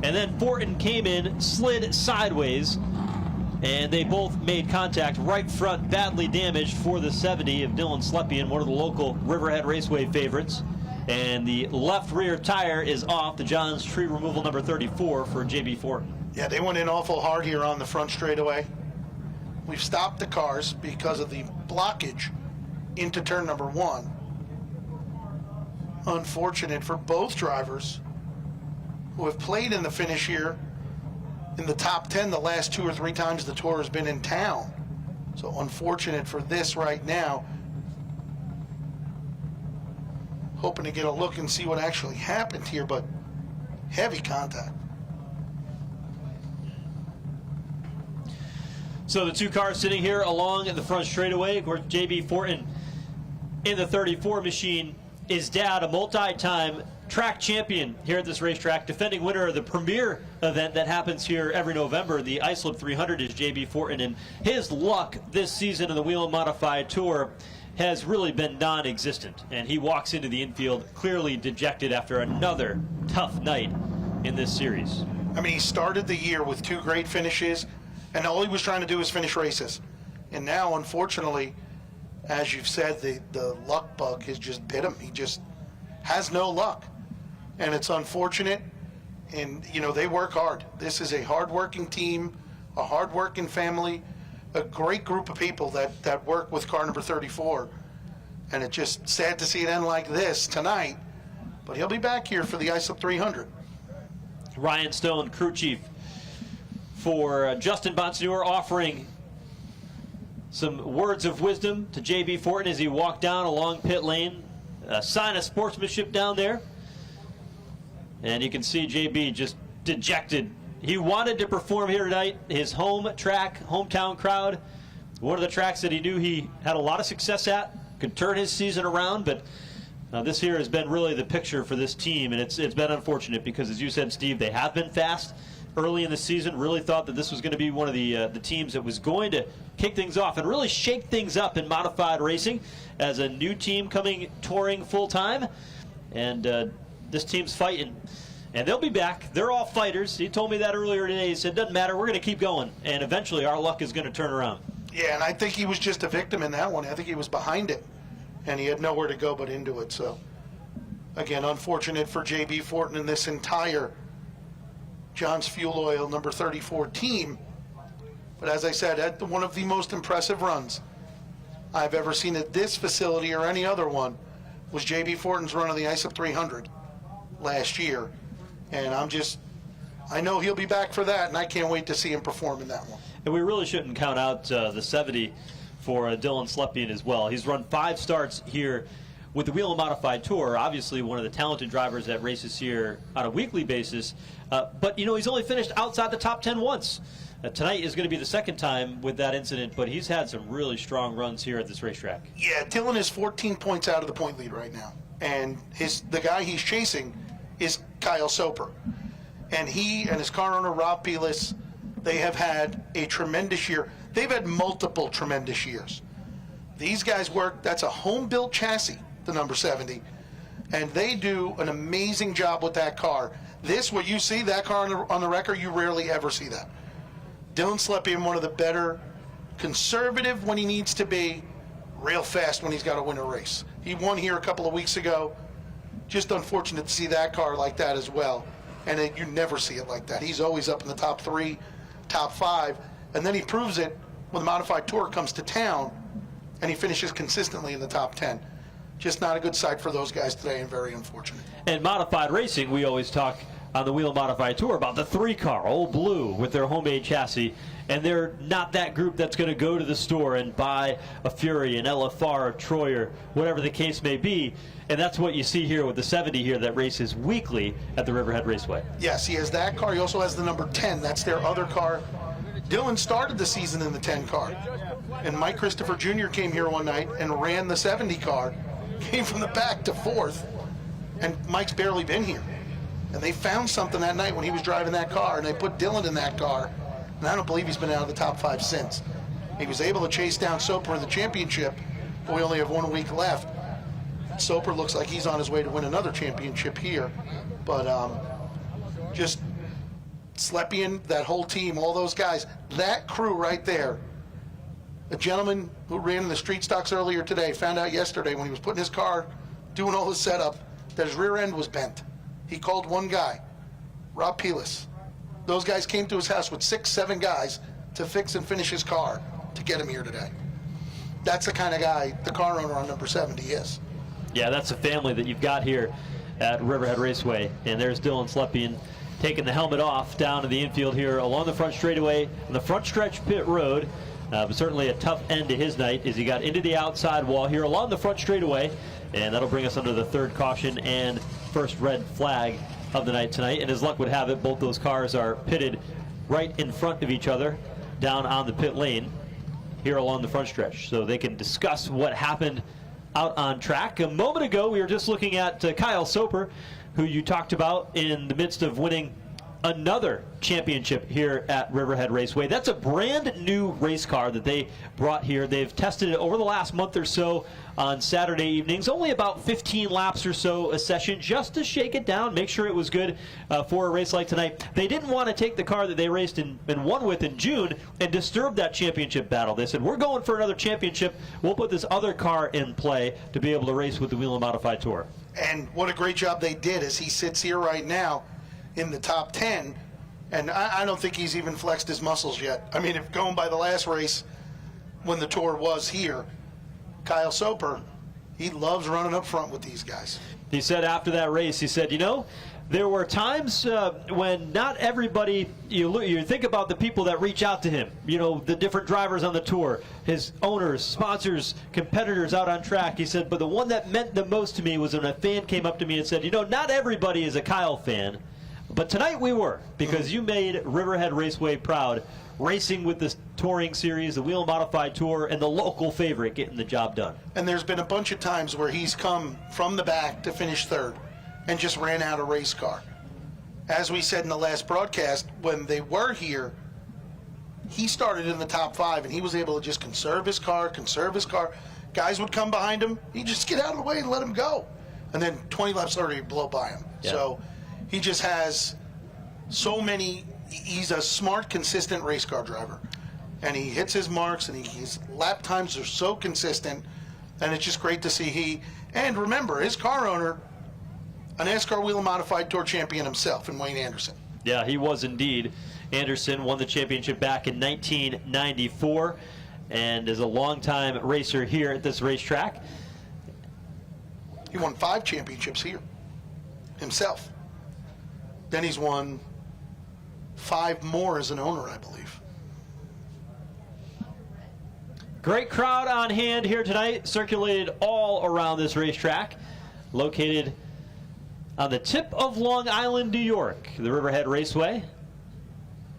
And then Fortin came in, slid sideways, and they both made contact. Right front badly damaged for the 70 of Dylan Slepian, one of the local Riverhead Raceway favorites. And the left rear tire is off, the Johns tree removal number 34 for J.B. Fortin. Yeah, they went in awful hard here on the front straightaway. We've stopped the cars because of the blockage into turn number 1. Unfortunate for both drivers who have played in the finish here in the top 10 the last 2 or 3 times the tour has been in town. So unfortunate for this right now. Hoping to get a look and see what actually happened here, but heavy contact. So the 2 cars sitting here along the front straightaway. Of course, J.B. Fortin in the 34 machine. His dad, a multi-time track champion here at this racetrack, defending winner of the premier event that happens here every November. The Islip 300 is J.B. Fortin, and his luck this season in the Whelen Modified Tour has really been non-existent. And he walks into the infield clearly dejected after another tough night in this series. I mean, he started the year with 2 great finishes, and all he was trying to do was finish races. And now, unfortunately, as you've said, the luck bug has just bit him. He just has no luck. And it's unfortunate. And, you know, they work hard. This is a hard-working team, a hard-working family, a great group of people that work with car number 34. And it's just sad to see it end like this tonight. But he'll be back here for the Islip 300. Ryan Stone, crew chief for Justin Bonsignore, offering some words of wisdom to J.B. Fortin as he walked down along pit lane. A sign of sportsmanship down there. And you can see J.B. just dejected he wanted to perform here tonight. His home track, hometown crowd, one of the tracks that he knew he had a lot of success at, could turn his season around, but this here has been really the picture for this team, and it's been unfortunate because, as you said, Steve, they have been fast early in the season. Really thought that this was going to be one of the teams that was going to kick things off and really shake things up in modified racing as a new team coming touring full-time. And this team's fighting, and they'll be back. They're all fighters. He told me that earlier today. He said, doesn't matter, we're going to keep going, and eventually our luck is going to turn around. Yeah, and I think he was just a victim in that one. I think he was behind it, and he had nowhere to go but into it. So, again, unfortunate for J.B. Fortin and this entire John's Fuel Oil number 34 team. But as I said, had one of the most impressive runs I've ever seen at this facility or any other one was J.B. Fortin's run of the ISOP 300 last year. And I know he'll be back for that, and I can't wait to see him perform in that one. And we really shouldn't count out the 70 for Dylan Slepian as well. He's run 5 starts here with the Whelen Modified Tour, obviously one of the talented drivers that races here on a weekly basis. But, you know, he's only finished outside the top 10 once. Tonight is going to be the second time with that incident, but he's had some really strong runs here at this racetrack. Yeah, Dylan is 14 points out of the point lead right now. And the guy he's chasing is Kyle Soper. And he and his car owner, Rob Pelis, they have had a tremendous year. They've had multiple tremendous years. These guys work, that's a home-built chassis, the number 70, and they do an amazing job with that car. What you see, that car on the record, you rarely ever see that. Dylan Slepian, one of the better, conservative when he needs to be, real fast when he's got to win a race. He won here a couple of weeks ago. Just unfortunate to see that car like that as well. And you never see it like that. He's always up in the top 3, top 5, and then he proves it when the Modified Tour comes to town, and he finishes consistently in the top 10. Just not a good sight for those guys today, and very unfortunate. And modified racing, we always talk on the Whelen Modified Tour about the 3-car, Old Blue, with their homemade chassis. And they're not that group that's going to go to the store and buy a Fury, an LFR, a Troyer, whatever the case may be. And that's what you see here with the 70 here that races weekly at the Riverhead Raceway. Yes, he has that car. He also has the number 10. That's their other car. Dylan started the season in the 10 car. And Mike Christopher Jr. came here one night and ran the 70 car. Came from the back to 4th. And Mike's barely been here. And they found something that night when he was driving that car, and they put Dylan in that car. And I don't believe he's been out of the top 5 since. He was able to chase down Soper in the championship, but we only have 1 week left. Soper looks like he's on his way to win another championship here. But just Slepian, that whole team, all those guys, that crew right there. A gentleman who ran in the street stocks earlier today found out yesterday when he was putting his car, doing all his setup, that his rear end was bent. He called one guy, Rob Pelis. Those guys came to his house with 6, 7 guys to fix and finish his car to get him here today. That's the kind of guy the car owner on number 70 is. Yeah, that's the family that you've got here at Riverhead Raceway. And there's Dylan Slepian taking the helmet off down to the infield here along the front straightaway on the front stretch pit road. But certainly a tough end to his night as he got into the outside wall here along the front straightaway. And that'll bring us under the 3rd caution and first red flag of the night tonight. And as luck would have it, both those cars are pitted right in front of each other down on the pit lane here along the front stretch. So they can discuss what happened out on track. A moment ago, we were just looking at Kyle Soper, who you talked about in the midst of winning another championship here at Riverhead Raceway. That's a brand new race car that they brought here. They've tested it over the last month or so on Saturday evenings, only about 15 laps or so a session, just to shake it down, make sure it was good for a race like tonight. They didn't want to take the car that they raced and won with in June and disturb that championship battle. They said, we're going for another championship. We'll put this other car in play to be able to race with the Whelen Modified Tour. And what a great job they did as he sits here right now in the top 10, and I don't think he's even flexed his muscles yet. I mean, if going by the last race when the tour was here, Kyle Soper, he loves running up front with these guys. He said after that race, he said, you know, there were times when not everybody, you think about the people that reach out to him, you know, the different drivers on the tour, his owners, sponsors, competitors out on track. He said, but the one that meant the most to me was when a fan came up to me and said, you know, not everybody is a Kyle fan, But tonight we were, because you made Riverhead Raceway proud, racing with the touring series, the Whelen Modified Tour, and the local favorite getting the job done. And there's been a bunch of times where he's come from the back to finish third and just ran out a race car. As we said in the last broadcast, when they were here, he started in the top 5, and he was able to just conserve his car. Guys would come behind him. He'd just get out of the way and let him go. And then 20 laps later, he'd blow by him. Yeah. So he just has so many. He's a smart, consistent race car driver. And he hits his marks, and his lap times are so consistent. And it's just great to see and remember, his car owner, a NASCAR Whelen Modified Tour champion himself, and Wayne Anderson. Yeah, he was indeed. Anderson won the championship back in 1994 and is a longtime racer here at this racetrack. He won 5 championships here himself. Then he's won 5 more as an owner, I believe. Great crowd on hand here tonight, circulated all around this racetrack, located on the tip of Long Island, New York, the Riverhead Raceway.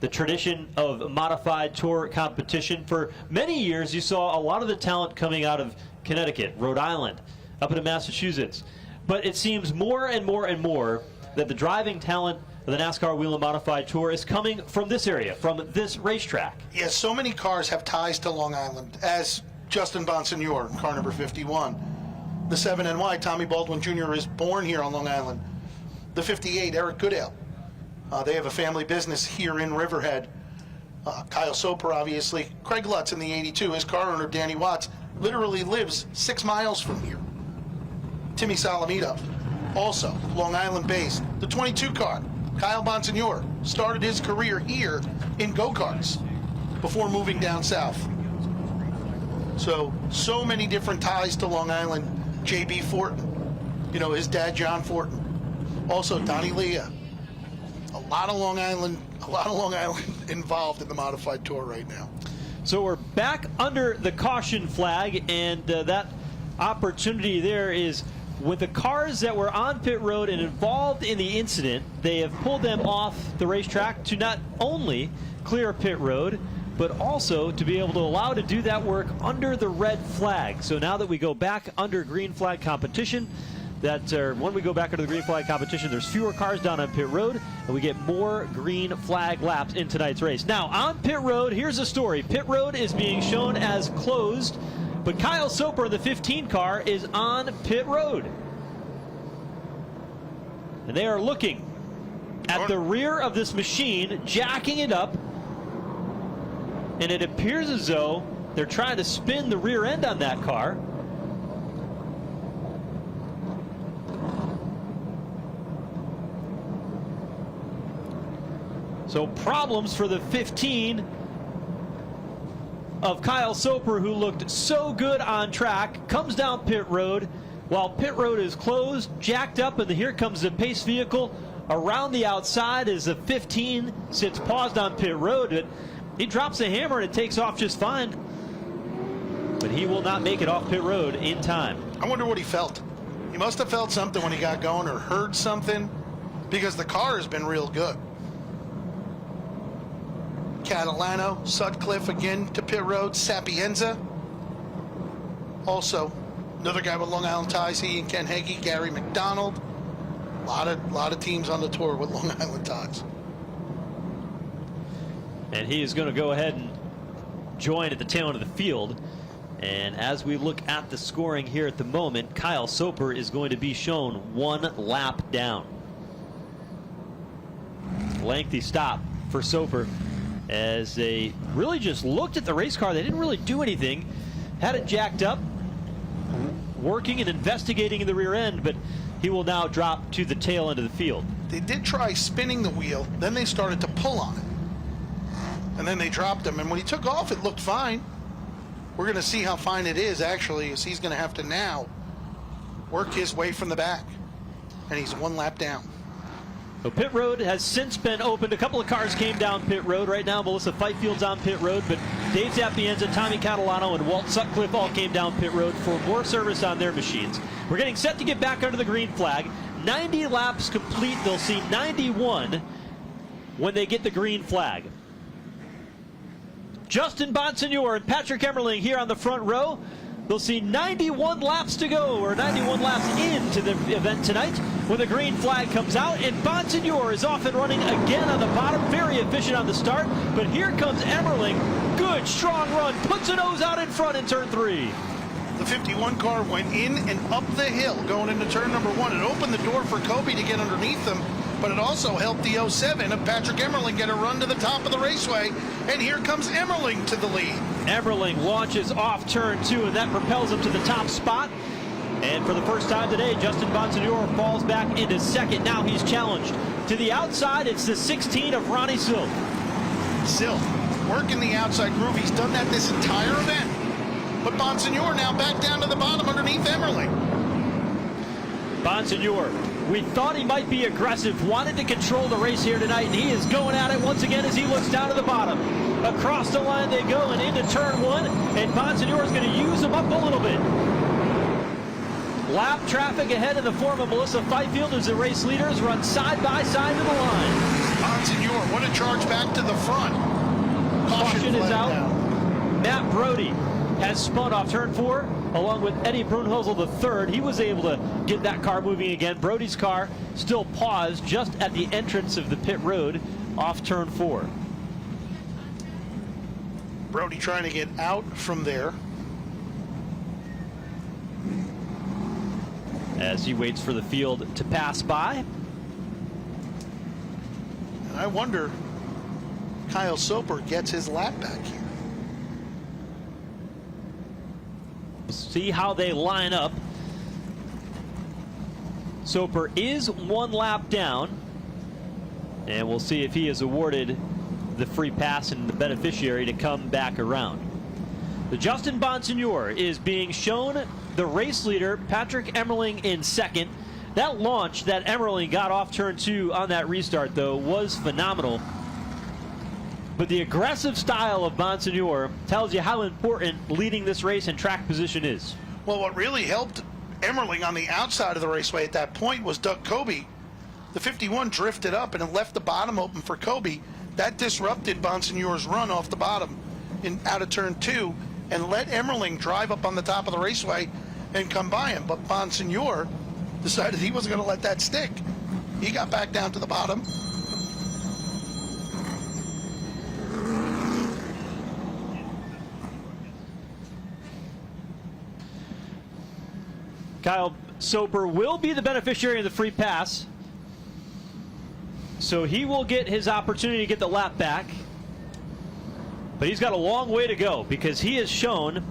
The tradition of modified tour competition. For many years, you saw a lot of the talent coming out of Connecticut, Rhode Island, up into Massachusetts. But it seems more and more and more that the driving talent of the NASCAR Whelen Modified Tour is coming from this area, from this racetrack. Yes, so many cars have ties to Long Island, as Justin Bonsignor, car number 51. The 7NY, Tommy Baldwin Jr. is born here on Long Island. The 58, Eric Goodale. They have a family business here in Riverhead. Kyle Soper, obviously. Craig Lutz in the 82, his car owner, Danny Watts, literally lives 6 miles from here. Timmy Salamito, also Long Island based. The 22 car, Kyle Bonsignor, started his career here in go-karts before moving down south. So many different ties to Long Island. J.B. Fortin, his dad, John Fortin. Also, Donnie Leah. A lot of Long Island involved in the modified tour right now. So we're back under the caution flag, and that opportunity there is with the cars that were on pit road and involved in the incident. They have pulled them off the racetrack to not only clear pit road, but also to be able to allow to do that work under the red flag. So now that we go back under green flag competition, when we go back under the green flag competition, there's fewer cars down on pit road, and we get more green flag laps in tonight's race. Now, on pit road, here's the story. Pit road is being shown as closed, but Kyle Soper, the 15 car, is on pit road. And they are looking at the rear of this machine, jacking it up, and it appears as though they're trying to spin the rear end on that car. So problems for the 15 of Kyle Soper, who looked so good on track, comes down pit road while pit road is closed, jacked up, and here comes the pace vehicle around the outside as the 15 sits paused on pit road. But he drops the hammer and it takes off just fine. But he will not make it off pit road in time. I wonder what he felt. He must have felt something when he got going, or heard something, because the car has been real good. Catalano, Sutcliffe again to pit road, Sapienza. Also, another guy with Long Island ties, he and Ken Hagee, Gary McDonald. A lot of teams on the tour with Long Island ties. And he is going to go ahead and join at the tail end of the field. And as we look at the scoring here at the moment, Kyle Soper is going to be shown 1 lap down. Lengthy stop for Soper, as they really just looked at the race car. They didn't really do anything. Had it jacked up, working and investigating in the rear end, but he will now drop to the tail end of the field. They did try spinning the wheel, then they started to pull on it. And then they dropped him, and when he took off, it looked fine. We're going to see how fine it is, actually, as he's going to have to now work his way from the back. And he's 1 lap down. So pit road has since been opened. A couple of cars came down pit road. Right now, Melissa Fifefield's on pit road, but Dave Zapienza, Tommy Catalano, and Walt Sutcliffe all came down pit road for more service on their machines. We're getting set to get back under the green flag. 90 laps complete. They'll see 91 when they get the green flag. Justin Bonsignor and Patrick Emmerling here on the front row. They'll see 91 laps to go, or 91 laps into the event tonight when the green flag comes out. And Bonsignor is off and running again on the bottom, very efficient on the start. But here comes Emmerling. Good, strong run, puts a nose out in front in turn 3. The 51 car went in and up the hill going into turn number 1. It opened the door for Kobe to get underneath them, but it also helped the 07 of Patrick Emmerling get a run to the top of the raceway. And here comes Emmerling to the lead. Emmerling launches off turn 2, and that propels him to the top spot. And for the first time today, Justin Bonsignor falls back into second. Now he's challenged. To the outside, it's the 16 of Ronnie Silk. Silk working the outside groove. He's done that this entire event. But Bonsignor now back down to the bottom underneath Emmerling. Bonsignor, we thought he might be aggressive, wanted to control the race here tonight, and he is going at it once again as he looks down to the bottom. Across the line they go and into turn 1, and Bonsignor is going to use him up a little bit. Lap traffic ahead in the form of Melissa Fifield as the race leaders run side by side to the line. Bonsignor, what a charge back to the front. Caution is out. Down. Matt Brody has spun off turn 4 along with Eddie Brunhosel III. He was able to get that car moving again. Brody's car still paused just at the entrance of the pit road off turn 4. Brody trying to get out from there. As he waits for the field to pass by. And I wonder Kyle Soper gets his lap back here. See how they line up. Soper is 1 lap down, and we'll see if he is awarded the free pass and the beneficiary to come back around. The Justin Bonsignor is being shown the race leader, Patrick Emmerling, in second. That launch that Emmerling got off turn 2 on that restart, though, was phenomenal. But the aggressive style of Bonsignor tells you how important leading this race and track position is. Well, what really helped Emmerling on the outside of the raceway at that point was Doug Kobe. The 51 drifted up and it left the bottom open for Kobe. That disrupted Bonsignor's run off the bottom out of turn 2 and let Emmerling drive up on the top of the raceway and come by him. But Bonsignor decided he wasn't going to let that stick. He got back down to the bottom. Kyle Soper will be the beneficiary of the free pass. So he will get his opportunity to get the lap back. But he's got a long way to go because he is shown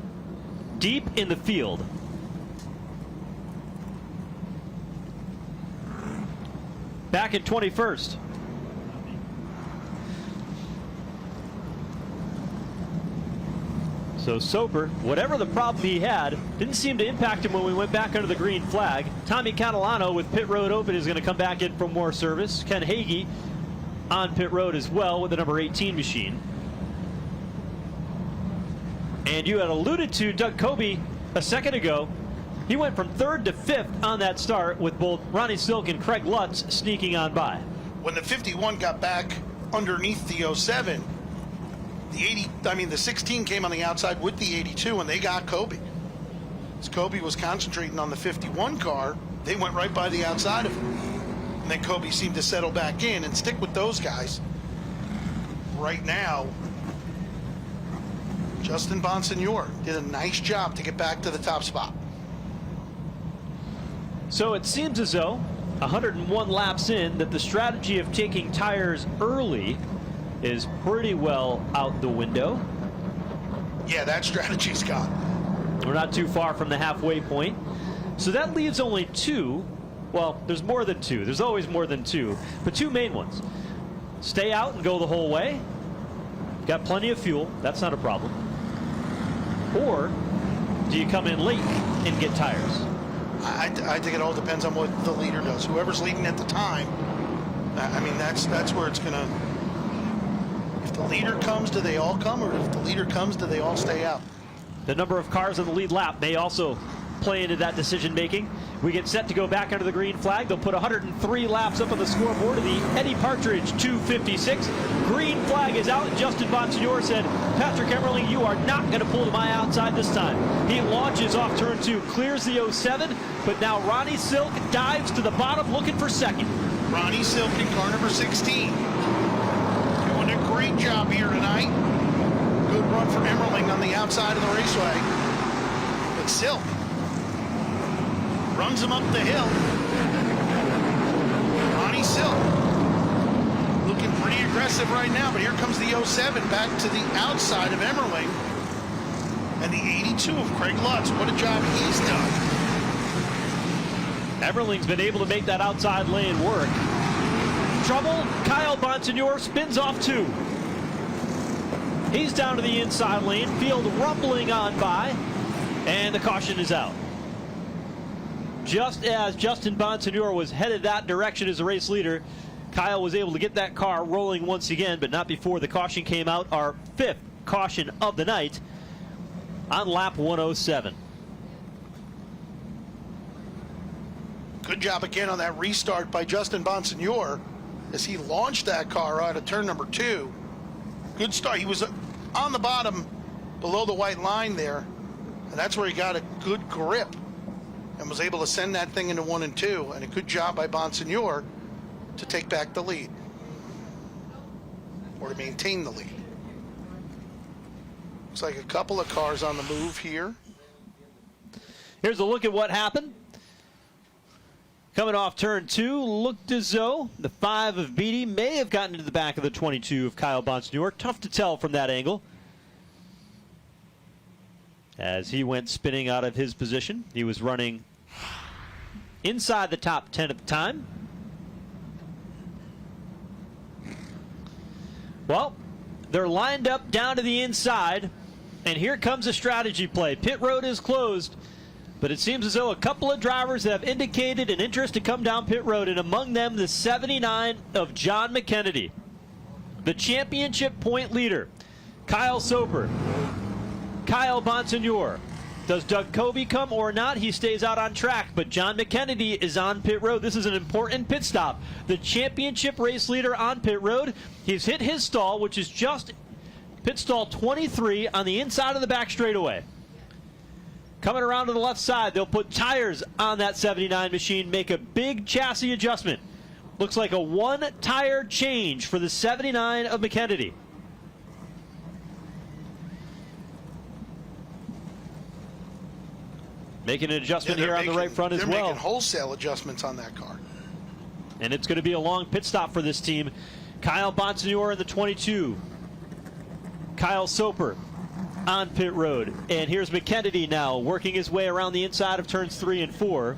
deep in the field. Back in 21st. So Soper, whatever the problem he had, didn't seem to impact him when we went back under the green flag. Tommy Catalano with pit road open is going to come back in for more service. Ken Hagee on pit road as well with the number 18 machine. And you had alluded to Doug Kobe a second ago. He went from 3rd to 5th on that start with both Ronnie Silk and Craig Lutz sneaking on by. When the 51 got back underneath the 07, the 16 came on the outside with the 82 and they got Kobe. As Kobe was concentrating on the 51 car, they went right by the outside of him. And then Kobe seemed to settle back in and stick with those guys. Right now, Justin Bonsignor did a nice job to get back to the top spot. So it seems as though 101 laps in that the strategy of taking tires early is pretty well out the window. Yeah, that strategy's gone. We're not too far from the halfway point. So that leaves only 2. Well, there's more than 2. There's always more than 2. But 2 main ones. Stay out and go the whole way. Got plenty of fuel. That's not a problem. Or do you come in late and get tires? I think it all depends on what the leader does. Whoever's leading at the time, I mean, that's where it's going to... If the leader comes, do they all come? Or if the leader comes, do they all stay out? The number of cars on the lead lap may also play into that decision making. We get set to go back under the green flag. They'll put 103 laps up on the scoreboard of the Eddie Partridge 256. Green flag is out. Justin Bonsignor said, Patrick Emmerling, you are not going to pull to my outside this time. He launches off turn 2, clears the 07, but now Ronnie Silk dives to the bottom looking for second. Ronnie Silk in car number 16. Doing a great job here tonight. Good run for Emmerling on the outside of the raceway. But Silk runs him up the hill. Ronnie Silk looking pretty aggressive right now, but here comes the 07 back to the outside of Emmerling. And the 82 of Craig Lutz. What a job he's done. Emmerling's been able to make that outside lane work. Trouble, Kyle Bonsignor spins off 2. He's down to the inside lane, field rumbling on by, and the caution is out. Just as Justin Bonsignor was headed that direction as a race leader, Kyle was able to get that car rolling once again, but not before the caution came out. Our 5th caution of the night on lap 107. Good job again on that restart by Justin Bonsignor as he launched that car out of turn number 2. Good start. He was on the bottom below the white line there, and that's where he got a good grip and was able to send that thing into 1 and 2, and a good job by Bonsignor to take back the lead, or to maintain the lead. Looks like a couple of cars on the move here. Here's a look at what happened. Coming off turn 2, looked as though the 5 of Beatty may have gotten into the back of the 22 of Kyle Bonsignor. Tough to tell from that angle, as he went spinning out of his position. He was running inside the top 10 at the time. Well, they're lined up down to the inside, and here comes a strategy play. Pit road is closed, but it seems as though a couple of drivers have indicated an interest to come down pit road, and among them the 79 of John McKennedy. The championship point leader, Kyle Soper, Kyle Bonsignor. Does Doug Covey come or not? He stays out on track, but John McKennedy is on pit road. This is an important pit stop. The championship race leader on pit road. He's hit his stall, which is just pit stall 23 on the inside of the back straightaway. Coming around to the left side, they'll put tires on that 79 machine, make a big chassis adjustment. Looks like a 1 tire change for the 79 of McKennedy. Making an adjustment here on the right front as well. They're making wholesale adjustments on that car. And it's going to be a long pit stop for this team. Kyle Bonsignor in the 22. Kyle Soper on pit road. And here's McKennedy now working his way around the inside of turns 3 and 4.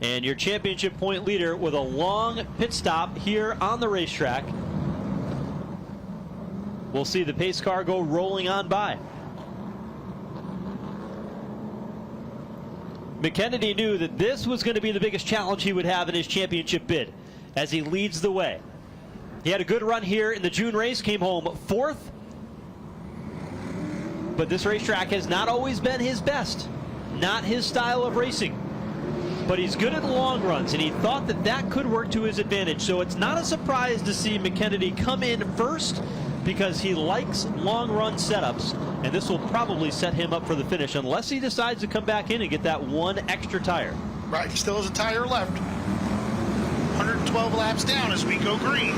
And your championship point leader with a long pit stop here on the racetrack. We'll see the pace car go rolling on by. McKennedy knew that this was going to be the biggest challenge he would have in his championship bid as he leads the way. He had a good run here in the June race, came home 4th. But this racetrack has not always been his best, not his style of racing. But he's good at long runs, and he thought that that could work to his advantage. So it's not a surprise to see McKennedy come in first, because he likes long run setups, and this will probably set him up for the finish unless he decides to come back in and get that 1 extra tire. Right, he still has a tire left. 112 laps down as we go green.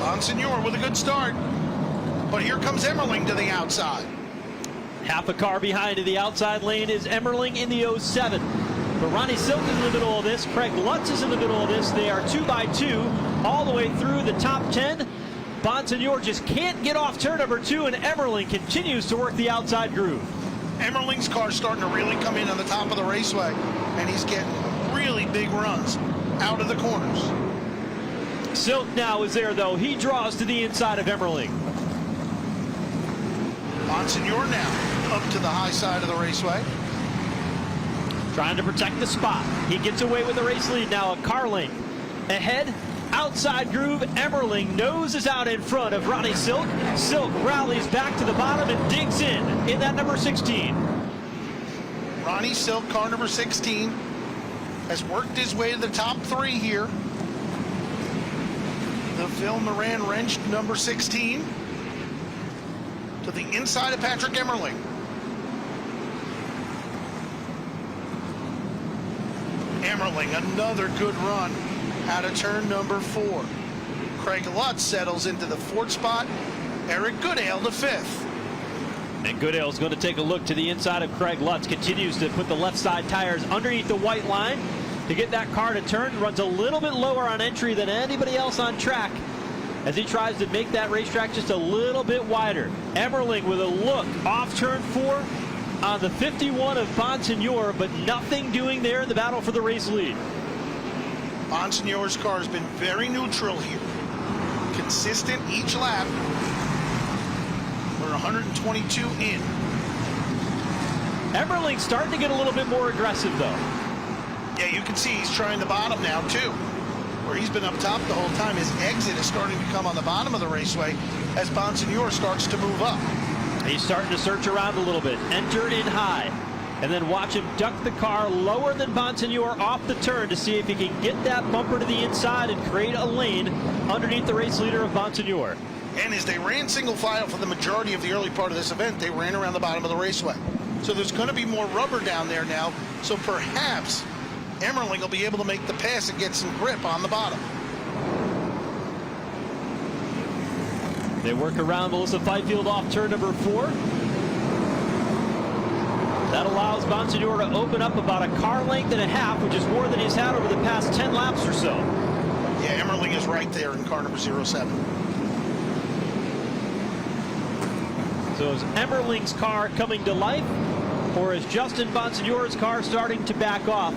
Bonsignor with a good start, but here comes Emmerling to the outside. Half a car behind in the outside lane is Emmerling in the 07. But Ronnie Silk is in the middle of this. Craig Lutz is in the middle of this. They are 2 by 2 all the way through the top 10. Bonsignor just can't get off turn number 2, and Emmerling continues to work the outside groove. Emmerling's car starting to really come in on the top of the raceway, and he's getting really big runs out of the corners. Silk now is there, though. He draws to the inside of Emmerling. Bonsignor now up to the high side of the raceway. Trying to protect the spot. He gets away with the race lead now, a car length ahead outside groove. Emmerling noses out in front of Ronnie Silk. Silk rallies back to the bottom and digs in that number 16. Ronnie Silk, car number 16, has worked his way to the top 3 here. The Phil Moran wrenched number 16 to the inside of Patrick Emmerling. Emmerling, another good run out of turn number 4. Craig Lutz settles into the 4th spot. Eric Goodale the 5th. And Goodale's going to take a look to the inside of Craig Lutz. Continues to put the left side tires underneath the white line to get that car to turn. Runs a little bit lower on entry than anybody else on track as he tries to make that racetrack just a little bit wider. Emmerling with a look off turn 4 on the 51 of Bonsignor, but nothing doing there in the battle for the race lead. Bonsignor's car has been very neutral here. Consistent each lap. We're 122 in. Emmerling's starting to get a little bit more aggressive, though. Yeah, you can see he's trying the bottom now, too. Where he's been up top the whole time. His exit is starting to come on the bottom of the raceway as Bonsignor starts to move up. He's starting to search around a little bit. Enter in high. And then watch him duck the car lower than Bonsignor off the turn to see if he can get that bumper to the inside and create a lane underneath the race leader of Bonsignor. And as they ran single file for the majority of the early part of this event, they ran around the bottom of the raceway. So there's going to be more rubber down there now. So perhaps Emmerling will be able to make the pass and get some grip on the bottom. They work around Melissa Fifield off turn number 4. That allows Bonsignor to open up about a car length and a half, which is more than he's had over the past 10 laps or so. Yeah, Emmerling is right there in car number 07. So is Emmerling's car coming to life, or is Justin Bonsignor's car starting to back off?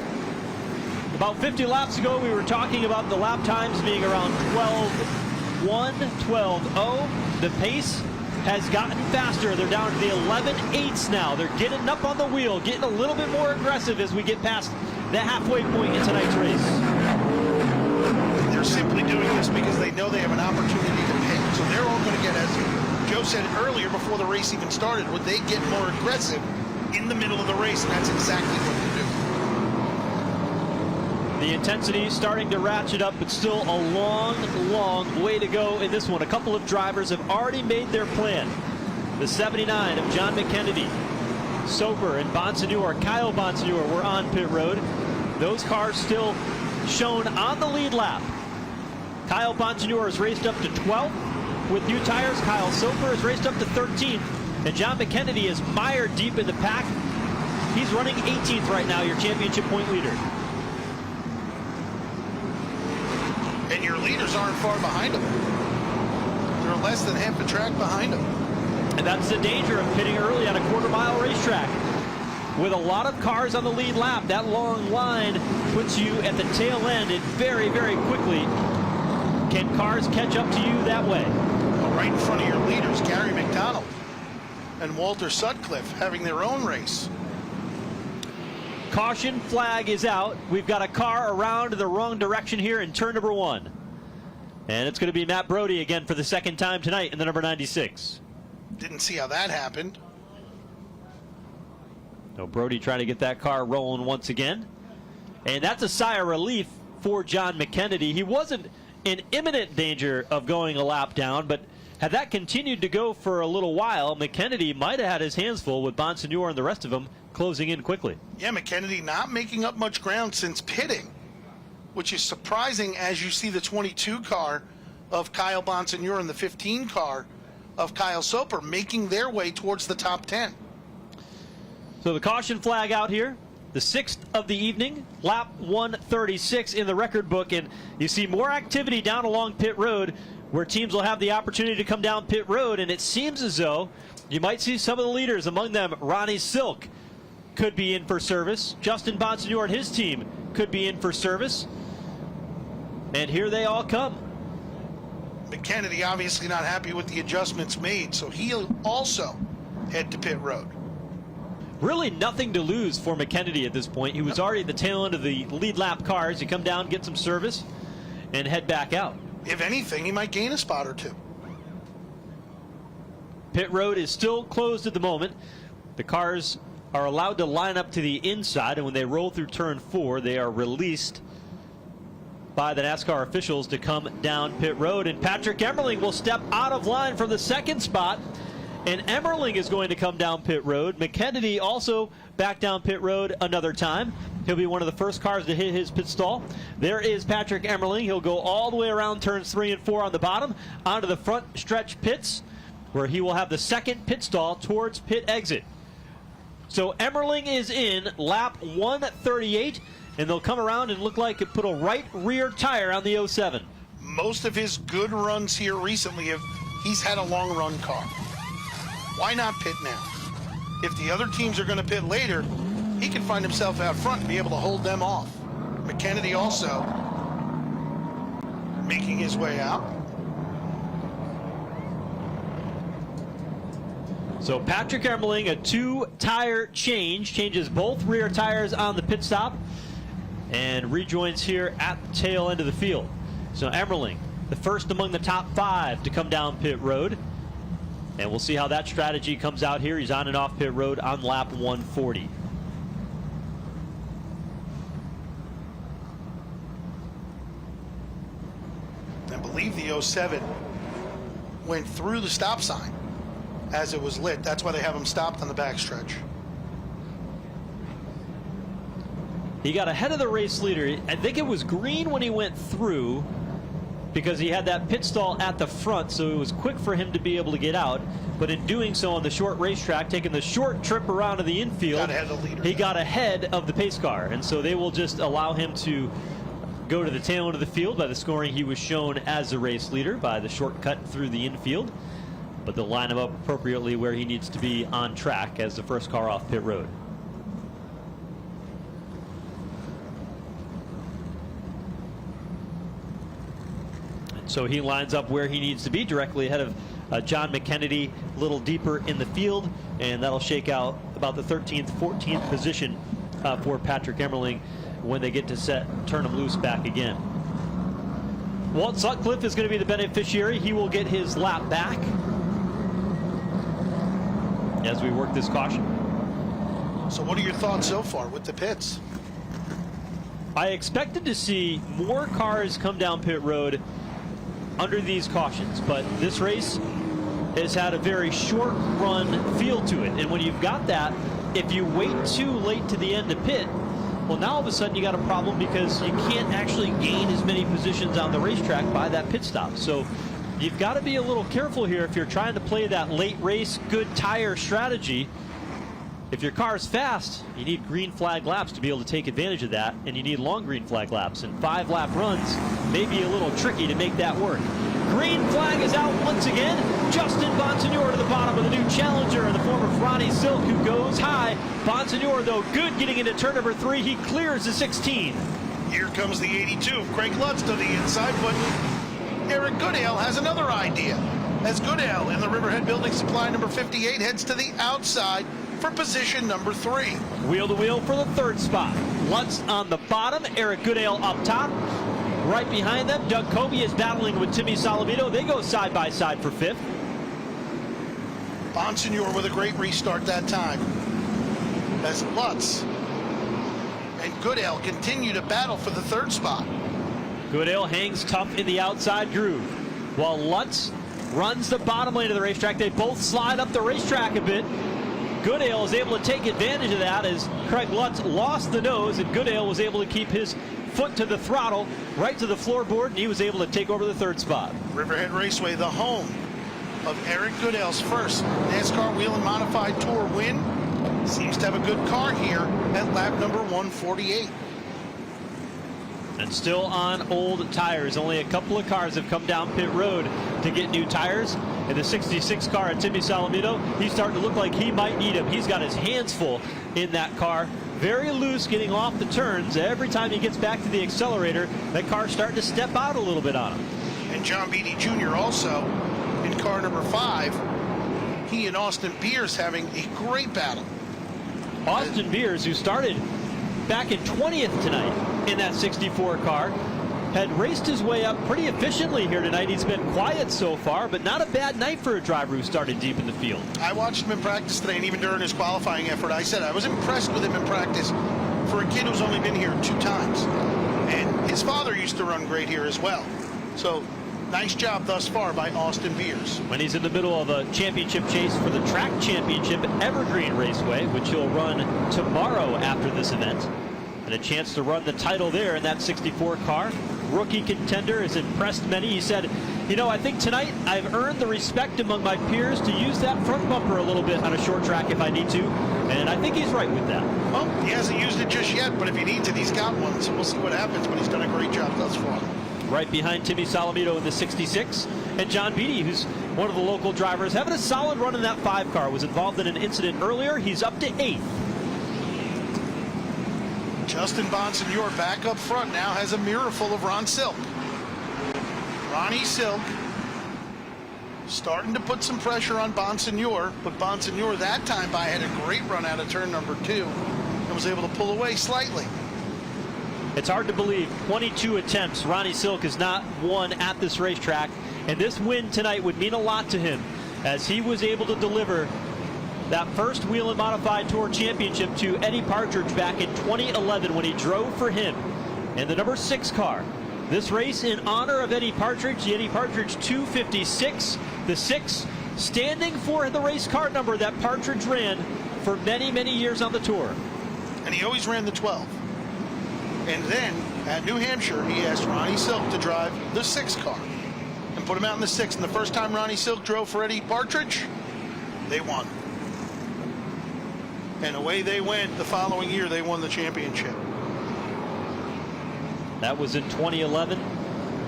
About 50 laps ago, we were talking about the lap times being around 12:1, 12:0. The pace has gotten faster. They're down to the 11/8 now. They're getting up on the wheel, getting a little bit more aggressive as we get past the halfway point in tonight's race. They're simply doing this because they know they have an opportunity to pit. So they're all going to get, as Joe said earlier before the race even started, would they get more aggressive in the middle of the race, and that's exactly what they're doing. The intensity is starting to ratchet up, but still a long, long way to go in this one. A couple of drivers have already made their plan. The 79 of John McKennedy, Soper, and Bonsignor, Kyle Bonsignor, were on pit road. Those cars still shown on the lead lap. Kyle Bonsignor has raced up to 12th with new tires. Kyle Soper has raced up to 13th. And John McKennedy is mired deep in the pack. He's running 18th right now, your championship point leader. And your leaders aren't far behind them. They're less than half the track behind them. And that's the danger of pitting early on a quarter-mile racetrack. With a lot of cars on the lead lap, that long line puts you at the tail end, and very, very quickly can cars catch up to you that way. Well, right in front of your leaders, Gary McDonald and Walter Sutcliffe having their own race. Caution flag is out. We've got a car around the wrong direction here in turn number 1. And it's going to be Matt Brody again for the second time tonight in the number 96. Didn't see how that happened. So Brody trying to get that car rolling once again. And that's a sigh of relief for John McKennedy. He wasn't in imminent danger of going a lap down, but had that continued to go for a little while, McKennedy might have had his hands full with Bonsignor and the rest of them closing in quickly. Yeah, McKennedy not making up much ground since pitting, which is surprising as you see the 22 car of Kyle Bonsignor and the 15 car of Kyle Soper making their way towards the top 10. So the caution flag out here, the 6th of the evening, lap 136 in the record book, and you see more activity down along pit road where teams will have the opportunity to come down pit road, and it seems as though you might see some of the leaders, among them Ronnie Silk could be in for service. Justin Bonsignor and his team could be in for service. And here they all come. McKennedy obviously not happy with the adjustments made, so he'll also head to pit road. Really nothing to lose for McKennedy at this point. He was already at the tail end of the lead lap cars. You come down, get some service, and head back out. If anything, he might gain a spot or two. Pit road is still closed at the moment. The cars are allowed to line up to the inside, and when they roll through turn 4, they are released by the NASCAR officials to come down pit road. And Patrick Emmerling will step out of line from the second spot, and Emmerling is going to come down pit road. McKennedy also back down pit road another time. He'll be one of the first cars to hit his pit stall. There is Patrick Emmerling. He'll go all the way around turns 3 and 4 on the bottom onto the front stretch pits, where he will have the second pit stall towards pit exit. So Emmerling is in lap 138, and they'll come around and look like it put a right rear tire on the 07. Most of his good runs here recently, he's had a long run car. Why not pit now? If the other teams are going to pit later, he can find himself out front and be able to hold them off. McKennedy also making his way out. So Patrick Emmerling, a 2-tire change, changes both rear tires on the pit stop and rejoins here at the tail end of the field. So Emmerling, the first among the top 5 to come down pit road. And we'll see how that strategy comes out here. He's on and off pit road on lap 140. I believe the 07 went through the stop sign as it was lit. That's why they have him stopped on the backstretch. He got ahead of the race leader. I think it was green when he went through, because he had that pit stall at the front, so it was quick for him to be able to get out. But in doing so on the short racetrack, taking the short trip around to the infield, he got ahead of the pace car. And so they will just allow him to go to the tail end of the field by the scoring he was shown as the race leader by the shortcut through the infield. But they'll line him up appropriately where he needs to be on track as the first car off pit road. So he lines up where he needs to be, directly ahead of John McKennedy, a little deeper in the field, and that'll shake out about the 13th, 14th position for Patrick Emmerling when they get to turn him loose back again. Walt Sutcliffe is going to be the beneficiary. He will get his lap back as we work this caution. So what are your thoughts so far with the pits? I expected to see more cars come down pit road under these cautions, but this race has had a very short run feel to it. And when you've got that, if you wait too late to the end to pit, well, now all of a sudden you got a problem, because you can't actually gain as many positions on the racetrack by that pit stop. So you've got to be a little careful here if you're trying to play that late race good tire strategy. If your car's fast, you need green flag laps to be able to take advantage of that, and you need long green flag laps, and 5-lap runs may be a little tricky to make that work. Green flag is out once again. Justin Bonsignor to the bottom of the new challenger, and the former Ferrari Silk, who goes high. Bonsignor, though, good getting into turn number 3. He clears the 16. Here comes the 82. Craig Lutz to the inside, but Eric Goodale has another idea. As Goodale in the Riverhead Building Supply number 58 heads to the outside for position number 3. Wheel to wheel for the 3rd spot. Lutz on the bottom, Eric Goodale up top. Right behind them, Doug Kobe is battling with Timmy Salamito. They go side by side for 5th. Bonsignor with a great restart that time, as Lutz and Goodale continue to battle for the 3rd spot. Goodale hangs tough in the outside groove, while Lutz runs the bottom lane of the racetrack. They both slide up the racetrack a bit. Goodale is able to take advantage of that as Craig Lutz lost the nose, and Goodale was able to keep his foot to the throttle, right to the floorboard, and he was able to take over the 3rd spot. Riverhead Raceway, the home of Eric Goodale's first NASCAR Whelen Modified Tour win. Seems to have a good car here at lap number 148. And still on old tires. Only a couple of cars have come down pit road to get new tires. And the 66 car at Timmy Salamito, he's starting to look like he might need them. He's got his hands full in that car. Very loose getting off the turns. Every time he gets back to the accelerator, that car's starting to step out a little bit on him. And John Beatty Jr. also in car number 5. He and Austin Beers having a great battle. Austin Beers, who started back in 20th tonight in that 64 car, had raced his way up pretty efficiently here tonight. He's been quiet so far, but not a bad night for a driver who started deep in the field. I watched him in practice today, and even during his qualifying effort, I said I was impressed with him in practice for a kid who's only been here 2 times. And his father used to run great here as well. So nice job thus far by Austin Beers. When he's in the middle of a championship chase for the track championship at Evergreen Raceway, which he'll run tomorrow after this event, and a chance to run the title there in that 64 car. Rookie contender has impressed many. He said, you know, I think tonight I've earned the respect among my peers to use that front bumper a little bit on a short track if I need to, and I think he's right with that. Well, he hasn't used it just yet, but if he needs it, he's got one, so we'll see what happens, but he's done a great job thus far. Right behind Timmy Solomito in the 66, and John Beatty, who's one of the local drivers, having a solid run in that 5 car. Was involved in an incident earlier. He's up to 8th. Justin Bonsignor back up front now has a mirror full of Ron Silk. Ronnie Silk starting to put some pressure on Bonsignor, but Bonsignor that time by had a great run out of turn number 2 and was able to pull away slightly. It's hard to believe 22 attempts Ronnie Silk has not won at this racetrack, and this win tonight would mean a lot to him as he was able to deliver that first Whelen Modified Tour Championship to Eddie Partridge back in 2011 when he drove for him in the number 6 car. This race in honor of Eddie Partridge, the Eddie Partridge 256, the 6 standing for the race car number that Partridge ran for many, many years on the tour. And he always ran the 12. And then at New Hampshire, he asked Ronnie Silk to drive the 6 car and put him out in the 6. And the first time Ronnie Silk drove for Eddie Partridge, they won. And away they went. The following year, they won the championship. That was in 2011.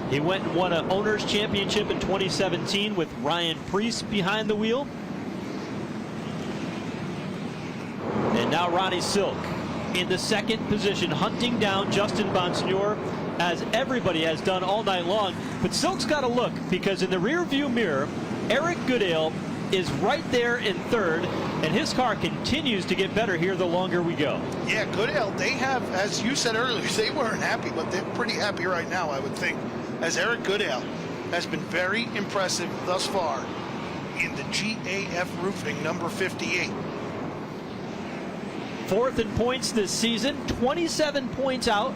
He went and won an owner's championship in 2017 with Ryan Priest behind the wheel. And now Ronnie Silk in the 2nd position, hunting down Justin Bonsignor, as everybody has done all night long. But Silk's got to look, because in the rear view mirror, Eric Goodale is right there in 3rd, and his car continues to get better here the longer we go. Yeah, Goodale, they have, as you said earlier, they weren't happy, but they're pretty happy right now, I would think, as Eric Goodale has been very impressive thus far in the GAF Roofing number 58. 4th in points this season, 27 points out.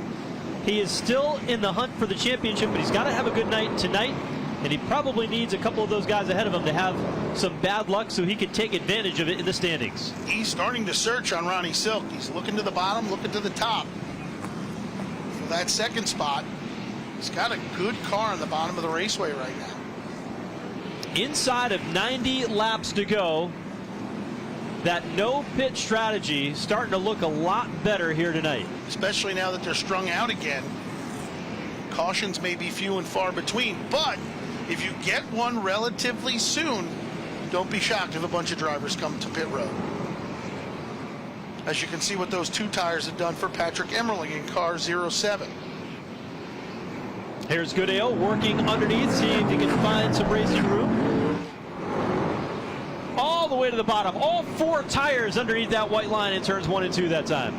He is still in the hunt for the championship, but he's got to have a good night tonight, and he probably needs a couple of those guys ahead of him to have some bad luck so he can take advantage of it in the standings. He's starting to search on Ronnie Silk. He's looking to the bottom, looking to the top for that 2nd spot. He's got a good car on the bottom of the raceway right now. Inside of 90 laps to go, that no pit strategy starting to look a lot better here tonight. Especially now that they're strung out again. Cautions may be few and far between, but if you get one relatively soon, don't be shocked if a bunch of drivers come to pit road. As you can see what those 2 tires have done for Patrick Emmerling in car 07. Here's Goodale working underneath, seeing if he can find some racing room. All the way to the bottom. All 4 tires underneath that white line in turns 1 and 2 that time.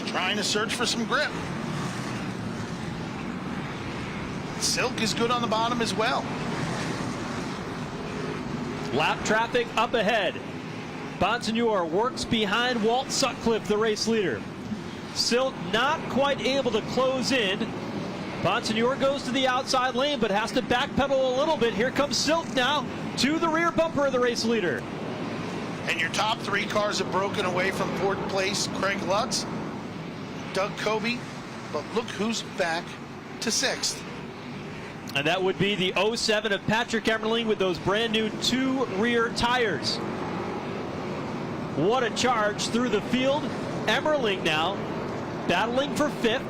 Trying to search for some grip. Silk is good on the bottom as well. Lap traffic up ahead. Bonsignor works behind Walt Sutcliffe, the race leader. Silk not quite able to close in. Bonsignor goes to the outside lane, but has to backpedal a little bit. Here comes Silk now to the rear bumper of the race leader. And your top 3 cars have broken away from 4th place. Craig Lutz, Doug Kobe, but look who's back to 6th. And that would be the 07 of Patrick Emmerling with those brand new 2 rear tires. What a charge through the field. Emmerling now battling for 5th.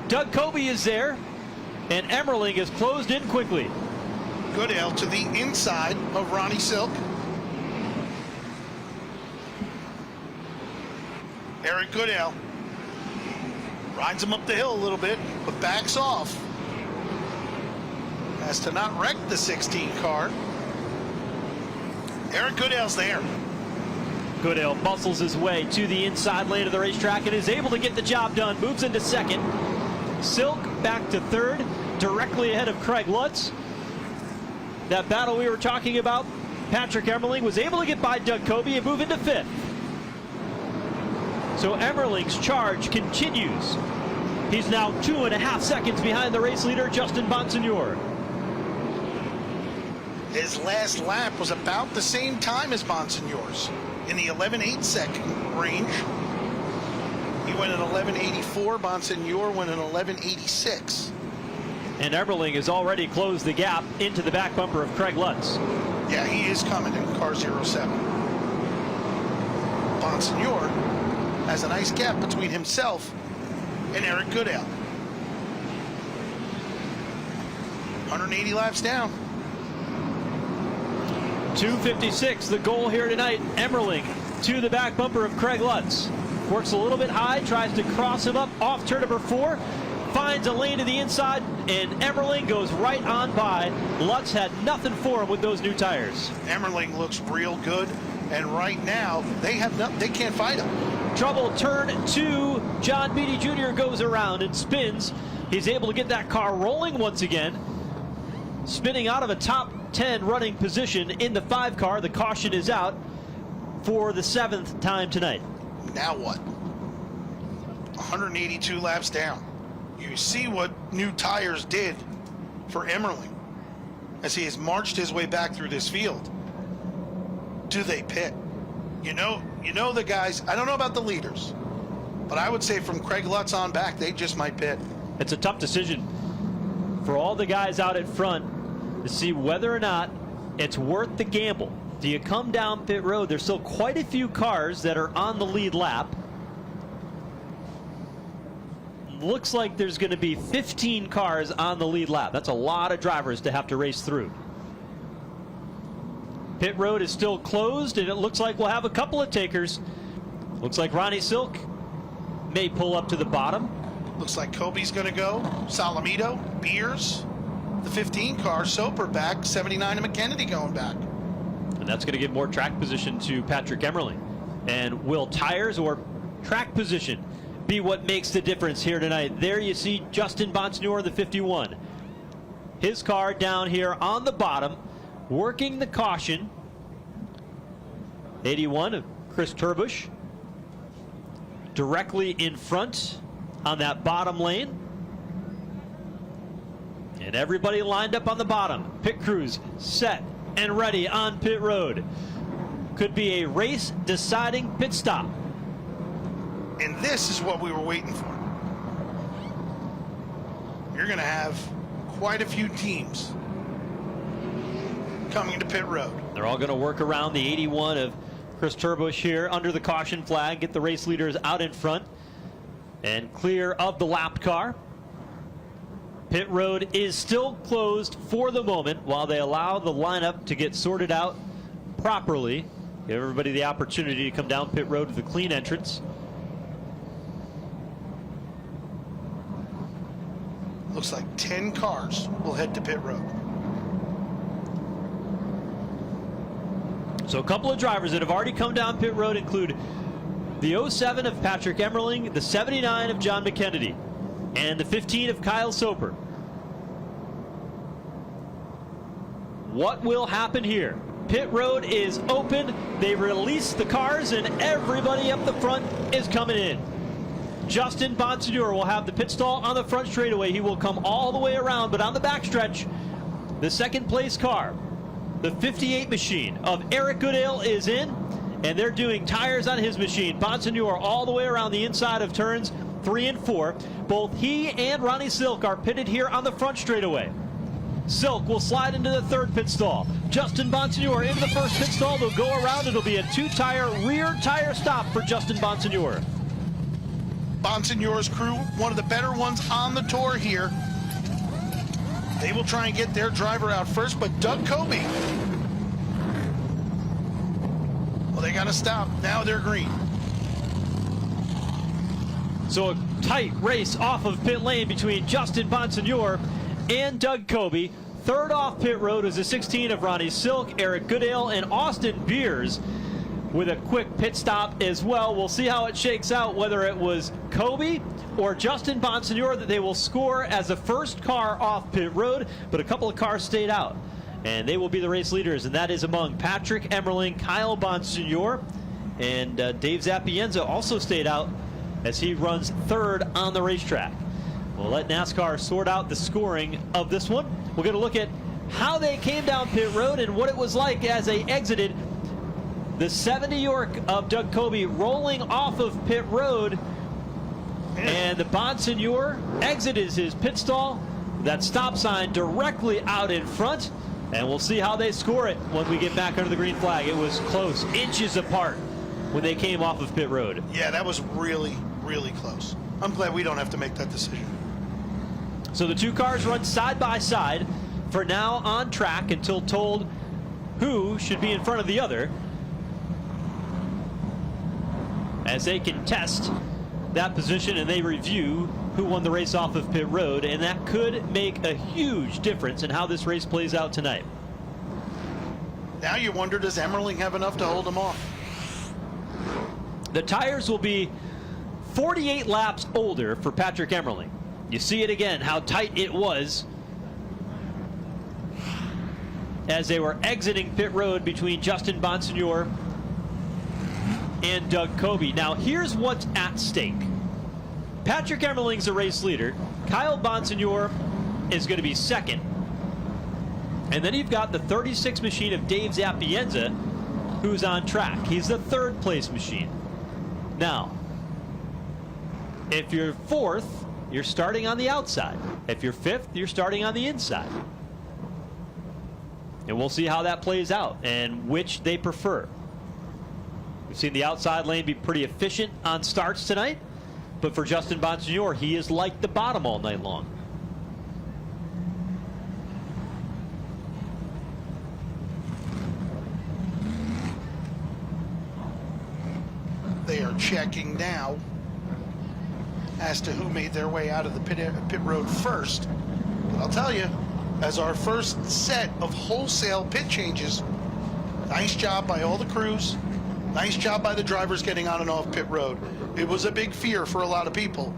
Doug Kobe is there, and Emmerling is closed in quickly. Goodale to the inside of Ronnie Silk. Eric Goodale rides him up the hill a little bit, but backs off as to not wreck the 16 car. Eric Goodale's there. Goodale muscles his way to the inside lane of the racetrack and is able to get the job done. Moves into second. Silk back to third, directly ahead of Craig Lutz. That battle we were talking about, Patrick Emmerling was able to get by Doug Kobe and move into fifth. So Emmerling's charge continues. He's now 2.5 seconds behind the race leader, Justin Bonsignor. His last lap was about the same time as Bonsignor's, in the 11.8 second range. He went at 11.84. Bonsignor went at 11.86. And Emmerling has already closed the gap into the back bumper of Craig Lutz. Yeah, he is coming in car 07. Bonsignor has a nice gap between himself and Eric Goodale. 180 laps down. 2:56, the goal here tonight. Emmerling to the back bumper of Craig Lutz. Works a little bit high, tries to cross him up off turn number 4. Finds a lane to the inside, and Emmerling goes right on by. Lutz had nothing for him with those new tires. Emmerling looks real good, and right now they can't fight him. Trouble turn 2. John Beatty Jr. goes around and spins. He's able to get that car rolling once again. Spinning out of a top 10 running position in the 5 car. The caution is out for the 7th time tonight. Now what? 182 laps down. You see what new tires did for Emmerling as he has marched his way back through this field. Do they pit? You know the guys, I don't know about the leaders, but I would say from Craig Lutz on back, they just might pit. It's a tough decision for all the guys out at front to see whether or not it's worth the gamble. Do you come down pit road? There's still quite a few cars that are on the lead lap. Looks like there's going to be 15 cars on the lead lap. That's a lot of drivers to have to race through. Pit road is still closed, and it looks like we'll have a couple of takers. Looks like Ronnie Silk may pull up to the bottom. Looks like Kobe's going to go. Salamito, Beers, the 15 car, Soper back, 79 and McKennedy going back. And that's going to give more track position to Patrick Emmerling. And will tires or track position be what makes the difference here tonight? There you see Justin Bonsignor, the 51. His car down here on the bottom, working the caution. 81 of Chris Turbush directly in front on that bottom lane. And everybody lined up on the bottom. Pit crews set and ready on pit road. Could be a race deciding pit stop. And this is what we were waiting for. You're going to have quite a few teams coming to pit road. They're all going to work around the 81 of Chris Turbush here under the caution flag, get the race leaders out in front and clear of the lapped car. Pit road is still closed for the moment while they allow the lineup to get sorted out properly. Give everybody the opportunity to come down pit road with a clean entrance. Looks like 10 cars will head to pit road. So a couple of drivers that have already come down pit road include the 07 of Patrick Emmerling, the 79 of John McKennedy, and the 15 of Kyle Soper. What will happen here? Pit road is open. They release the cars, and everybody up the front is coming in. Justin Bonsignor will have the pit stall on the front straightaway. He will come all the way around, but on the backstretch, the second place car, the 58 machine of Eric Goodale, is in, and they're doing tires on his machine. Bonsignor all the way around the inside of turns 3 and 4. Both he and Ronnie Silk are pitted here on the front straightaway. Silk will slide into the third pit stall. Justin Bonsignor into the first pit stall. They'll go around. It'll be a 2-tire rear tire stop for Justin Bonsignor. Bonsignor's crew, one of the better ones on the tour here. They will try and get their driver out first, but Doug Kobe, well, they got to stop. Now they're green. So a tight race off of pit lane between Justin Bonsignor and Doug Kobe. Third off pit road is the 16 of Ronnie Silk, Eric Goodale, and Austin Beers. with a quick pit stop as well. We'll see how it shakes out, whether it was Kobe or Justin Bonsignore that they will score as the first car off pit road, but a couple of cars stayed out, and they will be the race leaders, and that is among Patrick Emmerling, Kyle Bonsignore, and Dave Zapienza also stayed out as he runs third on the racetrack. We'll let NASCAR sort out the scoring of this one. We're going to look at how they came down pit road and what it was like as they exited the 70 York of Doug Kobe rolling off of pit road. And the Bonsignore exited his pit stall, that stop sign directly out in front. And we'll see how they score it when we get back under the green flag. It was close, inches apart when they came off of pit road. Yeah, that was really, really close. I'm glad we don't have to make that decision. So the two cars run side by side for now on track until told who should be in front of the other, as they contest that position and they review who won the race off of pit road, and that could make a huge difference in how this race plays out tonight. Now you wonder, does Emmerling have enough to hold him off? The tires will be 48 laps older for Patrick Emmerling. You see it again, how tight it was as they were exiting pit road between Justin Bonsignore and Doug Kobe. Now here's what's at stake. Patrick Emmerling's the race leader. Kyle Bonsignore is going to be second. And then you've got the 36 machine of Dave Zapienza, who's on track. He's the third place machine. Now, if you're fourth, you're starting on the outside. If you're fifth, you're starting on the inside. And we'll see how that plays out and which they prefer. We've seen the outside lane be pretty efficient on starts tonight, but for Justin Bonsignore, he is like the bottom all night long. They are checking now as to who made their way out of the pit road first. But I'll tell you, as our first set of wholesale pit changes, nice job by all the crews, nice job by the drivers getting on and off pit road. It was a big fear for a lot of people,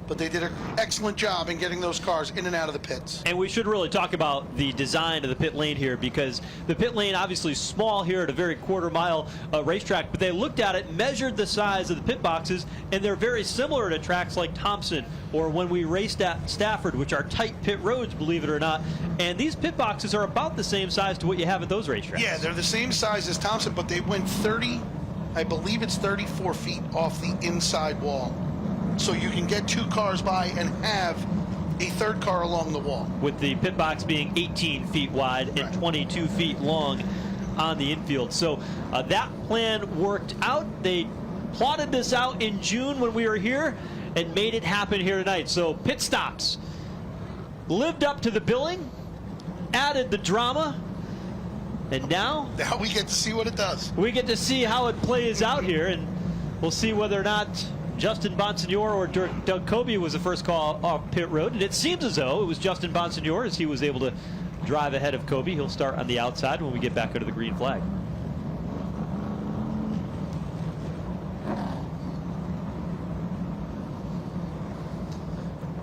but they did an excellent job in getting those cars in and out of the pits. And we should really talk about the design of the pit lane here, because the pit lane obviously is small here at a very quarter-mile racetrack, but they looked at it, measured the size of the pit boxes, and they're very similar to tracks like Thompson or when we raced at Stafford, which are tight pit roads, believe it or not. And these pit boxes are about the same size to what you have at those racetracks. Yeah, they're the same size as Thompson, but they went 30, I believe it's 34 feet off the inside wall. So you can get two cars by and have a third car along the wall. With the pit box being 18 feet wide and 22 feet long on the infield. So that plan worked out. They plotted this out in June when we were here and made it happen here tonight. So pit stops lived up to the billing, added the drama, and now we get to see what it does. We get to see how it plays out here, and we'll see whether or not Justin Bonsignore or Doug Kobe was the first call off pit road. And it seems as though it was Justin Bonsignore, as he was able to drive ahead of Kobe. He'll start on the outside when we get back under the green flag.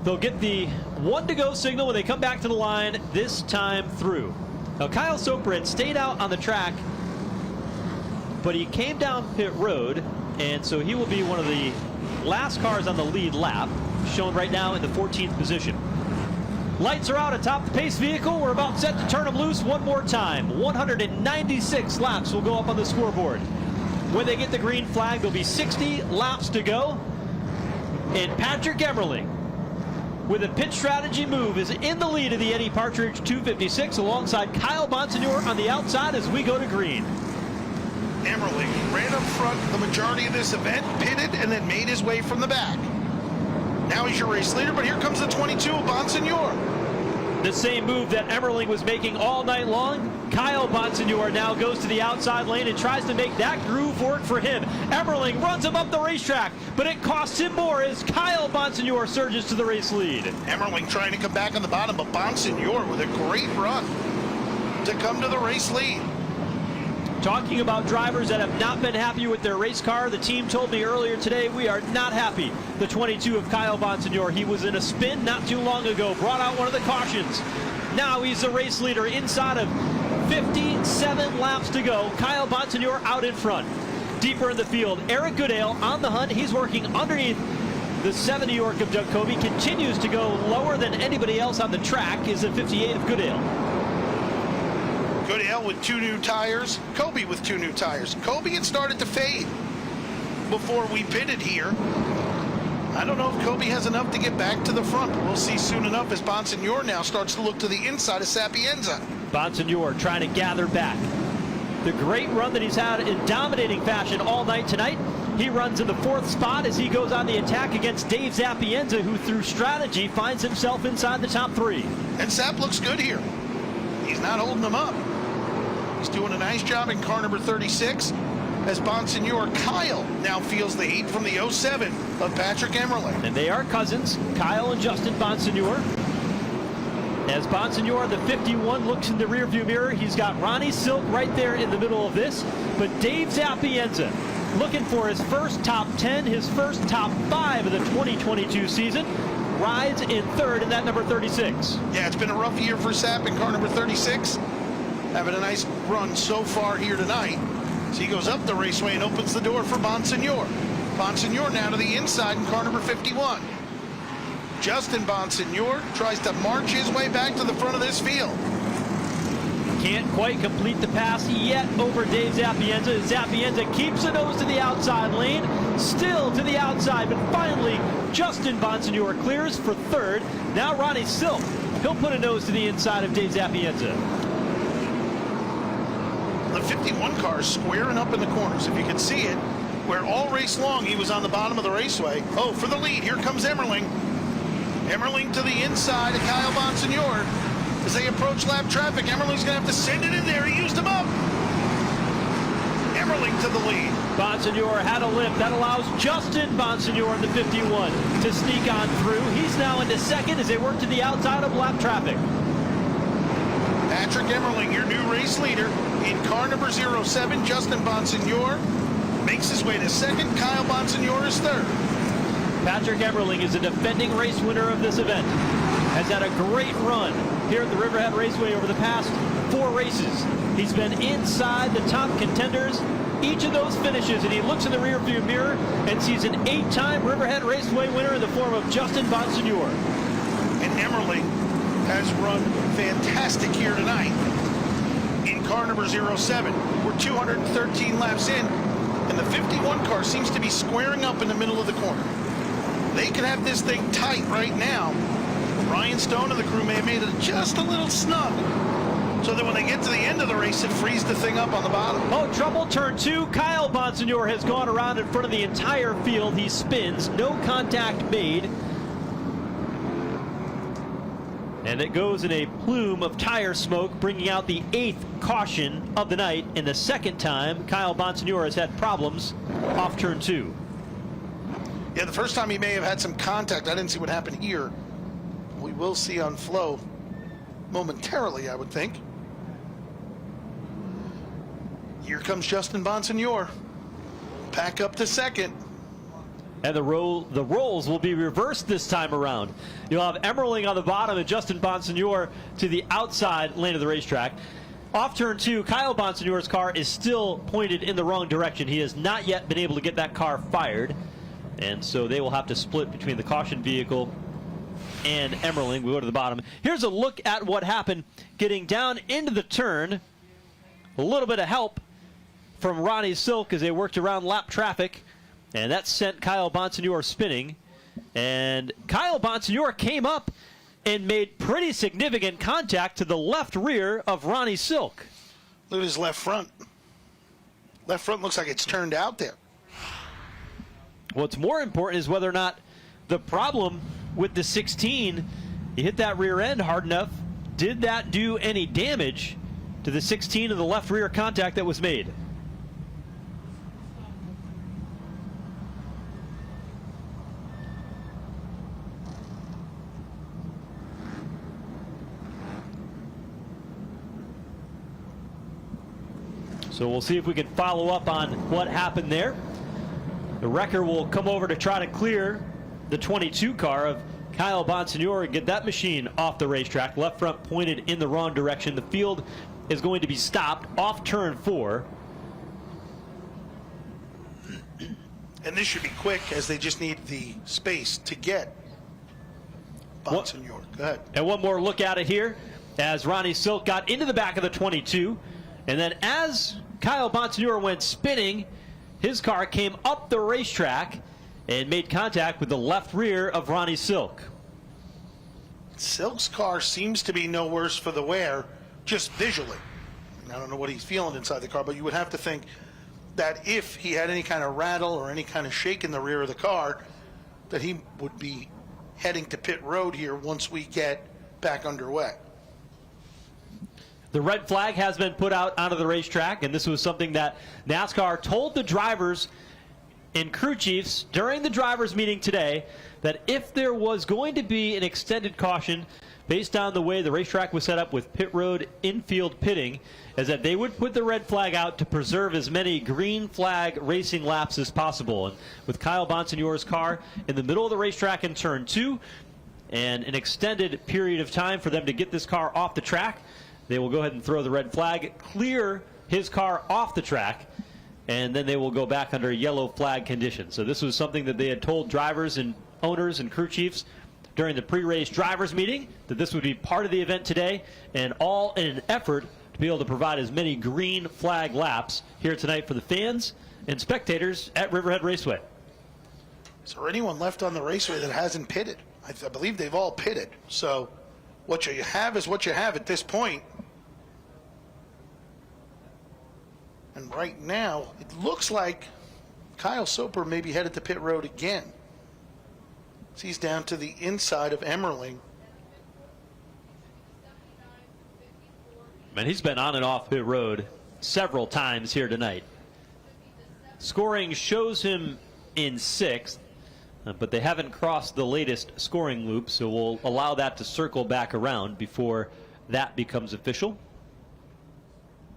They'll get the 1 to go signal when they come back to the line this time through. Now Kyle Soper had stayed out on the track, but he came down pit road, and so he will be one of the last cars on the lead lap, shown right now in the 14th position. Lights are out atop the pace vehicle. We're about set to turn them loose one more time. 196 laps will go up on the scoreboard. When they get the green flag, there'll be 60 laps to go. And Patrick Emmerling, with a pit strategy move, is in the lead of the Eddie Partridge 256 alongside Kyle Bonsignore on the outside as we go to green. Emmerling ran up front the majority of this event, pitted, and then made his way from the back. Now he's your race leader, but here comes the 22 of Bonsignore. The same move that Emmerling was making all night long. Kyle Bonsignore now goes to the outside lane and tries to make that groove work for him. Emmerling runs him up the racetrack, but it costs him more as Kyle Bonsignore surges to the race lead. Emmerling trying to come back on the bottom, but Bonsignore with a great run to come to the race lead. Talking about drivers that have not been happy with their race car, the team told me earlier today we are not happy. The 22 of Kyle Bonsignor, he was in a spin not too long ago, brought out one of the cautions. Now he's the race leader inside of 57 laps to go. Kyle Bonsignor out in front. Deeper in the field, Eric Goodale on the hunt. He's working underneath the 7 New York of Doug Kobe. Continues to go lower than anybody else on the track is the 58 of Goodale. Goodale with 2 new tires, Kobe with 2 new tires. Kobe had started to fade before we pitted here. I don't know if Kobe has enough to get back to the front. We'll see soon enough as Bonsignor now starts to look to the inside of Sapienza. Bonsignor trying to gather back. The great run that he's had in dominating fashion all night tonight. He runs in the 4th spot as he goes on the attack against Dave Sapienza, who through strategy finds himself inside the top 3. And Sap looks good here. He's not holding them up. He's doing a nice job in car number 36 as Bonsignor Kyle now feels the heat from the 07 of Patrick Emerling. And they are cousins, Kyle and Justin Bonsignor. As Bonsignor, the 51, looks in the rearview mirror, he's got Ronnie Silk right there in the middle of this. But Dave Sapienza looking for his first top 10, his first top 5 of the 2022 season. Rides in 3rd in that number 36. Yeah, it's been a rough year for Sap in car number 36. Having a nice run so far here tonight. So he goes up the raceway and opens the door for Bonsignor. Bonsignor now to the inside in car number 51. Justin Bonsignor tries to march his way back to the front of this field. Can't quite complete the pass yet over Dave Sapienza. Sapienza keeps the nose to the outside lane, still to the outside, but finally Justin Bonsignor clears for 3rd. Now Ronnie Silk, he'll put a nose to the inside of Dave Sapienza. The 51 car is squaring up in the corners. If you can see it, where all race long he was on the bottom of the raceway. Oh, for the lead, here comes Emerling. Emerling to the inside of Kyle Bonsignor. As they approach lap traffic, Emerling's going to have to send it in there. He used him up. Emerling to the lead. Bonsignor had a lip. That allows Justin Bonsignor in the 51 to sneak on through. He's now into 2nd as they work to the outside of lap traffic. Patrick Emerling, your new race leader in car number 07. Justin Bonsignor makes his way to 2nd. Kyle Bonsignor is 3rd. Patrick Emerling is a defending race winner of this event. Has had a great run here at the Riverhead Raceway over the past 4 races. He's been inside the top contenders each of those finishes, and he looks in the rearview mirror and sees an 8-time Riverhead Raceway winner in the form of Justin Bonsignor. And Emerling has run fantastic here tonight in car number 07. We're 213 laps in, and the 51 car seems to be squaring up in the middle of the corner. They can have this thing tight right now. Ryan Stone and the crew may have made it just a little snug, so that when they get to the end of the race, it frees the thing up on the bottom. Oh, trouble turn 2. Kyle Bonsignor has gone around in front of the entire field. He spins, no contact made. And it goes in a plume of tire smoke, bringing out the 8th caution of the night. And the 2nd time Kyle Bonsignor has had problems off turn 2. Yeah, the first time he may have had some contact. I didn't see what happened here. We will see on flow momentarily, I would think. Here comes Justin Bonsignor. Back up to 2nd. And the roles will be reversed this time around. You'll have Emerling on the bottom and Justin Bonsignor to the outside lane of the racetrack. Off turn 2, Kyle Bonsignor's car is still pointed in the wrong direction. He has not yet been able to get that car fired. And so they will have to split between the caution vehicle and Emerling. We go to the bottom. Here's a look at what happened getting down into the turn. A little bit of help from Ronnie Silk as they worked around lap traffic. And that sent Kyle Bonsignor spinning. And Kyle Bonsignor came up and made pretty significant contact to the left rear of Ronnie Silk. Look at his left front. Left front looks like it's turned out there. What's more important is whether or not the problem with the 16, you hit that rear end hard enough, did that do any damage to the 16 of the left rear contact that was made? So So we'll see if we can follow up on what happened there. The wrecker will come over to try to clear the 22 car of Kyle Bonsignore and get that machine off the racetrack. Left front pointed in the wrong direction. The field is going to be stopped off turn 4. And this should be quick, as they just need the space to get Bonsignore. Go ahead. And one more look at it here as Ronnie Silk got into the back of the 22. And then as Kyle Bonsignore went spinning, his car came up the racetrack and made contact with the left rear of Ronnie Silk. Silk's car seems to be no worse for the wear, just visually. I don't know what he's feeling inside the car, but you would have to think that if he had any kind of rattle or any kind of shake in the rear of the car, that he would be heading to pit road here once we get back underway. The red flag has been put out onto the racetrack, and this was something that NASCAR told the drivers and crew chiefs during the drivers' meeting today, that if there was going to be an extended caution based on the way the racetrack was set up with pit road infield pitting, is that they would put the red flag out to preserve as many green flag racing laps as possible. And with Kyle Bonsignore's car in the middle of the racetrack in turn 2 and an extended period of time for them to get this car off the track, they will go ahead and throw the red flag, clear his car off the track, and then they will go back under yellow flag conditions. So this was something that they had told drivers and owners and crew chiefs during the pre-race drivers meeting, that this would be part of the event today, and all in an effort to be able to provide as many green flag laps here tonight for the fans and spectators at Riverhead Raceway. Is there anyone left on the raceway that hasn't pitted? I believe they've all pitted. So what you have is what you have at this point. And right now, it looks like Kyle Soper may be headed to pit road again. He's down to the inside of Emmerling. Man, he's been on and off pit road several times here tonight. Scoring shows him in 6th, but they haven't crossed the latest scoring loop, so we'll allow that to circle back around before that becomes official.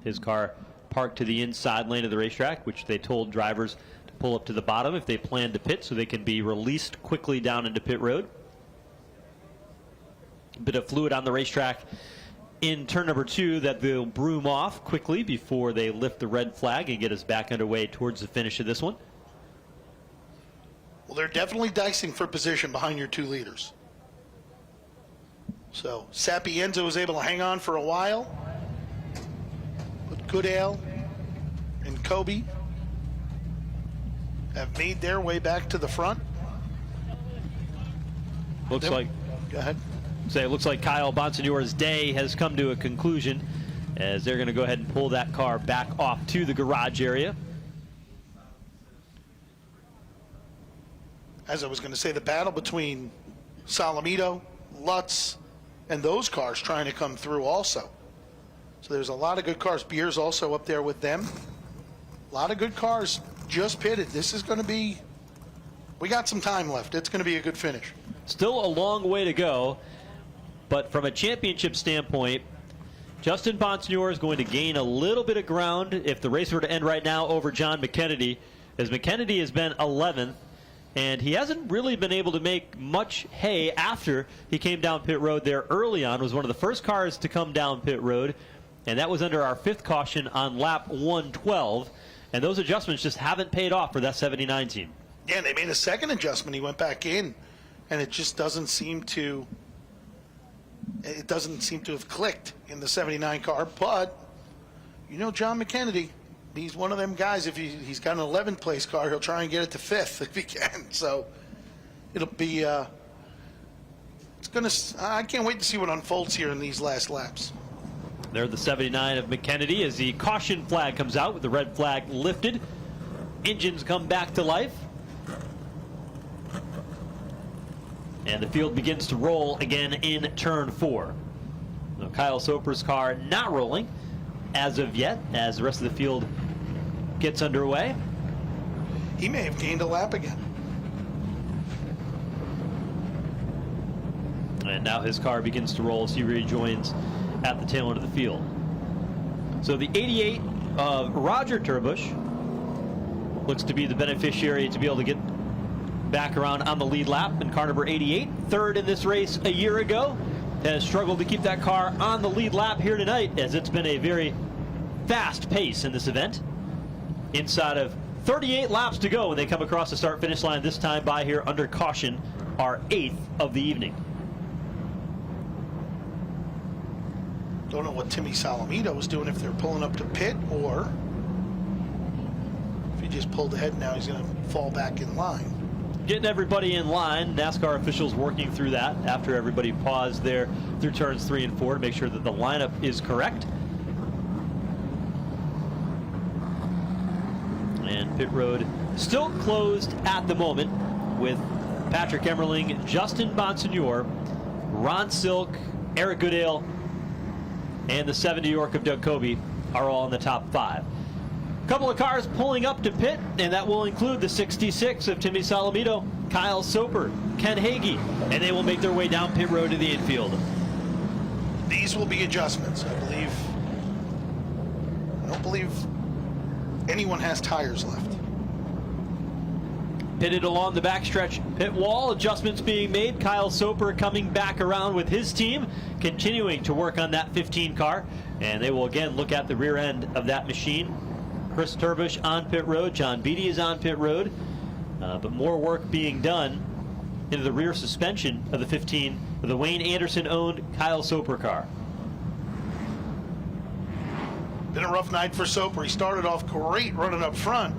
His car parked to the inside lane of the racetrack, which they told drivers to pull up to the bottom if they plan to pit so they can be released quickly down into pit road. A bit of fluid on the racetrack in turn number 2 that they'll broom off quickly before they lift the red flag and get us back underway towards the finish of this one. Well, they're definitely dicing for position behind your 2 leaders. So Sapienza was able to hang on for a while, but Goodale and Kobe have made their way back to the front. Looks like, go ahead. It looks like Kyle Bonsignore's day has come to a conclusion, as they're going to go ahead and pull that car back off to the garage area. As I was going to say, the battle between Salamito, Lutz, and those cars trying to come through also. So there's a lot of good cars. Beer's also up there with them. A lot of good cars just pitted. This is going to be, we got some time left. It's going to be a good finish. Still a long way to go, but from a championship standpoint, Justin Bonsignore is going to gain a little bit of ground if the race were to end right now over John McKennedy, as McKennedy has been 11th, and he hasn't really been able to make much hay after he came down pit road there early on. Was one of the first cars to come down pit road, and that was under our 5th caution on lap 112, and those adjustments just haven't paid off for that 79 team. Yeah, they made a second adjustment. He went back in, and it just doesn't seem to, have clicked in the 79 car. But you know, John McKennedy, he's one of them guys. If he's got an 11th place car, he'll try and get it to 5th if he can. So it'll be I can't wait to see what unfolds here in these last laps. There the 79 of McKennedy as the caution flag comes out with the red flag lifted. Engines come back to life. And the field begins to roll again in turn 4. Now, Kyle Soper's car not rolling as of yet, as the rest of the field gets underway. He may have gained a lap again. And now his car begins to roll as he rejoins at the tail end of the field. So the 88 of Roger Turbush. Looks to be the beneficiary to be able to get back around on the lead lap in car number 88. Third in this race a year ago. Has struggled to keep that car on the lead lap here tonight, as it's been a very fast pace in this event. Inside of 38 laps to go when they come across the start-finish line, this time by here under caution, our 8th of the evening. Don't know what Timmy Salamito was doing, if they're pulling up to pit or if he just pulled ahead. Now he's going to fall back in line. Getting everybody in line. NASCAR officials working through that after everybody paused there through turns 3 and 4 to make sure that the lineup is correct. And pit road still closed at the moment, with Patrick Emmerling, Justin Bonsignor, Ron Silk, Eric Goodale, and the 70 York of Doug Kobe are all in the top 5. A couple of cars pulling up to pit, and that will include the 66 of Timmy Salamito, Kyle Soper, Ken Hagee, and they will make their way down pit road to the infield. These will be adjustments, I believe. I don't believe anyone has tires left. Pitted along the backstretch pit wall, adjustments being made. Kyle Soper coming back around with his team, continuing to work on that 15 car, and they will again look at the rear end of that machine. Chris Turbush on pit road, John Beatty is on pit road, but more work being done into the rear suspension of the 15 of the Wayne Anderson-owned Kyle Soper car. Been a rough night for Soper. He started off great running up front,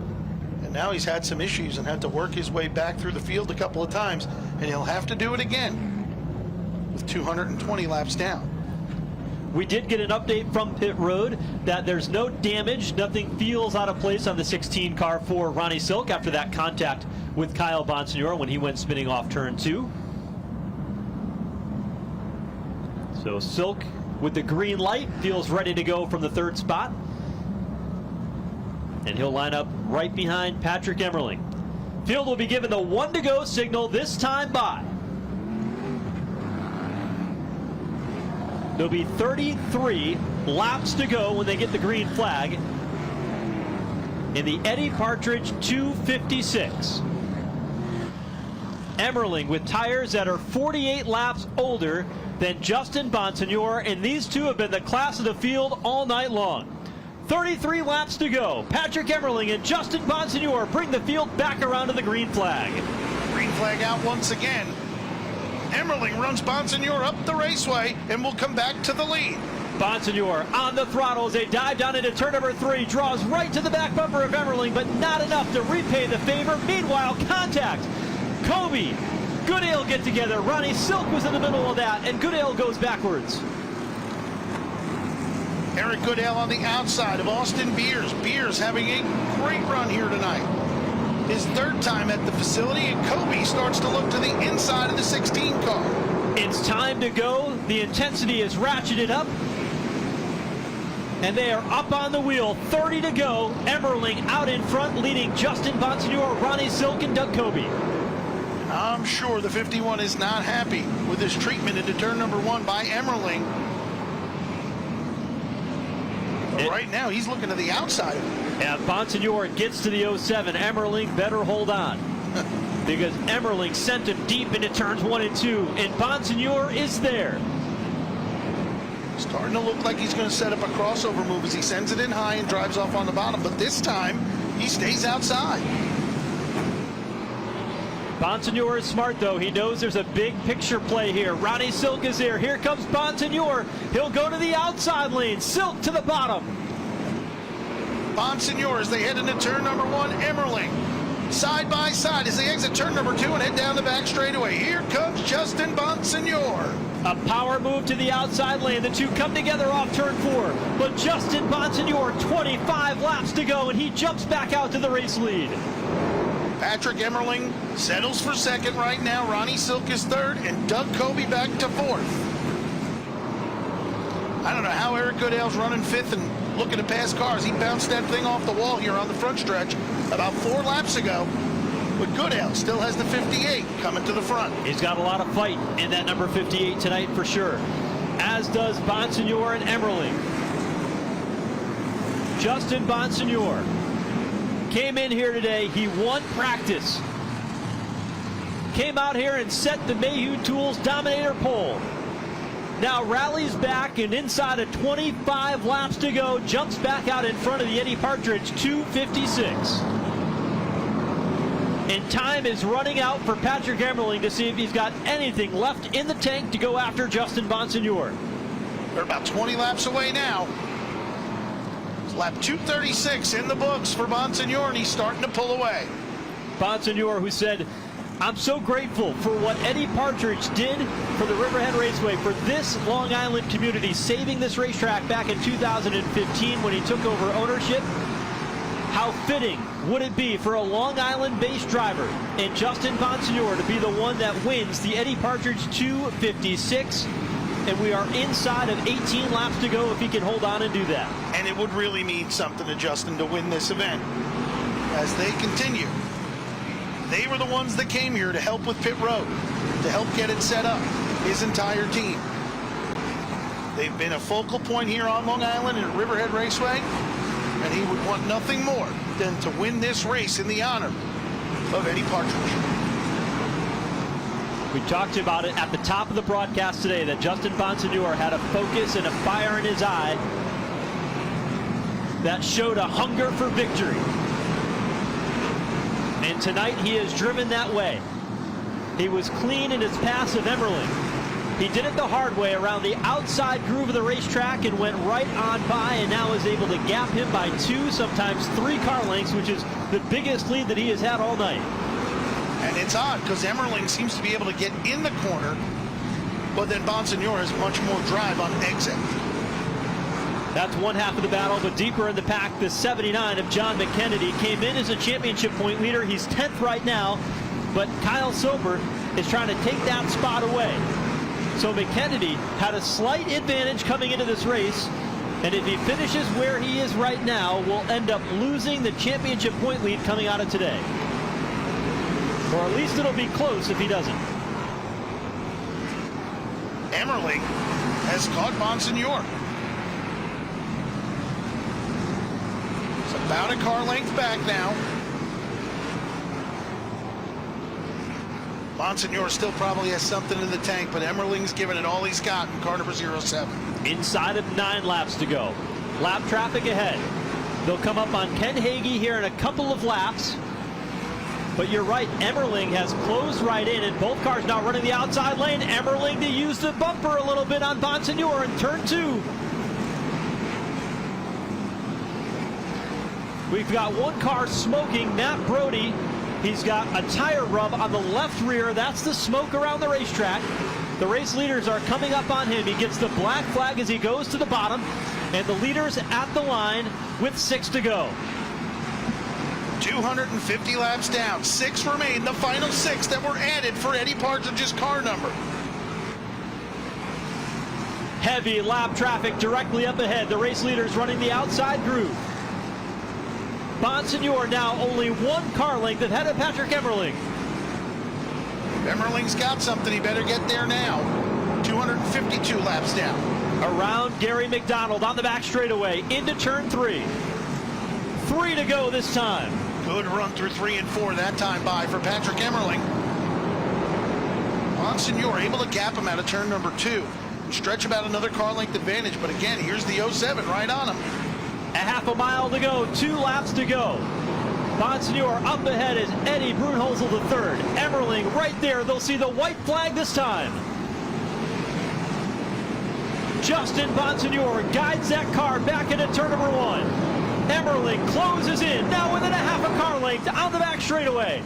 and now he's had some issues and had to work his way back through the field a couple of times, and he'll have to do it again with 220 laps down. We did get an update from pit road that there's no damage, nothing feels out of place on the 16 car for Ronnie Silk after that contact with Kyle Bonsignor when he went spinning off turn 2. So Silk with the green light feels ready to go from the 3rd spot, and he'll line up right behind Patrick Emmerling. Field will be given the 1 to go signal, this time by. There'll be 33 laps to go when they get the green flag in the Eddie Partridge 256. Emmerling with tires that are 48 laps older than Justin Bonsignor, and these two have been the class of the field all night long. 33 laps to go. Patrick Emmerling and Justin Bonsignor bring the field back around to the green flag. Green flag out once again. Emmerling runs Bonsignor up the raceway and will come back to the lead. Bonsignor on the throttle as they dive down into turn number 3, draws right to the back bumper of Emmerling, but not enough to repay the favor. Meanwhile, contact. Kobe, Goodale get together. Ronnie Silk was in the middle of that, and Goodale goes backwards. Eric Goodale on the outside of Austin Beers. Beers having a great run here tonight. His 3rd time at the facility, and Kobe starts to look to the inside of the 16 car. It's time to go. The intensity is ratcheted up, and they are up on the wheel. 30 to go. Emmerling out in front, leading Justin Bonsignor, Ronnie Silk, and Doug Kobe. I'm sure the 51 is not happy with his treatment into turn number 1 by Emmerling. But right now, he's looking to the outside of him. Yeah, Bonsignor gets to the 07. Emmerling better hold on, because Emmerling sent him deep into turns 1 and 2, and Bonsignor is there. Starting to look like he's going to set up a crossover move as he sends it in high and drives off on the bottom, but this time he stays outside. Bonsignor is smart, though. He knows there's a big picture play here. Ronnie Silk is there. Here comes Bonsignor. He'll go to the outside lane. Silk to the bottom. Bonsignor as they head into turn number 1. Emmerling side by side as they exit turn number 2 and head down the back straightaway. Here comes Justin Bonsignor. A power move to the outside lane. The two come together off turn 4. But Justin Bonsignor, 25 laps to go, and he jumps back out to the race lead. Patrick Emmerling settles for 2nd right now. Ronnie Silk is 3rd, and Doug Kobe back to 4th. I don't know how Eric Goodale's running 5th and looking to pass cars. He bounced that thing off the wall here on the front stretch about 4 laps ago. But Goodale still has the 58 coming to the front. He's got a lot of fight in that number 58 tonight for sure, as does Bonsignor and Emmerling. Justin Bonsignor came in here today. He won practice. Came out here and set the Mayhew Tools Dominator pole. Now rallies back, and inside of 25 laps to go, jumps back out in front of the Eddie Partridge 256. And time is running out for Patrick Emmerling to see if he's got anything left in the tank to go after Justin Bonsignor. They're about 20 laps away now. It's lap 236 in the books for Bonsignor, and he's starting to pull away. Bonsignor, who said, "I'm so grateful for what Eddie Partridge did for the Riverhead Raceway, for this Long Island community, saving this racetrack back in 2015 when he took over ownership. How fitting would it be for a Long Island-based driver and Justin Bonsignor to be the one that wins the Eddie Partridge 256? And we are inside of 18 laps to go if he can hold on and do that." And it would really mean something to Justin to win this event as they continue. They were the ones that came here to help with pit road, to help get it set up, his entire team. They've been a focal point here on Long Island at Riverhead Raceway, and he would want nothing more than to win this race in the honor of Eddie Partridge. We talked about it at the top of the broadcast today that Justin Bonsignor had a focus and a fire in his eye that showed a hunger for victory. And tonight he has driven that way. He was clean in his pass of Emmerling. He did it the hard way around the outside groove of the racetrack and went right on by, and now is able to gap him by 2, sometimes 3 car lengths, which is the biggest lead that he has had all night. And it's odd because Emmerling seems to be able to get in the corner, but then Bonsignor has much more drive on exit. That's one half of the battle, but deeper in the pack, the 79 of John McKennedy came in as a championship point leader. He's 10th right now, but Kyle Silver is trying to take that spot away. So McKennedy had a slight advantage coming into this race, and if he finishes where he is right now, will end up losing the championship point lead coming out of today. Or at least it'll be close if he doesn't. Emmerling has caught Bonsignor. It's about a car length back now. Bonsignor still probably has something in the tank, but Emmerling's giving it all he's got in car number 07. Inside of 9 laps to go. Lap traffic ahead. They'll come up on Ken Hagee here in a couple of laps. But you're right, Emmerling has closed right in, and both cars now running the outside lane. Emmerling to use the bumper a little bit on Bonsignor in turn 2. We've got one car smoking, Matt Brody. He's got a tire rub on the left rear. That's the smoke around the racetrack. The race leaders are coming up on him. He gets the black flag as he goes to the bottom, and the leaders at the line with 6 to go. 250 laps down. 6 remain, the final 6 that were added for Eddie Partridge's car number. Heavy lap traffic directly up ahead. The race leaders running the outside groove. Bonsignor now only 1 car length ahead of Patrick Emmerling. Emmerling's got something. He better get there now. 252 laps down. Around Gary McDonald on the back straightaway into turn 3. 3 to go this time. Good run through 3 and 4 that time by for Patrick Emmerling. Bonsignor able to gap him out of turn number 2. Stretch about another car length advantage, but again, here's the 07 right on him. A half a mile to go, 2 laps to go. Bonsignor up ahead is Eddie Brunholzl III. Emmerling right there. They'll see the white flag this time. Justin Bonsignor guides that car back into turn number 1. Emmerling closes in, now within a half a car length on the back straightaway.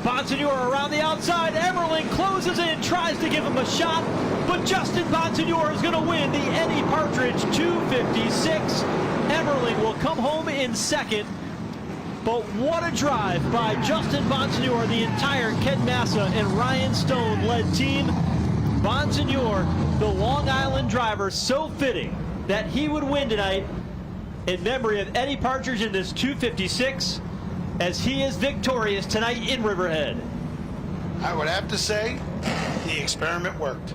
Bonsignor around the outside. Emmerling closes in, tries to give him a shot, but Justin Bonsignor is going to win the Eddie Partridge 256. Emmerling will come home in 2nd, but what a drive by Justin Bonsignor, the entire Ken Massa and Ryan Stone led team. Bonsignor, the Long Island driver, so fitting that he would win tonight in memory of Eddie Partridge in this 256, as he is victorious tonight in Riverhead. I would have to say the experiment worked.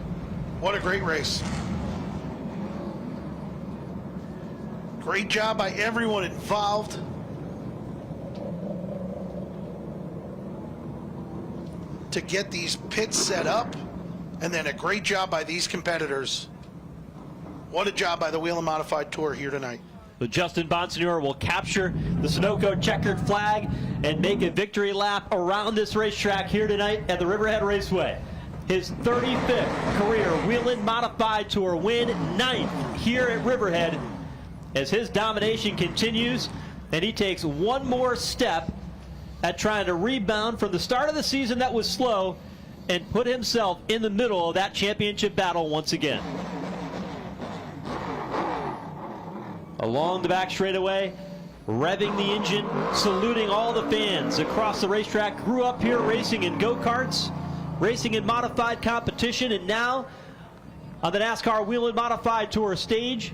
What a great race. Great job by everyone involved. To get these pits set up, and then a great job by these competitors. What a job by the Whelen Modified Tour here tonight. So Justin Bonsignor will capture the Sunoco checkered flag and make a victory lap around this racetrack here tonight at the Riverhead Raceway. His 35th career Whelen Modified Tour win, 9th here at Riverhead, as his domination continues, and he takes one more step at trying to rebound from the start of the season that was slow and put himself in the middle of that championship battle once again. Along the back straightaway, revving the engine, saluting all the fans across the racetrack. Grew up here racing in go-karts, racing in modified competition, and now on the NASCAR Whelen Modified Tour stage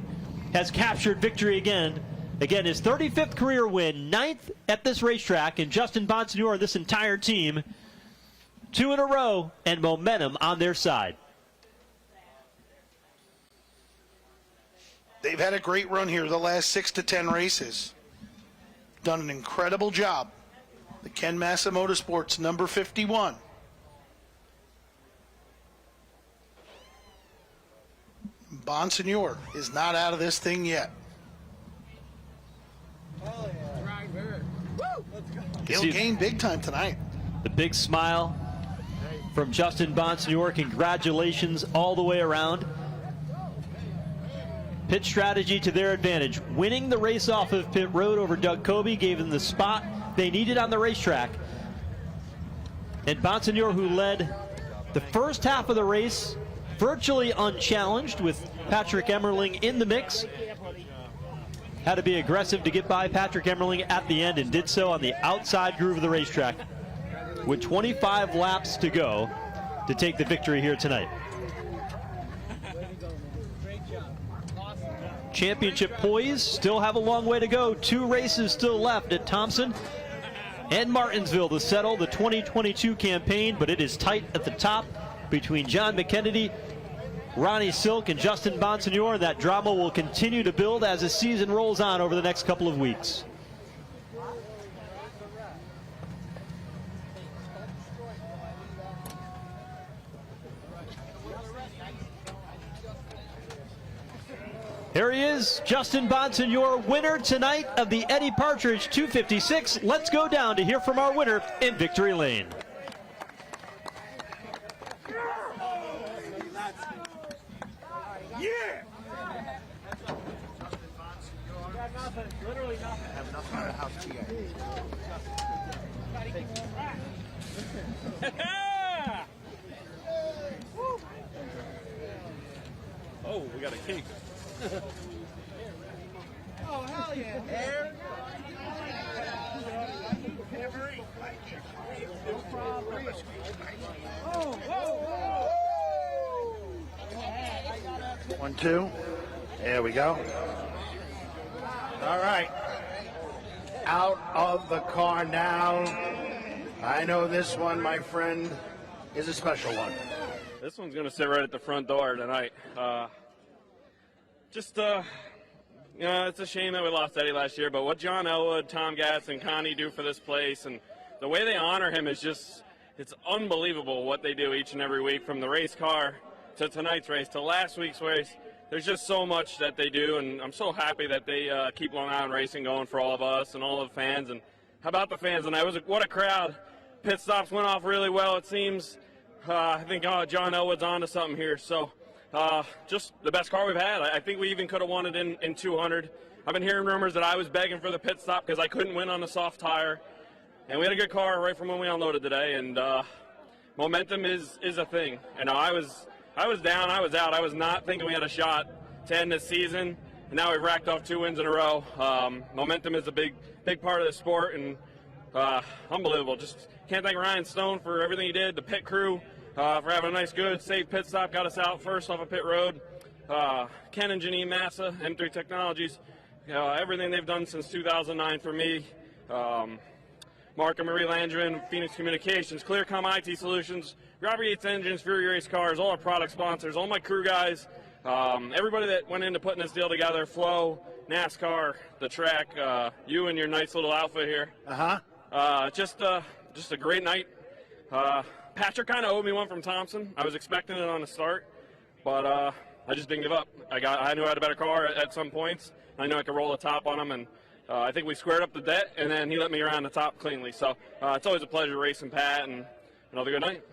has captured victory again. Again, his 35th career win, 9th at this racetrack, and Justin Bonsignor and this entire team, 2 in a row, and momentum on their side. They've had a great run here the last 6 to 10 races. Done an incredible job. The Ken Massa Motorsports number 51. Bonsignor is not out of this thing yet. He'll gain big time tonight. The big smile from Justin Bonsignor. Congratulations all the way around. Pit strategy to their advantage. Winning the race off of pit road over Doug Kobe gave them the spot they needed on the racetrack. And Bonsignor, who led the first half of the race virtually unchallenged with Patrick Emmerling in the mix, had to be aggressive to get by Patrick Emmerling at the end, and did so on the outside groove of the racetrack with 25 laps to go to take the victory here tonight. Championship poise, still have a long way to go. 2 races still left at Thompson and Martinsville to settle the 2022 campaign, but it is tight at the top between John McKennedy, Ronnie Silk, and Justin Bonsignor. That drama will continue to build as the season rolls on over the next couple of weeks. Here he is, Justin Bonsignor, winner tonight of the Eddie Partridge 256. Let's go down to hear from our winner in Victory Lane. Yeah! Literally nothing. I have nothing in the house Oh, we got a cake. Oh, hell yeah. Air. No problem. Oh, whoa, whoa. 1, 2. There we go. All right. Out of the car now. I know this one, my friend, is a special one. This one's going to sit right at the front door tonight. You know, it's a shame that we lost Eddie last year, but what John Elwood, Tom Gatz, and Connie do for this place, and the way they honor him is just, it's unbelievable what they do each and every week, from the race car to tonight's race to last week's race. There's just so much that they do, and I'm so happy that they keep Long Island racing going for all of us and all the fans. And how about the fans tonight? What a crowd. Pit stops went off really well, it seems. I think John Elwood's on to something here. So just the best car we've had. I think we even could have won it in 200. I've been hearing rumors that I was begging for the pit stop because I couldn't win on the soft tire. And we had a good car right from when we unloaded today. And momentum is a thing. You know, I was down, I was out. I was not thinking we had a shot to end this season. And now we've racked off 2 wins in a row. Momentum is a big part of the sport, and unbelievable. Just can't thank Ryan Stone for everything he did, the pit crew for having a nice, good, safe pit stop, got us out first off a pit road. Ken and Janine Massa, M3 Technologies, everything they've done since 2009 for me. Mark and Marie Landrin, Phoenix Communications, Clearcom IT Solutions, Robert Yates Engines, Fury Race Cars, all our product sponsors, all my crew guys, everybody that went into putting this deal together, Flo, NASCAR, the track, you and your nice little outfit here. Just a great night. Patrick kind of owed me one from Thompson. I was expecting it on the start, but I just didn't give up. I knew I had a better car at some points. I knew I could roll the top on him, and I think we squared up the debt, and then he let me around the top cleanly. So it's always a pleasure racing Pat, and another good night.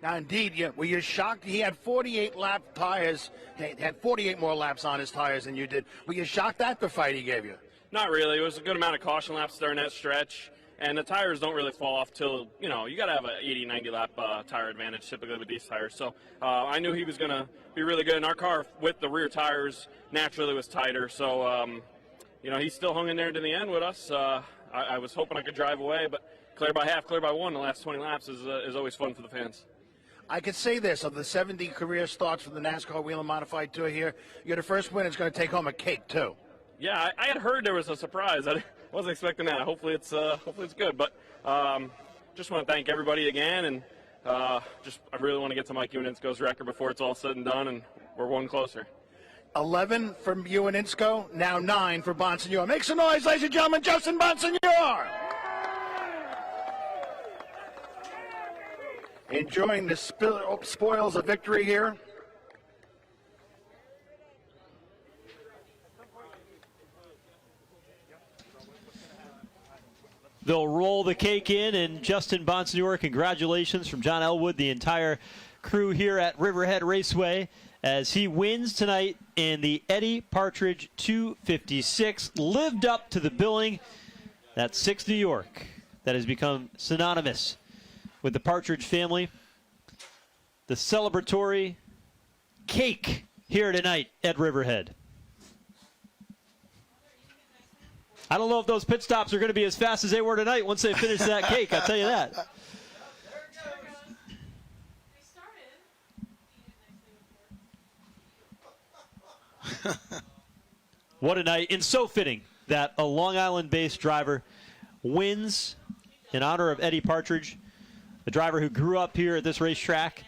Now, indeed, were you shocked? He had 48 lap tires, had 48 more laps on his tires than you did. Were you shocked at the fight he gave you? Not really. It was a good amount of caution laps during that stretch, and the tires don't really fall off till, you got to have an 80, 90 lap tire advantage typically with these tires. So I knew he was going to be really good, and our car with the rear tires naturally was tighter. So, he still hung in there to the end with us. I was hoping I could drive away, but clear by half, clear by one the last 20 laps is always fun for the fans. I could say this, of the 70 career starts for the NASCAR Whelen Modified Tour here, you're the first winner that's going to take home a cake, too. Yeah, I had heard there was a surprise. I wasn't expecting that. Hopefully it's good. But just want to thank everybody again, and I really want to get to Mike Uninsko's record before it's all said and done, and we're one closer. 11 from Uninsko, now 9 for Bonsignor. Make some noise, ladies and gentlemen, Justin Bonsignor! Enjoying the spoils of victory here. They'll roll the cake in, and Justin Bonsignor, congratulations from John Elwood, the entire crew here at Riverhead Raceway, as he wins tonight in the Eddie Partridge 256. Lived up to the billing. That 6 New York that has become synonymous with the Partridge family. The celebratory cake here tonight at Riverhead. I don't know if those pit stops are going to be as fast as they were tonight once they finish that cake, I'll tell you that. What a night, and so fitting that a Long Island-based driver wins in honor of Eddie Partridge, the driver who grew up here at this racetrack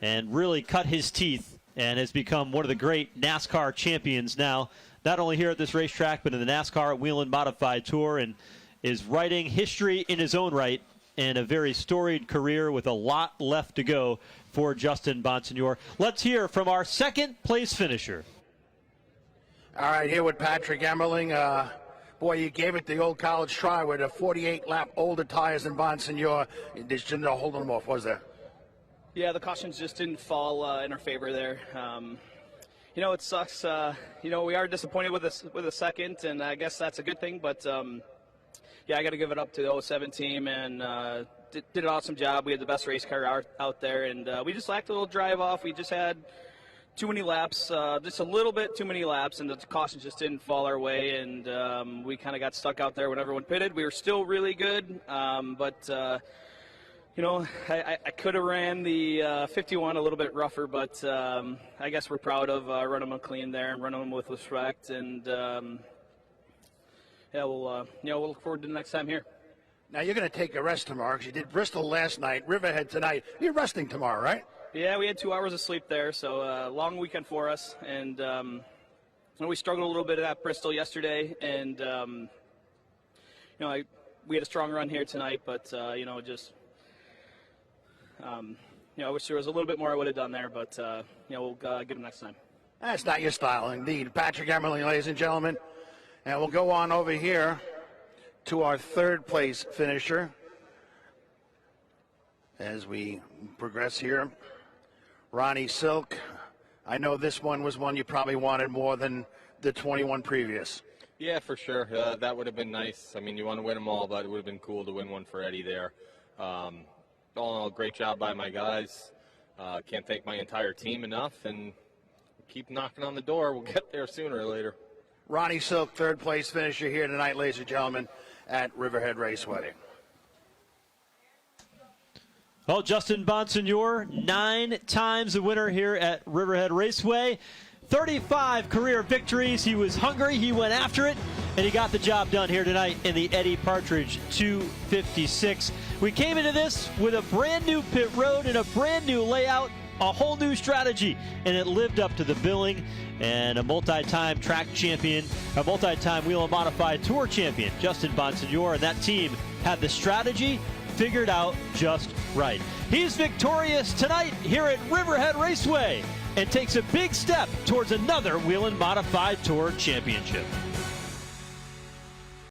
and really cut his teeth and has become one of the great NASCAR champions now, not only here at this racetrack, but in the NASCAR Whelen Modified Tour, and is writing history in his own right and a very storied career with a lot left to go for Justin Bonsignor. Let's hear from our second place finisher. All right, here with Patrick Emmerling. Boy, you gave it the old college try with a 48-lap older tires than Bonsignor. There's no holding them off, was there? Yeah, the cautions just didn't fall in our favor there. It sucks. We are disappointed with a second, and I guess that's a good thing. But I got to give it up to the 07 team, and did an awesome job. We had the best race car out there, and we just lacked a little drive off. We just had too many laps, just a little bit too many laps, and the cautions just didn't fall our way, and we kind of got stuck out there when everyone pitted. We were still really good, but I could have ran the 51 a little bit rougher, but I guess we're proud of running them clean there and running them with respect, and we'll look forward to the next time here. Now you're going to take a rest tomorrow because you did Bristol last night, Riverhead tonight. You're resting tomorrow, right? Yeah, we had 2 hours of sleep there, so long weekend for us, and we struggled a little bit at Bristol yesterday, and we had a strong run here tonight, but I wish there was a little bit more I would have done there, but we'll get them next time. That's not your style, indeed. Patrick Emmerling, ladies and gentlemen, and we'll go on over here to our third place finisher as we progress here. Ronnie Silk, I know this one was one you probably wanted more than the 21 previous. Yeah, for sure. That would have been nice. I mean, you want to win them all, but it would have been cool to win one for Eddie there. All in all, great job by my guys. Can't thank my entire team enough, and keep knocking on the door. We'll get there sooner or later. Ronnie Silk, third place finisher here tonight, ladies and gentlemen, at Riverhead Raceway. Well, Justin Bonsignor, 9 times the winner here at Riverhead Raceway. 35 career victories. He was hungry, he went after it, and he got the job done here tonight in the Eddie Partridge 256. We came into this with a brand new pit road and a brand new layout, a whole new strategy, and it lived up to the billing. And a multi-time track champion, a multi-time Whelen Modified Tour champion, Justin Bonsignor, and that team had the strategy figured out just right. He's victorious tonight here at Riverhead Raceway and takes a big step towards another Whelen Modified Tour championship.